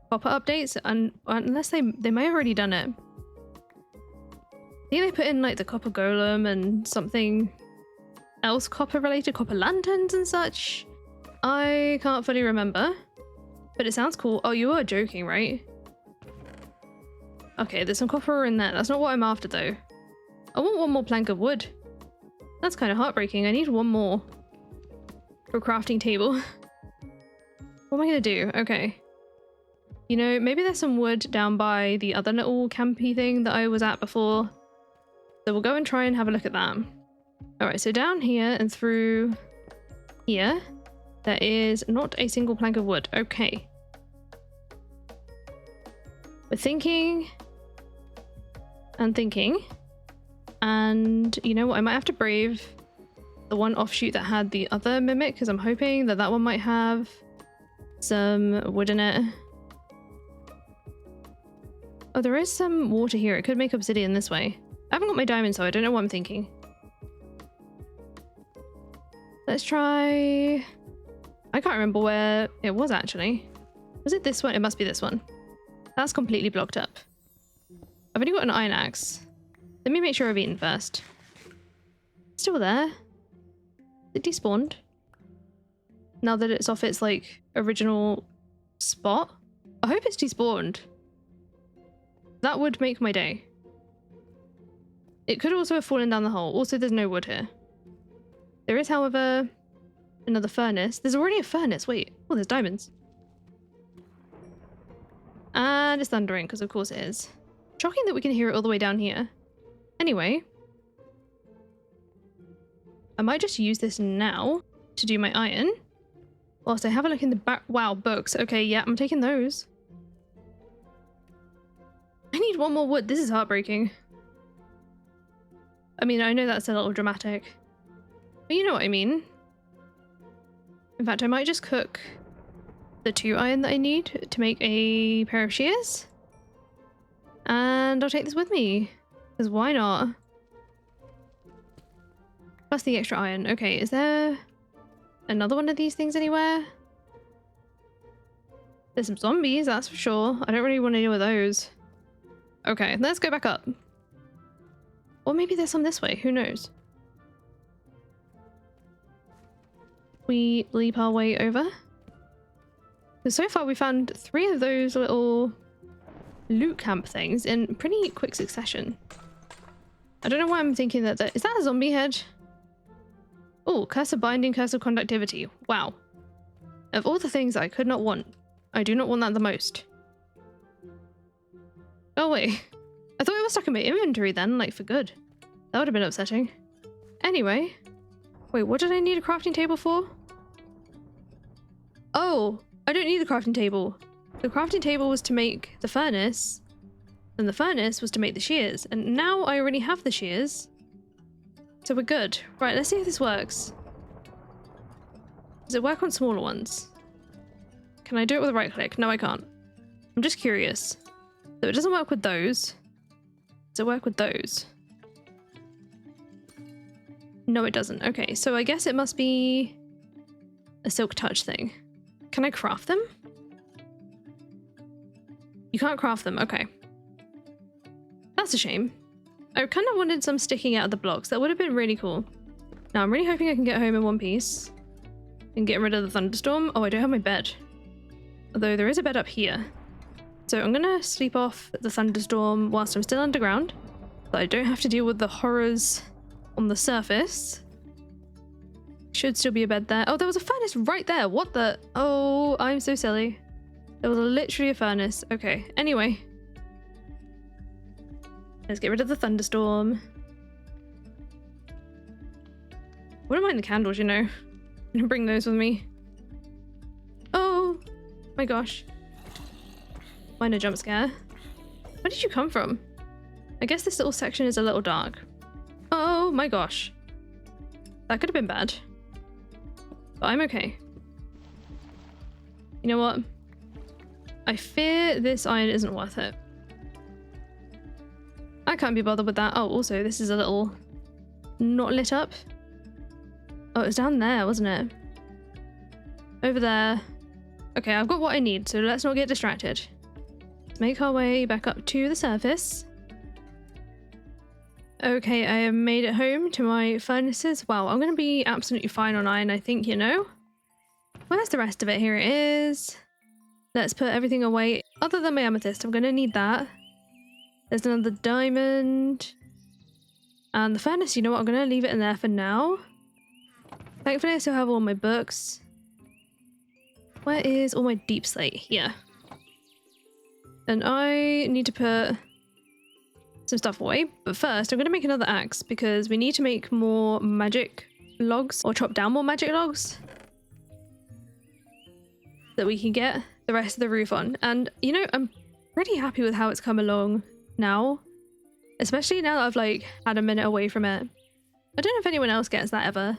copper updates, and unless they may have already done it. I think they put in like the copper golem and something else copper related, copper lanterns and such. I can't fully remember, but it sounds cool. Oh, you are joking, right? Okay, there's some copper in there. That's not what I'm after though. I want 1 more plank of wood. That's kind of heartbreaking. I need 1 more for a crafting table. What am I gonna do? Okay. You know, maybe there's some wood down by the other little campy thing that I was at before. So we'll go and try and have a look at that. Alright, so down here and through here, there is not a single plank of wood. Okay. We're thinking and thinking. And you know what? I might have to brave the one offshoot that had the other mimic, because I'm hoping that that one might have some wood in it. Oh, there is some water here. It could make obsidian this way. I haven't got my diamond, so I don't know what I'm thinking. Let's try... I can't remember where it was actually. Was it this one? It must be this one. That's completely blocked up. I've only got an iron axe. Let me make sure I've eaten first. Still there. It despawned. Now that it's off its like original spot. I hope it's despawned. That would make my day. It could also have fallen down the hole. Also, there's no wood here. There is, however, another furnace. There's already a furnace. Wait. Oh, there's diamonds. And it's thundering, because of course it is. Shocking that we can hear it all the way down here. Anyway. I might just use this now to do my iron. Whilst I have a look in the back. Wow, books. Okay, yeah, I'm taking those. I need one more wood. This is heartbreaking. I mean, I know that's a little dramatic. But you know what I mean. In fact, I might just cook the 2 iron that I need to make a pair of shears. And I'll take this with me. Because why not? Plus the extra iron. Okay, is there another one of these things anywhere? There's some zombies, that's for sure. I don't really want to deal with those. Okay, let's go back up. Or maybe there's some this way, who knows? We leap our way over. So far we found 3 of those little loot camp things in pretty quick succession. I don't know why I'm thinking that is that a zombie head? Oh, curse of binding, curse of conductivity. Wow. Of all the things I could not want, I do not want that the most. Oh wait, I thought it was stuck in my inventory then, like for good. That would have been upsetting. Anyway, wait, what did I need a crafting table for? Oh, I don't need the crafting table. The crafting table was to make the furnace, and the furnace was to make the shears, and now I already have the shears. So we're good. Right, let's see if this works. Does it work on smaller ones? Can I do it with a right click? No, I can't. I'm just curious. So it doesn't work with those. Does it work with those? No, it doesn't. Okay, so I guess it must be a silk touch thing. Can I craft them? You can't craft them. Okay. That's a shame. I kind of wanted some sticking out of the blocks. That would have been really cool. Now, I'm really hoping I can get home in one piece and get rid of the thunderstorm. Oh, I don't have my bed. Although there is a bed up here. So I'm gonna sleep off the thunderstorm whilst I'm still underground, so I don't have to deal with the horrors on the surface. Should still be a bed there. Oh, there was a furnace right there. What the? Oh, I'm so silly. There was literally a furnace. Okay, anyway. Let's get rid of the thunderstorm. Wouldn't mind the candles, you know. I'm gonna bring those with me. Oh my gosh. Minor jump scare. Where did you come from? I guess this little section is a little dark. Oh my gosh. That could have been bad. But I'm okay. You know what? I fear this iron isn't worth it. I can't be bothered with that. Oh, also, this is a little not lit up. Oh, it was down there, wasn't it? Over there. Okay, I've got what I need, so let's not get distracted. Let's make our way back up to the surface. Okay, I have made it home to my furnaces. Wow, I'm going to be absolutely fine on iron, I think, you know? Where's the rest of it? Here it is. Let's put everything away. Other than my amethyst, I'm going to need that. There's another diamond. And the furnace, you know what? I'm going to leave it in there for now. Thankfully, I still have all my books. Where is all my deep slate? Here. And I need to put some stuff away. But first, I'm going to make another axe because we need to make more magic logs or chop down more magic logs that we can get the rest of the roof on. And, you know, I'm pretty happy with how it's come along now, especially now that I've like had a minute away from it. I don't know if anyone else gets that ever.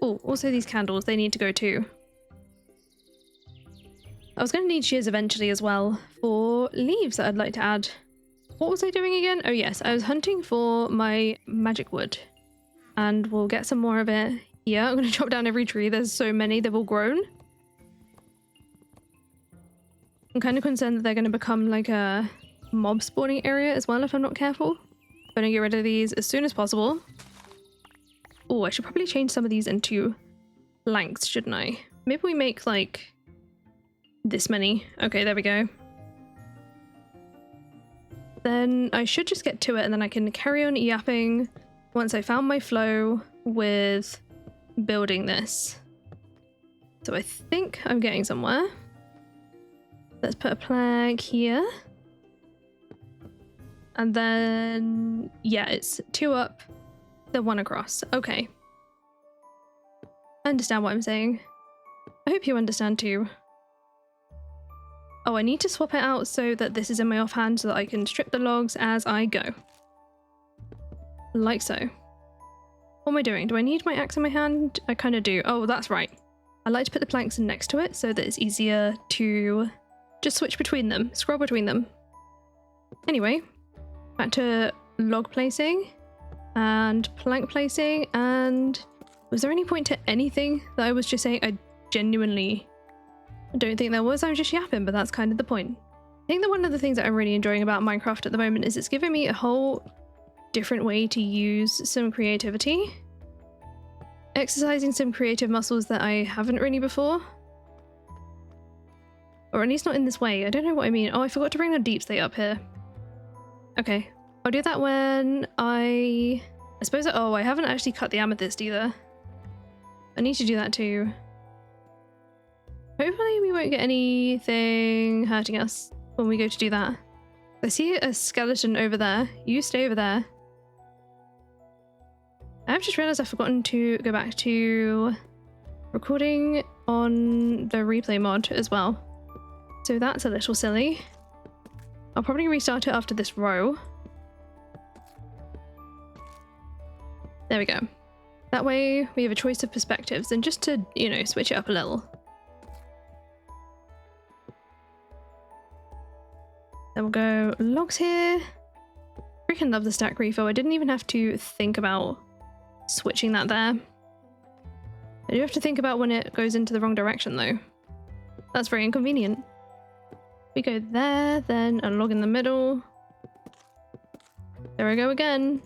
Oh, also these candles, they need to go too. I was going to need shears eventually as well for leaves that I'd like to add. What was I doing again? Oh yes, I was hunting for my magic wood, and we'll get some more of it here. I'm gonna chop down every tree. There's so many, they've all grown. I'm kind of concerned that they're gonna become like a mob spawning area as well if I'm not careful. I'm gonna get rid of these as soon as possible. Oh, I should probably change some of these into planks, shouldn't I? Maybe we make like this many. Okay, there we go. Then I should just get to it and then I can carry on yapping once I found my flow with building this. So I think I'm getting somewhere. Let's put a plank here. And then, yeah, it's 2 up, then 1 across. Okay. I understand what I'm saying. I hope you understand too. Oh, I need to swap it out so that this is in my offhand so that I can strip the logs as I go. Like so. What am I doing? Do I need my axe in my hand? I kind of do. Oh, that's right. I like to put the planks next to it so that it's easier to just switch between them, scroll between them. Anyway, back to log placing and plank placing. And was there any point to anything that I was just saying? I genuinely don't think there was. I'm just yapping, but that's kind of the point. I think that one of the things that I'm really enjoying about Minecraft at the moment is it's giving me a whole different way to use some creativity. Exercising some creative muscles that I haven't really before. Or at least not in this way. I don't know what I mean. Oh, I forgot to bring the deep slate up here. Okay. I'll do that when I suppose... Oh, I haven't actually cut the amethyst either. I need to do that too. Hopefully we won't get anything hurting us when we go to do that. I see a skeleton over there. You stay over there. I've just realized I've forgotten to go back to recording on the replay mod as well. So that's a little silly. I'll probably restart it after this row. There we go. That way we have a choice of perspectives and just to, you know, switch it up a little. Then we'll go logs here. Freaking love the stack refo. I didn't even have to think about switching that there. I do have to think about when it goes into the wrong direction though. That's very inconvenient. We go there, then a log in the middle. There I go again.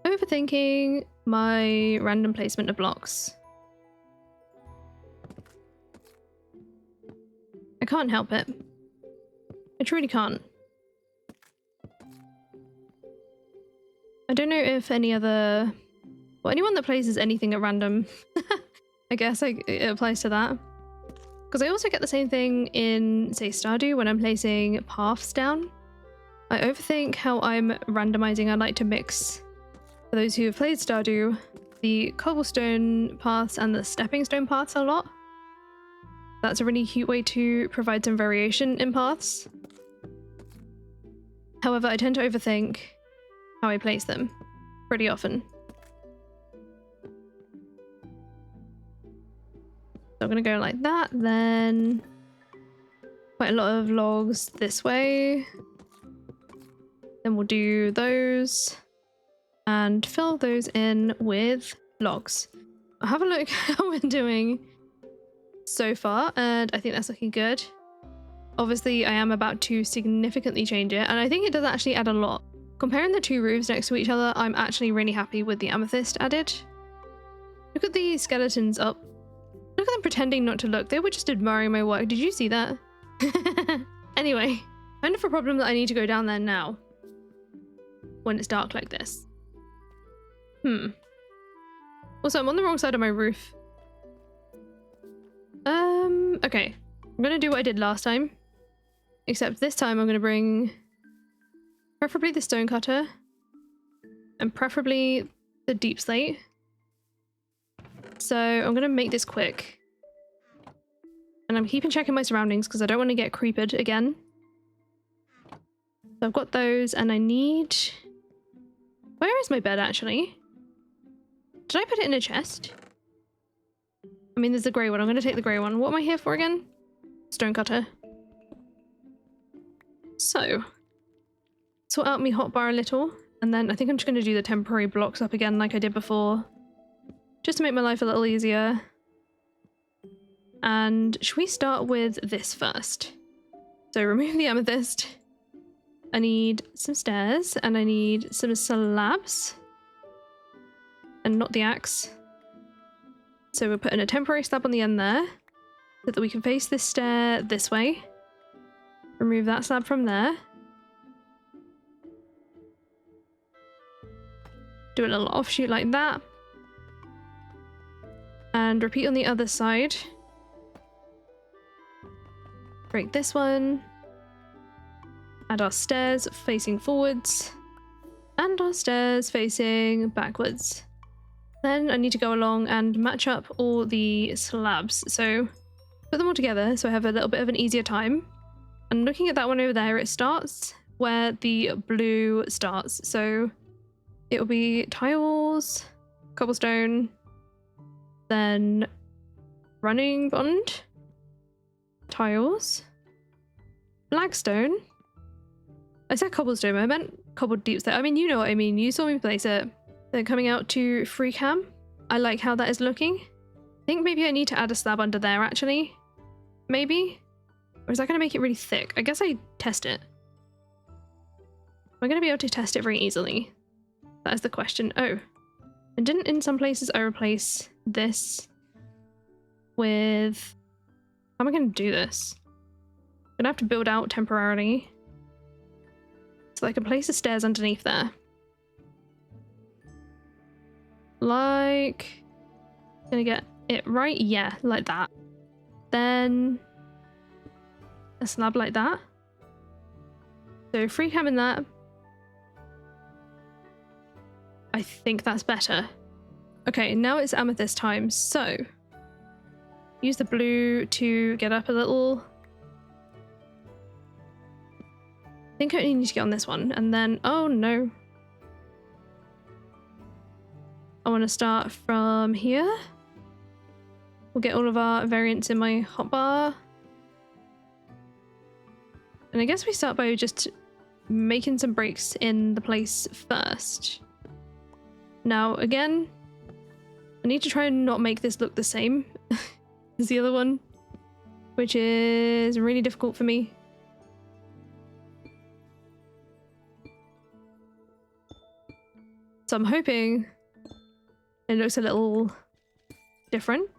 Overthinking my random placement of blocks. I can't help it. I truly can't. I don't know if any other... Well, anyone that places anything at random, I guess it applies to that. Because I also get the same thing in, say, Stardew when I'm placing paths down. I overthink how I'm randomizing. I like to mix, for those who have played Stardew, the cobblestone paths and the stepping stone paths a lot. That's a really cute way to provide some variation in paths. However, I tend to overthink how I place them pretty often. So I'm gonna go like that, then quite a lot of logs this way. Then we'll do those and fill those in with logs. I'll have a look how we're doing so far, and I think that's looking good. Obviously, I am about to significantly change it, and I think it does actually add a lot. Comparing the 2 roofs next to each other, I'm actually really happy with the amethyst added. Look at these skeletons up. Look at them pretending not to look. They were just admiring my work. Did you see that? Anyway, kind of a problem that I need to go down there now. When it's dark like this. Also, I'm on the wrong side of my roof. Okay. I'm gonna do what I did last time. Except this time I'm gonna bring preferably the stone cutter. And preferably the deep slate. So I'm gonna make this quick. And I'm keeping checking my surroundings because I don't want to get creeped again. So I've got those and I need... Where is my bed actually? Did I put it in a chest? I mean, there's the grey one. I'm gonna take the grey one. What am I here for again? Stonecutter. So, sort out me hotbar a little. And then I think I'm just gonna do the temporary blocks up again like I did before. just to make my life a little easier. And should we start with this first? So remove the amethyst. I need some stairs and I need some slabs. And not the axe. So we're putting a temporary slab on the end there so that we can face this stair this way. Remove that slab from there. Do a little offshoot like that. And repeat on the other side. Break this one. Add our stairs facing forwards. And our stairs facing backwards. Then I need to go along and match up all the slabs. So put them all together so I have a little bit of an easier time. And looking at that one over there, it starts where the blue starts. So it will be tiles, cobblestone, then running bond, tiles, flagstone. I said cobblestone, I meant cobbled deep stone. I mean, you know what I mean. You saw me place it. Then coming out to Freecam. I like how that is looking. I think maybe I need to add a slab under there, actually. Maybe? Or is that going to make it really thick? I guess I test it. Am I going to be able to test it very easily? That is the question. Oh. And didn't in some places I replace this with... How am I going to do this? I'm going to have to build out temporarily. So I can place the stairs underneath there. Like... Gonna get it right? Yeah, like that. Then... a slab like that. So Freecam in that. I think that's better. Okay, now it's amethyst time, so... use the blue to get up a little. I think I only need to get on this one, and then... oh no. I want to start from here. We'll get all of our variants in my hotbar. And I guess we start by just making some breaks in the place first. Now, again, I need to try and not make this look the same as the other one, which is really difficult for me. So I'm hoping it looks a little different.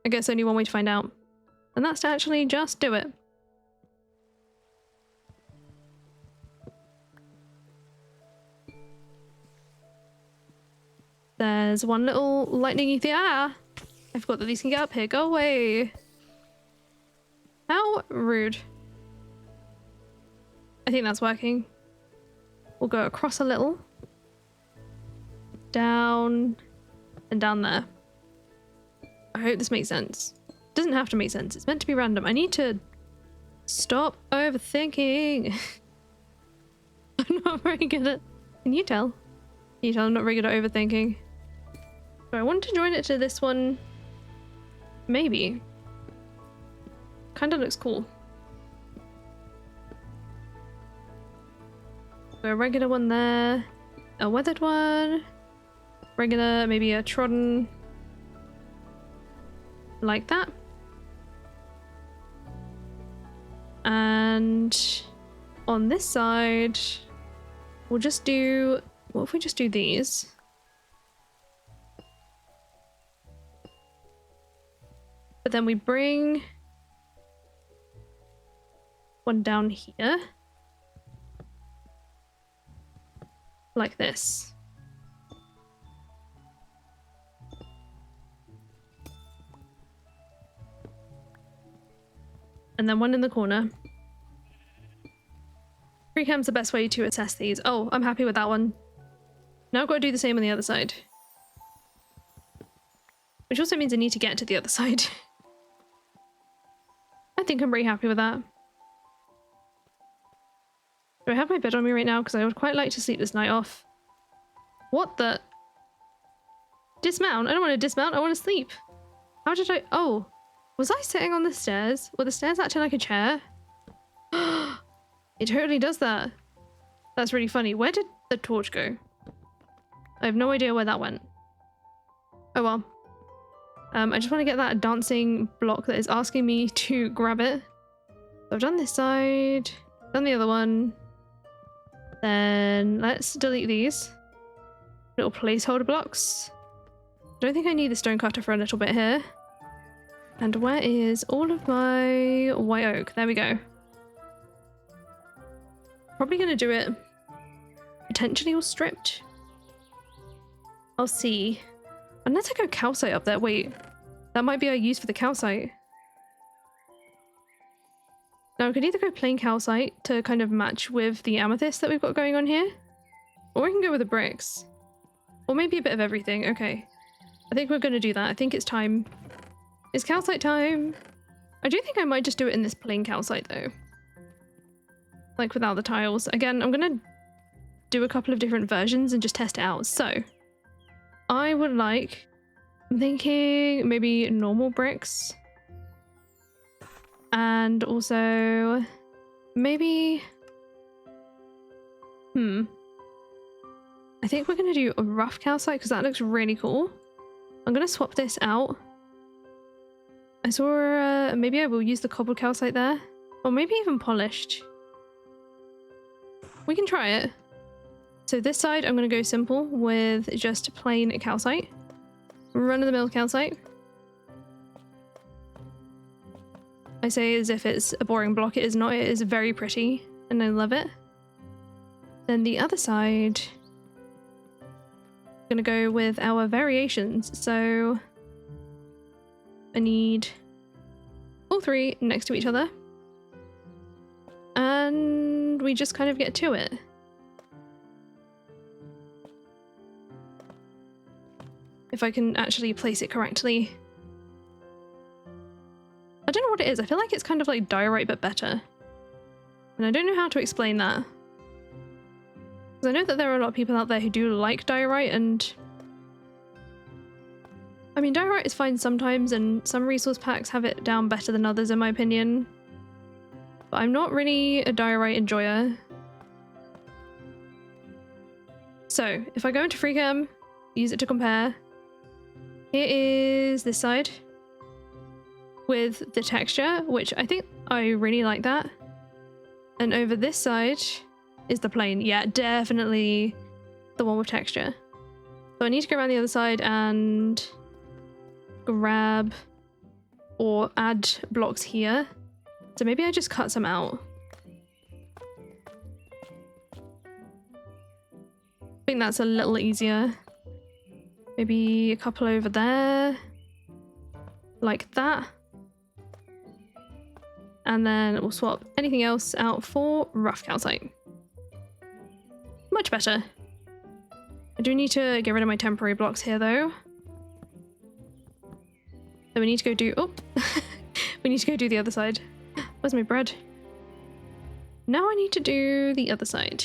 I guess only one way to find out, and that's to actually just do it. There's one little lightning-y thing. Ah! I forgot that these can get up here. Go away! How rude. I think that's working. We'll go across a little. Down. And down there. I hope this makes sense. It doesn't have to make sense. It's meant to be random. I need to stop overthinking. I'm not very good at... Can you tell? Can you tell I'm not very good at overthinking? So I want to join it to this one. Maybe. Kind of looks cool. So a regular one there. A weathered one. Regular, maybe a trodden. Like that. And on this side, we'll just do... what if we just do these? But then we bring one down here. Like this. And then one in the corner. Freecam's the best way to assess these. Oh, I'm happy with that one. Now I've got to do the same on the other side. Which also means I need to get to the other side. I think I'm pretty happy with that. Do I have my bed on me right now? Because I would quite like to sleep this night off. What the? Dismount? I don't want to dismount. I want to sleep. How did I? Oh. Was I sitting on the stairs? Were the stairs acting like a chair? It totally does that. That's really funny. Where did the torch go? I have no idea where that went. Oh well. I just want to get that dancing block that is asking me to grab it. So I've done this side, done the other one. Then let's delete these little placeholder blocks. Don't think I need the stone cutter for a little bit here. And where is all of my white oak? There we go. Probably gonna do it potentially all stripped. I'll see. Unless I go calcite up there. Wait, that might be our use for the calcite. Now, we could either go plain calcite to kind of match with the amethyst that we've got going on here, or we can go with the bricks. Or maybe a bit of everything. Okay. I think we're going to do that. I think it's time. It's calcite time. I do think I might just do it in this plain calcite though. Like without the tiles. Again, I'm going to do a couple of different versions and just test it out. So, I would like... I'm thinking maybe normal bricks. And also maybe I think we're gonna do a rough calcite because that looks really cool. I'm gonna swap this out. I saw maybe I will use the cobbled calcite there, or maybe even polished. We can try it. So this side I'm gonna go simple with just plain calcite, run-of-the-mill calcite. I say as if it's a boring block. It is not. It is very pretty and I love it. Then the other side, I'm gonna go with our variations. So I need all three next to each other and we just kind of get to it. If I can actually place it correctly. I don't know what it is. I feel like it's kind of like diorite but better. And I don't know how to explain that. Because I know that there are a lot of people out there who do like diorite, and I mean diorite is fine sometimes and some resource packs have it down better than others in my opinion. But I'm not really a diorite enjoyer. So if I go into Freecam, use it to compare. Here is this side with the texture, which I think I really like that. And over this side is the plain. Yeah, definitely the one with texture. So I need to go around the other side and grab or add blocks here. So maybe I just cut some out. I think that's a little easier. Maybe a couple over there. Like that. And then we'll swap anything else out for rough calcite. Much better. I do need to get rid of my temporary blocks here though. So we need to go do, oh, we need to go do the other side. Where's my bread? Now I need to do the other side.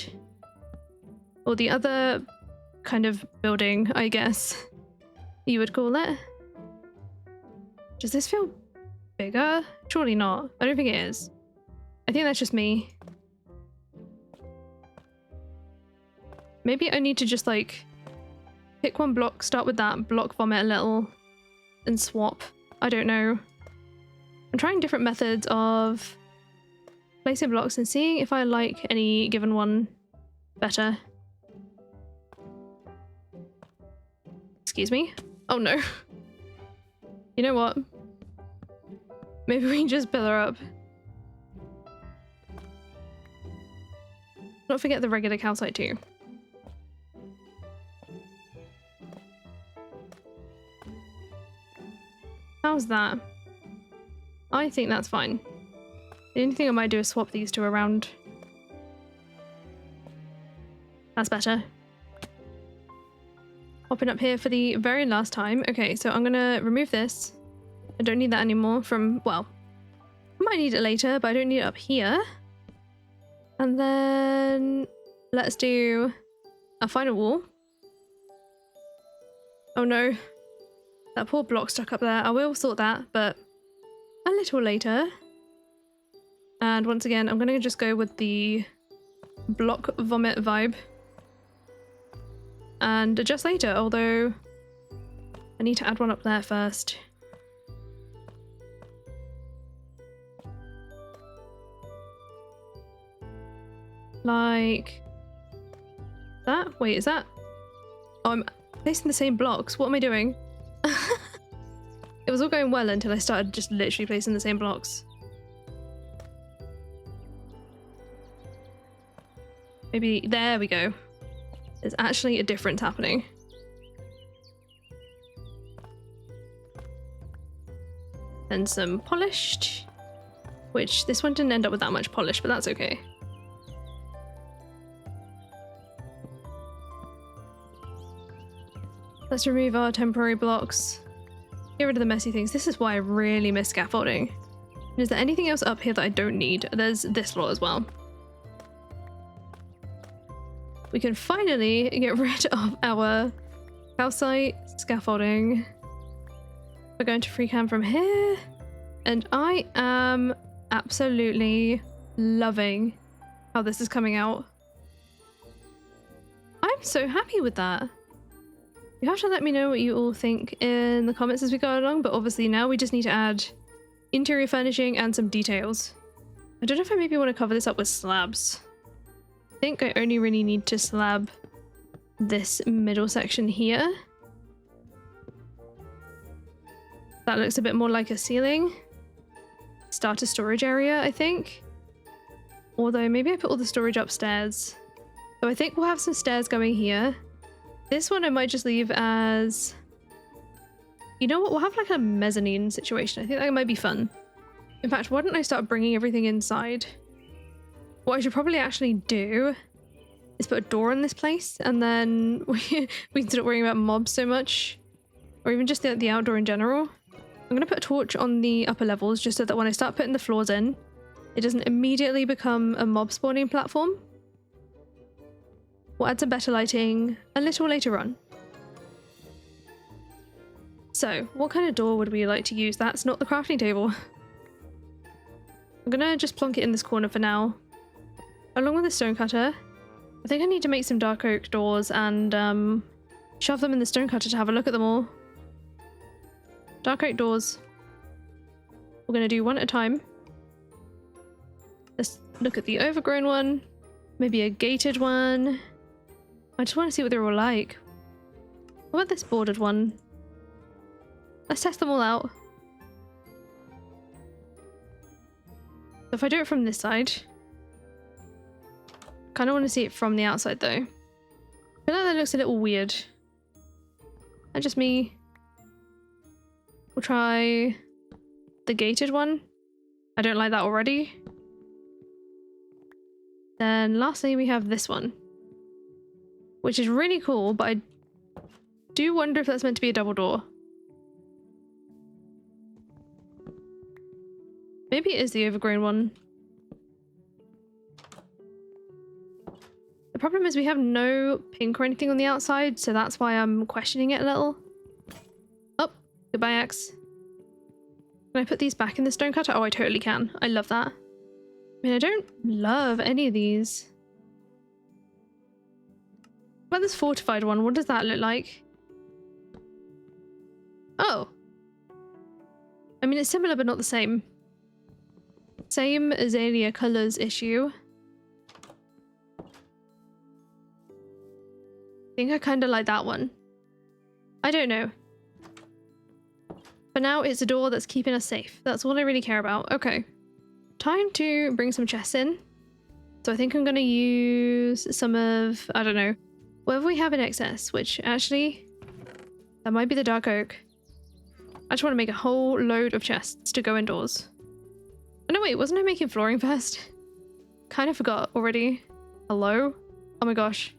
Or the other kind of building, I guess you would call it. Does this feel bigger? Surely not. I don't think it is. I think that's just me. Maybe I need to just like pick one block, start with that, block vomit a little, and swap. I don't know. I'm trying different methods of placing blocks and seeing if I like any given one better. Excuse me? Oh no. You know what? Maybe we can just pillar up. Don't forget the regular calcite too. How's that? I think that's fine. The only thing I might do is swap these two around. That's better. Hopping up here for the very last time. Okay, so I'm gonna remove this. I don't need that anymore from, well, I might need it later, but I don't need it up here. And then let's do a final wall. Oh no, that poor block stuck up there. I will sort that, but a little later. And once again, I'm gonna just go with the block vomit vibe and adjust later, although I need to add one up there first. Like that? Wait, is that? Oh, I'm placing the same blocks. What am I doing? It was all going well until I started just literally placing the same blocks. Maybe, there we go. There's actually a difference happening. And some polished, which this one didn't end up with that much polish, but that's okay. Let's remove our temporary blocks. Get rid of the messy things. This is why I really miss scaffolding. And is there anything else up here that I don't need? There's this floor as well. We can finally get rid of our calcite scaffolding. We're going to Freecam from here. And I am absolutely loving how this is coming out. I'm so happy with that. You have to let me know what you all think in the comments as we go along, but obviously now we just need to add interior furnishing and some details. I don't know if I maybe want to cover this up with slabs. I think I only really need to slab this middle section here. That looks a bit more like a ceiling. Start a storage area, I think. Although maybe I put all the storage upstairs. So I think we'll have some stairs going here. This one I might just leave as... You know what? We'll have like a mezzanine situation. I think that might be fun. In fact, why don't I start bringing everything inside? What I should probably actually do is put a door in this place, and then we can stop worrying about mobs so much. Or even just the outdoor in general. I'm going to put a torch on the upper levels just so that when I start putting the floors in, it doesn't immediately become a mob spawning platform. We'll add some better lighting a little later on. So, what kind of door would we like to use? That's not the crafting table. I'm gonna just plonk it in this corner for now. Along with the stone cutter. I think I need to make some dark oak doors and shove them in the stone cutter to have a look at them all. Dark oak doors. We're gonna do one at a time. Let's look at the overgrown one. Maybe a gated one. I just want to see what they're all like. What about this bordered one? Let's test them all out. So if I do it from this side, kind of want to see it from the outside though. I feel like that looks a little weird. That's just me. We'll try the gated one. I don't like that already. Then lastly we have this one, which is really cool, but I do wonder if that's meant to be a double door. Maybe it is the overgrown one. The problem is we have no pink or anything on the outside, so that's why I'm questioning it a little. Oh, goodbye axe. Can I put these back in the stone cutter? Oh, I totally can. I love that. I mean, I don't love any of these. What about this fortified one? What does that look like? Oh. I mean, it's similar but not the same. Same azalea colors issue. I think I kind of like that one. I don't know. For now, it's a door that's keeping us safe. That's all I really care about. Okay. Time to bring some chests in. So I think I'm going to use some of, I don't know, whatever we have in excess, which actually, that might be the dark oak. I just want to make a whole load of chests to go indoors. Oh no, wait, wasn't I making flooring first? Kind of forgot already. Hello? Oh my gosh.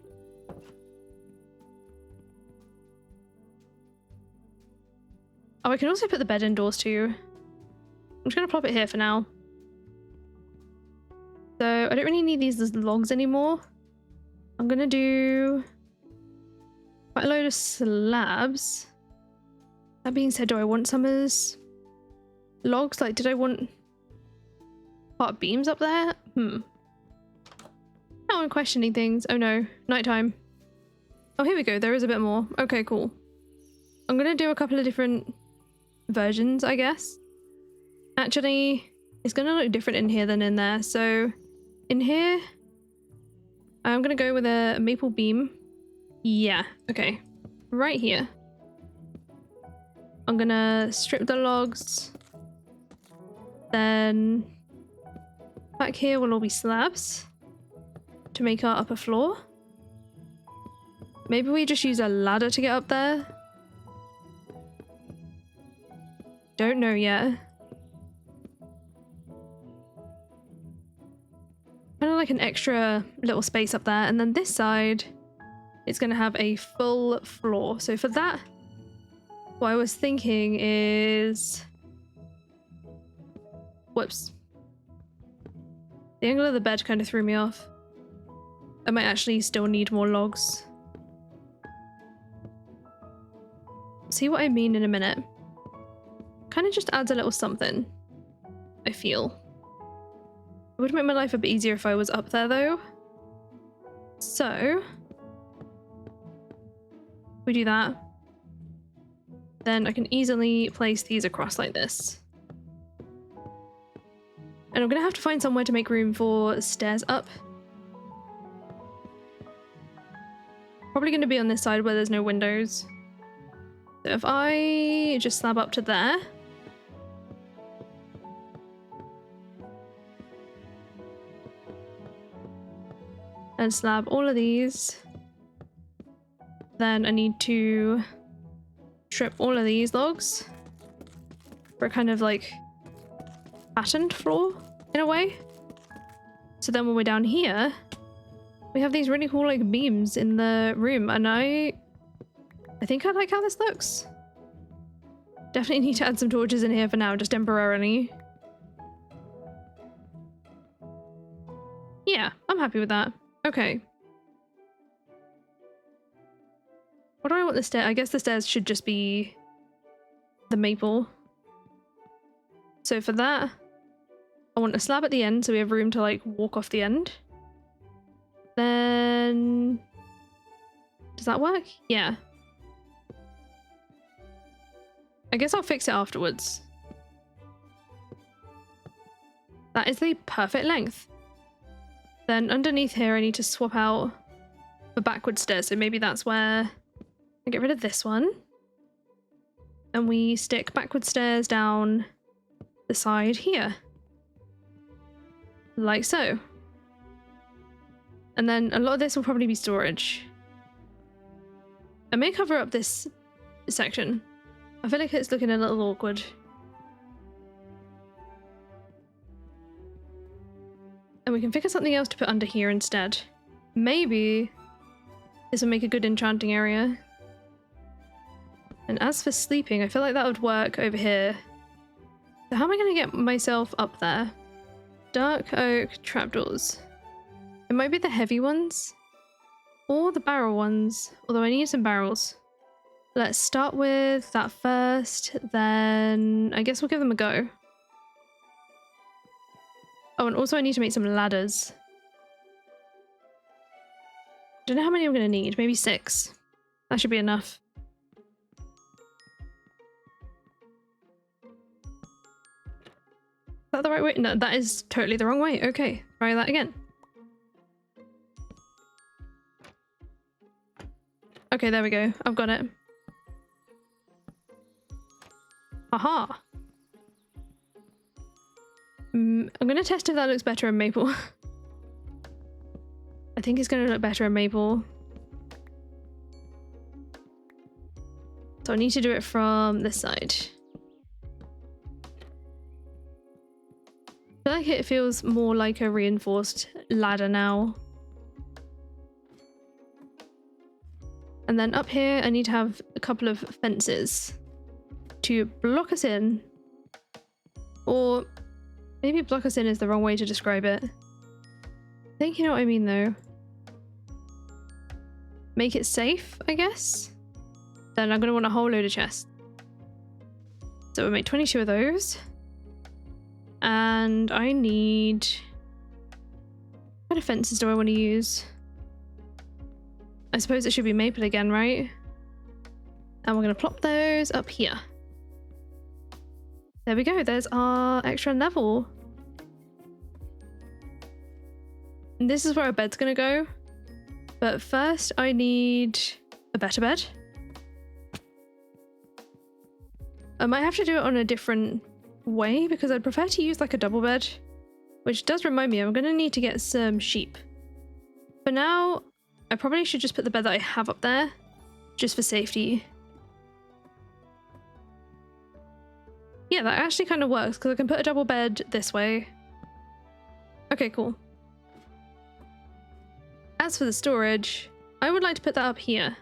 Oh, I can also put the bed indoors too. I'm just going to plop it here for now. So I don't really need these as logs anymore. I'm going to do quite a load of slabs. That being said, do I want some as logs? Like, did I want part beams up there? Now I'm questioning things. Oh no, nighttime. Oh, here we go. There is a bit more. Okay, cool. I'm gonna do a couple of different versions, I guess. Actually, it's gonna look different in here than in there. So in here, I'm gonna go with a maple beam. Yeah, okay. Right here. I'm gonna strip the logs. Then back here will all be slabs to make our upper floor. Maybe we just use a ladder to get up there. Don't know yet. Kind of like an extra little space up there. And then this side, it's going to have a full floor. So for that, what I was thinking is... Whoops. The angle of the bed kind of threw me off. I might actually still need more logs. See what I mean in a minute. Kind of just adds a little something, I feel. It would make my life a bit easier if I was up there though. So we do that. Then I can easily place these across like this. And I'm gonna have to find somewhere to make room for stairs up. Probably gonna be on this side where there's no windows. So if I just slab up to there. And slab all of these. Then I need to strip all of these logs for a kind of like patterned floor in a way. So then when we're down here, we have these really cool like beams in the room, and I think I like how this looks. Definitely need to add some torches in here for now, just temporarily. Yeah, I'm happy with that. Okay. What do I want the stair? I guess the stairs should just be the maple. So for that, I want a slab at the end so we have room to like walk off the end. Then... Does that work? Yeah. I guess I'll fix it afterwards. That is the perfect length. Then underneath here I need to swap out the backward stairs, so maybe that's where I get rid of this one. And we stick backward stairs down the side here. Like so. And then a lot of this will probably be storage. I may cover up this section. I feel like it's looking a little awkward. And we can figure something else to put under here instead. Maybe this will make a good enchanting area. And as for sleeping, I feel like that would work over here. So how am I going to get myself up there? Dark oak trapdoors. It might be the heavy ones. Or the barrel ones. Although I need some barrels. Let's start with that first, then I guess we'll give them a go. Oh, and also I need to make some ladders. Don't know how many I'm going to need. Maybe 6. That should be enough. Is that the right way? No, that is totally the wrong way. Okay, try that again. Okay, there we go. I've got it. Aha! I'm gonna test if that looks better in maple. I think it's gonna look better in maple. So I need to do it from this side. I feel like it feels more like a reinforced ladder now. And then up here I need to have a couple of fences to block us in. Or maybe block us in is the wrong way to describe it. I think you know what I mean though. Make it safe, I guess. Then I'm gonna want a whole load of chests. So we'll make 22 of those. And I need... What kind of fences do I want to use? I suppose it should be maple again, right? And we're going to plop those up here. There we go. There's our extra level. And this is where our bed's going to go. But first I need a better bed. I might have to do it on a different way because I'd prefer to use like a double bed. Which does remind me, I'm going to need to get some sheep. For now, I probably should just put the bed that I have up there. Just for safety. Yeah, that actually kind of works because I can put a double bed this way. Okay, cool. As for the storage, I would like to put that up here.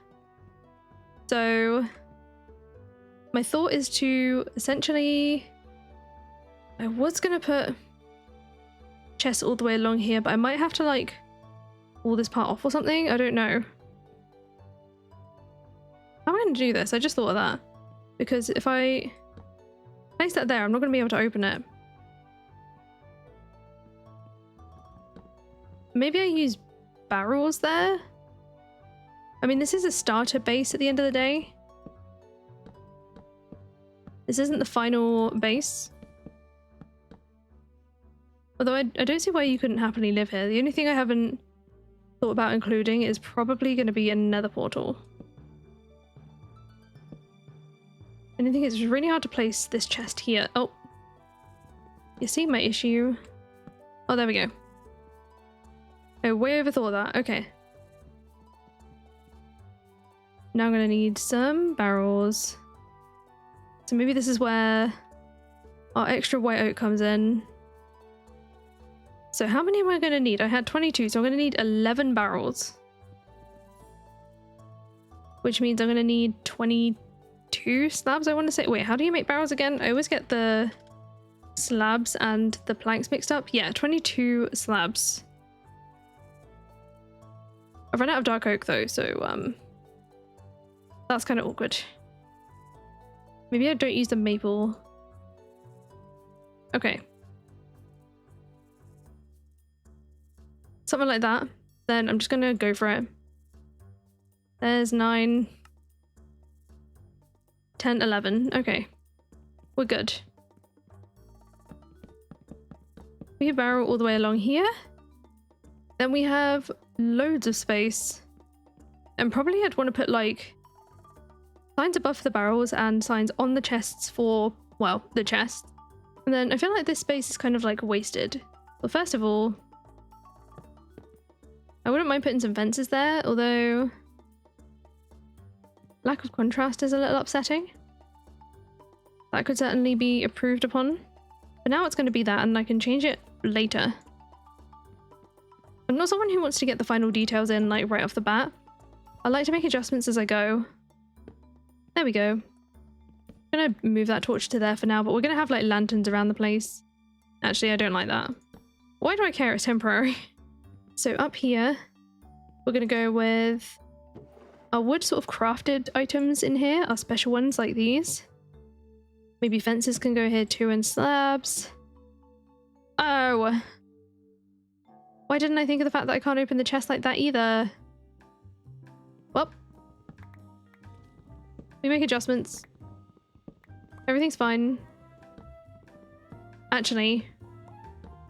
So my thought is to essentially, I was going to put chests all the way along here, but I might have to like pull this part off or something. I don't know. How am I going to do this? I just thought of that. Because if I place that there, I'm not going to be able to open it. Maybe I use barrels there? I mean, this is a starter base at the end of the day. This isn't the final base. Although I don't see why you couldn't happily live here. The only thing I haven't thought about including is probably going to be another portal. And I think it's really hard to place this chest here. Oh. You see my issue? Oh, there we go. I way overthought that. Okay. Now I'm going to need some barrels. So maybe this is where our extra white oak comes in. So how many am I going to need? I had 22, so I'm going to need 11 barrels. Which means I'm going to need 22 slabs, I want to say. Wait, how do you make barrels again? I always get the slabs and the planks mixed up. Yeah, 22 slabs. I've run out of dark oak though, so that's kind of awkward. Maybe I don't use the maple. Okay. Something like that. Then I'm just gonna go for it. There's 9, 10, 11. Okay. We're good. We have barrel all the way along here. Then we have loads of space. And probably I'd want to put like signs above the barrels and signs on the chests for, well, the chest. And then I feel like this space is kind of like wasted. Well, first of all, I wouldn't mind putting some fences there, although lack of contrast is a little upsetting. That could certainly be improved upon. But now it's going to be that, and I can change it later. I'm not someone who wants to get the final details in like right off the bat. I like to make adjustments as I go. There we go. I'm gonna move that torch to there for now, but we're gonna have like lanterns around the place. Actually, I don't like that. Why do I care? It's temporary. So up here, we're gonna go with our wood sort of crafted items in here, our special ones like these. Maybe fences can go here too and slabs. Oh. Why didn't I think of the fact that I can't open the chest like that either? Well. We make adjustments. Everything's fine. Actually,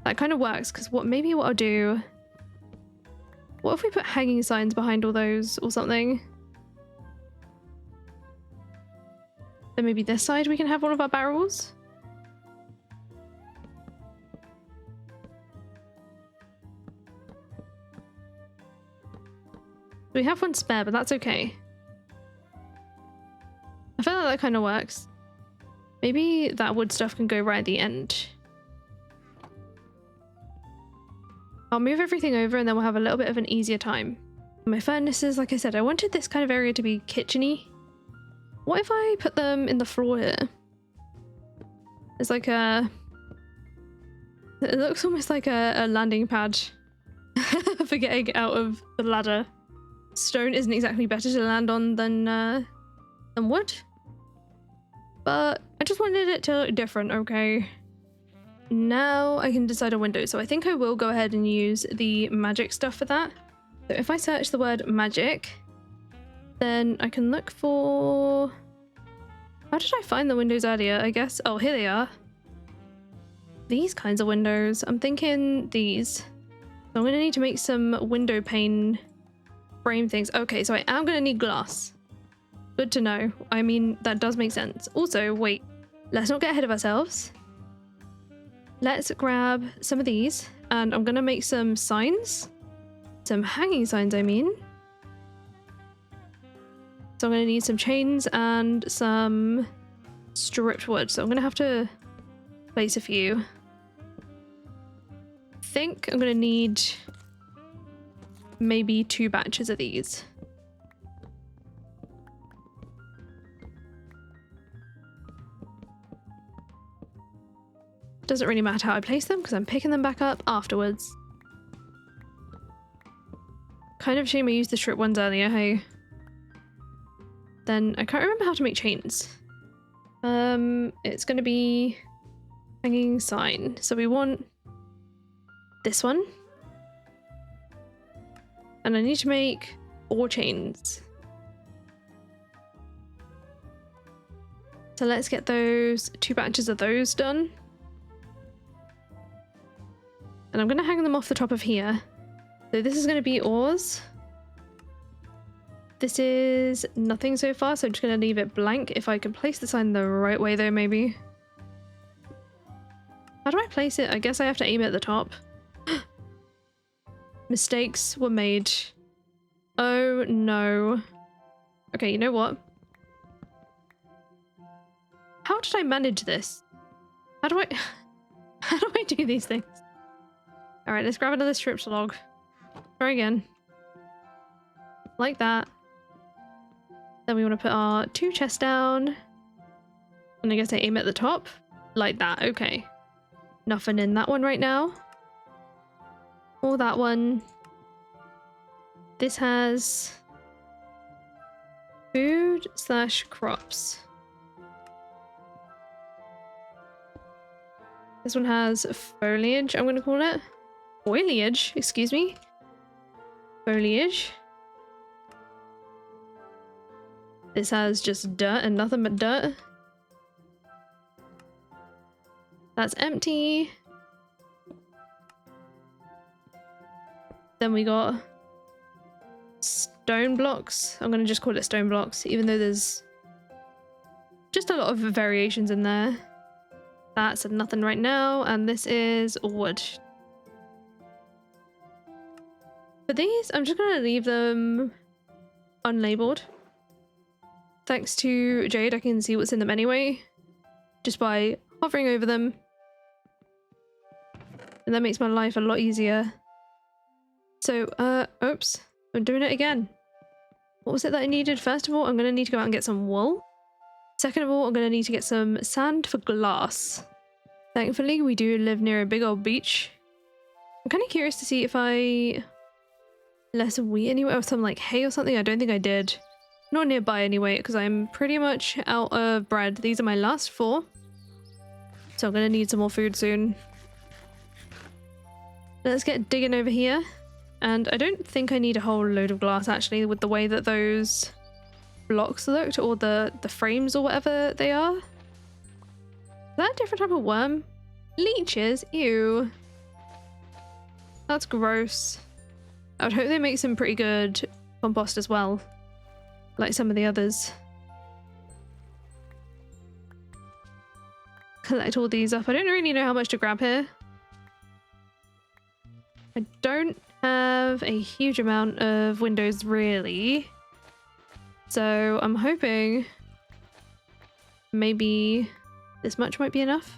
that kind of works because maybe what I'll do. What if we put hanging signs behind all those or something? Then maybe this side we can have one of our barrels. We have one spare, but that's okay. I feel like that kind of works. Maybe that wood stuff can go right at the end. I'll move everything over and then we'll have a little bit of an easier time. My furnaces, like I said, I wanted this kind of area to be kitcheny. What if I put them in the floor here? It's like a... It looks almost like a landing pad for getting out of the ladder. Stone isn't exactly better to land on than wood. But I just wanted it to look different, okay? Now I can decide a window. So I think I will go ahead and use the magic stuff for that. So if I search the word magic, then I can look for How did I find the windows earlier? I guess. Oh, here they are. These kinds of windows. I'm thinking these. So I'm going to need to make some window pane frame things. Okay, so I am going to need glass. Good to know. I mean, that does make sense. Also, wait. Let's not get ahead of ourselves. Let's grab some of these. And I'm going to make some signs. Some hanging signs, I mean. So I'm going to need some chains and some stripped wood. So I'm going to have to place a few. I think I'm going to need maybe 2 batches of these. Doesn't really matter how I place them because I'm picking them back up afterwards. Kind of shame I used the strip ones earlier, hey? Then I can't remember how to make chains. It's gonna be hanging sign. So we want this one. And I need to make 4 chains. So let's get those 2 batches of those done. And I'm gonna hang them off the top of here. So this is gonna be ores. This is nothing so far, so I'm just going to leave it blank. If I can place the sign the right way though, maybe. How do I place it? I guess I have to aim it at the top. Mistakes were made. Oh no. Okay, you know what? How did I manage this? How do I do these things? Alright, let's grab another stripped log. Try again. Like that. Then we want to put our 2 chests down. And I guess I aim at the top. Like that, okay. Nothing in that one right now. Or that one. This has food / crops. This one has foliage, I'm going to call it. Foliage, excuse me. Foliage. This has just dirt and nothing but dirt. That's empty. Then we got stone blocks. I'm gonna just call it stone blocks, even though there's just a lot of variations in there. That's nothing right now, and this is wood. For these, I'm just gonna leave them unlabeled. Thanks to Jade, I can see what's in them anyway, just by hovering over them. And that makes my life a lot easier. So, oops, I'm doing it again. What was it that I needed? First of all, I'm gonna need to go out and get some wool. Second of all, I'm gonna need to get some sand for glass. Thankfully, we do live near a big old beach. I'm kind of curious to see if I left some wheat anywhere or some like hay or something. I don't think I did. Not nearby anyway, because I'm pretty much out of bread. These are my last 4. So I'm gonna need some more food soon. Let's get digging over here. And I don't think I need a whole load of glass actually, with the way that those blocks looked, or the frames or whatever they are. Is that a different type of worm? Leeches? Ew. That's gross. I would hope they make some pretty good compost as well, like some of the others. Collect all these up. I don't really know how much to grab here. I don't have a huge amount of windows really, so I'm hoping maybe this much might be enough.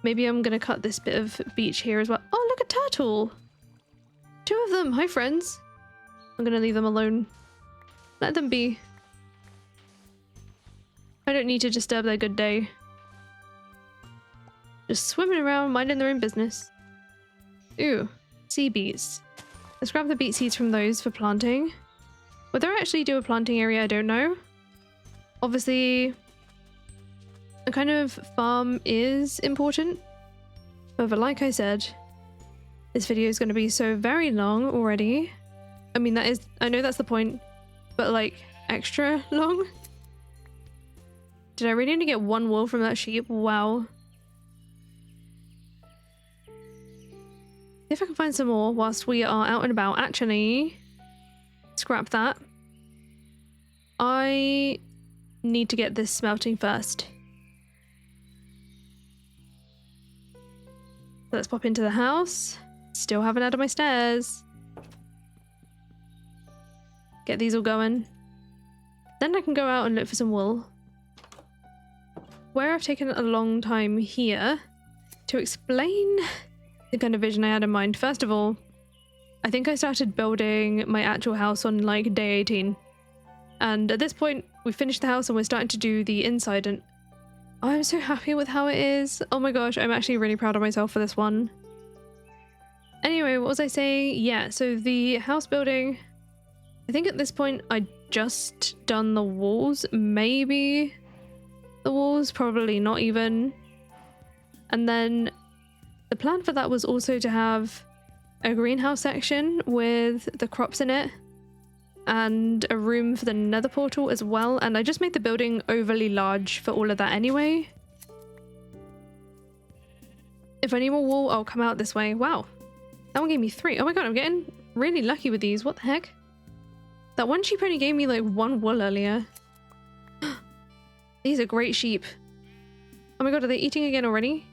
Maybe I'm gonna cut this bit of beach here as well. Oh, look, a turtle! 2 of them! Hi, friends! I'm gonna leave them alone. Let them be. I don't need to disturb their good day. Just swimming around, minding their own business. Ooh, sea beets. Let's grab the beet seeds from those for planting. Whether I actually do a planting area, I don't know. Obviously, a kind of farm is important. However, like I said, this video is going to be so very long already. I mean, I know that's the point, but like extra long. Did I really only get one wool from that sheep? Wow. See if I can find some more whilst we are out and about. Actually, scrap that. I need to get this smelting first. Let's pop into the house. Still haven't added my stairs. Get these all going. Then I can go out and look for some wool. Where I've taken a long time here to explain the kind of vision I had in mind. First of all, I think I started building my actual house on like day 18. And at this point, we finished the house and we're starting to do the inside, and I'm so happy with how it is. Oh my gosh, I'm actually really proud of myself for this one. Anyway, what was I saying? Yeah, so the house building, I think at this point I just done the walls, maybe the walls, probably not even. And then the plan for that was also to have a greenhouse section with the crops in it and a room for the nether portal as well. And I just made the building overly large for all of that anyway. If I need more wool, I'll come out this way. Wow, that one gave me 3. Oh my god, I'm getting really lucky with these. What the heck? That one sheep only gave me like 1 wool earlier. These are great sheep. Oh my god, are they eating again already?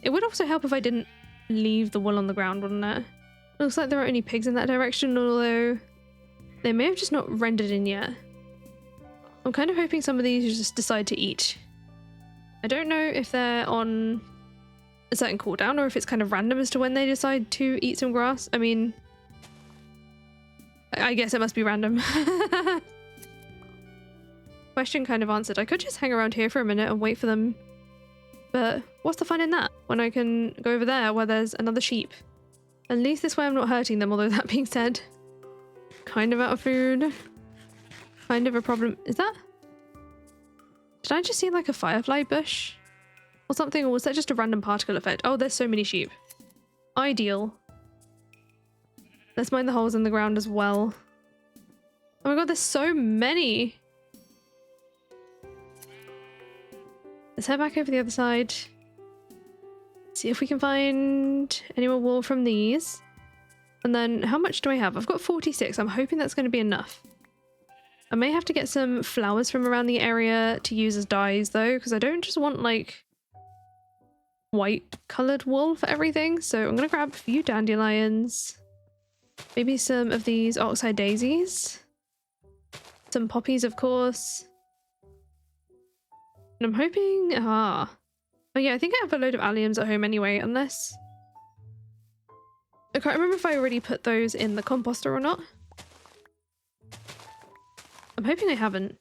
It would also help if I didn't leave the wool on the ground, wouldn't it? Looks like there aren't any pigs in that direction, although they may have just not rendered in yet. I'm kind of hoping some of these just decide to eat. I don't know if they're on a certain cooldown or if it's kind of random as to when they decide to eat some grass. I mean, I guess it must be random. Question kind of answered. I could just hang around here for a minute and wait for them. But what's the fun in that when I can go over there where there's another sheep? At least this way I'm not hurting them, although that being said, kind of out of food. Kind of a problem. Is that? Did I just see like a firefly bush or something? Or was that just a random particle effect? Oh, there's so many sheep. Ideal. Let's mine the holes in the ground as well. Oh my god, there's so many. Let's head back over the other side. See if we can find any more wool from these. And then how much do I have? I've got 46. I'm hoping that's going to be enough. I may have to get some flowers from around the area to use as dyes though, because I don't just want like white coloured wool for everything. So I'm going to grab a few dandelions. Maybe some of these oxeye daisies. Some poppies, of course. And I'm hoping... oh yeah, I think I have a load of alliums at home anyway, unless... I can't remember if I already put those in the composter or not. I'm hoping I haven't.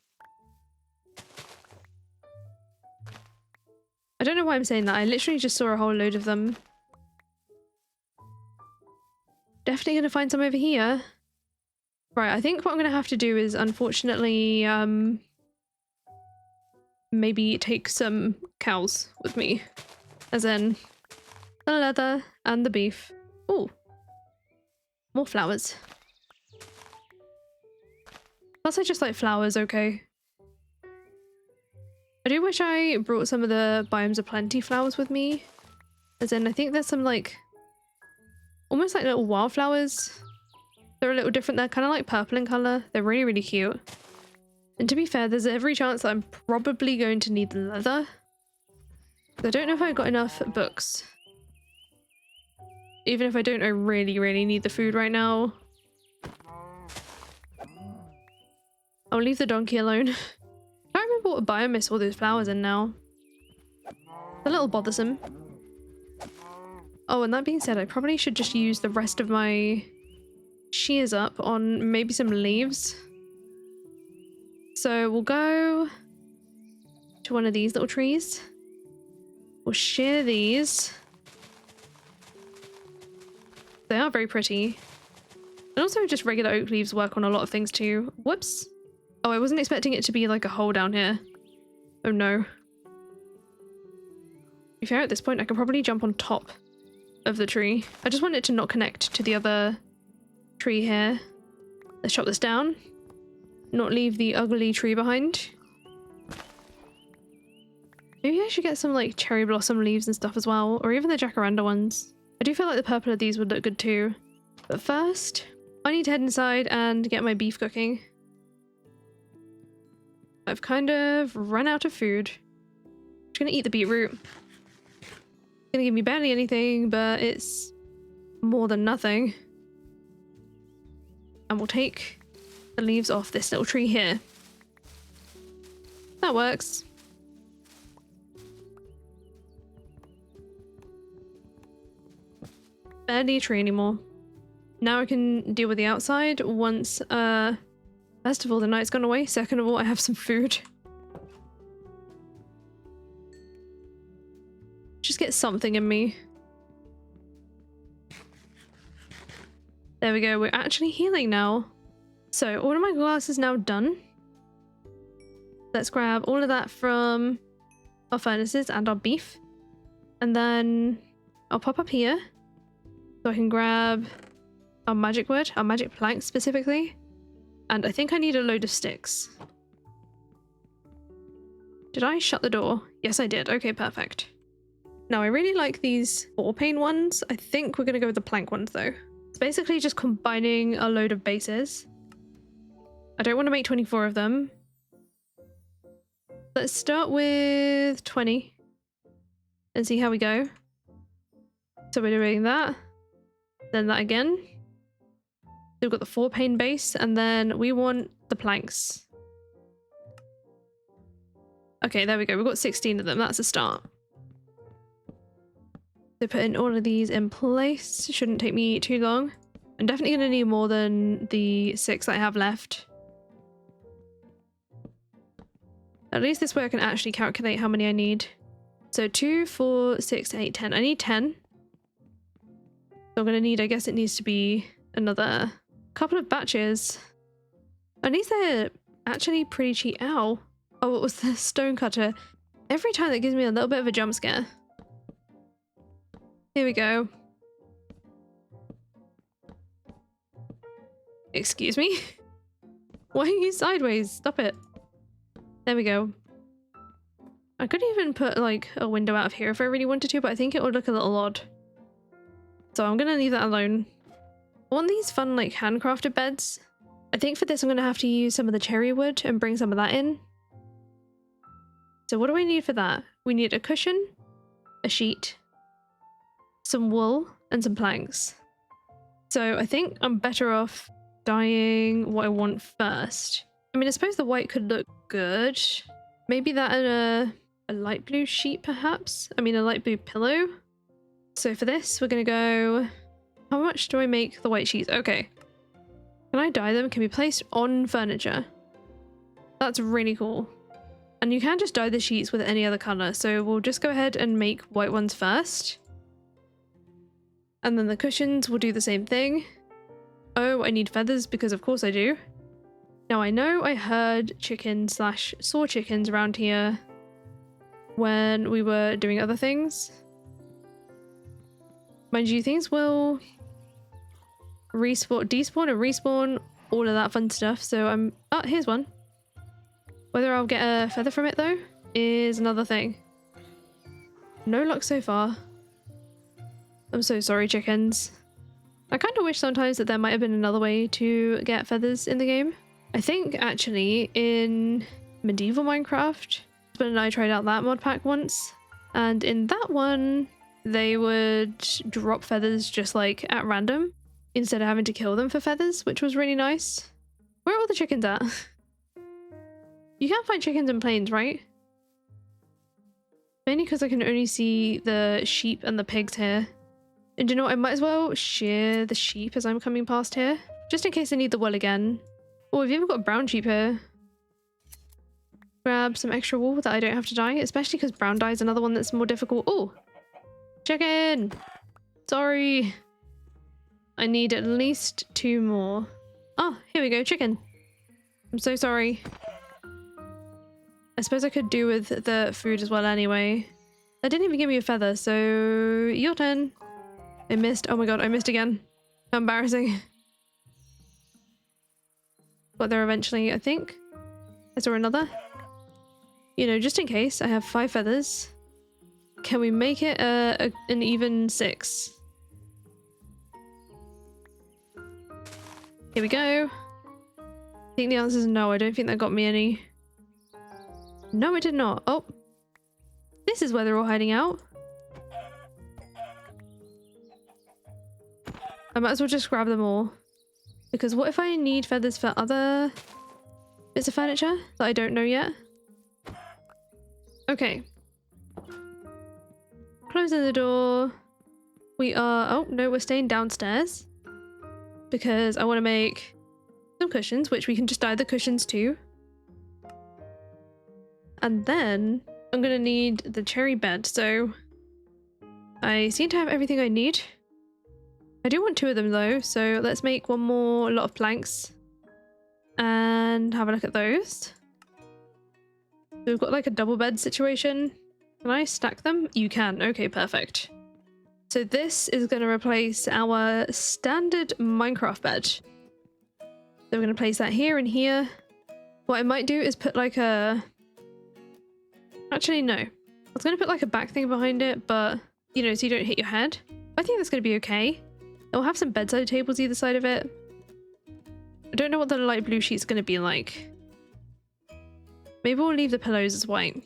I don't know why I'm saying that. I literally just saw a whole load of them. Definitely going to find some over here. Right, I think what I'm going to have to do is, unfortunately, maybe take some cows with me. As in, the leather and the beef. Ooh. More flowers. Plus I just like flowers, okay. I do wish I brought some of the Biomes of Plenty flowers with me. As in, I think there's some like... almost like little wildflowers. They're a little different. They're kind of like purple in colour. They're really, really cute. And to be fair, there's every chance that I'm probably going to need the leather. I don't know if I've got enough books. Even if I don't, I really, really need the food right now. I'll leave the donkey alone. I don't remember what biome I saw those flowers in now. It's a little bothersome. Oh, and that being said, I probably should just use the rest of my shears up on maybe some leaves. So we'll go to one of these little trees. We'll shear these. They are very pretty. And also just regular oak leaves work on a lot of things too. Whoops. Oh, I wasn't expecting it to be like a hole down here. Oh no. To be fair, at this point I can probably jump on top of the tree. I just want it to not connect to the other tree here. Let's chop this down. Not leave the ugly tree behind. Maybe I should get some like cherry blossom leaves and stuff as well, or even the jacaranda ones. I do feel like the purple of these would look good too. But first, I need to head inside and get my beef cooking. I've kind of run out of food. I'm just gonna eat the beetroot. It's gonna give me barely anything, but it's more than nothing. And we'll take the leaves off this little tree here. That works. Barely a tree anymore. Now I can deal with the outside once, first of all, the night's gone away. Second of all, I have some food. Just get something in me. There we go. We're actually healing now. So all of my glass is now done. Let's grab all of that from our furnaces and our beef. And then I'll pop up here. So I can grab our magic wood, our magic plank specifically. And I think I need a load of sticks. Did I shut the door? Yes, I did. Okay, perfect. Now I really like these 4-pane ones. I think we're going to go with the plank ones though. It's basically just combining a load of bases. I don't want to make 24 of them. Let's start with 20 and see how we go. So we're doing that. Then that again. So we've got the 4-pane base, and then we want the planks. Okay, there we go. We've got 16 of them. That's a start. So putting all of these in place shouldn't take me too long. I'm definitely going to need more than the 6 that I have left. At least this way I can actually calculate how many I need. So 2, 4, 6, 8, 10. I need 10. So I'm going to need, I guess it needs to be another couple of batches. At least they're actually pretty cheap. Ow. Oh, it was the stone cutter. Every time that gives me a little bit of a jump scare. Here we go. Excuse me? Why are you sideways? Stop it. There we go. I could even put like a window out of here if I really wanted to, but I think it would look a little odd. So I'm gonna leave that alone. I want these fun like handcrafted beds. I think for this I'm gonna have to use some of the cherry wood and bring some of that in. So what do I need for that? We need a cushion, a sheet, some wool, and some planks. So I think I'm better off dyeing what I want first. I mean, I suppose the white could look good. Maybe that and a light blue sheet perhaps? I mean, a light blue pillow. So for this, we're gonna go... How much do I make the white sheets? Okay. Can I dye them? Can be placed on furniture. That's really cool. And you can just dye the sheets with any other color. So we'll just go ahead and make white ones first. And then the cushions will do the same thing. Oh, I need feathers because of course I do. Now I know I heard chickens / saw chickens around here when we were doing other things. Mind you, things will respawn, despawn and respawn, all of that fun stuff. So I'm... Oh, here's one. Whether I'll get a feather from it though is another thing. No luck so far. I'm so sorry, chickens. I kind of wish sometimes that there might have been another way to get feathers in the game. I think actually in medieval Minecraft, husband and I tried out that mod pack once, and in that one they would drop feathers just like at random instead of having to kill them for feathers, which was really nice. Where are all the chickens at? You can't find chickens in plains, right? Mainly because I can only see the sheep and the pigs here. And you know what, I might as well shear the sheep as I'm coming past here, just in case I need the wool again. Oh, we've even got brown sheep here. Grab some extra wool that I don't have to dye, especially because brown dye is another one that's more difficult. Oh, chicken! Sorry. I need at least 2 more. Oh, here we go, chicken. I'm so sorry. I suppose I could do with the food as well anyway. That didn't even give me a feather, so your turn. I missed. Oh my god, I missed again. How embarrassing. Got there eventually, I think. I saw another. you know, just in case, I have 5 feathers. Can we make it an even 6? Here we go. I think the answer is no. I don't think that got me any. No, it did not. Oh, this is where they're all hiding out. I might as well just grab them all. Because what if I need feathers for other bits of furniture that I don't know yet? Okay. Closing the door. We are... Oh, no, we're staying downstairs. Because I want to make some cushions, which we can just dye the cushions too. And then I'm going to need the cherry bed. So I seem to have everything I need. I do want 2 of them though, so let's make one more lot of planks and have a look at those. So we've got like a double bed situation. Can I stack them? You can. Okay, perfect. So this is going to replace our standard Minecraft bed. So we're going to place that here and here. What I might do is put like a... Actually, no. I was going to put like a back thing behind it, but, you know, so you don't hit your head. I think that's going to be okay. It'll have some bedside tables either side of it. I don't know what the light blue sheet's going to be like. Maybe we'll leave the pillows as white.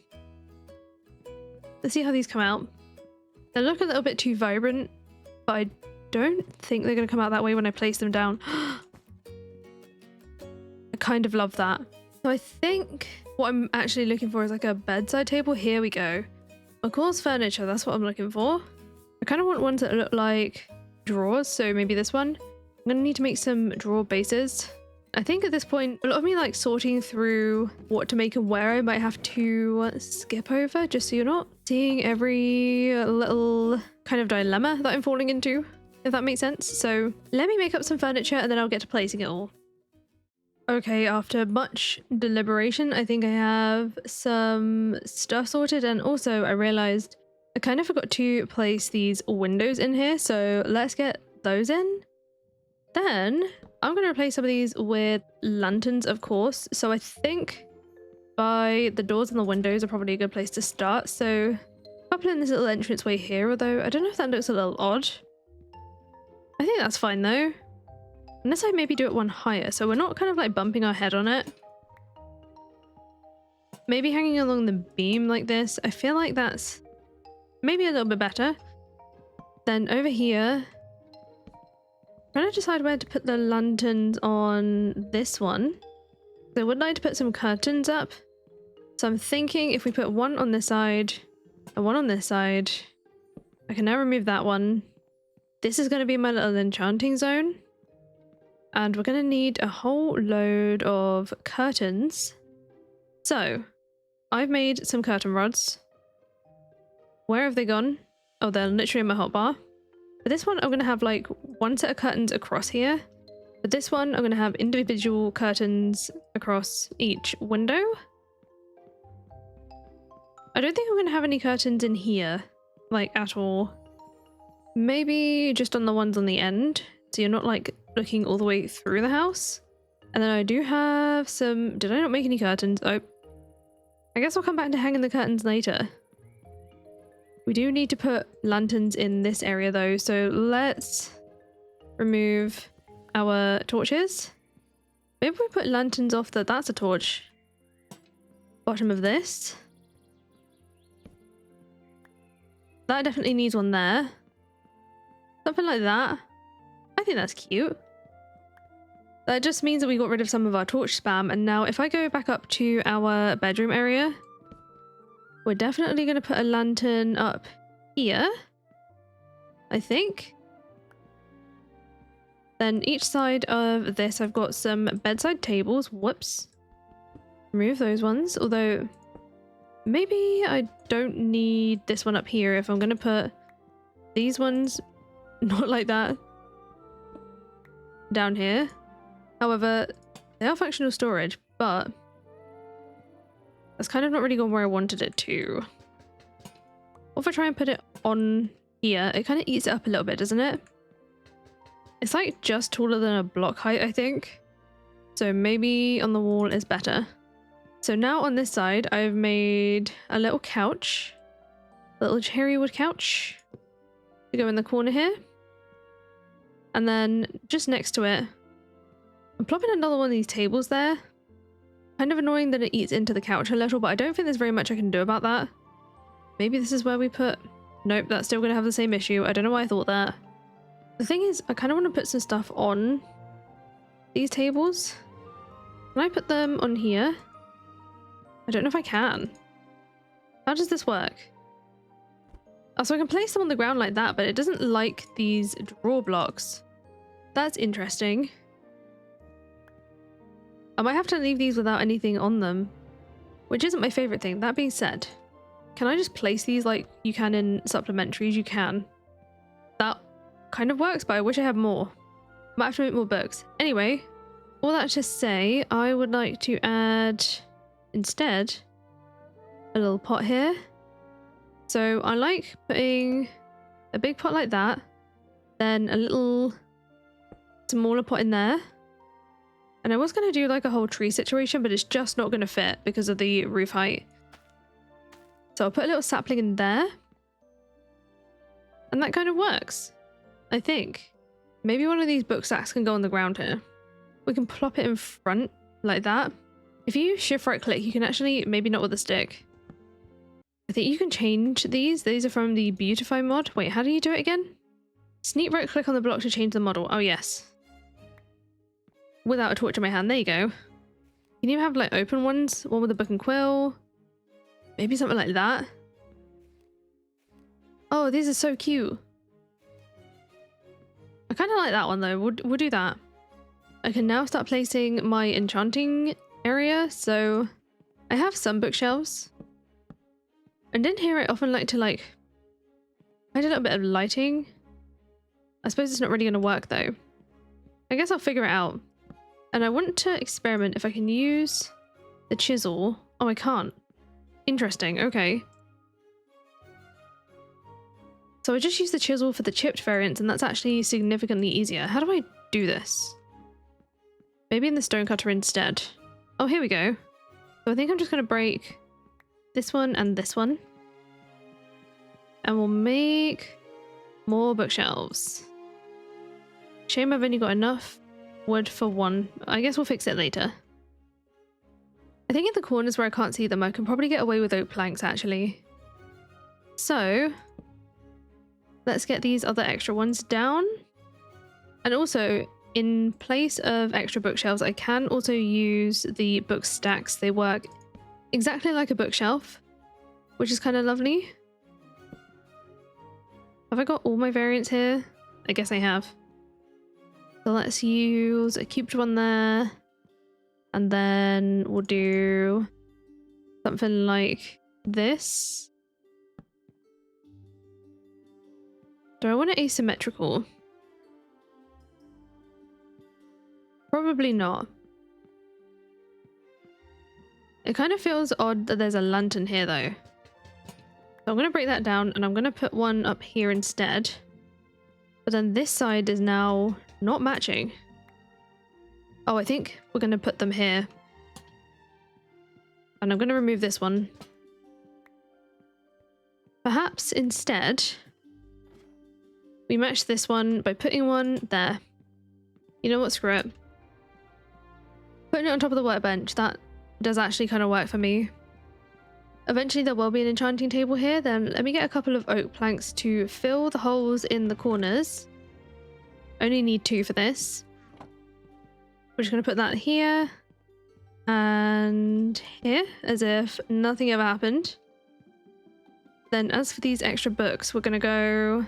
Let's see how these come out. They look a little bit too vibrant, but I don't think they're going to come out that way when I place them down. I kind of love that. So I think what I'm actually looking for is like a bedside table. Here we go. Of course, furniture. That's what I'm looking for. I kind of want ones that look like drawers. So maybe this one. I'm going to need to make some drawer bases. I think at this point, a lot of me like sorting through what to make and where I might have to skip over, just so you're not seeing every little kind of dilemma that I'm falling into, if that makes sense. So let me make up some furniture and then I'll get to placing it all. Okay, after much deliberation, I think I have some stuff sorted, and also I realized I kind of forgot to place these windows in here, so let's get those in. Then I'm going to replace some of these with lanterns, of course. So I think by the doors and the windows are probably a good place to start. So I'll put in this little entranceway here, although I don't know if that looks a little odd. I think that's fine though. Unless I maybe do it one higher, so we're not kind of like bumping our head on it. Maybe hanging along the beam like this. I feel like that's maybe a little bit better. Then over here, I'm trying to decide where to put the lanterns on this one. I would like to put some curtains up. So I'm thinking if we put one on this side and one on this side, I can now remove that one. This is going to be my little enchanting zone. And we're going to need a whole load of curtains. So I've made some curtain rods. Where have they gone? Oh, they're literally in my hotbar. For this one, I'm going to have like one set of curtains across here. For this one, I'm going to have individual curtains across each window. I don't think I'm going to have any curtains in here, like at all. Maybe just on the ones on the end, so you're not like looking all the way through the house. And then I do have some... Did I not make any curtains? Oh. I guess I'll come back to hanging the curtains later. We do need to put lanterns in this area though, so let's remove our torches. Maybe we put lanterns off that's a torch. Bottom of this. That definitely needs one there. Something like that. I think that's cute. That just means that we got rid of some of our torch spam, and now if I go back up to our bedroom area, we're definitely going to put a lantern up here, I think. Then each side of this, I've got some bedside tables. Whoops. Remove those ones, although maybe I don't need this one up here if I'm going to put these ones, not like that, down here. However, they are functional storage, but that's kind of not really gone where I wanted it to. What if I try and put it on here? It kind of eats it up a little bit, doesn't it? It's like just taller than a block height, I think. So maybe on the wall is better. So now on this side, I've made a little couch, a little cherry wood couch to go in the corner here. And then just next to it, I'm plopping another one of these tables there. Kind of annoying that it eats into the couch a little, but I don't think there's very much I can do about that. Maybe this is where we put... Nope, that's still going to have the same issue. I don't know why I thought that. The thing is, I kind of want to put some stuff on these tables. Can I put them on here? I don't know if I can. How does this work? Oh, so I can place them on the ground like that, but it doesn't like these drawer blocks. That's interesting. I might have to leave these without anything on them, which isn't my favorite thing. That being said, can I just place these like you can in supplementaries? You can. That kind of works, but I wish I had more. Might have to make more books. Anyway, all that to say, I would like to add instead a little pot here. So I like putting a big pot like that, then a little smaller pot in there. And I was going to do like a whole tree situation, but it's just not going to fit because of the roof height. So I'll put a little sapling in there. And that kind of works, I think. Maybe one of these book stacks can go on the ground here. We can plop it in front like that. If you shift right click, you can actually, maybe not with a stick. I think you can change these. These are from the Beautify mod. Wait, how do you do it again? Sneak right click on the block to change the model. Oh, yes. Without a torch in my hand. There you go. You can even have like open ones. One with a book and quill. Maybe something like that. Oh, these are so cute. I kind of like that one though. We'll do that. I can now start placing my enchanting area. So I have some bookshelves. And in here I often like to add a little bit of lighting. I suppose it's not really going to work though. I guess I'll figure it out. And I want to experiment if I can use the chisel. Oh, I can't. Interesting. Okay. So I just use the chisel for the chipped variants, and that's actually significantly easier. How do I do this? Maybe in the stone cutter instead. Oh, here we go. So I think I'm just going to break this one and this one. And we'll make more bookshelves. Shame I've only got enough wood for one. I guess we'll fix it later. I think in the corners where I can't see them, I can probably get away with oak planks actually. So let's get these other extra ones down. And also, in place of extra bookshelves, I can also use the book stacks. They work exactly like a bookshelf, which is kind of lovely. Have I got all my variants here? I guess I have. So let's use a cubed one there. And then we'll do something like this. Do I want it asymmetrical? Probably not. It kind of feels odd that there's a lantern here though. So I'm going to break that down and I'm going to put one up here instead. But then this side is now not matching. Oh, I think we're going to put them here. And I'm going to remove this one. Perhaps instead, we match this one by putting one there. You know what? Screw it. Putting it on top of the workbench, that does actually kind of work for me. Eventually there will be an enchanting table here. Then let me get a couple of oak planks to fill the holes in the corners. Only need 2 for this. We're just going to put that here and here as if nothing ever happened. Then as for these extra books, we're going to go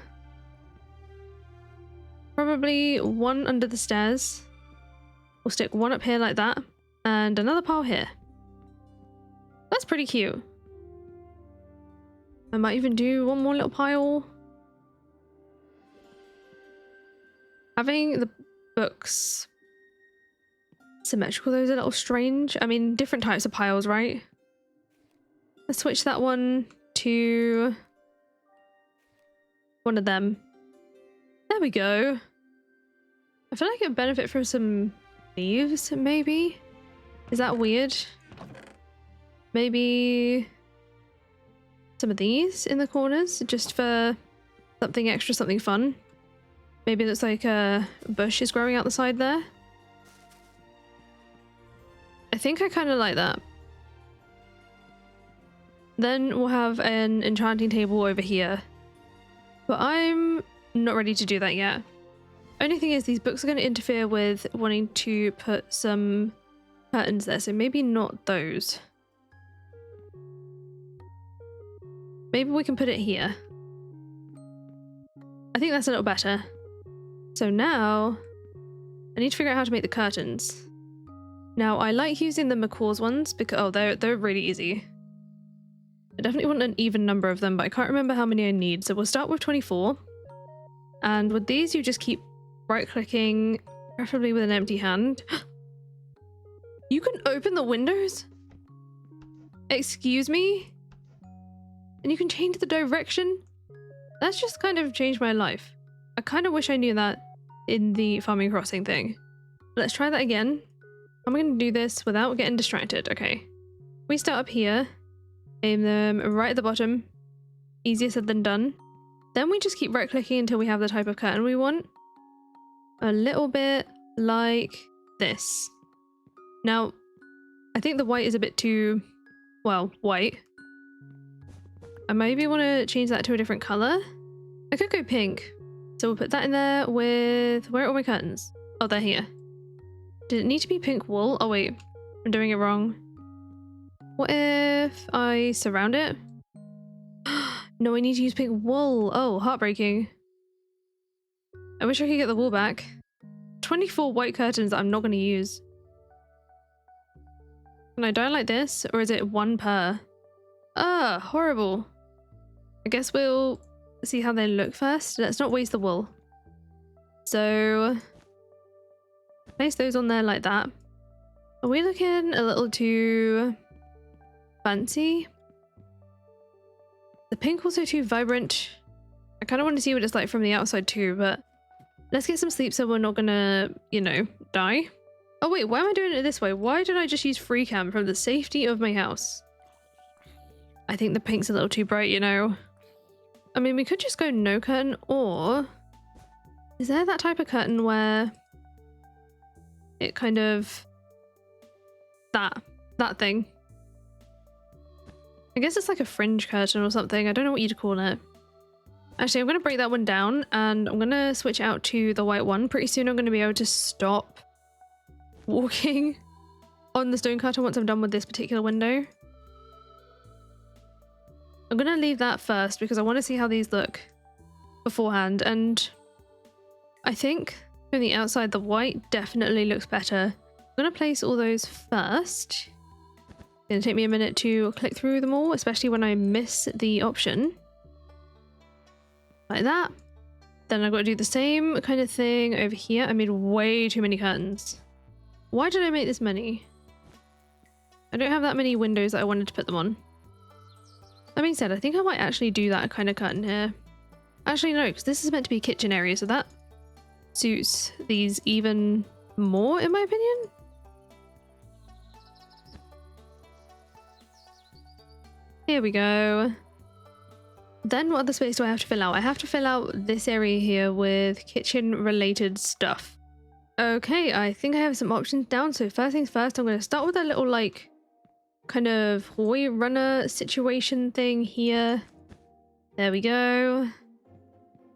probably one under the stairs. We'll stick one up here like that and another pile here. That's pretty cute. I might even do one more little pile. Having the books symmetrical though is a little strange. I mean, different types of piles, right? Let's switch that one to one of them. There we go. I feel like it would benefit from some leaves, maybe? Is that weird? Maybe some of these in the corners just for something extra, something fun. Maybe it looks like a bush is growing out the side there. I think I kind of like that. Then we'll have an enchanting table over here. But I'm not ready to do that yet. Only thing is these books are going to interfere with wanting to put some curtains there, so maybe not those. Maybe we can put it here. I think that's a little better. So now I need to figure out how to make the curtains. Now I like using the McCaw's ones because they're really easy. I definitely want an even number of them, but I can't remember how many I need. So we'll start with 24. And with these, you just keep right-clicking, preferably with an empty hand. You can open the windows? Excuse me? And you can change the direction? That's just kind of changed my life. I kind of wish I knew that in the Farming Crossing thing. Let's try that again. I'm going to do this without getting distracted. Okay. We start up here. Aim them right at the bottom. Easier said than done. Then we just keep right clicking until we have the type of curtain we want. A little bit like this. Now, I think the white is a bit too, well, white. I maybe want to change that to a different color. I could go pink. So we'll put that in there with, where are all my curtains? Oh, they're here. Did it need to be pink wool? Oh wait, I'm doing it wrong. What if I surround it? No, I need to use pink wool. Oh, heartbreaking. I wish I could get the wool back. 24 white curtains that I'm not going to use. Can I dye like this? Or is it one per? Ah, horrible. I guess we'll see how they look first. Let's not waste the wool. So, place those on there like that. Are we looking a little too fancy? The pink also too vibrant. I kind of want to see what it's like from the outside too, but let's get some sleep so we're not gonna, you know, die. Oh wait, why am I doing it this way? Why did I just use Freecam from the safety of my house? I think the pink's a little too bright, you know. I mean, we could just go no curtain, or is there that type of curtain where it kind of that thing? I guess it's like a fringe curtain or something. I don't know what you'd call it. Actually, I'm going to break that one down and I'm going to switch out to the white one. Pretty soon I'm going to be able to stop walking on the stone cutter once I'm done with this particular window. I'm going to leave that first because I want to see how these look beforehand. And I think from the outside, the white definitely looks better. I'm going to place all those first. It's going to take me a minute to click through them all, especially when I miss the option. Like that. Then I've got to do the same kind of thing over here. I made way too many curtains. Why did I make this many? I don't have that many windows that I wanted to put them on. That being said, I think I might actually do that kind of curtain here. Actually, no, because this is meant to be a kitchen area, so that suits these even more, in my opinion. Here we go. Then what other space do I have to fill out? I have to fill out this area here with kitchen related stuff. Okay, I think I have some options down. So first things first, I'm going to start with a little like kind of hallway runner situation thing here. There we go.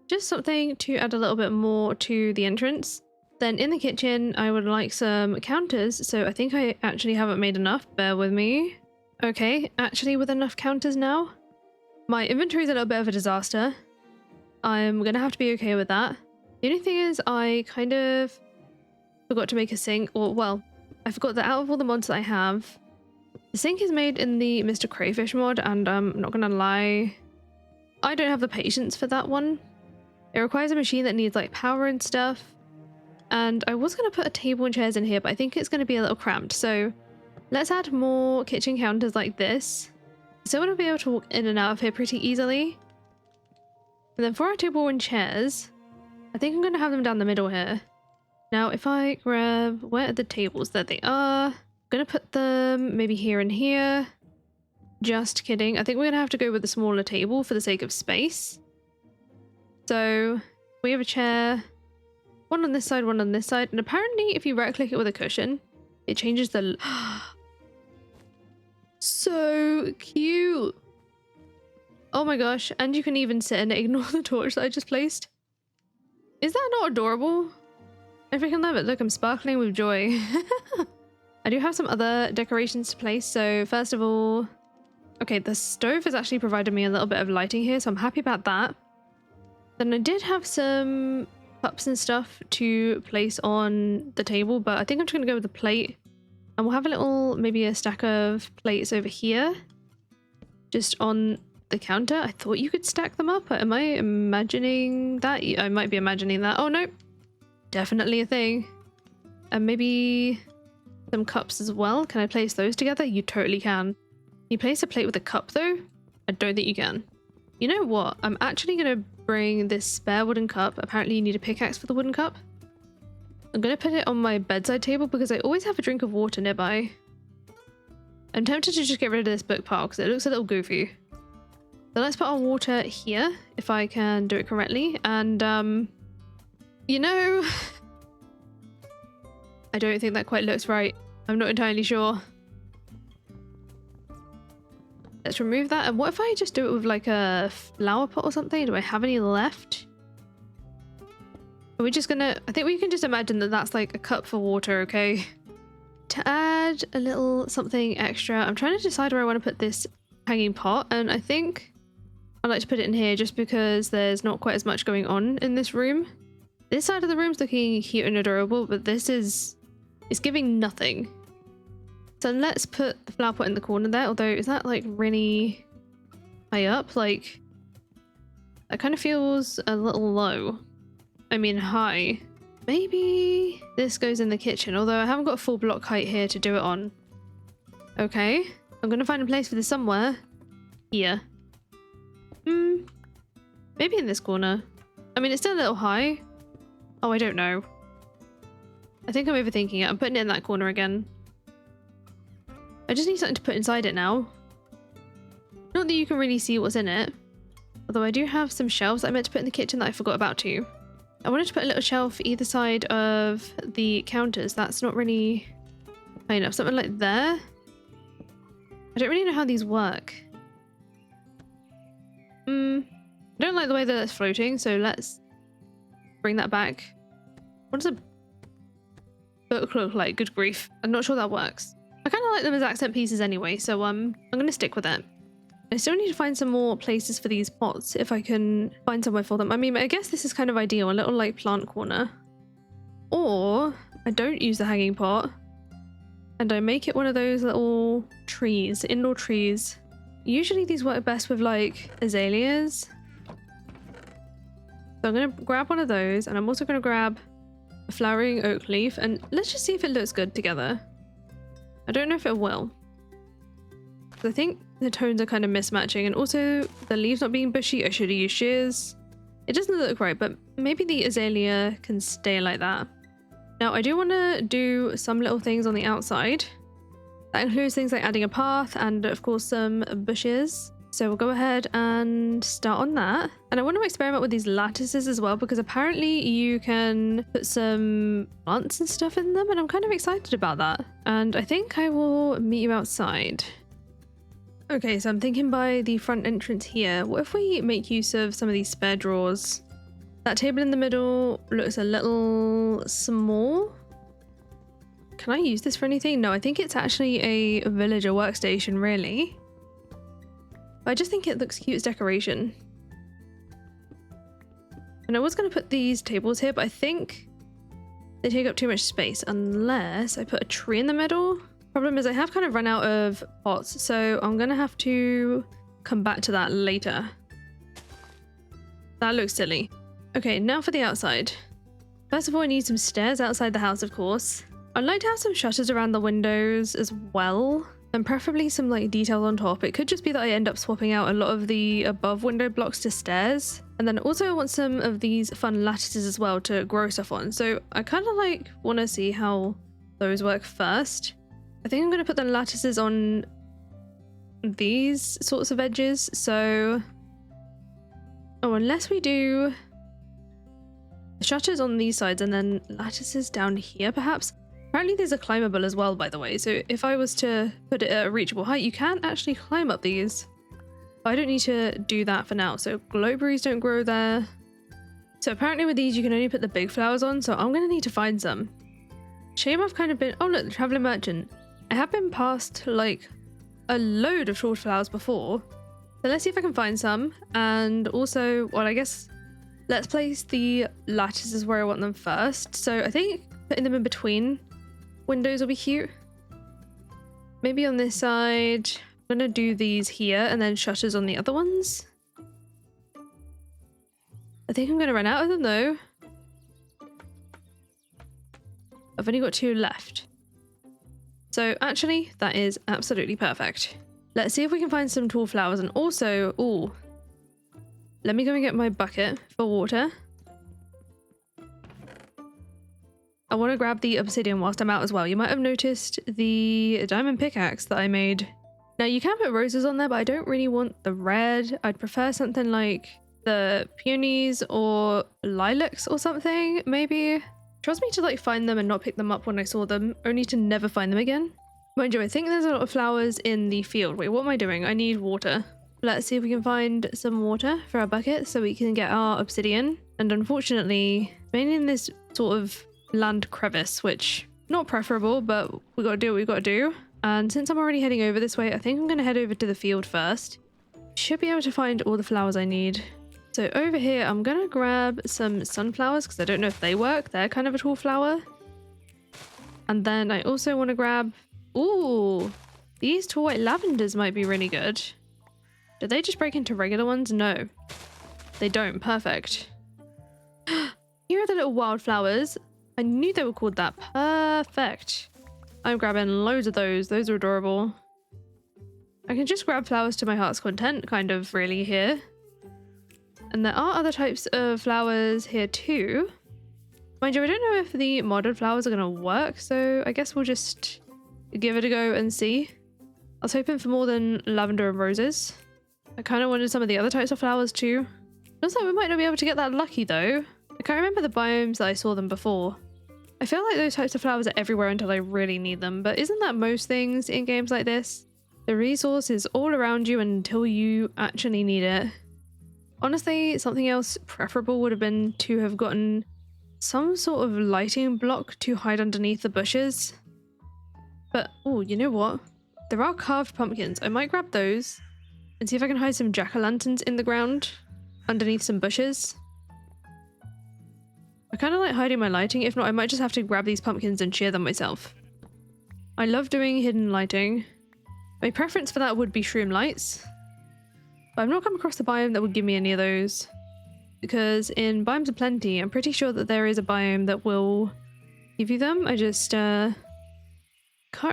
Just something to add a little bit more to the entrance. Then in the kitchen, I would like some counters. So I think I actually haven't made enough. Bear with me. Okay, actually with enough counters now. My inventory is a little bit of a disaster. I'm gonna have to be okay with that. The only thing is I kind of forgot to make a sink, or well, I forgot that out of all the mods that I have, the sink is made in the Mr. Crayfish mod, and I'm not gonna lie, I don't have the patience for that one. It requires a machine that needs like power and stuff. And I was gonna put a table and chairs in here, but I think it's gonna be a little cramped. So let's add more kitchen counters like this. So I'm going to be able to walk in and out of here pretty easily. And then for our table and chairs, I think I'm going to have them down the middle here. Now if I grab, where are the tables? There they are. I'm going to put them maybe here and here. Just kidding. I think we're gonna have to go with a smaller table for the sake of space. So we have a chair, one on this side, one on this side, and apparently if you right click it with a cushion, it changes the so cute. Oh my gosh, and you can even sit and ignore the torch that I just placed. Is that not adorable? I freaking love it. Look, I'm sparkling with joy. I do have some other decorations to place. So first of all, okay, the stove has actually provided me a little bit of lighting here, so I'm happy about that. Then I did have some cups and stuff to place on the table, but I think I'm just gonna go with the plate. And we'll have a little, maybe a stack of plates over here, just on the counter. I thought you could stack them up. Am I imagining that? I might be imagining that. Oh no, definitely a thing. And maybe some cups as well. Can I place those together? You totally can. You place a plate with a cup though? I don't think you can. You know what? I'm actually gonna bring this spare wooden cup. Apparently you need a pickaxe for the wooden cup. I'm gonna put it on my bedside table because I always have a drink of water nearby. I'm tempted to just get rid of this book pile because it looks a little goofy. So let's put our water here, if I can do it correctly. And, you know, I don't think that quite looks right. I'm not entirely sure. Let's remove that. And what if I just do it with like a flower pot or something? Do I have any left? Are we just gonna... I think we can just imagine that that's like a cup for water, okay? To add a little something extra, I'm trying to decide where I want to put this hanging pot, and I think I'd like to put it in here just because there's not quite as much going on in this room. This side of the room's looking cute and adorable, but this is... it's giving nothing. So let's put the flower pot in the corner there, although is that like really high up? Like, that kind of feels a little low. I mean high. Maybe this goes in the kitchen, although I haven't got a full block height here to do it on. Okay, I'm gonna find a place for this somewhere. Here. Maybe in this corner. I mean, it's still a little high. Oh, I don't know. I think I'm overthinking it. I'm putting it in that corner again. I just need something to put inside it now. Not that you can really see what's in it. Although I do have some shelves that I meant to put in the kitchen that I forgot about too. I wanted to put a little shelf either side of the counters. That's not really high enough. Something like there. I don't really know how these work. I don't like the way that it's floating, so let's bring that back. What does a book look like? Good grief. I'm not sure that works. I kind of like them as accent pieces anyway, so I'm going to stick with it. I still need to find some more places for these pots if I can find somewhere for them. I mean, I guess this is kind of ideal, a little like plant corner. Or I don't use the hanging pot and I make it one of those little trees, indoor trees. Usually these work best with like azaleas. So I'm going to grab one of those, and I'm also going to grab a flowering oak leaf, and let's just see if it looks good together. I don't know if it will. I think the tones are kind of mismatching, and also the leaves not being bushy. I should have used shears. It doesn't look right, but maybe the azalea can stay like that. Now I do want to do some little things on the outside. That includes things like adding a path and of course some bushes. So we'll go ahead and start on that. And I want to experiment with these lattices as well, because apparently you can put some plants and stuff in them, and I'm kind of excited about that. And I think I will meet you outside. Okay, so I'm thinking by the front entrance here, what if we make use of some of these spare drawers? That table in the middle looks a little small. Can I use this for anything? No, I think it's actually a villager workstation, really. I just think it looks cute as decoration. And I was going to put these tables here, but I think they take up too much space unless I put a tree in the middle. Problem is I have kind of run out of pots, so I'm going to have to come back to that later. That looks silly. Okay, now for the outside. First of all, I need some stairs outside the house, of course. I'd like to have some shutters around the windows as well. And preferably some like details on top. It could just be that I end up swapping out a lot of the above window blocks to stairs. And then also I want some of these fun lattices as well to grow stuff on. So I kind of like want to see how those work first. I think I'm going to put the lattices on these sorts of edges. So, oh, unless we do the shutters on these sides and then lattices down here, perhaps. Apparently these are climbable as well, by the way. So if I was to put it at a reachable height, you can actually climb up these. I don't need to do that for now. So glowberries don't grow there. So apparently with these, you can only put the big flowers on. So I'm going to need to find some. Shame I've kind of been... Oh, look, the Traveling Merchant. I have been past, like, a load of short flowers before. So let's see if I can find some. And also, well, I guess let's place the lattices where I want them first. So I think putting them in between windows will be cute. Maybe on this side. I'm going to do these here and then shutters on the other ones. I think I'm going to run out of them, though. I've only got 2 left. So actually, that is absolutely perfect. Let's see if we can find some tall flowers. And also, ooh, let me go and get my bucket for water. I want to grab the obsidian whilst I'm out as well. You might have noticed the diamond pickaxe that I made. Now, you can put roses on there, but I don't really want the red. I'd prefer something like the peonies or lilacs or something, maybe. Trust me to like find them and not pick them up when I saw them, only to never find them again. Mind you, I think there's a lot of flowers in the field. Wait, what am I doing? I need water. Let's see if we can find some water for our bucket so we can get our obsidian. And unfortunately, mainly in this sort of land crevice, which not preferable, but we gotta do what we gotta do. And since I'm already heading over this way, I think I'm gonna head over to the field first. Should be able to find all the flowers I need. So over here, I'm gonna grab some sunflowers because I don't know if they work. They're kind of a tall flower. And then I also want to grab... Ooh, these tall white lavenders might be really good. Did they just break into regular ones? No, they don't. Perfect. Here are the little wildflowers. I knew they were called that. Perfect. I'm grabbing loads of those. Those are adorable. I can just grab flowers to my heart's content, kind of, really, here. And there are other types of flowers here too. Mind you, I don't know if the modded flowers are going to work, so I guess we'll just give it a go and see. I was hoping for more than lavender and roses. I kind of wanted some of the other types of flowers too. Looks like we might not be able to get that lucky though. I can't remember the biomes that I saw them before. I feel like those types of flowers are everywhere until I really need them, but isn't that most things in games like this? The resource is all around you until you actually need it. Honestly, something else preferable would have been to have gotten some sort of lighting block to hide underneath the bushes. But, oh, you know what? There are carved pumpkins. I might grab those and see if I can hide some jack-o'-lanterns in the ground underneath some bushes. I kind of like hiding my lighting. If not, I might just have to grab these pumpkins and shear them myself. I love doing hidden lighting. My preference for that would be shroom lights. But I've not come across the biome that would give me any of those. Because in Biomes of Plenty, I'm pretty sure that there is a biome that will give you them. I just can't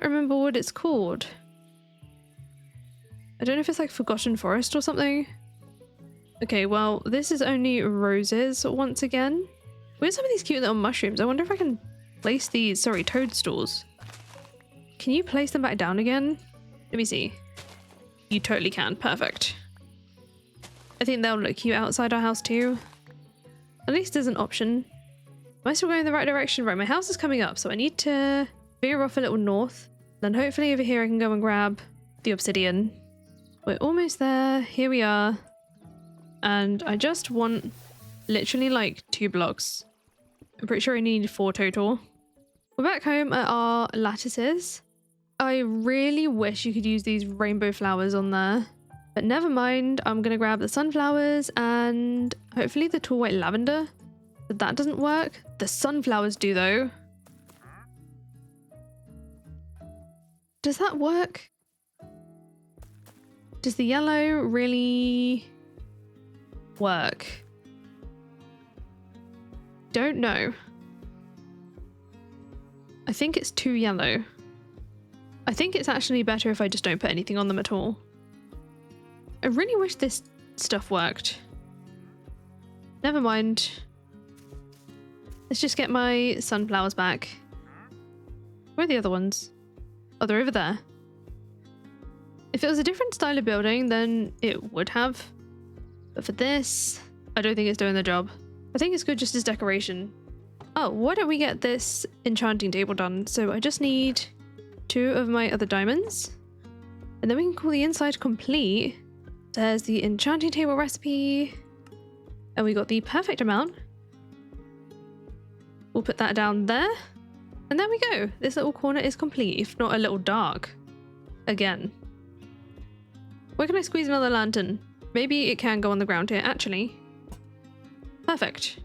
remember what it's called. I don't know if it's like Forgotten Forest or something. Okay, well, this is only roses once again. Where's some of these cute little mushrooms? I wonder if I can place these, sorry, toadstools. Can you place them back down again? Let me see. You totally can. Perfect. I think they'll look cute outside our house too. At least there's an option. Am I still going in the right direction? Right, my house is coming up, so I need to veer off a little north. Then hopefully over here I can go and grab the obsidian. We're almost there. Here we are. And I just want literally like 2 blocks. I'm pretty sure I need 4 total. We're back home at our lattices. I really wish you could use these rainbow flowers on there. But never mind, I'm going to grab the sunflowers and hopefully the tall white lavender. But that doesn't work. The sunflowers do though. Does that work? Does the yellow really work? Don't know. I think it's too yellow. I think it's actually better if I just don't put anything on them at all. I really wish this stuff worked. Never mind. Let's just get my sunflowers back. Where are the other ones? Oh, they're over there. If it was a different style of building, then it would have. But for this, I don't think it's doing the job. I think it's good just as decoration. Oh, why don't we get this enchanting table done? So I just need 2 of my other diamonds. And then we can call the inside complete. There's the enchanting table recipe. And we got the perfect amount. We'll put that down there. And there we go. This little corner is complete, if not a little dark. Again. Where can I squeeze another lantern? Maybe it can go on the ground here, actually. Perfect.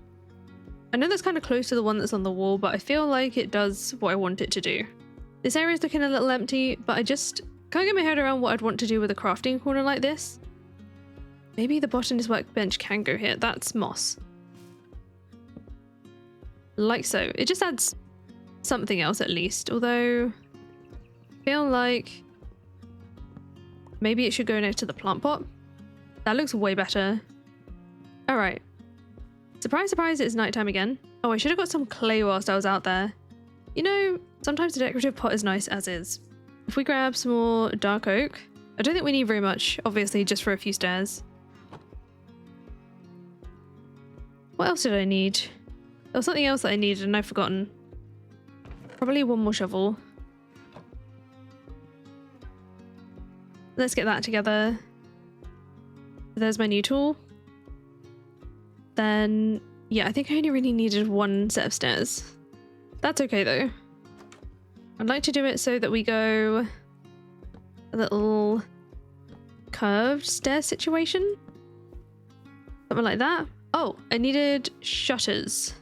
I know that's kind of close to the one that's on the wall, but I feel like it does what I want it to do. This area is looking a little empty, but I just can't get my head around what I'd want to do with a crafting corner like this. Maybe the botanist workbench can go here. That's moss. Like so. It just adds something else at least, although I feel like maybe it should go next to the plant pot. That looks way better. All right. Surprise, surprise, it's nighttime again. Oh, I should have got some clay whilst I was out there. You know, sometimes a decorative pot is nice as is. If we grab some more dark oak, I don't think we need very much, obviously, just for a few stairs. What else did I need? There was something else that I needed and I've forgotten. Probably one more shovel. Let's get that together. There's my new tool. Then, yeah, I think I only really needed 1 set of stairs. That's okay though. I'd like to do it so that we go a little curved stair situation. Something like that. Oh, I needed shutters.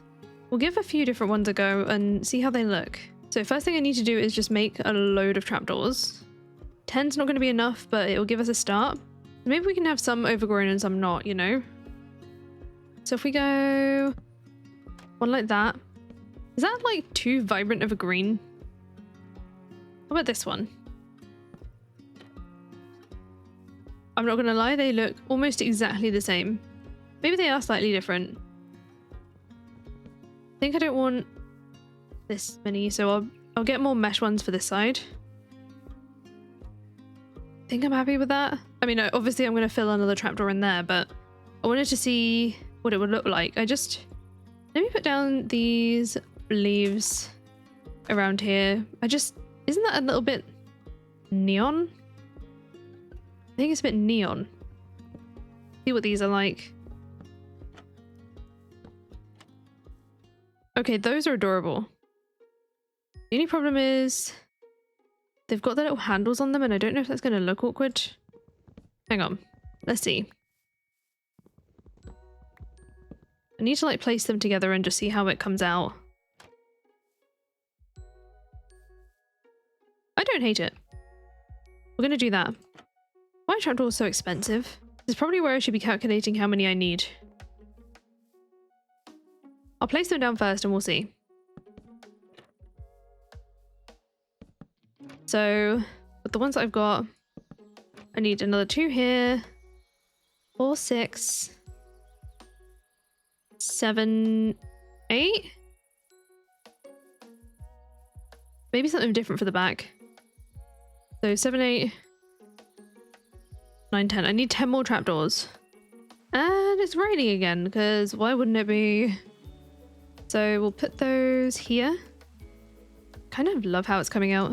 We'll give a few different ones a go and see how they look. So first thing I need to do is just make a load of trapdoors. 10's not going to be enough, but it will give us a start. Maybe we can have some overgrown and some not, you know? So if we go one like that. Is that like too vibrant of a green? How about this one? I'm not gonna lie, they look almost exactly the same. Maybe they are slightly different. I think I don't want this many, so I'll get more mesh ones for this side. I think I'm happy with that. I mean, obviously I'm gonna fill another trapdoor in there, but I wanted to see what it would look like. Let me put down these leaves around here. Isn't that a little bit neon? I think it's a bit neon. See what these are like. Okay, those are adorable. The only problem is they've got the little handles on them and I don't know if that's going to look awkward. Hang on. Let's see. I need to like place them together and just see how it comes out. I don't hate it. We're gonna do that. Why are trapdoors so expensive? This is probably where I should be calculating how many I need. I'll place them down first and we'll see. So, with the ones that I've got, I need another 2 here. 4, 6, 7, 8. Maybe something different for the back. So 7, 8, 9, 10. I need 10 more trapdoors. And it's raining again, because why wouldn't it be? So we'll put those here. Kind of love how it's coming out.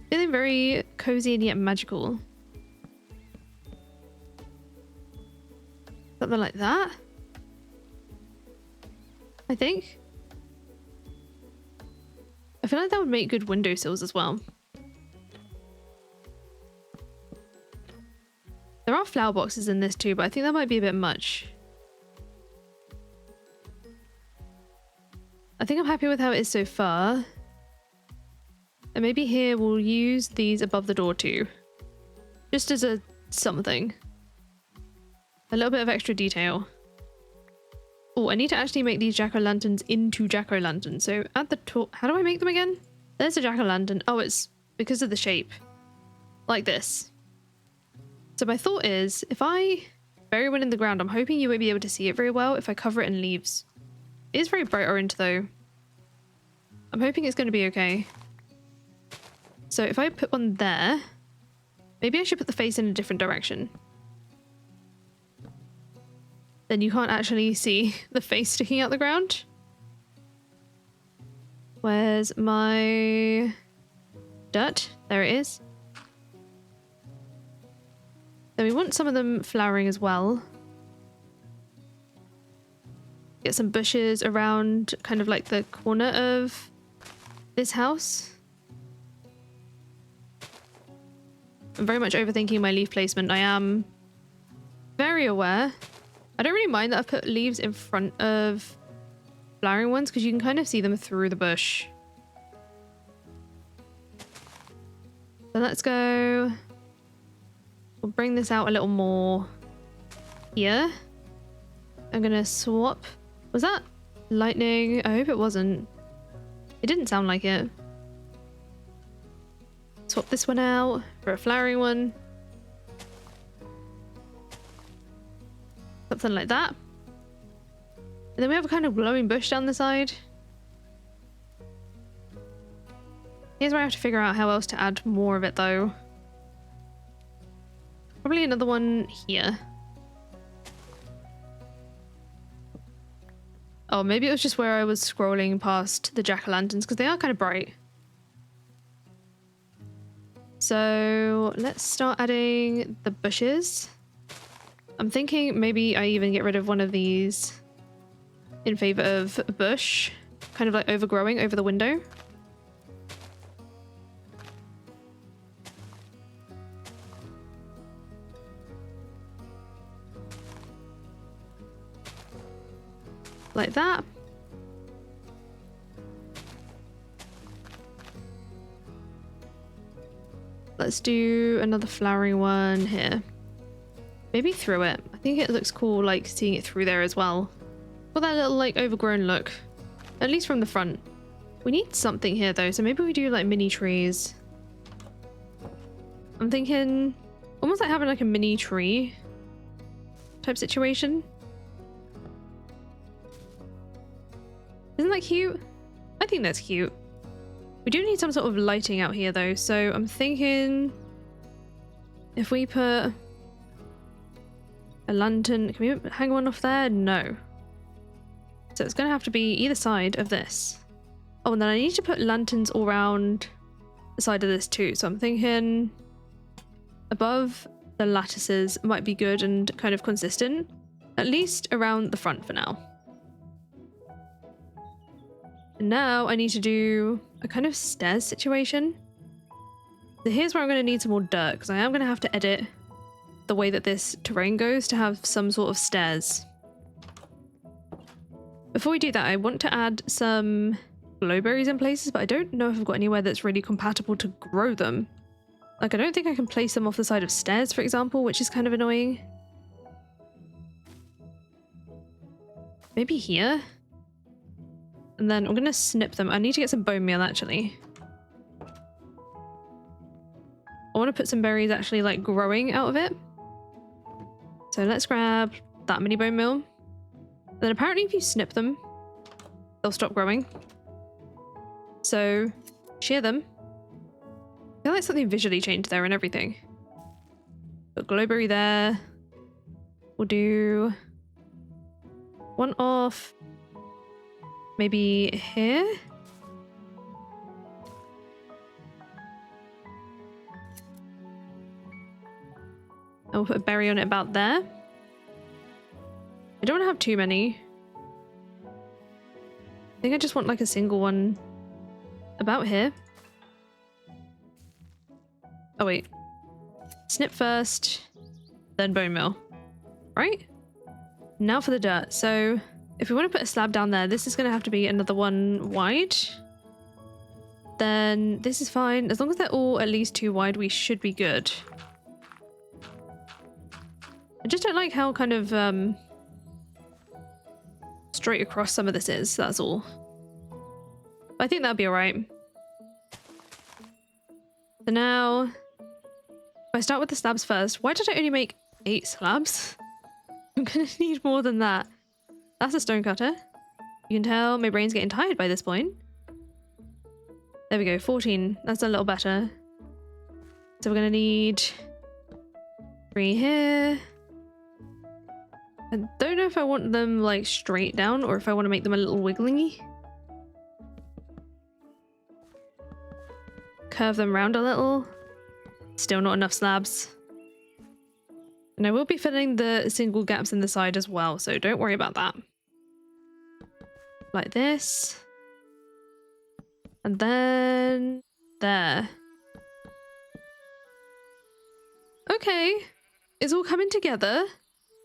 Feeling very cozy and yet magical. Something like that, I think. I feel like that would make good windowsills as well. There are flower boxes in this too, but I think that might be a bit much. I think I'm happy with how it is so far. And maybe here we'll use these above the door too. Just as a something. A little bit of extra detail. Oh, I need to actually make these jack-o'-lanterns into jack-o'-lanterns. So at the top, how do I make them again? There's a jack-o'-lantern. Oh, it's because of the shape. Like this. So my thought is, if I bury one in the ground, I'm hoping you won't be able to see it very well if I cover it in leaves. It is very bright orange though. I'm hoping it's going to be okay. So if I put one there, maybe I should put the face in a different direction. Then you can't actually see the face sticking out the ground. Where's my dirt? There it is. Then we want some of them flowering as well. Get some bushes around kind of like the corner of this house. I'm very much overthinking my leaf placement. I am very aware. I don't really mind that I've put leaves in front of flowering ones because you can kind of see them through the bush. So let's go. We'll bring this out a little more here. I'm gonna swap. Was that lightning? I hope it wasn't. It didn't sound like it. Swap this one out for a flowering one. Something like that. And then we have a kind of glowing bush down the side. Here's where I have to figure out how else to add more of it though. Probably another one here. Oh, maybe it was just where I was scrolling past the jack-o'-lanterns because they are kind of bright. So let's start adding the bushes. I'm thinking maybe I even get rid of one of these in favor of a bush, kind of like overgrowing over the window. Like that. Let's do another flowering one here. Maybe through it. I think it looks cool, like seeing it through there as well. Got that little like overgrown look, at least from the front. We need something here though, so maybe we do like mini trees. I'm thinking almost like having like a mini tree type situation. Isn't that cute? I think that's cute. We do need some sort of lighting out here though, so I'm thinking if we put a lantern, can we hang one off there? No. So it's gonna have to be either side of this. Oh, and then I need to put lanterns all around the side of this too. So I'm thinking above the lattices might be good and kind of consistent, at least around the front for now. And now I need to do a kind of stairs situation. So here's where I'm going to need some more dirt because I am going to have to edit the way that this terrain goes to have some sort of stairs. Before we do that, I want to add some glowberries in places, but I don't know if I've got anywhere that's really compatible to grow them. Like, I don't think I can place them off the side of stairs, for example, which is kind of annoying. Maybe here? And then I'm going to snip them. I need to get some bone meal, actually. I want to put some berries actually, like, growing out of it. So let's grab that many bone meal. And then apparently if you snip them, they'll stop growing. So, shear them. I feel like something visually changed there and everything. Got glowberry there. We'll do one off. Maybe here? And we'll put a berry on it about there. I don't want to have too many. I think I just want like a single one about here. Oh wait. Snip first, then bone meal. Right? Now for the dirt. So if we want to put a slab down there, this is going to have to be another one wide. Then this is fine. As long as they're all at least 2 wide, we should be good. I just don't like how kind of straight across some of this is, that's all. But I think that'll be alright. So now, if I start with the slabs first, why did I only make 8 slabs? I'm gonna need more than that. That's a stone cutter. You can tell my brain's getting tired by this point. There we go, 14. That's a little better. So we're gonna need 3 here. I don't know if I want them like straight down or if I want to make them a little wiggly. Curve them round a little. Still not enough slabs. And I will be filling the single gaps in the side as well, so don't worry about that. Like this. And then there. Okay, it's all coming together.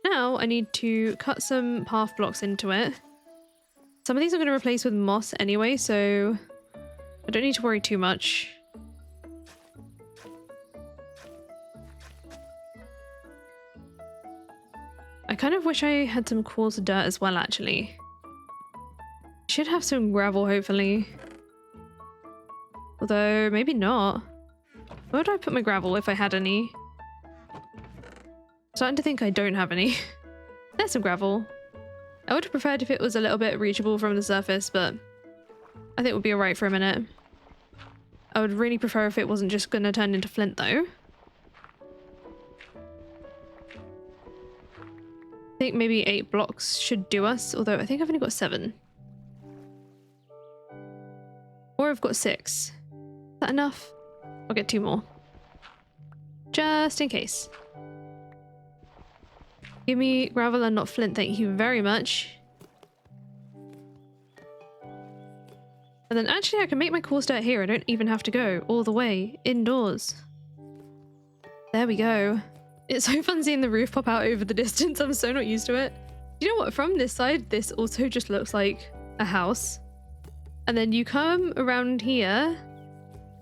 Now I need to cut some path blocks into it. Some of these I'm going to replace with moss anyway, so I don't need to worry too much. I kind of wish I had some coarse dirt as well, actually. Should have some gravel, hopefully. Although, maybe not. Where would I put my gravel if I had any? Starting to think I don't have any. There's some gravel. I would have preferred if it was a little bit reachable from the surface, but I think it would be alright for a minute. I would really prefer if it wasn't just going to turn into flint, though. I think maybe 8 blocks should do us, although I think I've only got 7. Or I've got 6. Is that enough? I'll get 2 more. Just in case. Give me gravel and not flint, thank you very much. And then actually I can make my coarse dirt here. I don't even have to go all the way indoors. There we go. It's so fun seeing the roof pop out over the distance. I'm so not used to it. You know what? From this side, this also just looks like a house. And then you come around here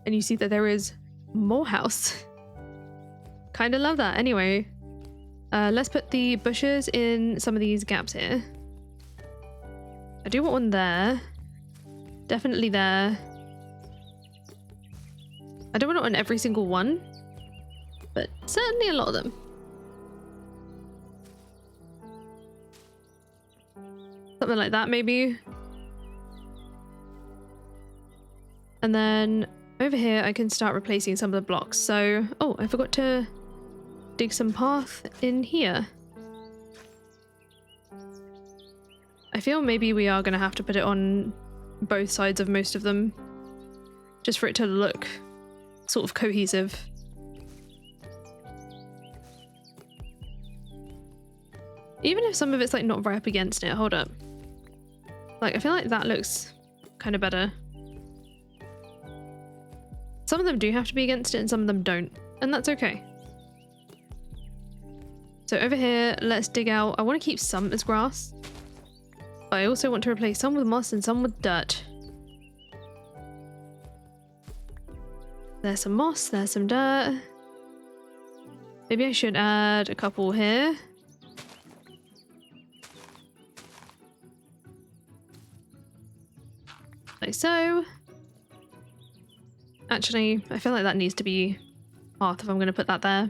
and you see that there is more house. Kind of love that. Anyway, let's put the bushes in some of these gaps here. I do want one there. Definitely there. I don't want it on every single one, but certainly a lot of them. Something like that, maybe. And then over here, I can start replacing some of the blocks. So, oh, I forgot to dig some path in here. I feel maybe we are going to have to put it on both sides of most of them, just for it to look sort of cohesive. Even if some of it's like not right up against it. Hold up. Like, I feel like that looks kind of better. Some of them do have to be against it and some of them don't, and that's okay. So over here, let's dig out. I want to keep some as grass, but I also want to replace some with moss and some with dirt. There's some moss, there's some dirt. Maybe I should add a couple here. Like so. Actually, I feel like that needs to be path if I'm going to put that there.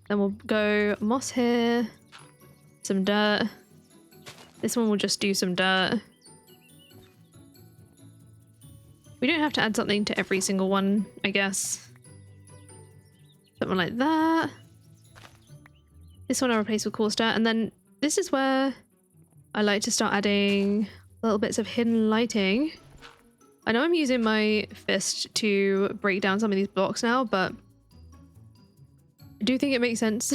Then we'll go moss here, some dirt. This one will just do some dirt. We don't have to add something to every single one, I guess. Something like that. This one I'll replace with coarse dirt, and then this is where I like to start adding little bits of hidden lighting. I know I'm using my fist to break down some of these blocks now, but I do think it makes sense.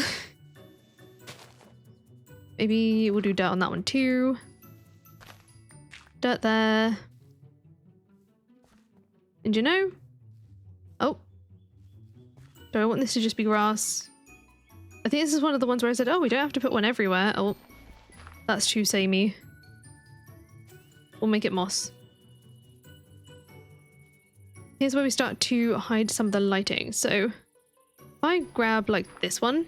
Maybe we'll do dirt on that one too. Dirt there. And you know? Oh. Do I want this to just be grass? I think this is one of the ones where I said, oh, we don't have to put one everywhere. Oh, that's too samey. We'll make it moss. Here's where we start to hide some of the lighting. So if I grab like this one,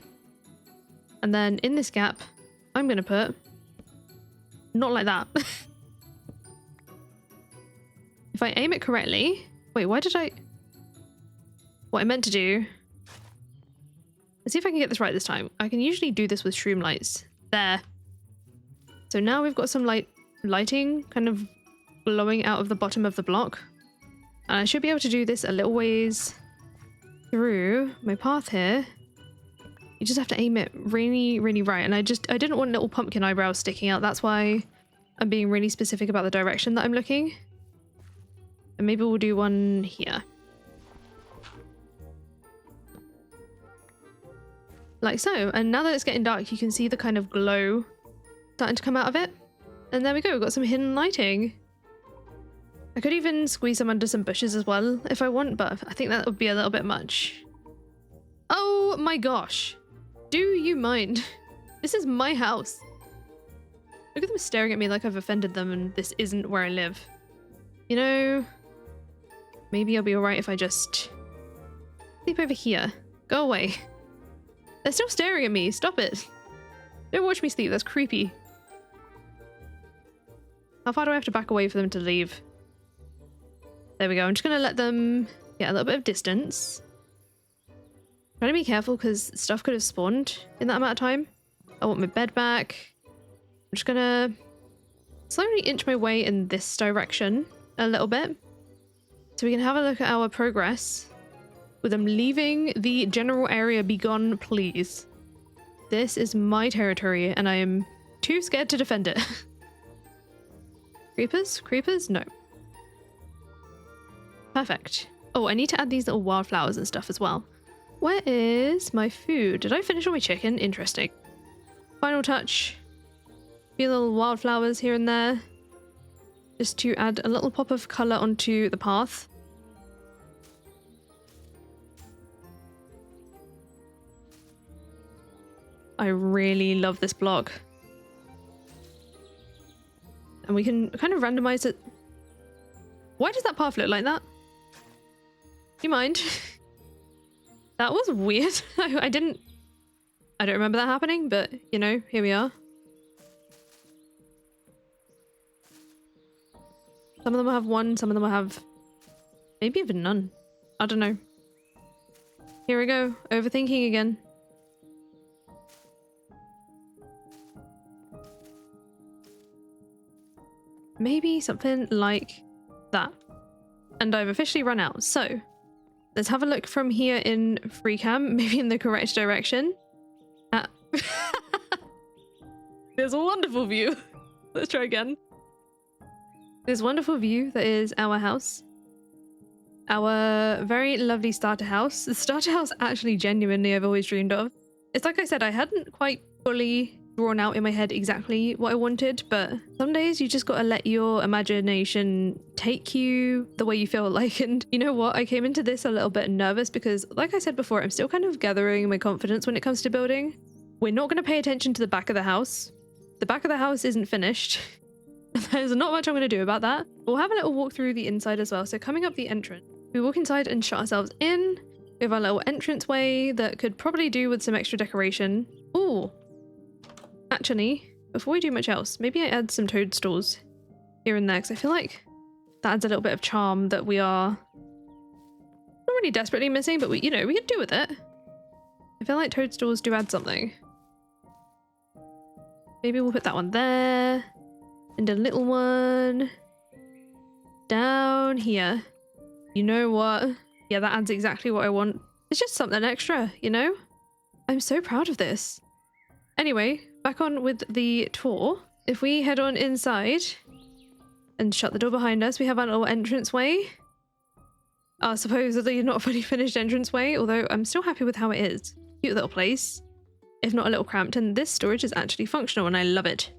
and then in this gap, I'm gonna put, not like that. If I aim it correctly, wait, why did I, what I meant to do, let's see if I can get this right this time. I can usually do this with shroom lights. There. So now we've got some lighting kind of glowing out of the bottom of the block. And I should be able to do this a little ways through my path here. You just have to aim it really, really right. And I didn't want little pumpkin eyebrows sticking out. That's why I'm being really specific about the direction that I'm looking. And maybe we'll do one here. Like so. And now that it's getting dark, you can see the kind of glow starting to come out of it. And there we go. We've got some hidden lighting. I could even squeeze them under some bushes as well if I want, but I think that would be a little bit much. Oh my gosh. Do you mind? This is my house. Look at them staring at me like I've offended them and this isn't where I live. You know, maybe I'll be alright if I just sleep over here. Go away. They're still staring at me. Stop it. Don't watch me sleep. That's creepy. How far do I have to back away for them to leave? There we go. I'm just going to let them get a little bit of distance. Trying to be careful because stuff could have spawned in that amount of time. I want my bed back. I'm just going to slowly inch my way in this direction a little bit. So we can have a look at our progress. With them leaving the general area, be gone, please. This is my territory and I am too scared to defend it. Creepers? Creepers? No. Perfect. Oh, I need to add these little wildflowers and stuff as well. Where is my food? Did I finish all my chicken? Interesting. Final touch. A few little wildflowers here and there. Just to add a little pop of colour onto the path. I really love this block. And we can kind of randomize it. Why does that path look like that? Do you mind? That was weird. I don't remember that happening, but you know, here we are. Some of them will have one, some of them will have maybe even none. I don't know. Here we go. Overthinking again. Maybe something like that. And I've officially run out. So let's have a look from here in Freecam, maybe in the correct direction. There's a wonderful view. Let's try again. There's a wonderful view that is our house. Our very lovely starter house. The starter house actually genuinely I've always dreamed of. It's like I said, I hadn't quite fully drawn out in my head exactly what I wanted, but some days you just gotta let your imagination take you the way you feel like. And you know what, I came into this a little bit nervous because like I said before, I'm still kind of gathering my confidence when it comes to building. We're not going to pay attention to the back of the house. The back of the house isn't finished. There's not much I'm going to do about that. We'll have a little walk through the inside as well. So coming up the entrance, we walk inside and shut ourselves in. We have our little entranceway that could probably do with some extra decoration. Ooh. Actually, before we do much else, maybe I add some toadstools here and there because I feel like that adds a little bit of charm that we are not really desperately missing, but we could do with it. I feel like toadstools do add something. Maybe we'll put that one there and a little one down here. You know what? Yeah, that adds exactly what I want. It's just something extra, you know? I'm so proud of this. Anyway, back on with the tour. If we head on inside and shut the door behind us, we have our little entranceway. Our supposedly not fully finished entranceway, although I'm still happy with how it is. Cute little place, if not a little cramped, and this storage is actually functional and I love it.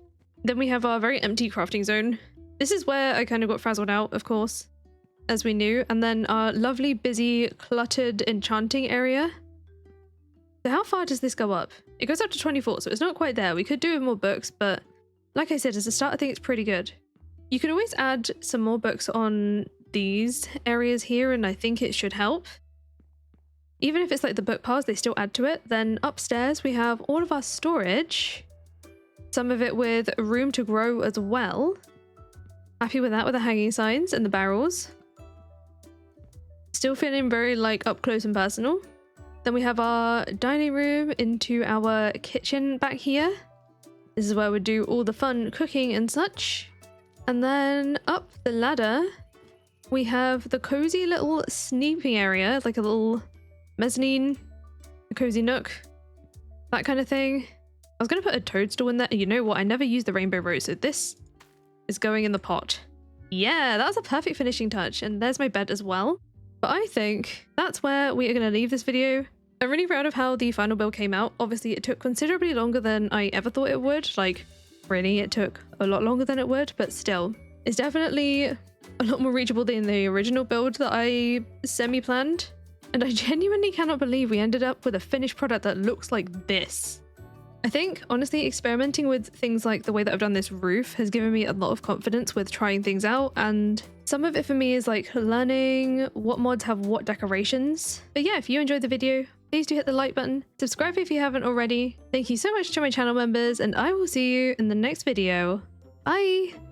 Then we have our very empty crafting zone. This is where I kind of got frazzled out, of course, as we knew, and then our lovely, busy, cluttered enchanting area. So how far does this go up? It goes up to 24, so it's not quite there. We could do with more books, but like I said, as a start, I think it's pretty good. You can always add some more books on these areas here, and I think it should help. Even if it's like the book piles, they still add to it. Then upstairs, we have all of our storage. Some of it with room to grow as well. Happy with that, with the hanging signs and the barrels. Still feeling very like up close and personal. Then we have our dining room into our kitchen back here. This is where we do all the fun cooking and such. And then up the ladder, We have the cozy little sleeping area, like a little mezzanine, a cozy nook, that kind of thing. I was going to put a toadstool in there. And you know what? I never used the rainbow rose, so this is going in the pot. Yeah, that was a perfect finishing touch. And there's my bed as well. But I think that's where we are going to leave this video. I'm really proud of how the final build came out. Obviously, it took considerably longer than I ever thought it would. Like, really, it took a lot longer than it would, but still. It's definitely a lot more reachable than the original build that I semi-planned. And I genuinely cannot believe we ended up with a finished product that looks like this. I think, honestly, experimenting with things like the way that I've done this roof has given me a lot of confidence with trying things out, and some of it for me is like learning what mods have what decorations. But yeah, if you enjoyed the video, please do hit the like button, subscribe if you haven't already. Thank you so much to my channel members, and I will see you in the next video. Bye!